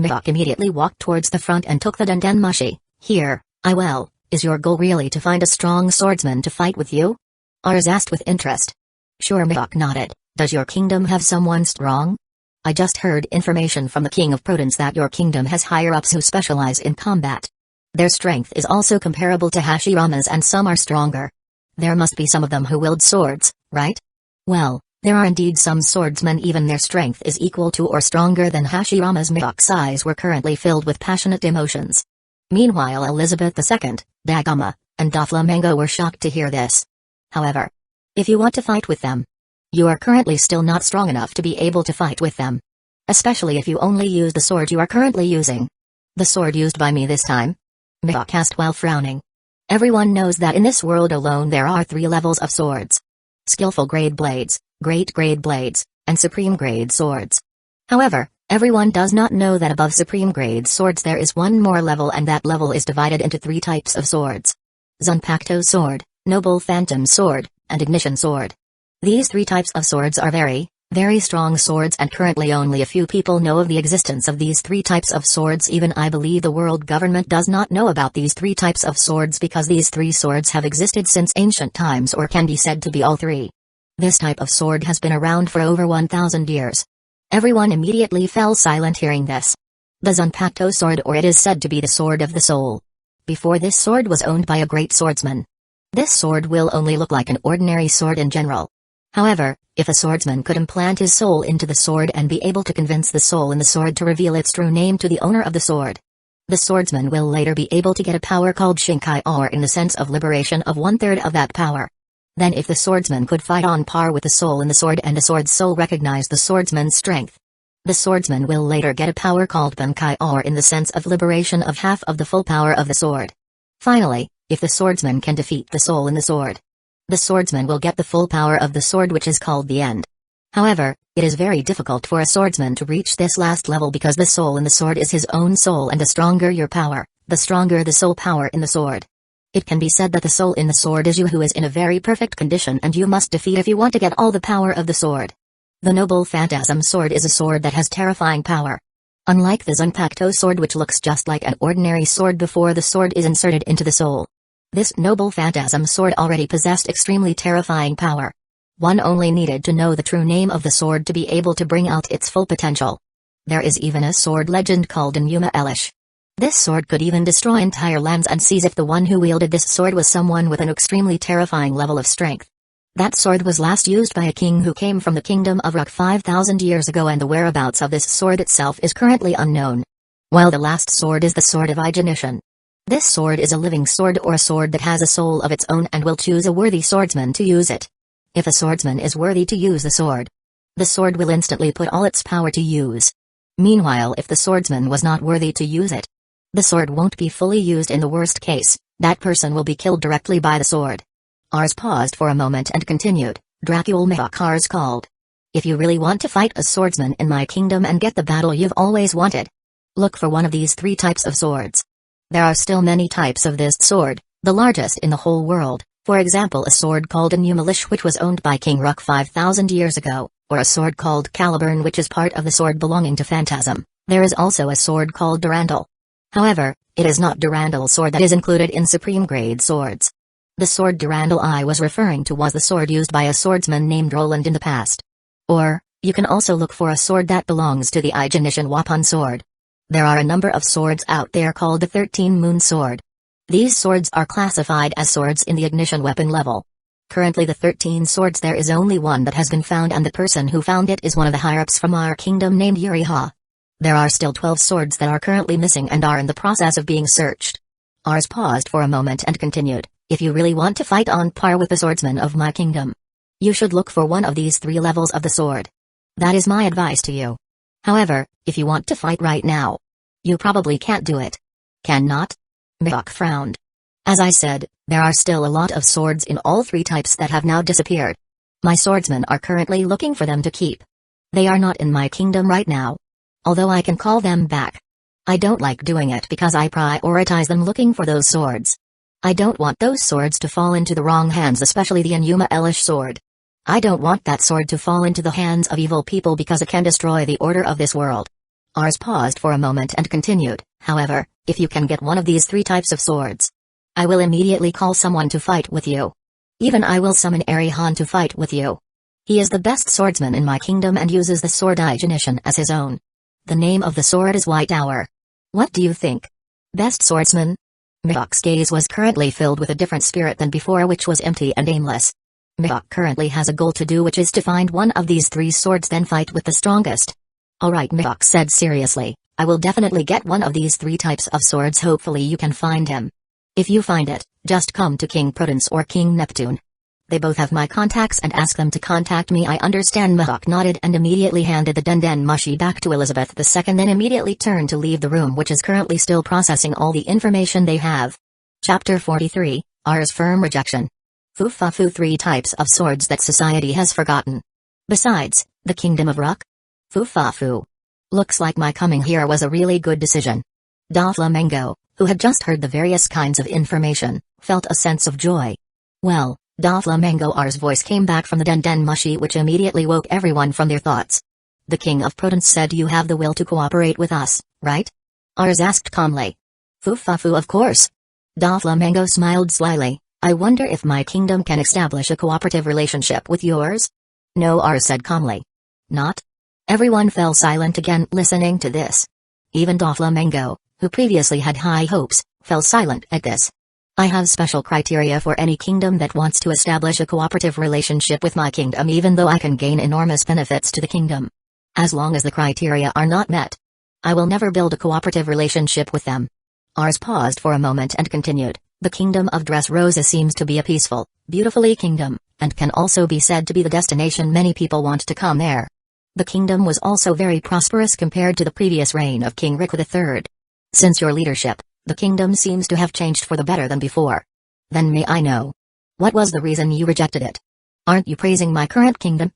Mihawk immediately walked towards the front and took the Denden Mushi. Here, is your goal really to find a strong swordsman to fight with you? Ours asked with interest. Sure, Mihawk nodded. Does your kingdom have someone strong? I just heard information from the King of Prudence that your kingdom has higher-ups who specialize in combat. Their strength is also comparable to Hashirama's and some are stronger. There must be some of them who wield swords, right? Well, there are indeed some swordsmen even their strength is equal to or stronger than Hashirama's. Mihawk's eyes were currently filled with passionate emotions. Meanwhile Elizabeth II, Dagama, and Doflamingo were shocked to hear this. However, if you want to fight with them, you are currently still not strong enough to be able to fight with them. Especially if you only use the sword you are currently using. The sword used by me this time? Mihawk asked while frowning. Everyone knows that in this world alone there are 3 levels of swords. Skillful grade blades, great grade blades, and supreme grade swords. However, everyone does not know that above supreme grade swords there is one more level, and that level is divided into 3 types of swords. Zanpakuto sword, noble phantom sword, and ignition sword. These 3 types of swords are very, very strong swords, and currently only a few people know of the existence of these 3 types of swords. Even I believe the world government does not know about these 3 types of swords because these 3 swords have existed since ancient times, or can be said to be all 3. This type of sword has been around for over 1,000 years. Everyone immediately fell silent hearing this. The Zanpakuto sword, or it is said to be the sword of the soul. Before, this sword was owned by a great swordsman. This sword will only look like an ordinary sword in general. However, if a swordsman could implant his soul into the sword and be able to convince the soul in the sword to reveal its true name to the owner of the sword, the swordsman will later be able to get a power called Shinkai, or in the sense of liberation of 1/3 of that power. Then if the swordsman could fight on par with the soul in the sword and the sword's soul recognize the swordsman's strength, the swordsman will later get a power called Bankai, or in the sense of liberation of half of the full power of the sword. Finally, if the swordsman can defeat the soul in the sword, the swordsman will get the full power of the sword, which is called the end. However, it is very difficult for a swordsman to reach this last level because the soul in the sword is his own soul, and the stronger your power, the stronger the soul power in the sword. It can be said that the soul in the sword is you, who is in a very perfect condition and you must defeat if you want to get all the power of the sword. The Noble Phantasm sword is a sword that has terrifying power. Unlike the Zanpakuto sword, which looks just like an ordinary sword before the sword is inserted into the soul, this Noble Phantasm sword already possessed extremely terrifying power. One only needed to know the true name of the sword to be able to bring out its full potential. There is even a sword legend called Inuma Elish. This sword could even destroy entire lands and seas if the one who wielded this sword was someone with an extremely terrifying level of strength. That sword was last used by a king who came from the kingdom of Rock 5,000 years ago, and the whereabouts of this sword itself is currently unknown. While the last sword is the sword of Aizen. This sword is a living sword, or a sword that has a soul of its own and will choose a worthy swordsman to use it. If a swordsman is worthy to use the sword will instantly put all its power to use. Meanwhile, if the swordsman was not worthy to use it, the sword won't be fully used. In the worst case, that person will be killed directly by the sword. Ars paused for a moment and continued, Dracul Mihawk. Ars called. If you really want to fight a swordsman in my kingdom and get the battle you've always wanted, look for one of these 3 types of swords. There are still many types of this sword, the largest in the whole world, for example a sword called Inuma Elish, which was owned by King Rock 5,000 years ago, or a sword called Caliburn, which is part of the sword belonging to Phantasm. There is also a sword called Durandal. However, it is not Durandal sword that is included in supreme grade swords. The sword Durandal I was referring to was the sword used by a swordsman named Roland in the past. Or, you can also look for a sword that belongs to the Aizen Wapon sword. There are a number of swords out there called the 13 Moon sword. These swords are classified as swords in the ignition weapon level. Currently the 13 swords, there is only one that has been found, and the person who found it is one of the higher-ups from our kingdom named Yuriha. There are still 12 swords that are currently missing and are in the process of being searched. Ars paused for a moment and continued, if you really want to fight on par with the swordsman of my kingdom, you should look for one of these 3 levels of the sword. That is my advice to you. However, if you want to fight right now, you probably can't do it. Cannot? Mihawk frowned. As I said, there are still a lot of swords in all 3 types that have now disappeared. My swordsmen are currently looking for them to keep. They are not in my kingdom right now. Although I can call them back. I don't like doing it because I prioritize them looking for those swords. I don't want those swords to fall into the wrong hands, especially the Inuma Elish sword. I don't want that sword to fall into the hands of evil people because it can destroy the order of this world. Ars paused for a moment and continued, however, if you can get one of these 3 types of swords, I will immediately call someone to fight with you. Even I will summon Arihan to fight with you. He is the best swordsman in my kingdom and uses the sword Aizen as his own. The name of the sword is White Hour. What do you think? Best swordsman? Mihawk's gaze was currently filled with a different spirit than before, which was empty and aimless. Mihawk currently has a goal to do, which is to find one of these 3 swords, then fight with the strongest. Alright, Mihawk said seriously, I will definitely get one of these 3 types of swords. Hopefully you can find him. If you find it, just come to King Prudence or King Neptune. They both have my contacts and ask them to contact me. I understand. Mihawk nodded and immediately handed the Denden Mushi back to Elizabeth II, then immediately turned to leave the room, which is currently still processing all the information they have. Chapter 43, R's Firm Rejection. Fufafu, 3 types of swords that society has forgotten. Besides, the Kingdom of Rock? Fufafu. Looks like my coming here was a really good decision. Doflamingo, who had just heard the various kinds of information, felt a sense of joy. Well, Doflamingo, R's voice came back from the Denden Mushi, which immediately woke everyone from their thoughts. The King of Prudence said you have the will to cooperate with us, right? Ars asked calmly. Fufafu, of course. Doflamingo smiled slyly. I wonder if my kingdom can establish a cooperative relationship with yours? No, Ars said calmly. Not? Everyone fell silent again listening to this. Even Doflamingo, who previously had high hopes, fell silent at this. I have special criteria for any kingdom that wants to establish a cooperative relationship with my kingdom, even though I can gain enormous benefits to the kingdom. As long as the criteria are not met, I will never build a cooperative relationship with them. Ars paused for a moment and continued. The kingdom of Dressrosa seems to be a peaceful, beautifully kingdom, and can also be said to be the destination many people want to come there. The kingdom was also very prosperous compared to the previous reign of King Riku III. Since your leadership, the kingdom seems to have changed for the better than before. Then may I know, what was the reason you rejected it? Aren't you praising my current kingdom?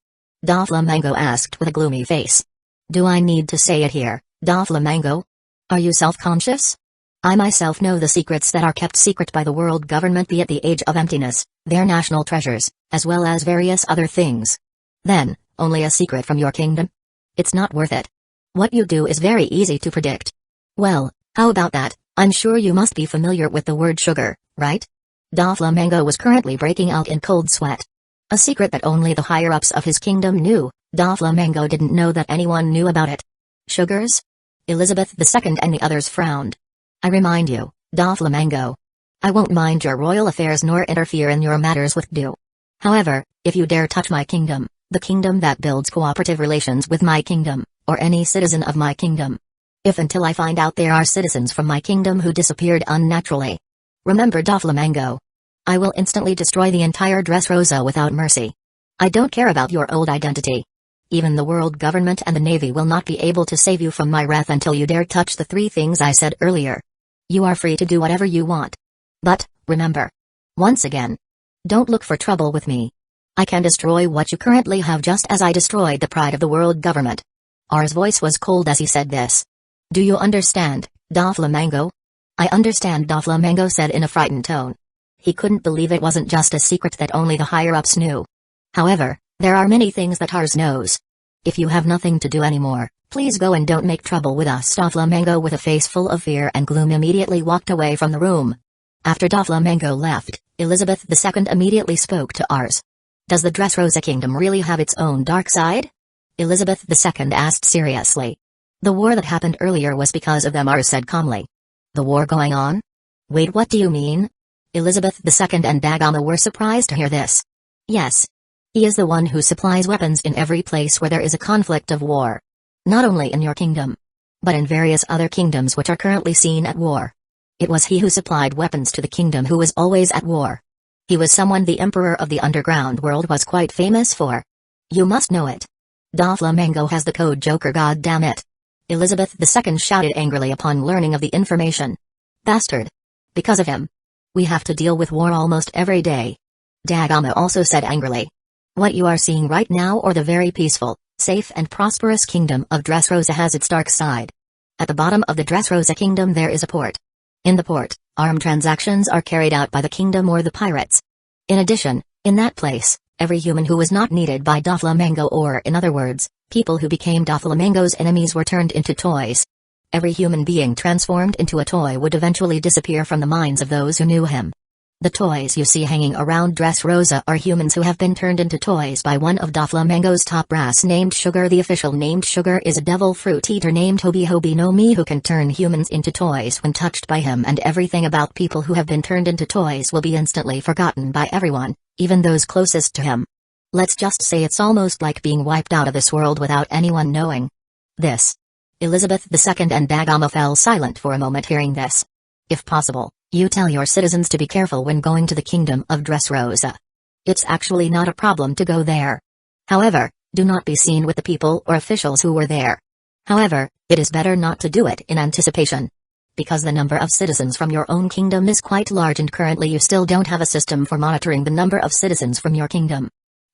Doflamingo asked with a gloomy face. Do I need to say it here, Doflamingo? Are you self-conscious? I myself know the secrets that are kept secret by the world government, be it the Age of Emptiness, their national treasures, as well as various other things. Then, only a secret from your kingdom? It's not worth it. What you do is very easy to predict. Well, how about that? I'm sure you must be familiar with the word sugar, right? Doflamingo was currently breaking out in cold sweat. A secret that only the higher-ups of his kingdom knew. Doflamingo didn't know that anyone knew about it. Sugars? Elizabeth II and the others frowned. I remind you, Doflamingo. I won't mind your royal affairs nor interfere in your matters with due. However, if you dare touch my kingdom, the kingdom that builds cooperative relations with my kingdom, or any citizen of my kingdom. If until I find out there are citizens from my kingdom who disappeared unnaturally. Remember, Doflamingo. I will instantly destroy the entire Dressrosa without mercy. I don't care about your old identity. Even the world government and the navy will not be able to save you from my wrath until you dare touch the 3 things I said earlier. You are free to do whatever you want. But, remember. Once again. Don't look for trouble with me. I can destroy what you currently have just as I destroyed the pride of the world government. R's voice was cold as he said this. Do you understand, Doflamingo? I understand, Doflamingo said in a frightened tone. He couldn't believe it wasn't just a secret that only the higher-ups knew. However, there are many things that Ars knows. If you have nothing to do anymore, please go and don't make trouble with us. Doflamingo, with a face full of fear and gloom, immediately walked away from the room. After Doflamingo left, Elizabeth II immediately spoke to Ars. Does the Dressrosa kingdom really have its own dark side? Elizabeth II asked seriously. The war that happened earlier was because of them, Ars said calmly. The war going on? Wait, what do you mean? Elizabeth II and Dagama were surprised to hear this. Yes. He is the one who supplies weapons in every place where there is a conflict of war. Not only in your kingdom, but in various other kingdoms which are currently seen at war. It was he who supplied weapons to the kingdom who was always at war. He was someone the emperor of the underground world was quite famous for. You must know it. Doflamingo has the code Joker, god damn it. Elizabeth II shouted angrily upon learning of the information. Bastard. Because of him. We have to deal with war almost every day. Dagama also said angrily. What you are seeing right now, or the very peaceful, safe and prosperous kingdom of Dressrosa, has its dark side. At the bottom of the Dressrosa kingdom there is a port. In the port, armed transactions are carried out by the kingdom or the pirates. In addition, in that place, every human who was not needed by Doflamingo, or in other words, people who became Doflamingo's enemies, were turned into toys. Every human being transformed into a toy would eventually disappear from the minds of those who knew him. The toys you see hanging around Dressrosa are humans who have been turned into toys by one of Doflamingo's top brass named Sugar. The official named Sugar is a devil fruit eater named Hobi Hobi no Mi who can turn humans into toys when touched by him, and everything about people who have been turned into toys will be instantly forgotten by everyone, even those closest to him. Let's just say it's almost like being wiped out of this world without anyone knowing. This. Elizabeth II and Dagama fell silent for a moment hearing this. If possible, you tell your citizens to be careful when going to the kingdom of Dressrosa. It's actually not a problem to go there. However, do not be seen with the people or officials who were there. However, it is better not to do it in anticipation. Because the number of citizens from your own kingdom is quite large, and currently you still don't have a system for monitoring the number of citizens from your kingdom.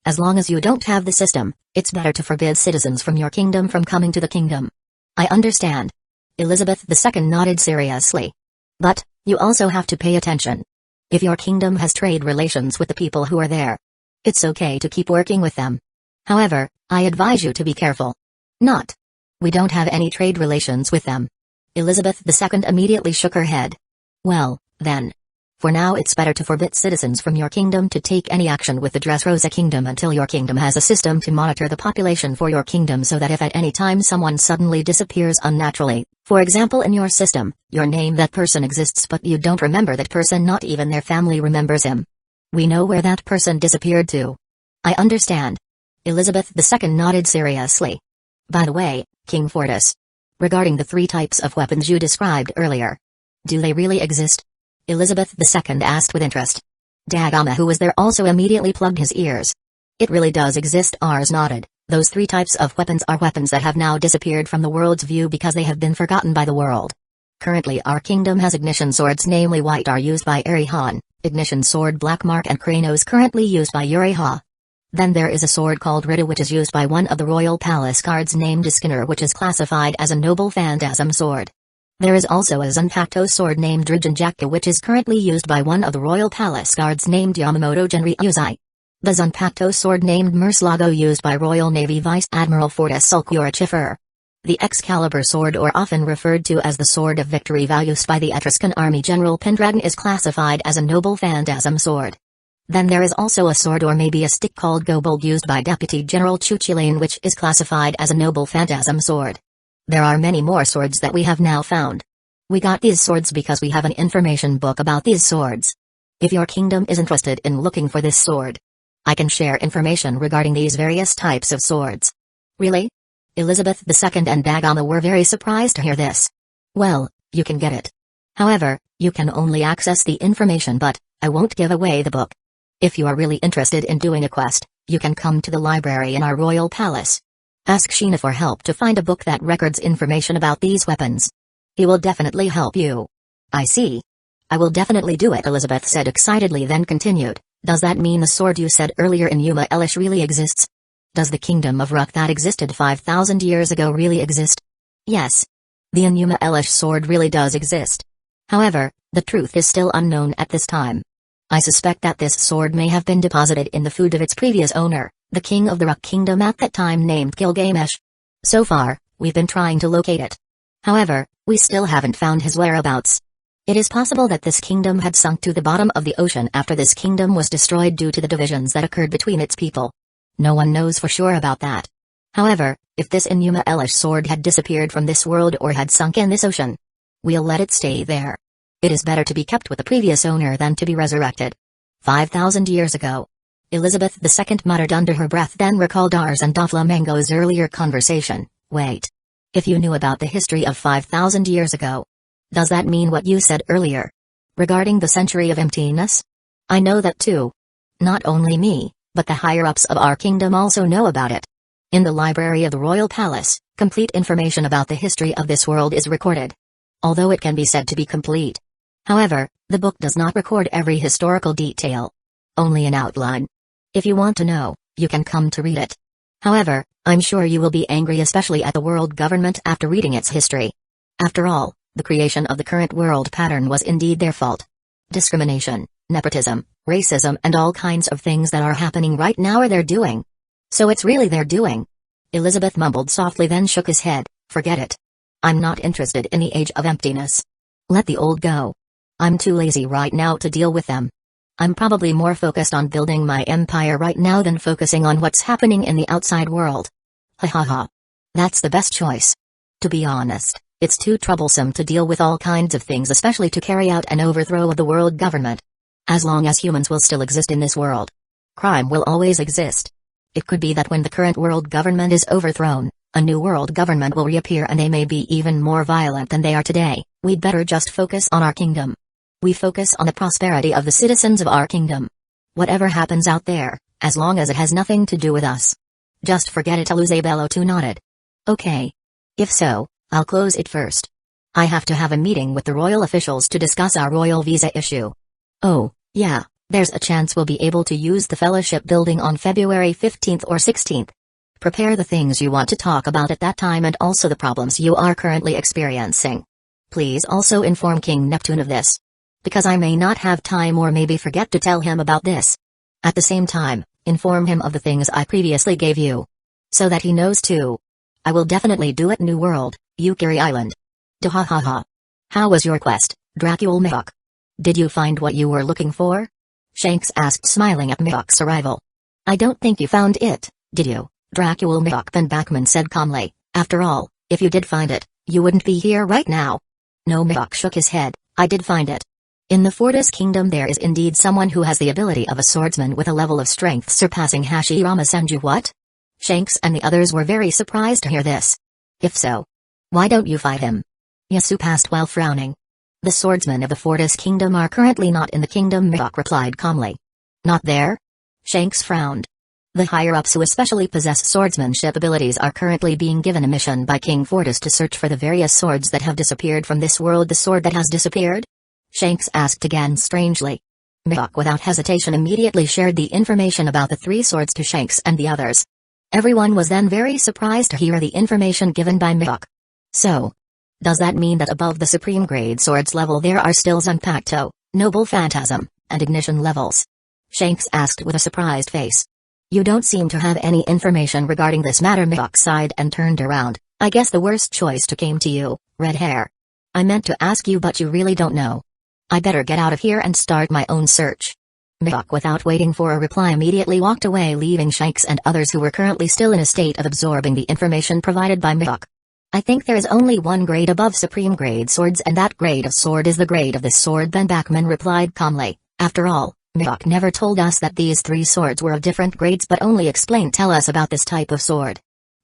As long as you don't have the system, it's better to forbid citizens from your kingdom from coming to the kingdom. I understand. Elizabeth II nodded seriously. But, you also have to pay attention. If your kingdom has trade relations with the people who are there, it's okay to keep working with them. However, I advise you to be careful. Not. We don't have any trade relations with them. Elizabeth II immediately shook her head. Well, then. For now it's better to forbid citizens from your kingdom to take any action with the Dressrosa kingdom until your kingdom has a system to monitor the population for your kingdom, so that if at any time someone suddenly disappears unnaturally, for example in your system, your name that person exists but you don't remember that person, not even their family remembers him. We know where that person disappeared to. I understand. Elizabeth II nodded seriously. By the way, King Fortis. Regarding the 3 types of weapons you described earlier. Do they really exist? Elizabeth II asked with interest. Dagama, who was there, also immediately plugged his ears. It really does exist. Ars nodded. Those 3 types of weapons are weapons that have now disappeared from the world's view because they have been forgotten by the world. Currently our kingdom has ignition swords, namely white are used by Erihan, ignition sword Black Mark and Kranos currently used by Uriha. Then there is a sword called Rita which is used by one of the royal palace guards named Skinner, which is classified as a noble phantasm sword. There is also a Zanpakuto sword named Drijanjaka which is currently used by one of the royal palace guards named Yamamoto Genryuzai. The Zanpakuto sword named Murslago used by Royal Navy Vice Admiral Fortis Sulcurachifer. The Excalibur sword, or often referred to as the Sword of Victory used by the Etruscan army General Pendragon, is classified as a noble phantasm sword. Then there is also a sword or maybe a stick called Gobold used by Deputy General Chuchilane which is classified as a noble phantasm sword. There are many more swords that we have now found. We got these swords because we have an information book about these swords. If your kingdom is interested in looking for this sword, I can share information regarding these various types of swords. Really? Elizabeth II and Dagama were very surprised to hear this. Well, you can get it. However, you can only access the information, but I won't give away the book. If you are really interested in doing a quest, you can come to the library in our royal palace. Ask Sheena for help to find a book that records information about these weapons. He will definitely help you. I see. I will definitely do it, Elizabeth said excitedly, then continued. Does that mean the sword you said earlier in Yuma Elish really exists? Does the kingdom of Ruk that existed 5,000 years ago really exist? Yes. The Enuma Elish sword really does exist. However, the truth is still unknown at this time. I suspect that this sword may have been deposited in the food of its previous owner, the king of the Ruk kingdom at that time named Gilgamesh. So far, we've been trying to locate it. However, we still haven't found his whereabouts. It is possible that this kingdom had sunk to the bottom of the ocean after this kingdom was destroyed due to the divisions that occurred between its people. No one knows for sure about that. However, if this Enuma Elish sword had disappeared from this world or had sunk in this ocean, we'll let it stay there. It is better to be kept with the previous owner than to be resurrected. 5,000 years ago. Elizabeth II muttered under her breath, then recalled ours and Doflamengo's earlier conversation. Wait. If you knew about the history of 5,000 years ago, does that mean what you said earlier? Regarding the century of emptiness? I know that too. Not only me, but the higher-ups of our kingdom also know about it. In the library of the royal palace, complete information about the history of this world is recorded. Although it can be said to be complete. However, the book does not record every historical detail. Only an outline. If you want to know, you can come to read it. However, I'm sure you will be angry, especially at the world government, after reading its history. After all, the creation of the current world pattern was indeed their fault. Discrimination, nepotism, racism and all kinds of things that are happening right now are their doing. So it's really their doing. Elizabeth mumbled softly, then shook his head. Forget it. I'm not interested in the age of emptiness. Let the old go. I'm too lazy right now to deal with them. I'm probably more focused on building my empire right now than focusing on what's happening in the outside world. Ha ha ha. That's the best choice. To be honest, it's too troublesome to deal with all kinds of things, especially to carry out an overthrow of the world government. As long as humans will still exist in this world, crime will always exist. It could be that when the current world government is overthrown, a new world government will reappear and they may be even more violent than they are today. We'd better just focus on our kingdom. We focus on the prosperity of the citizens of our kingdom. Whatever happens out there, as long as it has nothing to do with us, just forget it. Elizabeth too nodded. Okay. If so, I'll close it first. I have to have a meeting with the royal officials to discuss our royal visa issue. Oh, yeah, there's a chance we'll be able to use the fellowship building on February 15th or 16th. Prepare the things you want to talk about at that time and also the problems you are currently experiencing. Please also inform King Neptune of this. Because I may not have time or maybe forget to tell him about this. At the same time, inform him of the things I previously gave you. So that he knows too. I will definitely do it. New World, Yukiri Island. Dahahaha. How was your quest, Dracul Mihawk? Did you find what you were looking for? Shanks asked, smiling at Mihawk's arrival. I don't think you found it, did you, Dracula? Mihawk Van Bachman said calmly. After all, if you did find it, you wouldn't be here right now. No, Mihawk shook his head. I did find it. In the Fortis Kingdom there is indeed someone who has the ability of a swordsman with a level of strength surpassing Hashirama Senju. What? Shanks and the others were very surprised to hear this. If so, why don't you fight him? Yasu asked while frowning. The swordsmen of the Fortis Kingdom are currently not in the kingdom, Mihawk replied calmly. Not there? Shanks frowned. The higher-ups who especially possess swordsmanship abilities are currently being given a mission by King Fortis to search for the various swords that have disappeared from this world. The sword that has disappeared? Shanks asked again strangely. Mihawk without hesitation immediately shared the information about the 3 swords to Shanks and the others. Everyone was then very surprised to hear the information given by Mihawk. So, does that mean that above the supreme grade swords level there are still Zanpakuto, Noble Phantasm, and Ignition levels? Shanks asked with a surprised face. You don't seem to have any information regarding this matter. Mihawk sighed and turned around. I guess the worst choice came to you, red hair. I meant to ask you but you really don't know. I better get out of here and start my own search. Mihawk without waiting for a reply immediately walked away, leaving Shanks and others who were currently still in a state of absorbing the information provided by Mihawk. I think there is only one grade above supreme grade swords and that grade of sword is the grade of this sword, Van Bachman replied calmly. After all, Mihawk never told us that these 3 swords were of different grades but only tell us about this type of sword.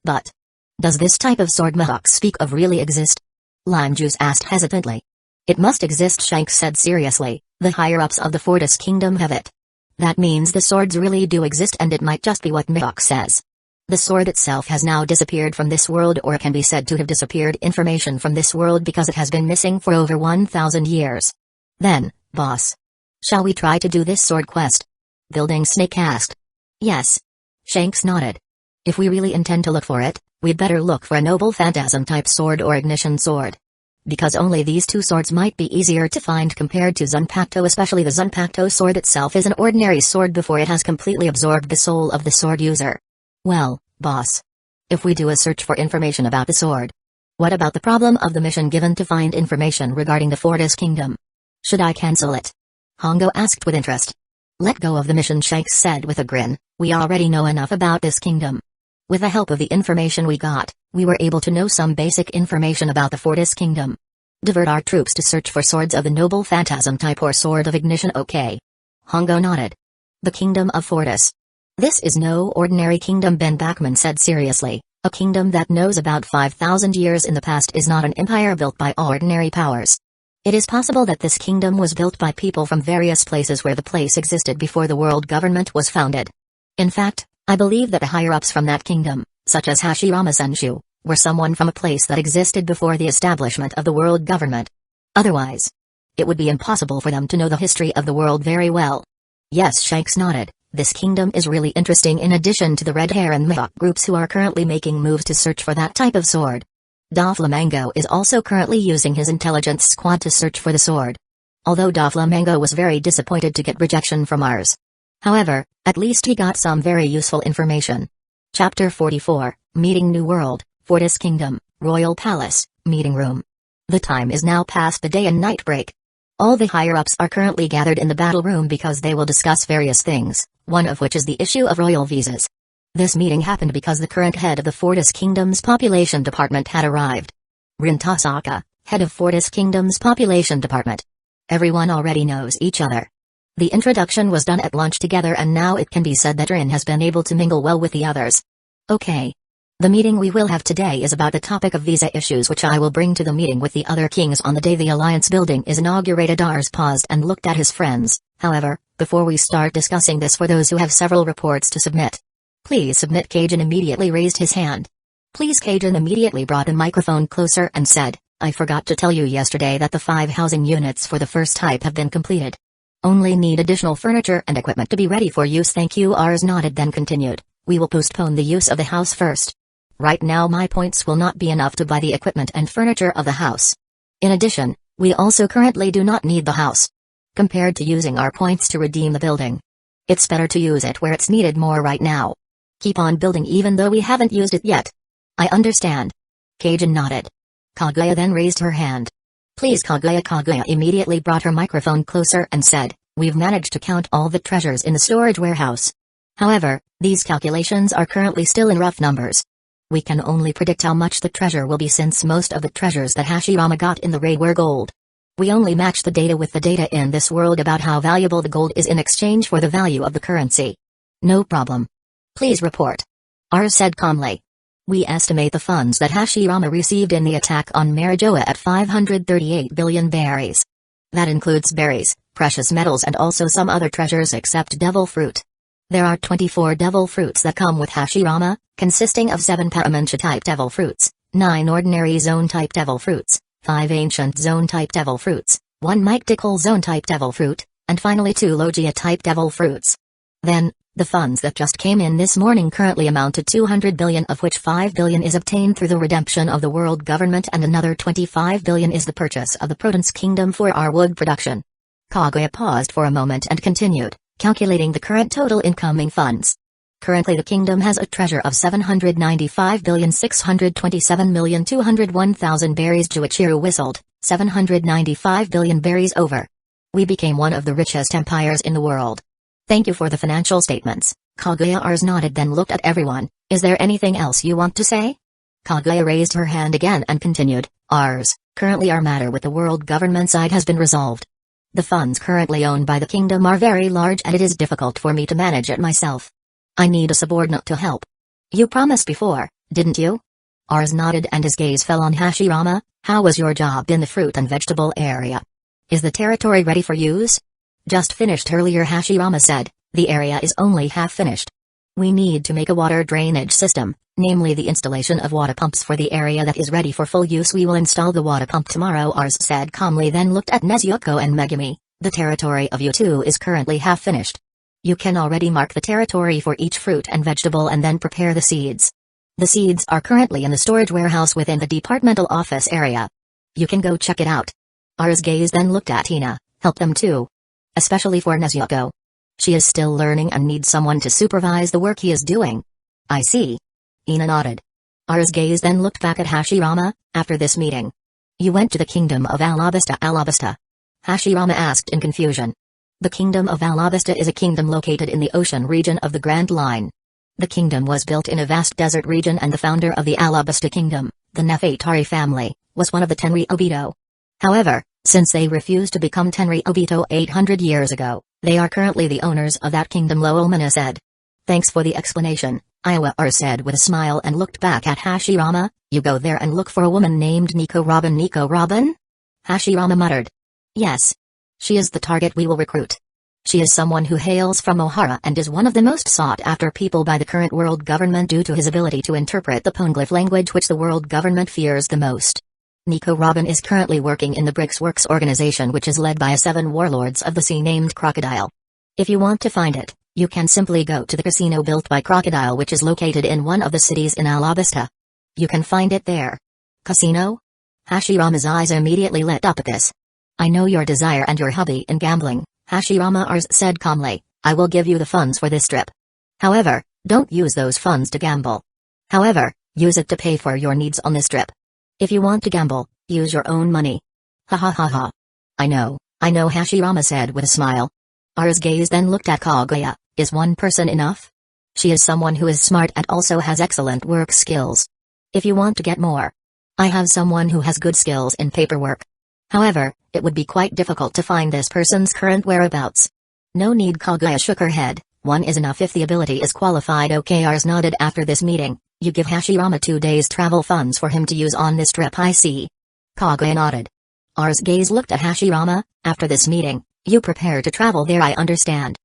But does this type of sword Mihawk speak of really exist? Lime Juice asked hesitantly. It must exist, Shanks said seriously. The higher-ups of the Fortis Kingdom have it. That means the swords really do exist and it might just be what Mihawk says. The sword itself has now disappeared from this world, or can be said to have disappeared information from this world because it has been missing for over 1,000 years. Then, boss, shall we try to do this sword quest? Building Snake asked. Yes. Shanks nodded. If we really intend to look for it, we'd better look for a Noble Phantasm type sword or Ignition sword. Because only these 2 swords might be easier to find compared to Zanpakuto, especially the Zanpakuto sword itself is an ordinary sword before it has completely absorbed the soul of the sword user. Well, boss, if we do a search for information about the sword, what about the problem of the mission given to find information regarding the Fortis Kingdom? Should I cancel it? Hongo asked with interest. Let go of the mission, Shanks said with a grin. We already know enough about this kingdom. With the help of the information we got, we were able to know some basic information about the Fortis Kingdom. Divert our troops to search for swords of the Noble Phantasm type or Sword of Ignition. Okay. Hongo nodded. The Kingdom of Fortis. This is no ordinary kingdom, Ben Bachman said seriously. A kingdom that knows about 5,000 years in the past is not an empire built by ordinary powers. It is possible that this kingdom was built by people from various places where the place existed before the world government was founded. In fact, I believe that the higher-ups from that kingdom, such as Hashirama Senju, were someone from a place that existed before the establishment of the world government. Otherwise, it would be impossible for them to know the history of the world very well. Yes, Shanks nodded. This kingdom is really interesting. In addition to the Red Hair and Mihawk groups who are currently making moves to search for that type of sword, Doflamingo is also currently using his intelligence squad to search for the sword. Although Doflamingo was very disappointed to get rejection from ours. However, at least he got some very useful information. Chapter 44, Meeting New World, Fortis Kingdom, Royal Palace, Meeting Room. The time is now past the day and night break. All the higher-ups are currently gathered in the battle room because they will discuss various things, one of which is the issue of royal visas. This meeting happened because the current head of the Fortis Kingdom's population department had arrived. Rin Tasaka, head of Fortis Kingdom's population department. Everyone already knows each other. The introduction was done at lunch together and now it can be said that Rin has been able to mingle well with the others. Okay. The meeting we will have today is about the topic of visa issues, which I will bring to the meeting with the other kings on the day the alliance building is inaugurated. Ars paused and looked at his friends. However, before we start discussing this, for those who have several reports to submit, please submit. Kajin immediately raised his hand. Please. Kajin immediately brought the microphone closer and said, I forgot to tell you yesterday that the 5 housing units for the first type have been completed. Only need additional furniture and equipment to be ready for use. Thank you. Ars nodded, then continued. We will postpone the use of the house first. Right now my points will not be enough to buy the equipment and furniture of the house. In addition, we also currently do not need the house. Compared to using our points to redeem the building, it's better to use it where it's needed more right now. Keep on building even though we haven't used it yet. I understand. Kajin nodded. Kaguya then raised her hand. Please Kaguya. Kaguya immediately brought her microphone closer and said, "We've managed to count all the treasures in the storage warehouse. However, these calculations are currently still in rough numbers. We can only predict how much the treasure will be since most of the treasures that Hashirama got in the raid were gold. We only match the data with the data in this world about how valuable the gold is in exchange for the value of the currency." "No problem. Please report," Ars said calmly. "We estimate the funds that Hashirama received in the attack on Mangekyō at 538 billion berries. That includes berries, precious metals and also some other treasures except devil fruit. There are 24 devil fruits that come with Hashirama, consisting of 7 Paramansha-type devil fruits, 9 ordinary zone-type devil fruits, 5 ancient zone-type devil fruits, 1 mythical zone-type devil fruit, and finally 2 Logia-type devil fruits. Then, the funds that just came in this morning currently amount to 200 billion, of which 5 billion is obtained through the redemption of the world government and another 25 billion is the purchase of the Province Kingdom for our wood production." Kaguya paused for a moment and continued, calculating the current total incoming funds. Currently the kingdom has a treasure of 795,627,201,000 berries. Juichiru whistled, 795 billion berries over. We became one of the richest empires in the world. Thank you for the financial statements. Kaguya Ars nodded then looked at everyone. Is there anything else you want to say? Kaguya raised her hand again and continued, Ars, currently our matter with the world government side has been resolved. The funds currently owned by the kingdom are very large and it is difficult for me to manage it myself. I need a subordinate to help. You promised before, didn't you? Ars nodded and his gaze fell on Hashirama. How was your job in the fruit and vegetable area? Is the territory ready for use? Just finished earlier, Hashirama said. The area is only half finished. We need to make a water drainage system, namely the installation of water pumps for the area that is ready for full use. We will install the water pump tomorrow, Ars said calmly, then looked at Nezuko and Megumi. The territory of you two is currently half finished. You can already mark the territory for each fruit and vegetable and then prepare the seeds. The seeds are currently in the storage warehouse within the departmental office area. You can go check it out. Ars gaze then looked at Hina. Help them too. Especially for Nezuko. She is still learning and needs someone to supervise the work he is doing. I see. Ina nodded. Ars gaze then looked back at Hashirama. After this meeting, you went to the kingdom of Alabasta. Alabasta? Hashirama asked in confusion. The kingdom of Alabasta is a kingdom located in the ocean region of the Grand Line. The kingdom was built in a vast desert region and the founder of the Alabasta kingdom, the Nefertari family, was one of the Tenri Obito. However, since they refused to become Tenri Obito 800 years ago, they are currently the owners of that kingdom, Lowomana said. Thanks for the explanation, Iowa said with a smile and looked back at Hashirama. You go there and look for a woman named Nico Robin. Nico Robin? Hashirama muttered. Yes. She is the target we will recruit. She is someone who hails from Ohara and is one of the most sought-after people by the current world government due to his ability to interpret the Poneglyph language, which the world government fears the most. Nico Robin is currently working in the Bricks Works organization, which is led by 7 warlords of the sea named Crocodile. If you want to find it, you can simply go to the casino built by Crocodile, which is located in one of the cities in Alabasta. You can find it there. Casino? Hashirama's eyes immediately lit up at this. I know your desire and your hobby in gambling, Hashirama Ars said calmly. I will give you the funds for this trip. However, don't use those funds to gamble. However, use it to pay for your needs on this trip. If you want to gamble, use your own money. Ha ha ha ha. I know, Hashirama said with a smile. Ars gaze then looked at Kaguya. Is one person enough? She is someone who is smart and also has excellent work skills. If you want to get more, I have someone who has good skills in paperwork. However, it would be quite difficult to find this person's current whereabouts. No need, Kaguya shook her head. One is enough if the ability is qualified. Okay, Ars nodded. After this meeting, you give Hashirama 2 days travel funds for him to use on this trip. I see. Kaguya nodded. Ars gaze looked at Hashirama. After this meeting, you prepare to travel there, I understand.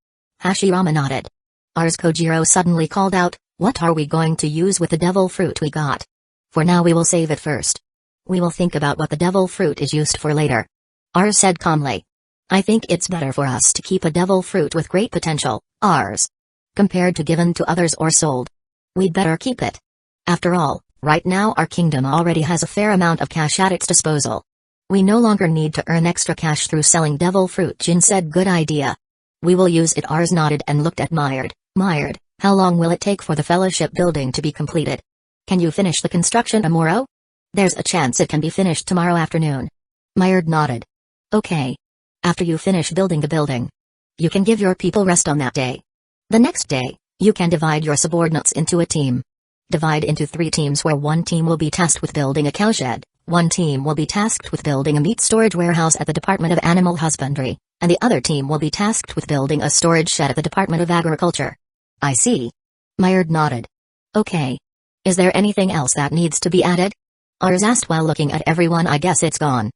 Hashirama nodded. Ars Kojiro suddenly called out, what are we going to use with the devil fruit we got? For now we will save it first. We will think about what the devil fruit is used for later. Ars said calmly. I think it's better for us to keep a devil fruit with great potential, Ars. Compared to given to others or sold. We'd better keep it. After all, right now our kingdom already has a fair amount of cash at its disposal. We no longer need to earn extra cash through selling devil fruit. Jin said good idea. We will use it. Ars nodded and looked at Myard. Myard, how long will it take for the fellowship building to be completed? Can you finish the construction tomorrow? There's a chance it can be finished tomorrow afternoon. Myerd nodded. Okay. After you finish building the building, you can give your people rest on that day. The next day, you can divide your subordinates into a team. Divide into 3 teams where one team will be tasked with building a cowshed, one team will be tasked with building a meat storage warehouse at the Department of Animal Husbandry, and the other team will be tasked with building a storage shed at the Department of Agriculture. I see. Myerd nodded. Okay. Is there anything else that needs to be added? Ars asked while looking at everyone. I guess it's gone.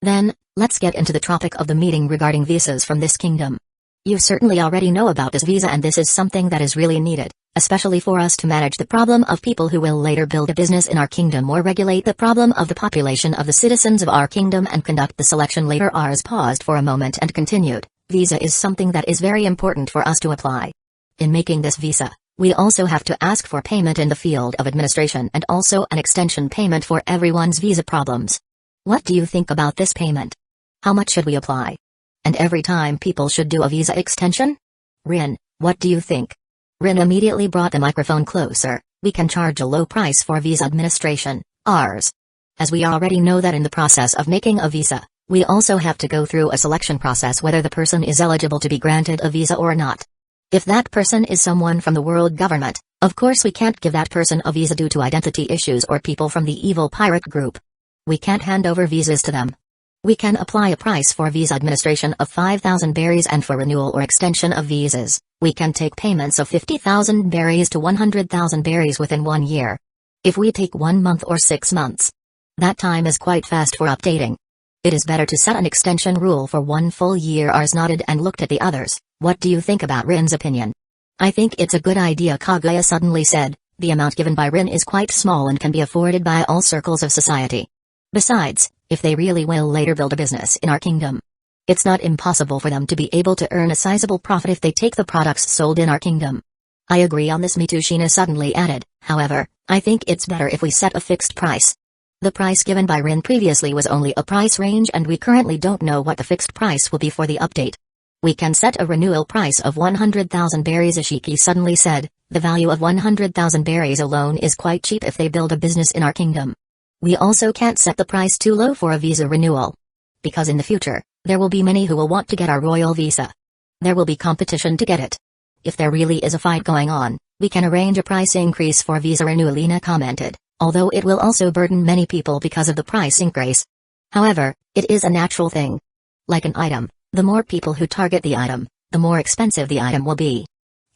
Then, let's get into the topic of the meeting regarding visas from this kingdom. You certainly already know about this visa, and this is something that is really needed, especially for us to manage the problem of people who will later build a business in our kingdom or regulate the problem of the population of the citizens of our kingdom and conduct the selection later. Ars paused for a moment and continued, visa is something that is very important for us to apply. In making this visa, we also have to ask for payment in the field of administration and also an extension payment for everyone's visa problems. What do you think about this payment? How much should we apply? And every time people should do a visa extension? Rin, what do you think? Rin immediately brought the microphone closer. We can charge a low price for visa administration, ours. As we already know that in the process of making a visa, we also have to go through a selection process whether the person is eligible to be granted a visa or not. If that person is someone from the world government, of course we can't give that person a visa due to identity issues or people from the evil pirate group. We can't hand over visas to them. We can apply a price for visa administration of 5,000 berries, and for renewal or extension of visas, we can take payments of 50,000 berries to 100,000 berries within 1 year. If we take 1 month or 6 months, that time is quite fast for updating. It is better to set an extension rule for 1 full year. Ars nodded and looked at the others. What do you think about Rin's opinion? I think it's a good idea, Kaguya suddenly said. The amount given by Rin is quite small and can be afforded by all circles of society. Besides, if they really will later build a business in our kingdom, it's not impossible for them to be able to earn a sizable profit if they take the products sold in our kingdom. I agree on this, Mitushina suddenly added. However, I think it's better if we set a fixed price. The price given by Rin previously was only a price range, and we currently don't know what the fixed price will be for the update. We can set a renewal price of 100,000 berries, Ishiki suddenly said. The value of 100,000 berries alone is quite cheap if they build a business in our kingdom. We also can't set the price too low for a visa renewal. Because in the future, there will be many who will want to get our royal visa. There will be competition to get it. If there really is a fight going on, we can arrange a price increase for visa renewal, Lina commented, although it will also burden many people because of the price increase. However, it is a natural thing. Like an item, the more people who target the item, the more expensive the item will be.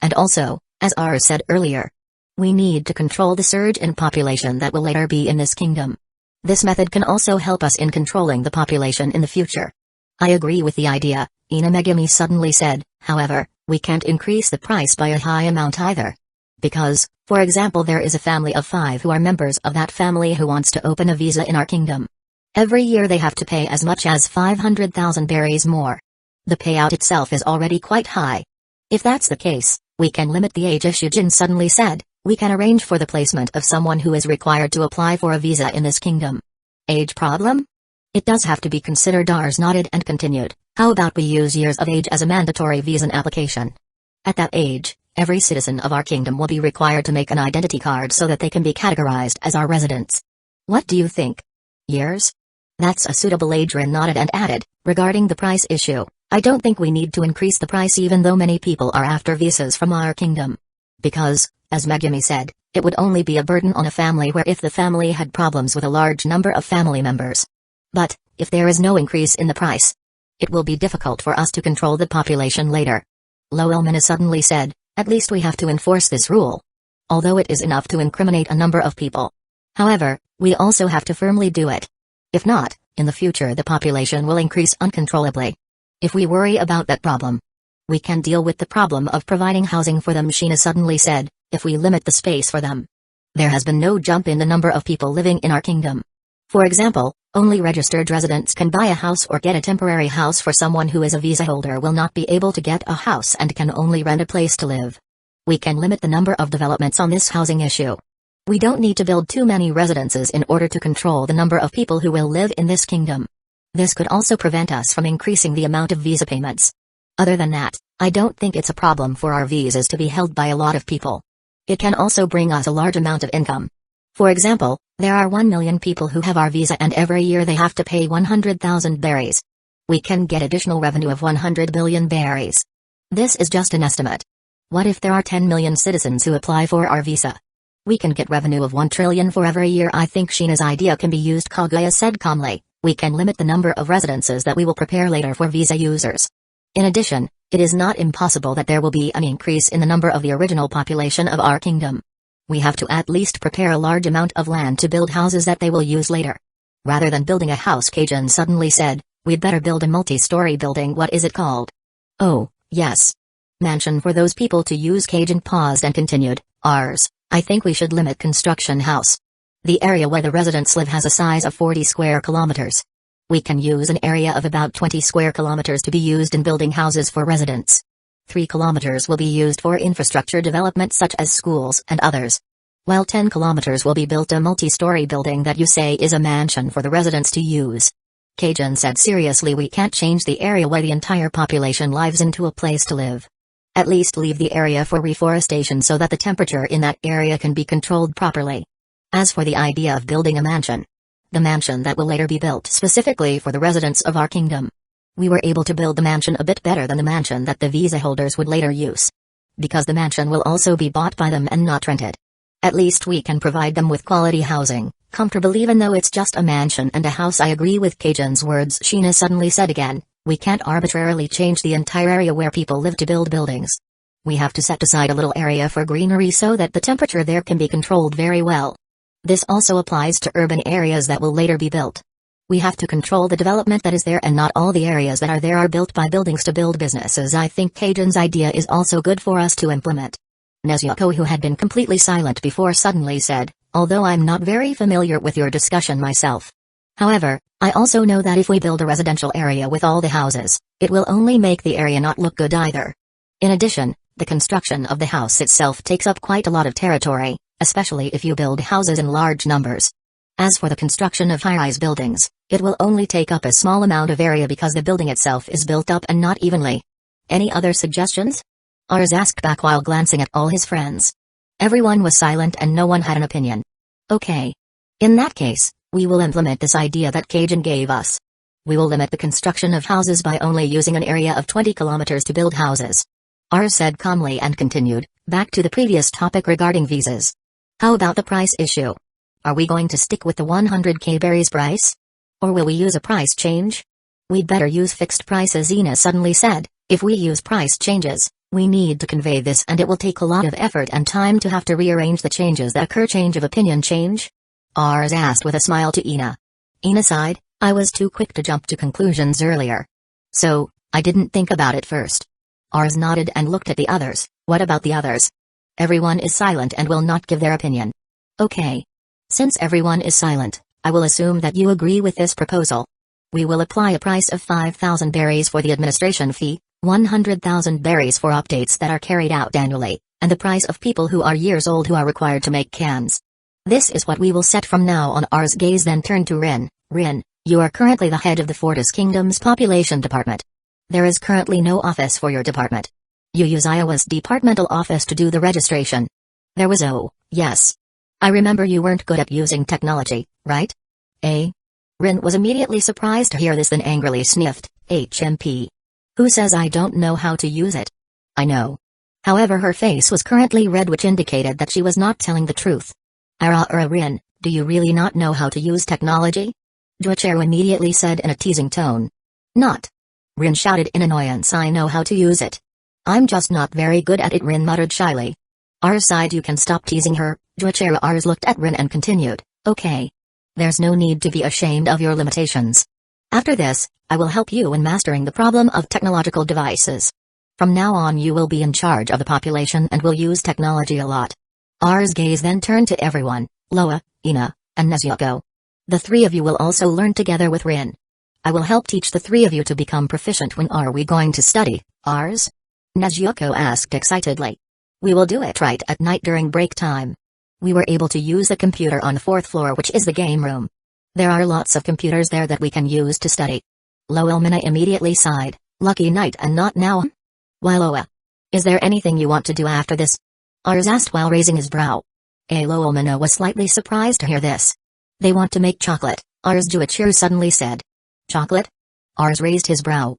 And also, as Ars said earlier, we need to control the surge in population that will later be in this kingdom. This method can also help us in controlling the population in the future. I agree with the idea, Ina Megami suddenly said. However, we can't increase the price by a high amount either. Because, for example, there is a family of 5 who are members of that family who wants to open a visa in our kingdom. Every year they have to pay as much as 500,000 berries more. The payout itself is already quite high. If that's the case, we can limit the age, Ishijin suddenly said. We can arrange for the placement of someone who is required to apply for a visa in this kingdom. Age problem? It does have to be considered. Ars nodded and continued. How about we use years of age as a mandatory visa application? At that age, every citizen of our kingdom will be required to make an identity card so that they can be categorized as our residents. What do you think? Years? That's a suitable age. Rin nodded and added, regarding the price issue, I don't think we need to increase the price even though many people are after visas from our kingdom. Because, as Megami said, it would only be a burden on a family where if the family had problems with a large number of family members. But, if there is no increase in the price, it will be difficult for us to control the population later. Loelmina suddenly said, at least we have to enforce this rule. Although it is enough to incriminate a number of people. However, we also have to firmly do it. If not, in the future the population will increase uncontrollably. If we worry about that problem, we can deal with the problem of providing housing for them, Sheena suddenly said, if we limit the space for them. There has been no jump in the number of people living in our kingdom. For example, only registered residents can buy a house or get a temporary house. For someone who is a visa holder will not be able to get a house and can only rent a place to live. We can limit the number of developments on this housing issue. We don't need to build too many residences in order to control the number of people who will live in this kingdom. This could also prevent us from increasing the amount of visa payments. Other than that, I don't think it's a problem for our visas to be held by a lot of people. It can also bring us a large amount of income. For example, there are 1 million people who have our visa and every year they have to pay 100,000 berries. We can get additional revenue of 100 billion berries. This is just an estimate. What if there are 10 million citizens who apply for our visa? We can get revenue of 1 trillion for every year. I think Shina's idea can be used, Kaguya said calmly. We can limit the number of residences that we will prepare later for visa users. In addition, it is not impossible that there will be an increase in the number of the original population of our kingdom. We have to at least prepare a large amount of land to build houses that they will use later. Rather than building a house, Kajin suddenly said, we'd better build a multi-story building. What is it called? Oh, yes. Mansion for those people to use. Kajin paused and continued, ours, I think we should limit construction house. The area where the residents live has a size of 40 square kilometers. We can use an area of about 20 square kilometers to be used in building houses for residents. 3 kilometers will be used for infrastructure development such as schools and others. While 10 kilometers will be built a multi-story building that you say is a mansion for the residents to use. Kajin said seriously, we can't change the area where the entire population lives into a place to live. At least leave the area for reforestation so that the temperature in that area can be controlled properly. As for the idea of building a mansion, the mansion that will later be built specifically for the residents of our kingdom. We were able to build the mansion a bit better than the mansion that the visa holders would later use. Because the mansion will also be bought by them and not rented. At least we can provide them with quality housing, comfortable even though it's just a mansion and a house. I agree with Kajin's words. Shina suddenly said again, we can't arbitrarily change the entire area where people live to build buildings. We have to set aside a little area for greenery so that the temperature there can be controlled very well. This also applies to urban areas that will later be built. We have to control the development that is there, and not all the areas that are there are built by buildings to build businesses. I think Kajin's idea is also good for us to implement. Nezuko, who had been completely silent before, suddenly said, although I'm not very familiar with your discussion myself. However, I also know that if we build a residential area with all the houses, it will only make the area not look good either. In addition, the construction of the house itself takes up quite a lot of territory, especially if you build houses in large numbers. As for the construction of high-rise buildings, it will only take up a small amount of area because the building itself is built up and not evenly. Any other suggestions? Ars asked back while glancing at all his friends. Everyone was silent and no one had an opinion. Okay. In that case, we will implement this idea that Kajin gave us. We will limit the construction of houses by only using an area of 20 kilometers to build houses. Ars said calmly and continued, back to the previous topic regarding visas. How about the price issue? Are we going to stick with the 100k berries price? Or will we use a price change? We'd better use fixed prices, Ina suddenly said. If we use price changes, we need to convey this and it will take a lot of effort and time to have to rearrange the changes that occur. Change of opinion change? Ars asked with a smile to Ina. Ina sighed, I was too quick to jump to conclusions earlier. So, I didn't think about it first. Ars nodded and looked at the others. What about the others? Everyone is silent and will not give their opinion. Okay. Since everyone is silent, I will assume that you agree with this proposal. We will apply a price of 5,000 berries for the administration fee, 100,000 berries for updates that are carried out annually, and the price of people who are years old who are required to make cans. This is what we will set from now on. Ars gaze then turned to Rin. Rin, you are currently the head of the Fortis Kingdom's population department. There is currently no office for your department. You use Iowa's departmental office to do the registration. There was yes. I remember you weren't good at using technology, right? Rin was immediately surprised to hear this, then angrily sniffed, HMP. Who says I don't know how to use it? I know. However, her face was currently red, which indicated that she was not telling the truth. Rin, do you really not know how to use technology? Juichiro immediately said in a teasing tone. Not. Rin shouted in annoyance, I know how to use it. I'm just not very good at it, Rin muttered shyly. Ars sighed, you can stop teasing her. Juichiro. Ars looked at Rin and continued, okay. There's no need to be ashamed of your limitations. After this, I will help you in mastering the problem of technological devices. From now on you will be in charge of the population and will use technology a lot. Ars gaze then turned to everyone, Loa, Ina, and Nezuko. The three of you will also learn together with Rin. I will help teach the three of you to become proficient. When are we going to study, Ars? Nezuko asked excitedly. We will do it right at night during break time. We were able to use a computer on the 4th floor, which is the game room. There are lots of computers there that we can use to study. Loelmina immediately sighed, lucky night and not now. Why Loa? Is there anything you want to do after this? Ars asked while raising his brow. Aolomino was slightly surprised to hear this. They want to make chocolate, Ars Juichiru suddenly said. Chocolate? Ars raised his brow.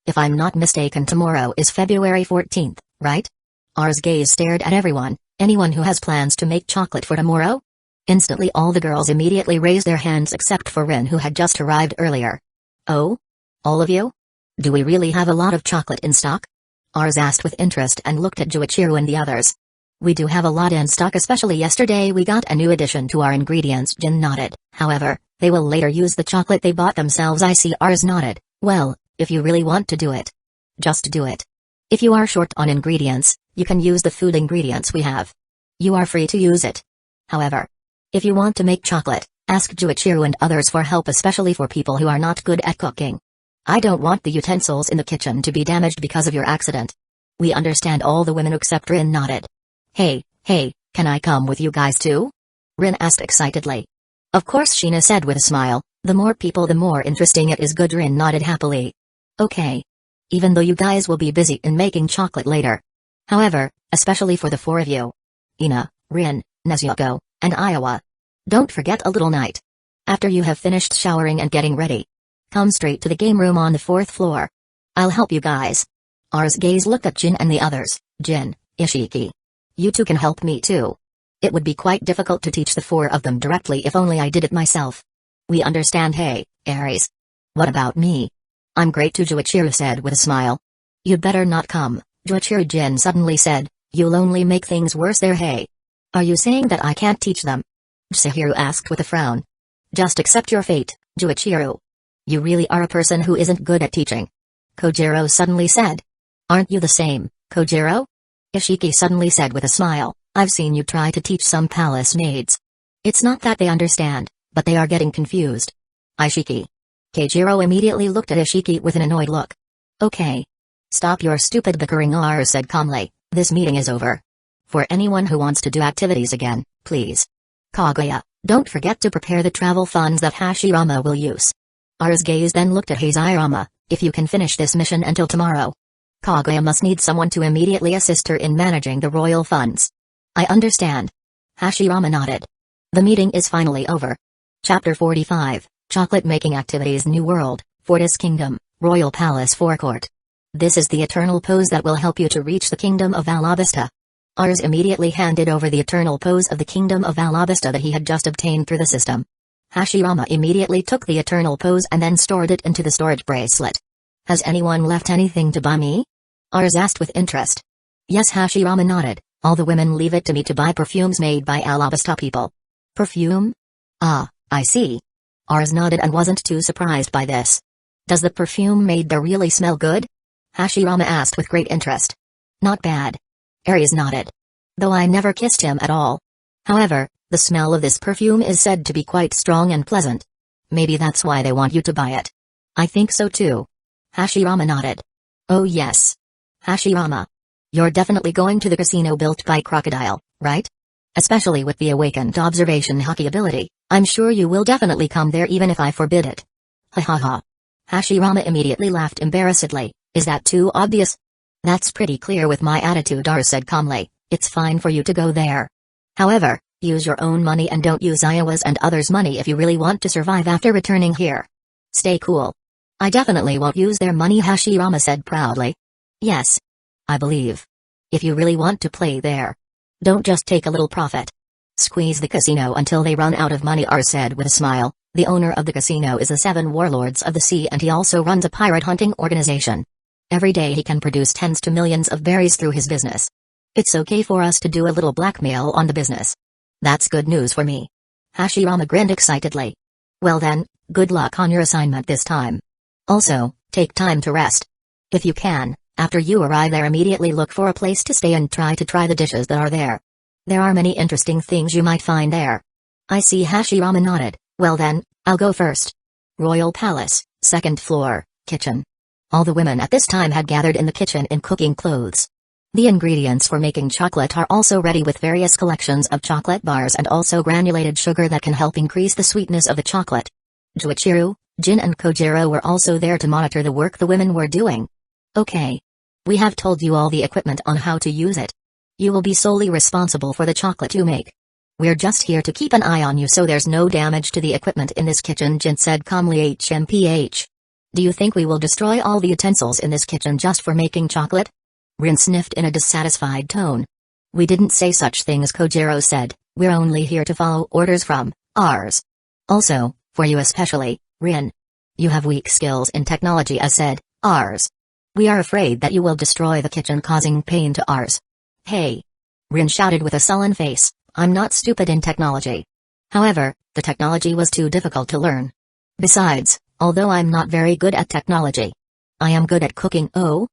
If I'm not mistaken, tomorrow is February 14th, right? Ars' gaze stared at everyone. Anyone who has plans to make chocolate for tomorrow? Instantly all the girls immediately raised their hands except for Rin, who had just arrived earlier. Oh? All of you? Do we really have a lot of chocolate in stock? Ars asked with interest and looked at Juichiru and the others. We do have a lot in stock, especially yesterday we got a new addition to our ingredients. Jin nodded. However, they will later use the chocolate they bought themselves. I see. Ars nodded. Well, if you really want to do it, just do it. If you are short on ingredients, you can use the food ingredients we have. You are free to use it. However, if you want to make chocolate, ask Juichiru and others for help, especially for people who are not good at cooking. I don't want the utensils in the kitchen to be damaged because of your accident. We understand. All the women except Rin nodded. Hey, can I come with you guys too? Rin asked excitedly. Of course, Sheena said with a smile. The more people the more interesting it is. Good. Rin nodded happily. Okay. Even though you guys will be busy in making chocolate later. However, especially for the four of you. Ina, Rin, Nezuko, and Iowa. Don't forget a little night. After you have finished showering and getting ready, come straight to the game room on the 4th floor. I'll help you guys. Ars' gaze looked at Jin and the others. Jin, Ishiki. You two can help me too. It would be quite difficult to teach the four of them directly if only I did it myself. We understand. Hey, Aries. What about me? I'm great too, Juichiru said with a smile. You'd better not come, Juichiru. Jin suddenly said. You'll only make things worse there. Hey. Are you saying that I can't teach them? Chihiro asked with a frown. Just accept your fate, Juichiru. You really are a person who isn't good at teaching. Kojiro suddenly said. Aren't you the same, Kojiro? Ishiki suddenly said with a smile. I've seen you try to teach some palace maids. It's not that they understand, but they are getting confused. Ishiki. Kojiro immediately looked at Ishiki with an annoyed look. Okay. Stop your stupid bickering, Ars said calmly. This meeting is over. For anyone who wants to do activities again, please. Kaguya, don't forget to prepare the travel funds that Hashirama will use. Ars' gaze then looked at Hazirama. If you can finish this mission until tomorrow, Kaguya must need someone to immediately assist her in managing the royal funds. I understand. Hashirama nodded. The meeting is finally over. Chapter 45, Chocolate Making Activities. New World, Fortis Kingdom, Royal Palace Forecourt. This is the eternal pose that will help you to reach the Kingdom of Alabasta. Ars immediately handed over the eternal pose of the Kingdom of Alabasta that he had just obtained through the system. Hashirama immediately took the eternal pose and then stored it into the storage bracelet. Has anyone left anything to buy me? Ars asked with interest. Yes, Hashirama nodded. All the women leave it to me to buy perfumes made by Alabasta people. Perfume? Ah, I see. Ars nodded and wasn't too surprised by this. Does the perfume made there really smell good? Hashirama asked with great interest. Not bad. Aries nodded. Though I never kissed him at all. However, the smell of this perfume is said to be quite strong and pleasant. Maybe that's why they want you to buy it. I think so too. Hashirama nodded. Oh yes. Hashirama. You're definitely going to the casino built by Crocodile, right? Especially with the awakened observation hockey ability, I'm sure you will definitely come there even if I forbid it. Ha ha ha. Hashirama immediately laughed embarrassedly. Is that too obvious? That's pretty clear with my attitude, Ars said calmly. It's fine for you to go there. However, use your own money and don't use Iowa's and others' money if you really want to survive after returning here. Stay cool. I definitely won't use their money, Hashirama said proudly. Yes. I believe. If you really want to play there, don't just take a little profit. Squeeze the casino until they run out of money, Ars said with a smile. The owner of the casino is the 7 warlords of the sea and he also runs a pirate hunting organization. Every day he can produce tens to millions of berries through his business. It's okay for us to do a little blackmail on the business. That's good news for me. Hashirama grinned excitedly. Well then, good luck on your assignment this time. Also, take time to rest. If you can, after you arrive there immediately look for a place to stay and try the dishes that are there. There are many interesting things you might find there. I see, Hashirama nodded. Well then, I'll go first. Royal Palace, 2nd floor, kitchen. All the women at this time had gathered in the kitchen in cooking clothes. The ingredients for making chocolate are also ready with various collections of chocolate bars and also granulated sugar that can help increase the sweetness of the chocolate. Juichiru, Jin and Kojiro were also there to monitor the work the women were doing. Okay. We have told you all the equipment on how to use it. You will be solely responsible for the chocolate you make. We're just here to keep an eye on you so there's no damage to the equipment in this kitchen, Jin said calmly. HMPH. Do you think we will destroy all the utensils in this kitchen just for making chocolate? Rin sniffed in a dissatisfied tone. We didn't say such things, Kojiro said. We're only here to follow orders from ours. Also, for you especially, Rin. You have weak skills in technology, as said, ours. We are afraid that you will destroy the kitchen, causing pain to ours. Hey! Rin shouted with a sullen face, I'm not stupid in technology. However, the technology was too difficult to learn. Besides, although I'm not very good at technology, I am good at cooking. Oh?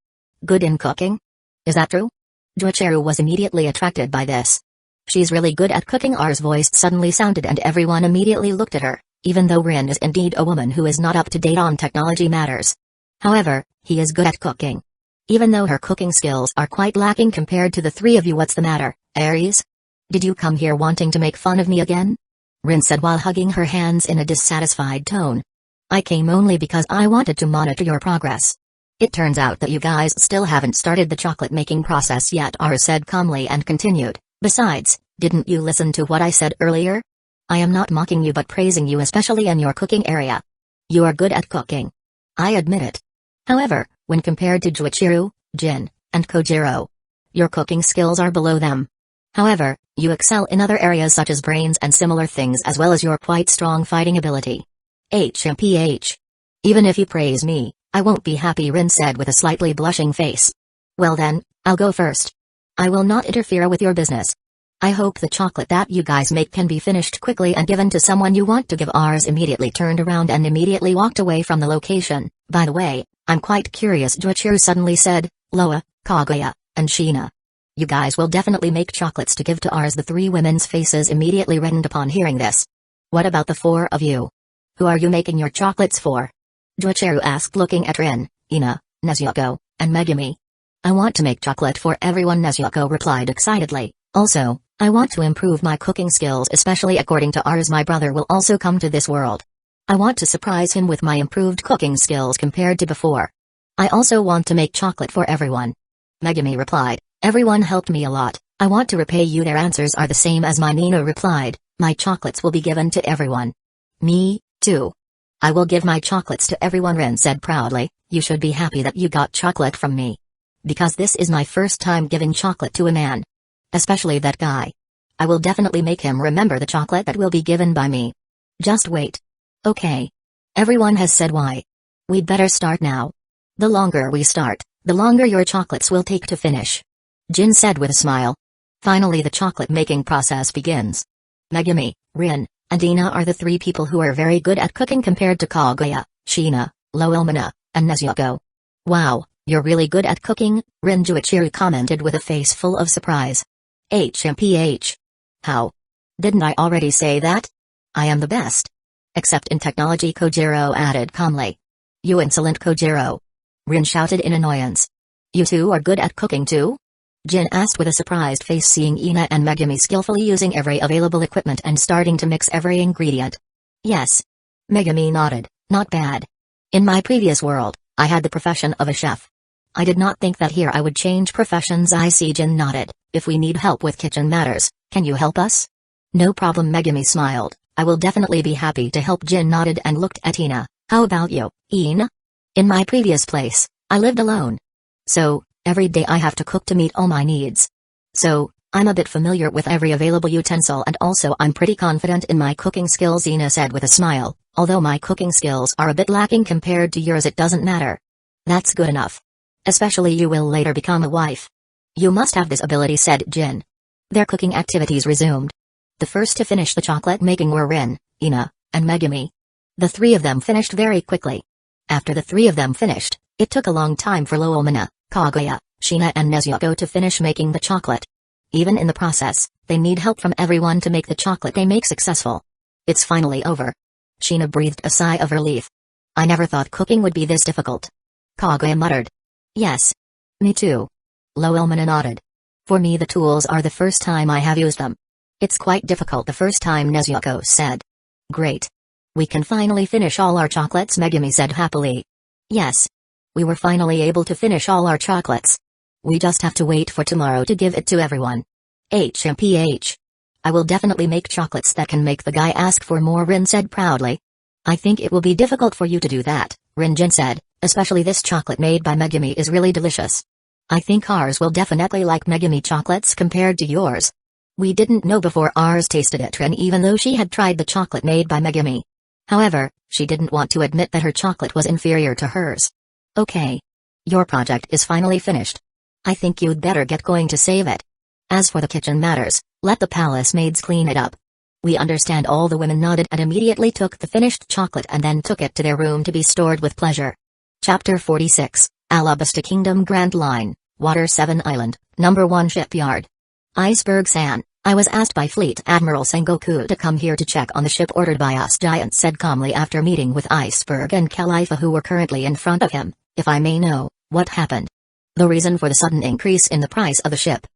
Good in cooking? Is that true? Joichiro was immediately attracted by this. She's really good at cooking. R's voice suddenly sounded and everyone immediately looked at her, even though Rin is indeed a woman who is not up to date on technology matters. However, he is good at cooking. Even though her cooking skills are quite lacking compared to the three of you. What's the matter, Aries? Did you come here wanting to make fun of me again? Rin said while hugging her hands in a dissatisfied tone. I came only because I wanted to monitor your progress. It turns out that you guys still haven't started the chocolate making process yet, R said calmly and continued. Besides, didn't you listen to what I said earlier? I am not mocking you but praising you, especially in your cooking area. You are good at cooking. I admit it. However, when compared to Joichiro, Jin, and Kojiro, your cooking skills are below them. However, you excel in other areas such as brains and similar things, as well as your quite strong fighting ability. HMPH. Even if you praise me, I won't be happy, Rin said with a slightly blushing face. Well then, I'll go first. I will not interfere with your business. I hope the chocolate that you guys make can be finished quickly and given to someone you want to give. Ours immediately turned around and immediately walked away from the location. By the way, I'm quite curious, Joichiro suddenly said. Loa, Kaguya, and Shina. You guys will definitely make chocolates to give to ours. The three women's faces immediately reddened upon hearing this. What about the four of you? Who are you making your chocolates for? Joichiro asked, looking at Rin, Ina, Nezuko, and Megumi. I want to make chocolate for everyone, Nezuko replied excitedly. Also, I want to improve my cooking skills, especially according to ours. My brother will also come to this world. I want to surprise him with my improved cooking skills compared to before. I also want to make chocolate for everyone. Megumi replied. Everyone helped me a lot. I want to repay you. Their answers are the same as mine. Ina replied. My chocolates will be given to everyone. Me, too. I will give my chocolates to everyone, Rin said proudly. You should be happy that you got chocolate from me. Because this is my first time giving chocolate to a man. Especially that guy. I will definitely make him remember the chocolate that will be given by me. Just wait. Okay. Everyone has said why. We'd better start now. The longer we start, the longer your chocolates will take to finish. Jin said with a smile. Finally the chocolate making process begins. Megumi, Rin, and Ina are the three people who are very good at cooking compared to Kaguya, Shina, Loelmana, and Nezuko. Wow, you're really good at cooking, Rin. Joichiro commented with a face full of surprise. HMPH. How? Didn't I already say that? I am the best. Except in technology, Kojiro added calmly. You insolent Kojiro. Rin shouted in annoyance. You two are good at cooking too? Jin asked with a surprised face, seeing Ina and Megumi skillfully using every available equipment and starting to mix every ingredient. Yes. Megumi nodded. Not bad. In my previous world, I had the profession of a chef. I did not think that here I would change professions. I see. Jin nodded. If we need help with kitchen matters, can you help us? No problem, Megumi smiled. I will definitely be happy to help. Jin nodded and looked at Ina. How about you, Ina? In my previous place, I lived alone. So, every day I have to cook to meet all my needs. So, I'm a bit familiar with every available utensil, and also I'm pretty confident in my cooking skills, Ina said with a smile. Although my cooking skills are a bit lacking compared to yours, it doesn't matter. That's good enough. Especially you will later become a wife. You must have this ability, said Jin. Their cooking activities resumed. The first to finish the chocolate making were Rin, Ina, and Megumi. The three of them finished very quickly. After the three of them finished, it took a long time for Loelmana, Kaguya, Shina and Nezuko to finish making the chocolate. Even in the process, they need help from everyone to make the chocolate they make successful. It's finally over. Shina breathed a sigh of relief. I never thought cooking would be this difficult. Kaguya muttered. Yes. Me too. Loelmana nodded. For me the tools are the first time I have used them. It's quite difficult the first time, Nezuko said. Great. We can finally finish all our chocolates, Megumi said happily. Yes. We were finally able to finish all our chocolates. We just have to wait for tomorrow to give it to everyone. HMPH. I will definitely make chocolates that can make the guy ask for more, Rin said proudly. I think it will be difficult for you to do that, Rinjin said, especially this chocolate made by Megumi is really delicious. I think ours will definitely like Megumi chocolates compared to yours. We didn't know before ours tasted it, Rin, even though she had tried the chocolate made by Megumi. However, she didn't want to admit that her chocolate was inferior to hers. Okay. Your project is finally finished. I think you'd better get going to save it. As for the kitchen matters, let the palace maids clean it up. We understand. All the women nodded and immediately took the finished chocolate and then took it to their room to be stored with pleasure. Chapter 46, Alabasta Kingdom Grand Line, Water 7 Island, Number 1 Shipyard. Iceberg-san, I was asked by Fleet Admiral Sengoku to come here to check on the ship ordered by us, Giant said calmly after meeting with Iceberg and Califa, who were currently in front of him. If I may know, what happened? The reason for the sudden increase in the price of the ship.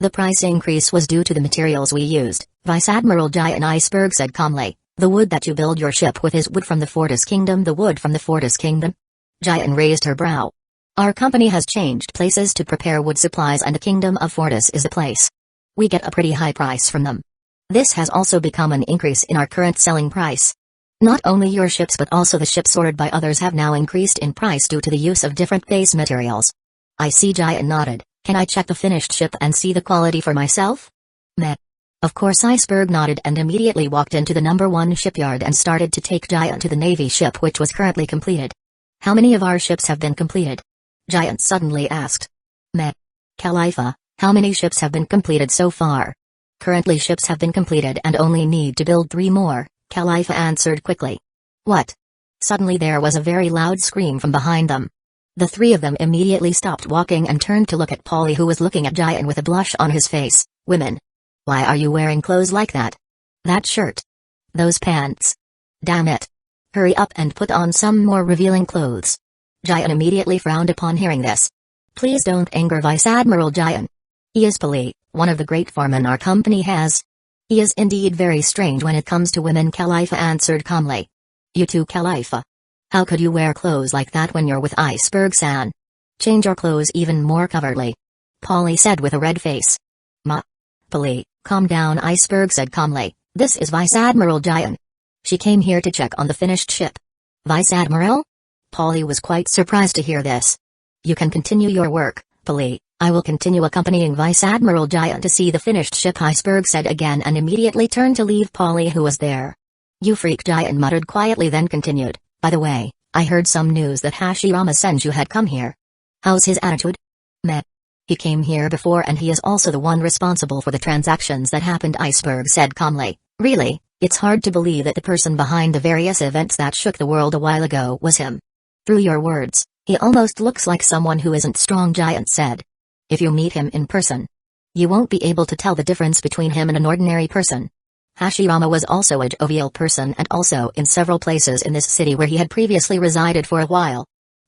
The price increase was due to the materials we used, Vice Admiral Giant Iceberg said calmly. The wood that you build your ship with is wood from the Fortis Kingdom. The wood from the Fortis Kingdom? Giant raised her brow. Our company has changed places to prepare wood supplies and the Kingdom of Fortis is the place. We get a pretty high price from them. This has also become an increase in our current selling price. Not only your ships but also the ships ordered by others have now increased in price due to the use of different base materials. I see. Giant nodded. Can I check the finished ship and see the quality for myself? Meh. Of course. Iceberg nodded and immediately walked into the number 1 shipyard and started to take Giant to the Navy ship, which was currently completed. How many of our ships have been completed? Giant suddenly asked. Meh. Califa, how many ships have been completed so far? Currently ships have been completed and only need to build 3 more, Califa answered quickly. What? Suddenly there was a very loud scream from behind them. The 3 of them immediately stopped walking and turned to look at Polly, who was looking at Giant with a blush on his face. Women. Why are you wearing clothes like that? That shirt. Those pants. Damn it. Hurry up and put on some more revealing clothes. Giant immediately frowned upon hearing this. Please don't anger Vice Admiral Giant. He is Polly, one of the great foremen our company has. He is indeed very strange when it comes to women, Califa answered calmly. You too, Califa. How could you wear clothes like that when you're with Iceberg-san? Change your clothes even more covertly. Polly said with a red face. Polly, calm down, Iceberg said calmly. This is Vice Admiral Giant. She came here to check on the finished ship. Vice Admiral? Polly was quite surprised to hear this. You can continue your work, Polly. I will continue accompanying Vice Admiral Giant to see the finished ship, Iceberg said again and immediately turned to leave Polly, who was there. You freak, Giant muttered quietly, then continued. By the way, I heard some news that Hashirama Senju had come here. How's his attitude? Meh. He came here before and he is also the one responsible for the transactions that happened, Iceberg said calmly. Really, it's hard to believe that the person behind the various events that shook the world a while ago was him. Through your words, he almost looks like someone who isn't strong, Giant said. If you meet him in person, you won't be able to tell the difference between him and an ordinary person. Hashirama was also a jovial person and also in several places in this city where he had previously resided for a while.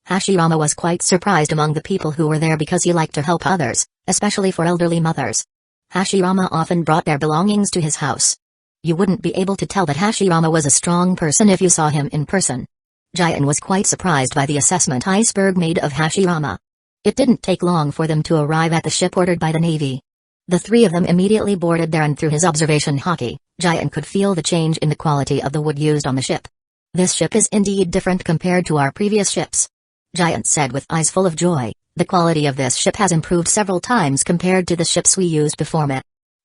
Hashirama was quite surprised among the people who were there because he liked to help others, especially for elderly mothers. Hashirama often brought their belongings to his house. You wouldn't be able to tell that Hashirama was a strong person if you saw him in person. Giant was quite surprised by the assessment Iceberg made of Hashirama. It didn't take long for them to arrive at the ship ordered by the Navy. The 3 of them immediately boarded there and through his observation hockey, Giant could feel the change in the quality of the wood used on the ship. This ship is indeed different compared to our previous ships. Giant said with eyes full of joy, the quality of this ship has improved several times compared to the ships we used before.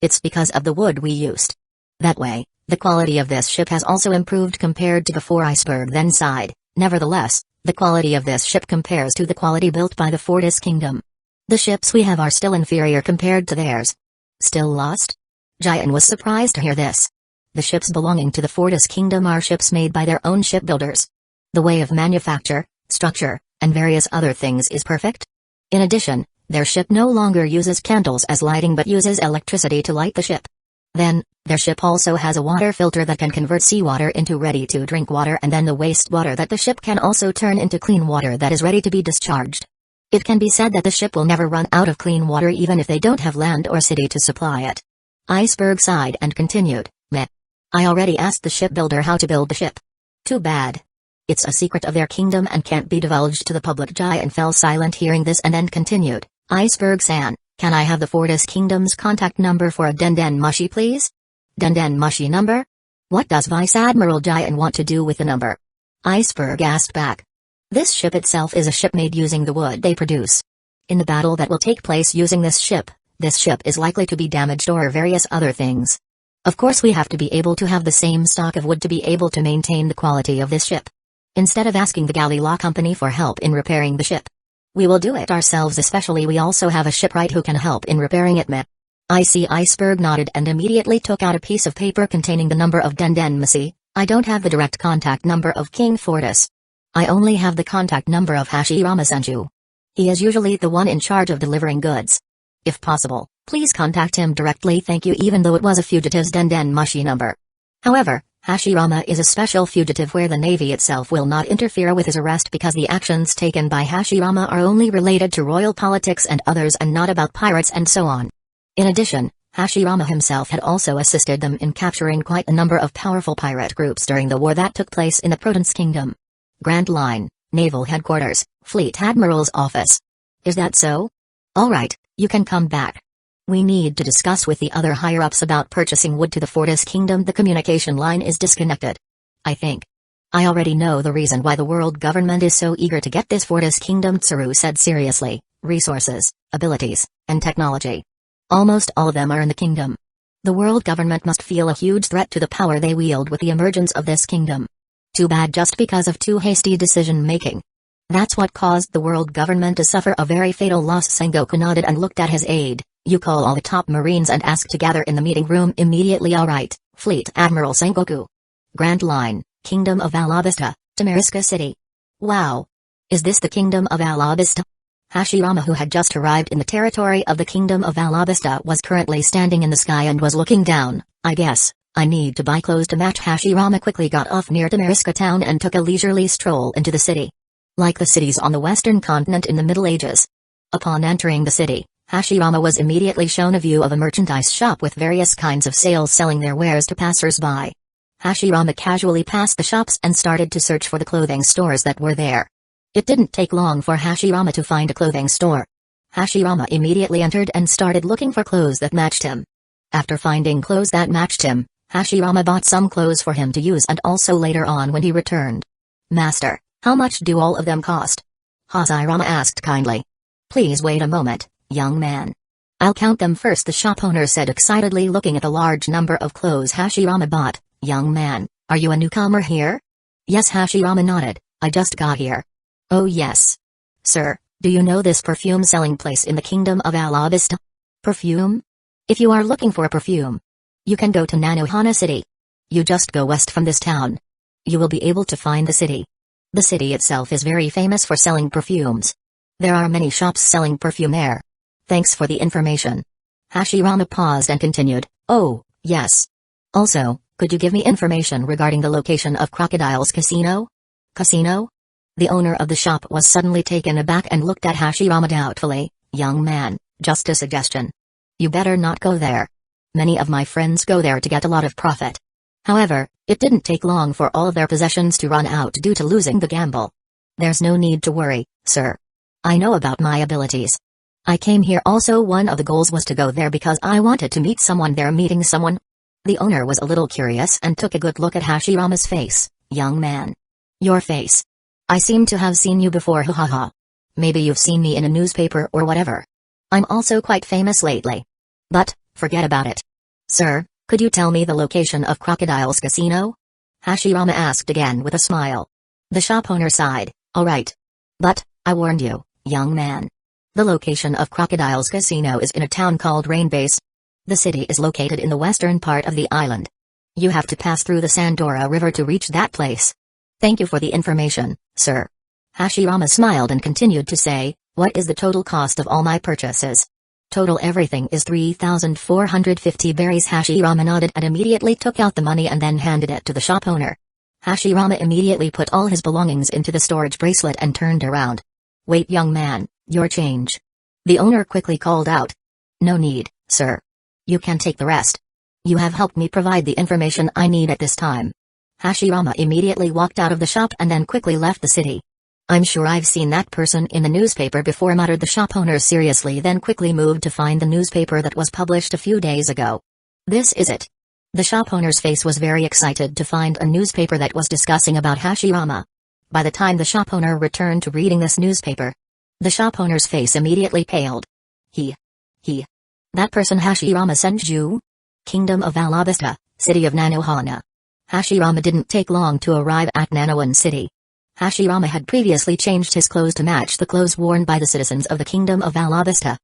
It's because of the wood we used. That way, the quality of this ship has also improved compared to before. Iceberg then sighed. Nevertheless, the quality of this ship compares to the quality built by the Fortis Kingdom. The ships we have are still inferior compared to theirs. Still lost? Giant was surprised to hear this. The ships belonging to the Fortis Kingdom are ships made by their own shipbuilders. The way of manufacture, structure, and various other things is perfect. In addition, their ship no longer uses candles as lighting but uses electricity to light the ship. Then, their ship also has a water filter that can convert seawater into ready-to-drink water, and then the wastewater that the ship can also turn into clean water that is ready to be discharged. It can be said that the ship will never run out of clean water even if they don't have land or city to supply it. Iceberg sighed and continued, Meh. I already asked the shipbuilder how to build the ship. Too bad. It's a secret of their kingdom and can't be divulged to the public. Giant fell silent hearing this and then continued, Iceberg-san, Can I have the Fortis Kingdom's contact number for a Denden Mushi please? Denden Mushi number? What does Vice Admiral Jian want to do with the number? Iceberg asked back. This ship itself is a ship made using the wood they produce. In the battle that will take place using this ship is likely to be damaged or various other things. Of course we have to be able to have the same stock of wood to be able to maintain the quality of this ship. Instead of asking the galley law company for help in repairing the ship, we will do it ourselves, especially we also have a shipwright who can help in repairing it. Meh. I see. Iceberg nodded and immediately took out a piece of paper containing the number of Denden Mushi. I don't have the direct contact number of King Fortis. I only have the contact number of Hashirama Senju. He is usually the one in charge of delivering goods. If possible, please contact him directly. Thank you. Even though it was a fugitive's Denden Mushi number. However, Hashirama is a special fugitive where the Navy itself will not interfere with his arrest because the actions taken by Hashirama are only related to royal politics and others and not about pirates and so on. In addition, Hashirama himself had also assisted them in capturing quite a number of powerful pirate groups during the war that took place in the Province Kingdom. Grand Line, Naval Headquarters, Fleet Admiral's Office. Is that so? Alright, you can come back. We need to discuss with the other higher-ups about purchasing wood to the Fortis Kingdom. The communication line is disconnected. I think. I already know the reason why the world government is so eager to get this Fortis Kingdom, Tsuru said seriously. Resources, abilities, and technology. Almost all of them are in the kingdom. The world government must feel a huge threat to the power they wield with the emergence of this kingdom. Too bad just because of too hasty decision-making. That's what caused the world government to suffer a very fatal loss. Sengoku nodded and looked at his aide. You call all the top marines and ask to gather in the meeting room immediately. Alright, Fleet Admiral Sengoku. Grand Line, Kingdom of Alabasta, Tamariska City. Wow. Is this the Kingdom of Alabasta? Hashirama, who had just arrived in the territory of the Kingdom of Alabasta, was currently standing in the sky and was looking down. I guess, I need to buy clothes to match. Hashirama quickly got off near Tamariska town and took a leisurely stroll into the city. Like the cities on the western continent in the Middle Ages. Upon entering the city, Hashirama was immediately shown a view of a merchandise shop with various kinds of sales selling their wares to passers-by. Hashirama casually passed the shops and started to search for the clothing stores that were there. It didn't take long for Hashirama to find a clothing store. Hashirama immediately entered and started looking for clothes that matched him. After finding clothes that matched him, Hashirama bought some clothes for him to use and also later on when he returned. Master, how much do all of them cost? Hashirama asked kindly. Please wait a moment, young man. I'll count them first, the shop owner said excitedly, looking at the large number of clothes Hashirama bought. Young man, are you a newcomer here? Yes, Hashirama nodded. I just got here. Oh yes. Sir, do you know this perfume selling place in the Kingdom of Alabasta? Perfume? If you are looking for a perfume, you can go to Nanohana City. You just go west from this town. You will be able to find the city. The city itself is very famous for selling perfumes. There are many shops selling perfume there. Thanks for the information. Hashirama paused and continued, oh, yes. Also, could you give me information regarding the location of Crocodile's casino? Casino? The owner of the shop was suddenly taken aback and looked at Hashirama doubtfully. Young man, just a suggestion. You better not go there. Many of my friends go there to get a lot of profit. However, it didn't take long for all of their possessions to run out due to losing the gamble. There's no need to worry, sir. I know about my abilities. I came here also. One of the goals was to go there because I wanted to meet someone there. Meeting someone? The owner was a little curious and took a good look at Hashirama's face. Young man. Your face. I seem to have seen you before. Hahaha. Maybe you've seen me in a newspaper or whatever. I'm also quite famous lately. But, forget about it. Sir, could you tell me the location of Crocodile's casino? Hashirama asked again with a smile. The shop owner sighed. Alright. But, I warned you, young man. The location of Crocodile's casino is in a town called Rainbase. The city is located in the western part of the island. You have to pass through the Sandora River to reach that place. Thank you for the information, sir. Hashirama smiled and continued to say, what is the total cost of all my purchases? Total everything is 3,450 berries. Hashirama nodded and immediately took out the money and then handed it to the shop owner. Hashirama immediately put all his belongings into the storage bracelet and turned around. Wait, young man, your change. The owner quickly called out. No need, sir. You can take the rest. You have helped me provide the information I need at this time. Hashirama immediately walked out of the shop and then quickly left the city. I'm sure I've seen that person in the newspaper before, muttered the shop owner seriously, then quickly moved to find the newspaper that was published a few days ago. This is it. The shop owner's face was very excited to find a newspaper that was discussing about Hashirama. By the time the shop owner returned to reading this newspaper, the shop owner's face immediately paled. That person Hashirama Senju? Kingdom of Alabasta, city of Nanohana. Hashirama didn't take long to arrive at Nanoan City. Hashirama had previously changed his clothes to match the clothes worn by the citizens of the Kingdom of Alabasta.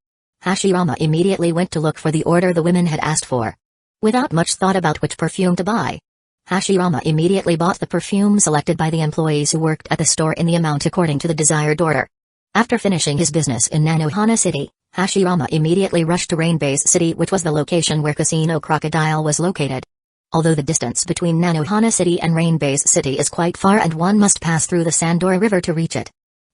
Hashirama immediately went to look for the order the women had asked for. Without much thought about which perfume to buy, Hashirama immediately bought the perfume selected by the employees who worked at the store in the amount according to the desired order. After finishing his business in Nanohana City, Hashirama immediately rushed to Rainbase City, which was the location where Casino Crocodile was located. Although the distance between Nanohana City and Rainbase City is quite far and one must pass through the Sandora River to reach it,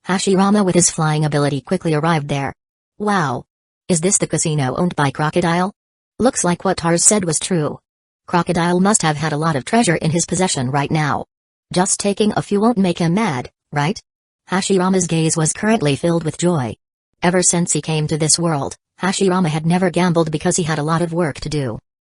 Hashirama with his flying ability quickly arrived there. Wow! Is this the casino owned by Crocodile? Looks like what Tars said was true. Crocodile must have had a lot of treasure in his possession right now. Just taking a few won't make him mad, right? Hashirama's gaze was currently filled with joy. Ever since he came to this world, Hashirama had never gambled because he had a lot of work to do.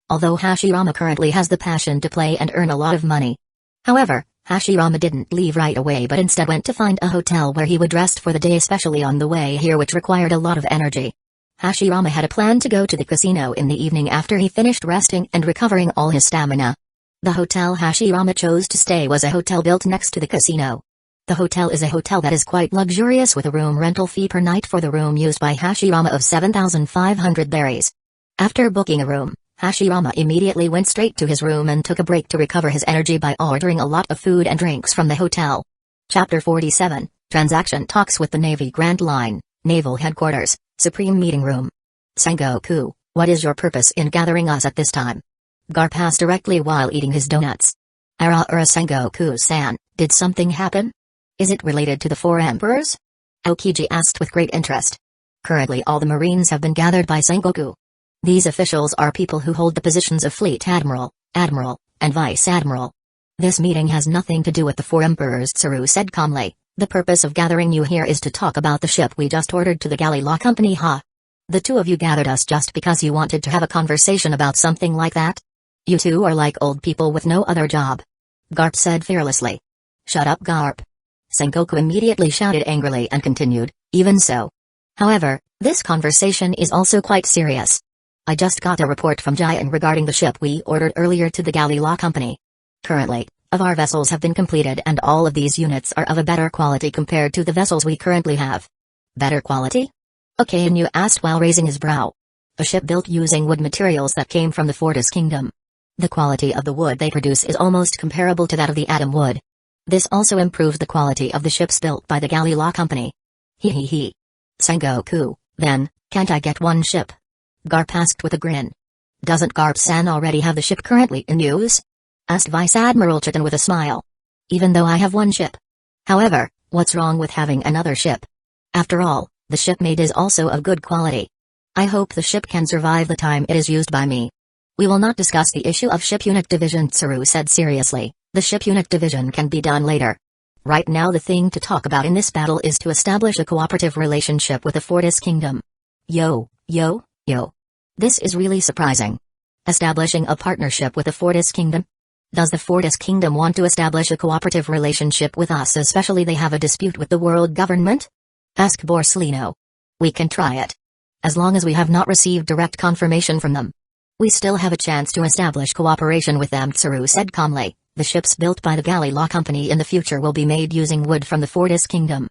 Although Hashirama currently has the passion to play and earn a lot of money. However, Hashirama didn't leave right away but instead went to find a hotel where he would rest for the day, especially on the way here, which required a lot of energy. Hashirama had a plan to go to the casino in the evening after he finished resting and recovering all his stamina. The hotel Hashirama chose to stay was a hotel built next to the casino. The hotel is a hotel that is quite luxurious with a room rental fee per night for the room used by Hashirama of 7,500 berries. After booking a room, Hashirama immediately went straight to his room and took a break to recover his energy by ordering a lot of food and drinks from the hotel. Chapter 47, Transaction Talks with the Navy Grand Line, Naval Headquarters, Supreme Meeting Room. Sengoku, what is your purpose in gathering us at this time? Garp asked directly while eating his donuts. Sengoku-san, did something happen? Is it related to the four emperors? Aokiji asked with great interest. Currently all the Marines have been gathered by Sengoku. These officials are people who hold the positions of Fleet Admiral, Admiral, and Vice Admiral. This meeting has nothing to do with the four emperors, Tsuru said calmly. The purpose of gathering you here is to talk about the ship we just ordered to the Galley Law Company, huh? The two of you gathered us just because you wanted to have a conversation about something like that? You two are like old people with no other job. Garp said fearlessly. Shut up, Garp. Sengoku immediately shouted angrily and continued, even so. However, this conversation is also quite serious. I just got a report from Giant regarding the ship we ordered earlier to the Galley Law Company. Currently, of our vessels have been completed and all of these units are of a better quality compared to the vessels we currently have. Better quality? Okay, and you asked while raising his brow. A ship built using wood materials that came from the Fortis Kingdom. The quality of the wood they produce is almost comparable to that of the atom wood. This also improves the quality of the ships built by the Galley Law Company. He. Sengoku, then, can't I get one ship? Garp asked with a grin. Doesn't Garp-san already have the ship currently in use? Asked Vice Admiral Chiton with a smile. Even though I have one ship. However, what's wrong with having another ship? After all, the ship made is also of good quality. I hope the ship can survive the time it is used by me. We will not discuss the issue of ship unit division, Tsuru said seriously. The ship unit division can be done later. Right now the thing to talk about in this battle is to establish a cooperative relationship with the Fortis Kingdom. Yo. This is really surprising. Establishing a partnership with the Fortis Kingdom? Does the Fortis Kingdom want to establish a cooperative relationship with us, especially they have a dispute with the world government? Asked Borsellino. We can try it. As long as we have not received direct confirmation from them. We still have a chance to establish cooperation with them, Tsuru said calmly. The ships built by the Galley Law Company in the future will be made using wood from the Fortis Kingdom.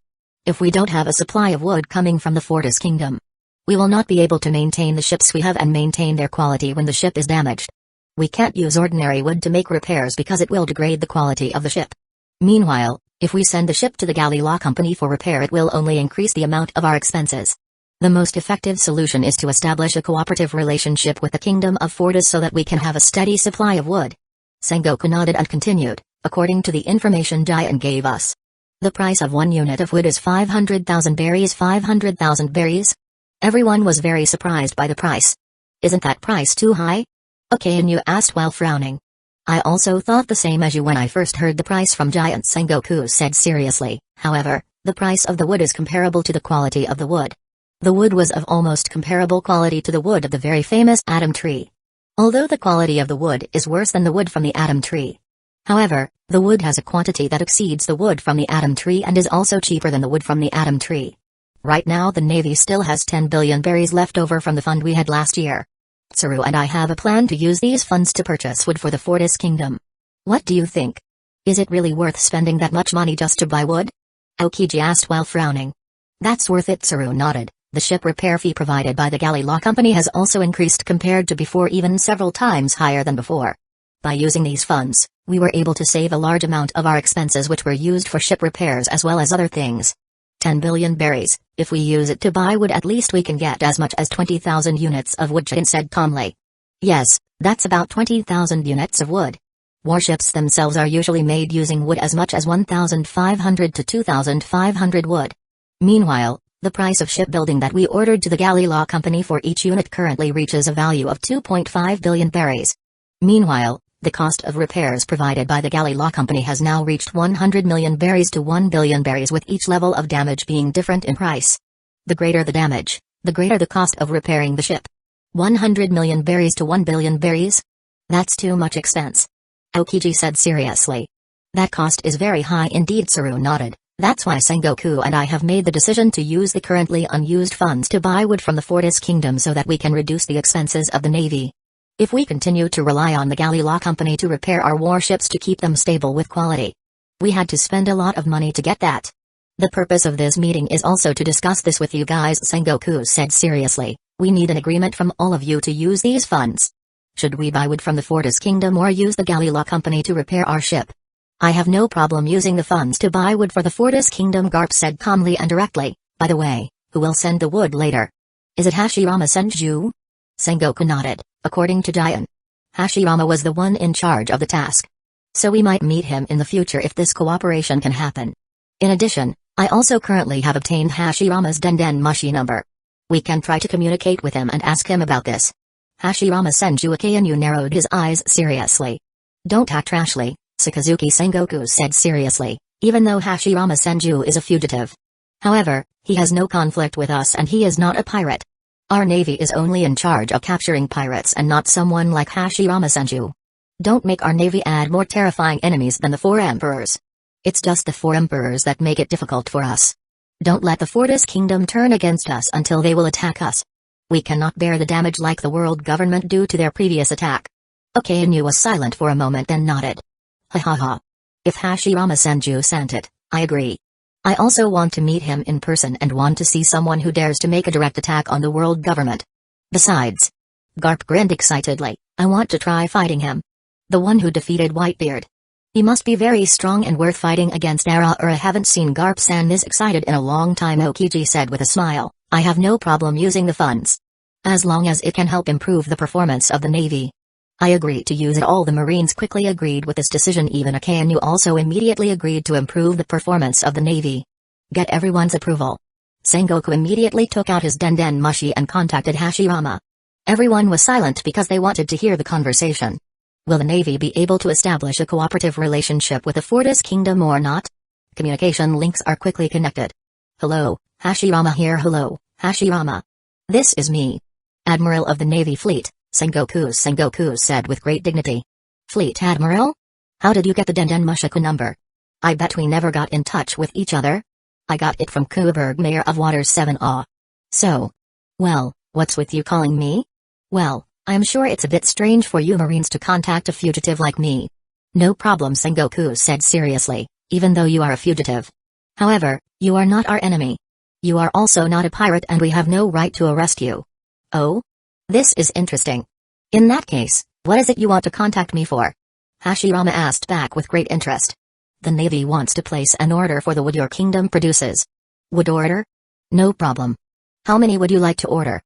If we don't have a supply of wood coming from the Fortis Kingdom, we will not be able to maintain the ships we have and maintain their quality when the ship is damaged. We can't use ordinary wood to make repairs because it will degrade the quality of the ship. Meanwhile, if we send the ship to the Galley Law Company for repair, it will only increase the amount of our expenses. The most effective solution is to establish a cooperative relationship with the Kingdom of Fortis so that we can have a steady supply of wood. Sengoku nodded and continued, according to the information Giant gave us. The price of one unit of wood is 500,000 berries. 500,000 berries? Everyone was very surprised by the price. Isn't that price too high? Okay, and you asked while frowning. I also thought the same as you when I first heard the price from Giant, Sengoku said seriously. However, The price of the wood is comparable to the quality of the wood. The wood was of almost comparable quality to the wood of the very famous Adam tree. Although the quality of the wood is worse than the wood from the Adam tree. However, the wood has a quantity that exceeds the wood from the Adam tree and is also cheaper than the wood from the Adam tree. Right now the Navy still has 10 billion berries left over from the fund we had last year. Tsuru and I have a plan to use these funds to purchase wood for the Fortis Kingdom. What do you think? Is it really worth spending that much money just to buy wood? Aokiji asked while frowning. That's worth it, Tsuru nodded. The ship repair fee provided by the galley law company has also increased compared to before, even several times higher than before. By using these funds, we were able to save a large amount of our expenses which were used for ship repairs as well as other things. 10 billion berries, if we use it to buy wood at least we can get as much as 20,000 units of wood, Chicken said calmly. Yes, that's about 20,000 units of wood. Warships themselves are usually made using wood as much as 1,500 to 2,500 wood. Meanwhile, the price of shipbuilding that we ordered to the galley law company for each unit currently reaches a value of 2.5 billion berries. Meanwhile, the cost of repairs provided by the galley law company has now reached 100 million berries to 1 billion berries, with each level of damage being different in price. The greater the damage, the greater the cost of repairing the ship. 100 million berries to 1 billion berries? That's too much expense. Aokiji said seriously. That cost is very high indeed, Tsuru nodded. That's why Sengoku and I have made the decision to use the currently unused funds to buy wood from the Fortis Kingdom so that we can reduce the expenses of the Navy. If we continue to rely on the galley law company to repair our warships to keep them stable with quality, we had to spend a lot of money to get that. The purpose of this meeting is also to discuss this with you guys, Sengoku said seriously. We need an agreement from all of you to use these funds. Should we buy wood from the Fortis Kingdom or use the galley law company to repair our ship? I have no problem using the funds to buy wood for the Fortis Kingdom, Garp said calmly and directly. By the way, who will send the wood later? Is it Hashirama Senju? Sengoku nodded. According to Giant, Hashirama was the one in charge of the task. So we might meet him in the future if this cooperation can happen. In addition, I also currently have obtained Hashirama's Denden Mushi number. We can try to communicate with him and ask him about this. Hashirama Senju Akayanu narrowed his eyes seriously. Don't act rashly, Sakazuki, Sengoku said seriously, even though Hashirama Senju is a fugitive. However, he has no conflict with us and he is not a pirate. Our navy is only in charge of capturing pirates and not someone like Hashirama Senju. Don't make our navy add more terrifying enemies than the 4 emperors. It's just the 4 emperors that make it difficult for us. Don't let the Fortis Kingdom turn against us until they will attack us. We cannot bear the damage like the world government due to their previous attack. Okainu was silent for a moment then nodded. Ha ha ha. If Hashirama Senju sent it, I agree. I also want to meet him in person and want to see someone who dares to make a direct attack on the world government. Besides, Garp grinned excitedly, I want to try fighting him. The one who defeated Whitebeard. He must be very strong and worth fighting against. I haven't seen Garp-san this excited in a long time, Aokiji said with a smile. I have no problem using the funds. As long as it can help improve the performance of the Navy. I agree to use it. All the Marines quickly agreed with this decision. Even Akainu also immediately agreed to improve the performance of the Navy. Get everyone's approval. Sengoku immediately took out his Denden Mushi and contacted Hashirama. Everyone was silent because they wanted to hear the conversation. Will the Navy be able to establish a cooperative relationship with the Fortis Kingdom or not? Communication links are quickly connected. Hello, Hashirama here. Hello, Hashirama. This is me. Admiral of the Navy Fleet, Sengoku said with great dignity. Fleet Admiral? How did you get the Denden Mushiku number? I bet we never got in touch with each other. I got it from Kuberg, Mayor of Waters 7A. So. Well, what's with you calling me? Well, I'm sure it's a bit strange for you Marines to contact a fugitive like me. No problem, Sengoku said seriously, even though you are a fugitive. However, you are not our enemy. You are also not a pirate and we have no right to arrest you. Oh? This is interesting. In that case, what is it you want to contact me for? Hashirama asked back with great interest. The Navy wants to place an order for the wood your kingdom produces. Wood order? No problem. How many would you like to order?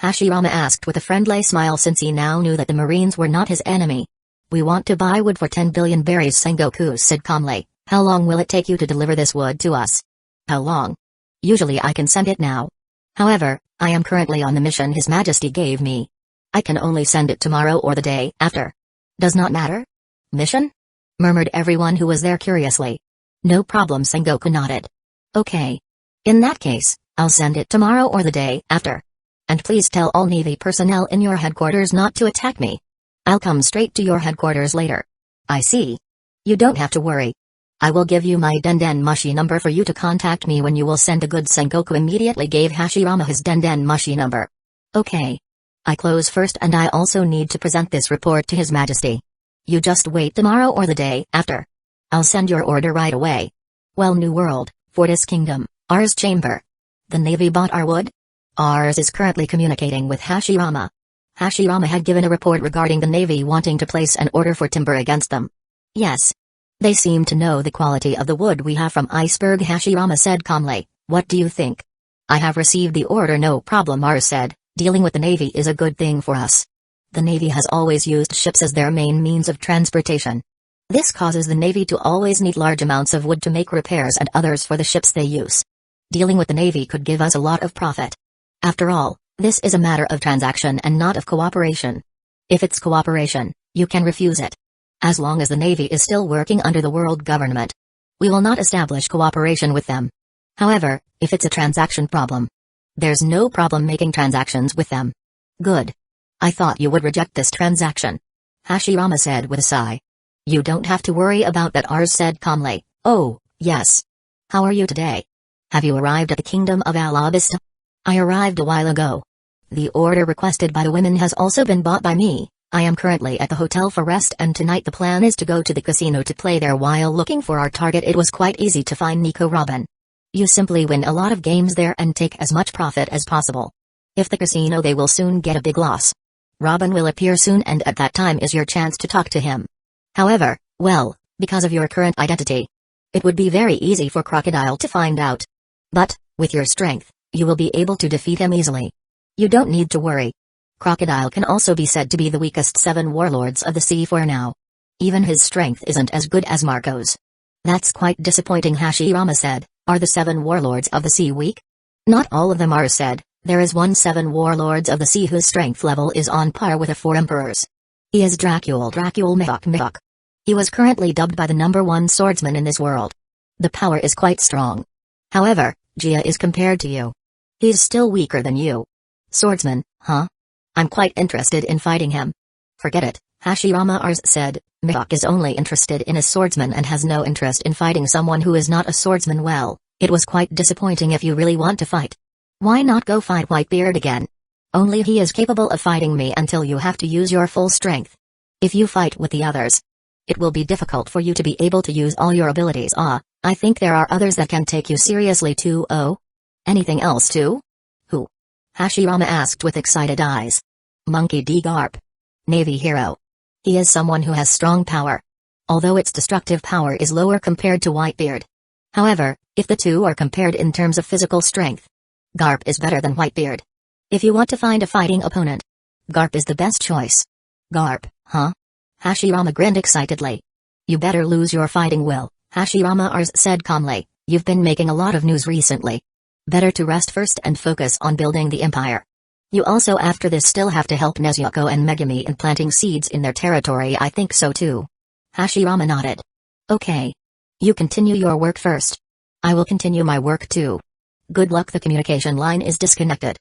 Hashirama asked with a friendly smile since he now knew that the Marines were not his enemy. We want to buy wood for 10 billion berries, Sengoku said calmly. How long will it take you to deliver this wood to us? How long? Usually I can send it now. However, I am currently on the mission His Majesty gave me. I can only send it tomorrow or the day after. Does not matter? Mission? Murmured everyone who was there curiously. No problem, Sengoku nodded. Okay. In that case, I'll send it tomorrow or the day after. And please tell all Navy personnel in your headquarters not to attack me. I'll come straight to your headquarters later. I see. You don't have to worry. I will give you my Denden Mushi number for you to contact me when you will send a good. Sengoku immediately gave Hashirama his Denden Mushi number. Okay. I close first and I also need to present this report to His Majesty. You just wait tomorrow or the day after. I'll send your order right away. Well, New World, Fortis Kingdom, Ars Chamber. The Navy bought our wood? Ars is currently communicating with Hashirama. Hashirama had given a report regarding the Navy wanting to place an order for timber against them. Yes. They seem to know the quality of the wood we have from Iceberg. Hashirama said calmly. What do you think? I have received the order, no problem. Ars said, dealing with the Navy is a good thing for us. The Navy has always used ships as their main means of transportation. This causes the Navy to always need large amounts of wood to make repairs and others for the ships they use. Dealing with the Navy could give us a lot of profit. After all, this is a matter of transaction and not of cooperation. If it's cooperation, you can refuse it. As long as the Navy is still working under the world government, we will not establish cooperation with them. However, if it's a transaction problem, there's no problem making transactions with them. Good. I thought you would reject this transaction. Hashirama said with a sigh. You don't have to worry about that, Ars said calmly. Oh, yes. How are you today? Have you arrived at the Kingdom of Alabasta? I arrived a while ago. The order requested by the women has also been bought by me. I am currently at the hotel for rest and tonight the plan is to go to the casino to play there while looking for our target. It was quite easy to find Nico Robin. You simply win a lot of games there and take as much profit as possible. If the casino they will soon get a big loss. Robin will appear soon and at that time is your chance to talk to him. However, well, because of your current identity, it would be very easy for Crocodile to find out. But, with your strength, you will be able to defeat him easily. You don't need to worry. Crocodile can also be said to be the weakest 7 warlords of the sea for now. Even his strength isn't as good as Marco's. That's quite disappointing, Hashirama said. Are the 7 warlords of the sea weak? Not all of them are, said. There is 7 warlords of the sea whose strength level is on par with the 4 emperors. He is Dracul Mihawk. He was currently dubbed by the #1 swordsman in this world. The power is quite strong. However, Jia is compared to you. He's still weaker than you. Swordsman, huh? I'm quite interested in fighting him. Forget it, Hashirama Ars said. Mihawk is only interested in a swordsman and has no interest in fighting someone who is not a swordsman. Well, it was quite disappointing. If you really want to fight, why not go fight Whitebeard again? Only he is capable of fighting me until you have to use your full strength. If you fight with the others, it will be difficult for you to be able to use all your abilities. I think there are others that can take you seriously too. Oh? Anything else too? Who? Hashirama asked with excited eyes. Monkey D. Garp. Navy hero. He is someone who has strong power. Although its destructive power is lower compared to Whitebeard. However, if the two are compared in terms of physical strength, Garp is better than Whitebeard. If you want to find a fighting opponent, Garp is the best choice. Garp, huh? Hashirama grinned excitedly. You better lose your fighting will, Hashirama Ars said calmly. You've been making a lot of news recently. Better to rest first and focus on building the empire. You also after this still have to help Nezuko and Megumi in planting seeds in their territory. I think so too. Hashirama nodded. Okay. You continue your work first. I will continue my work too. Good luck. The communication line is disconnected.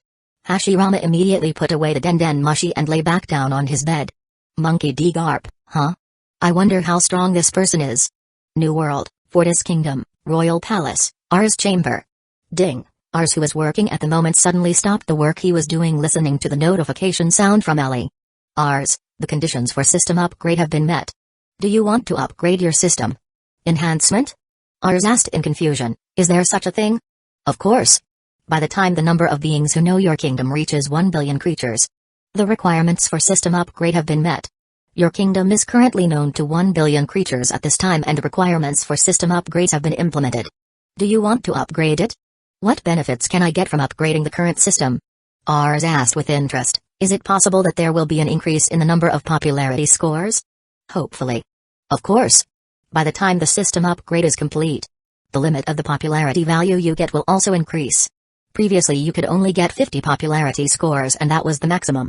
Hashirama immediately put away the Denden Mushi and lay back down on his bed. Monkey D. Garp, huh? I wonder how strong this person is. New World, Fortis Kingdom, Royal Palace, Ars Chamber. Ding. Ars, who was working at the moment, suddenly stopped the work he was doing, listening to the notification sound from Ellie. Ars, the conditions for system upgrade have been met. Do you want to upgrade your system? Enhancement? Ars asked in confusion. Is there such a thing? Of course. By the time the number of beings who know your kingdom reaches 1 billion creatures, the requirements for system upgrade have been met. Your kingdom is currently known to 1 billion creatures at this time and requirements for system upgrades have been implemented. Do you want to upgrade it? What benefits can I get from upgrading the current system? Ars asked with interest. Is it possible that there will be an increase in the number of popularity scores? Hopefully. Of course. By the time the system upgrade is complete, the limit of the popularity value you get will also increase. Previously you could only get 50 popularity scores and that was the maximum.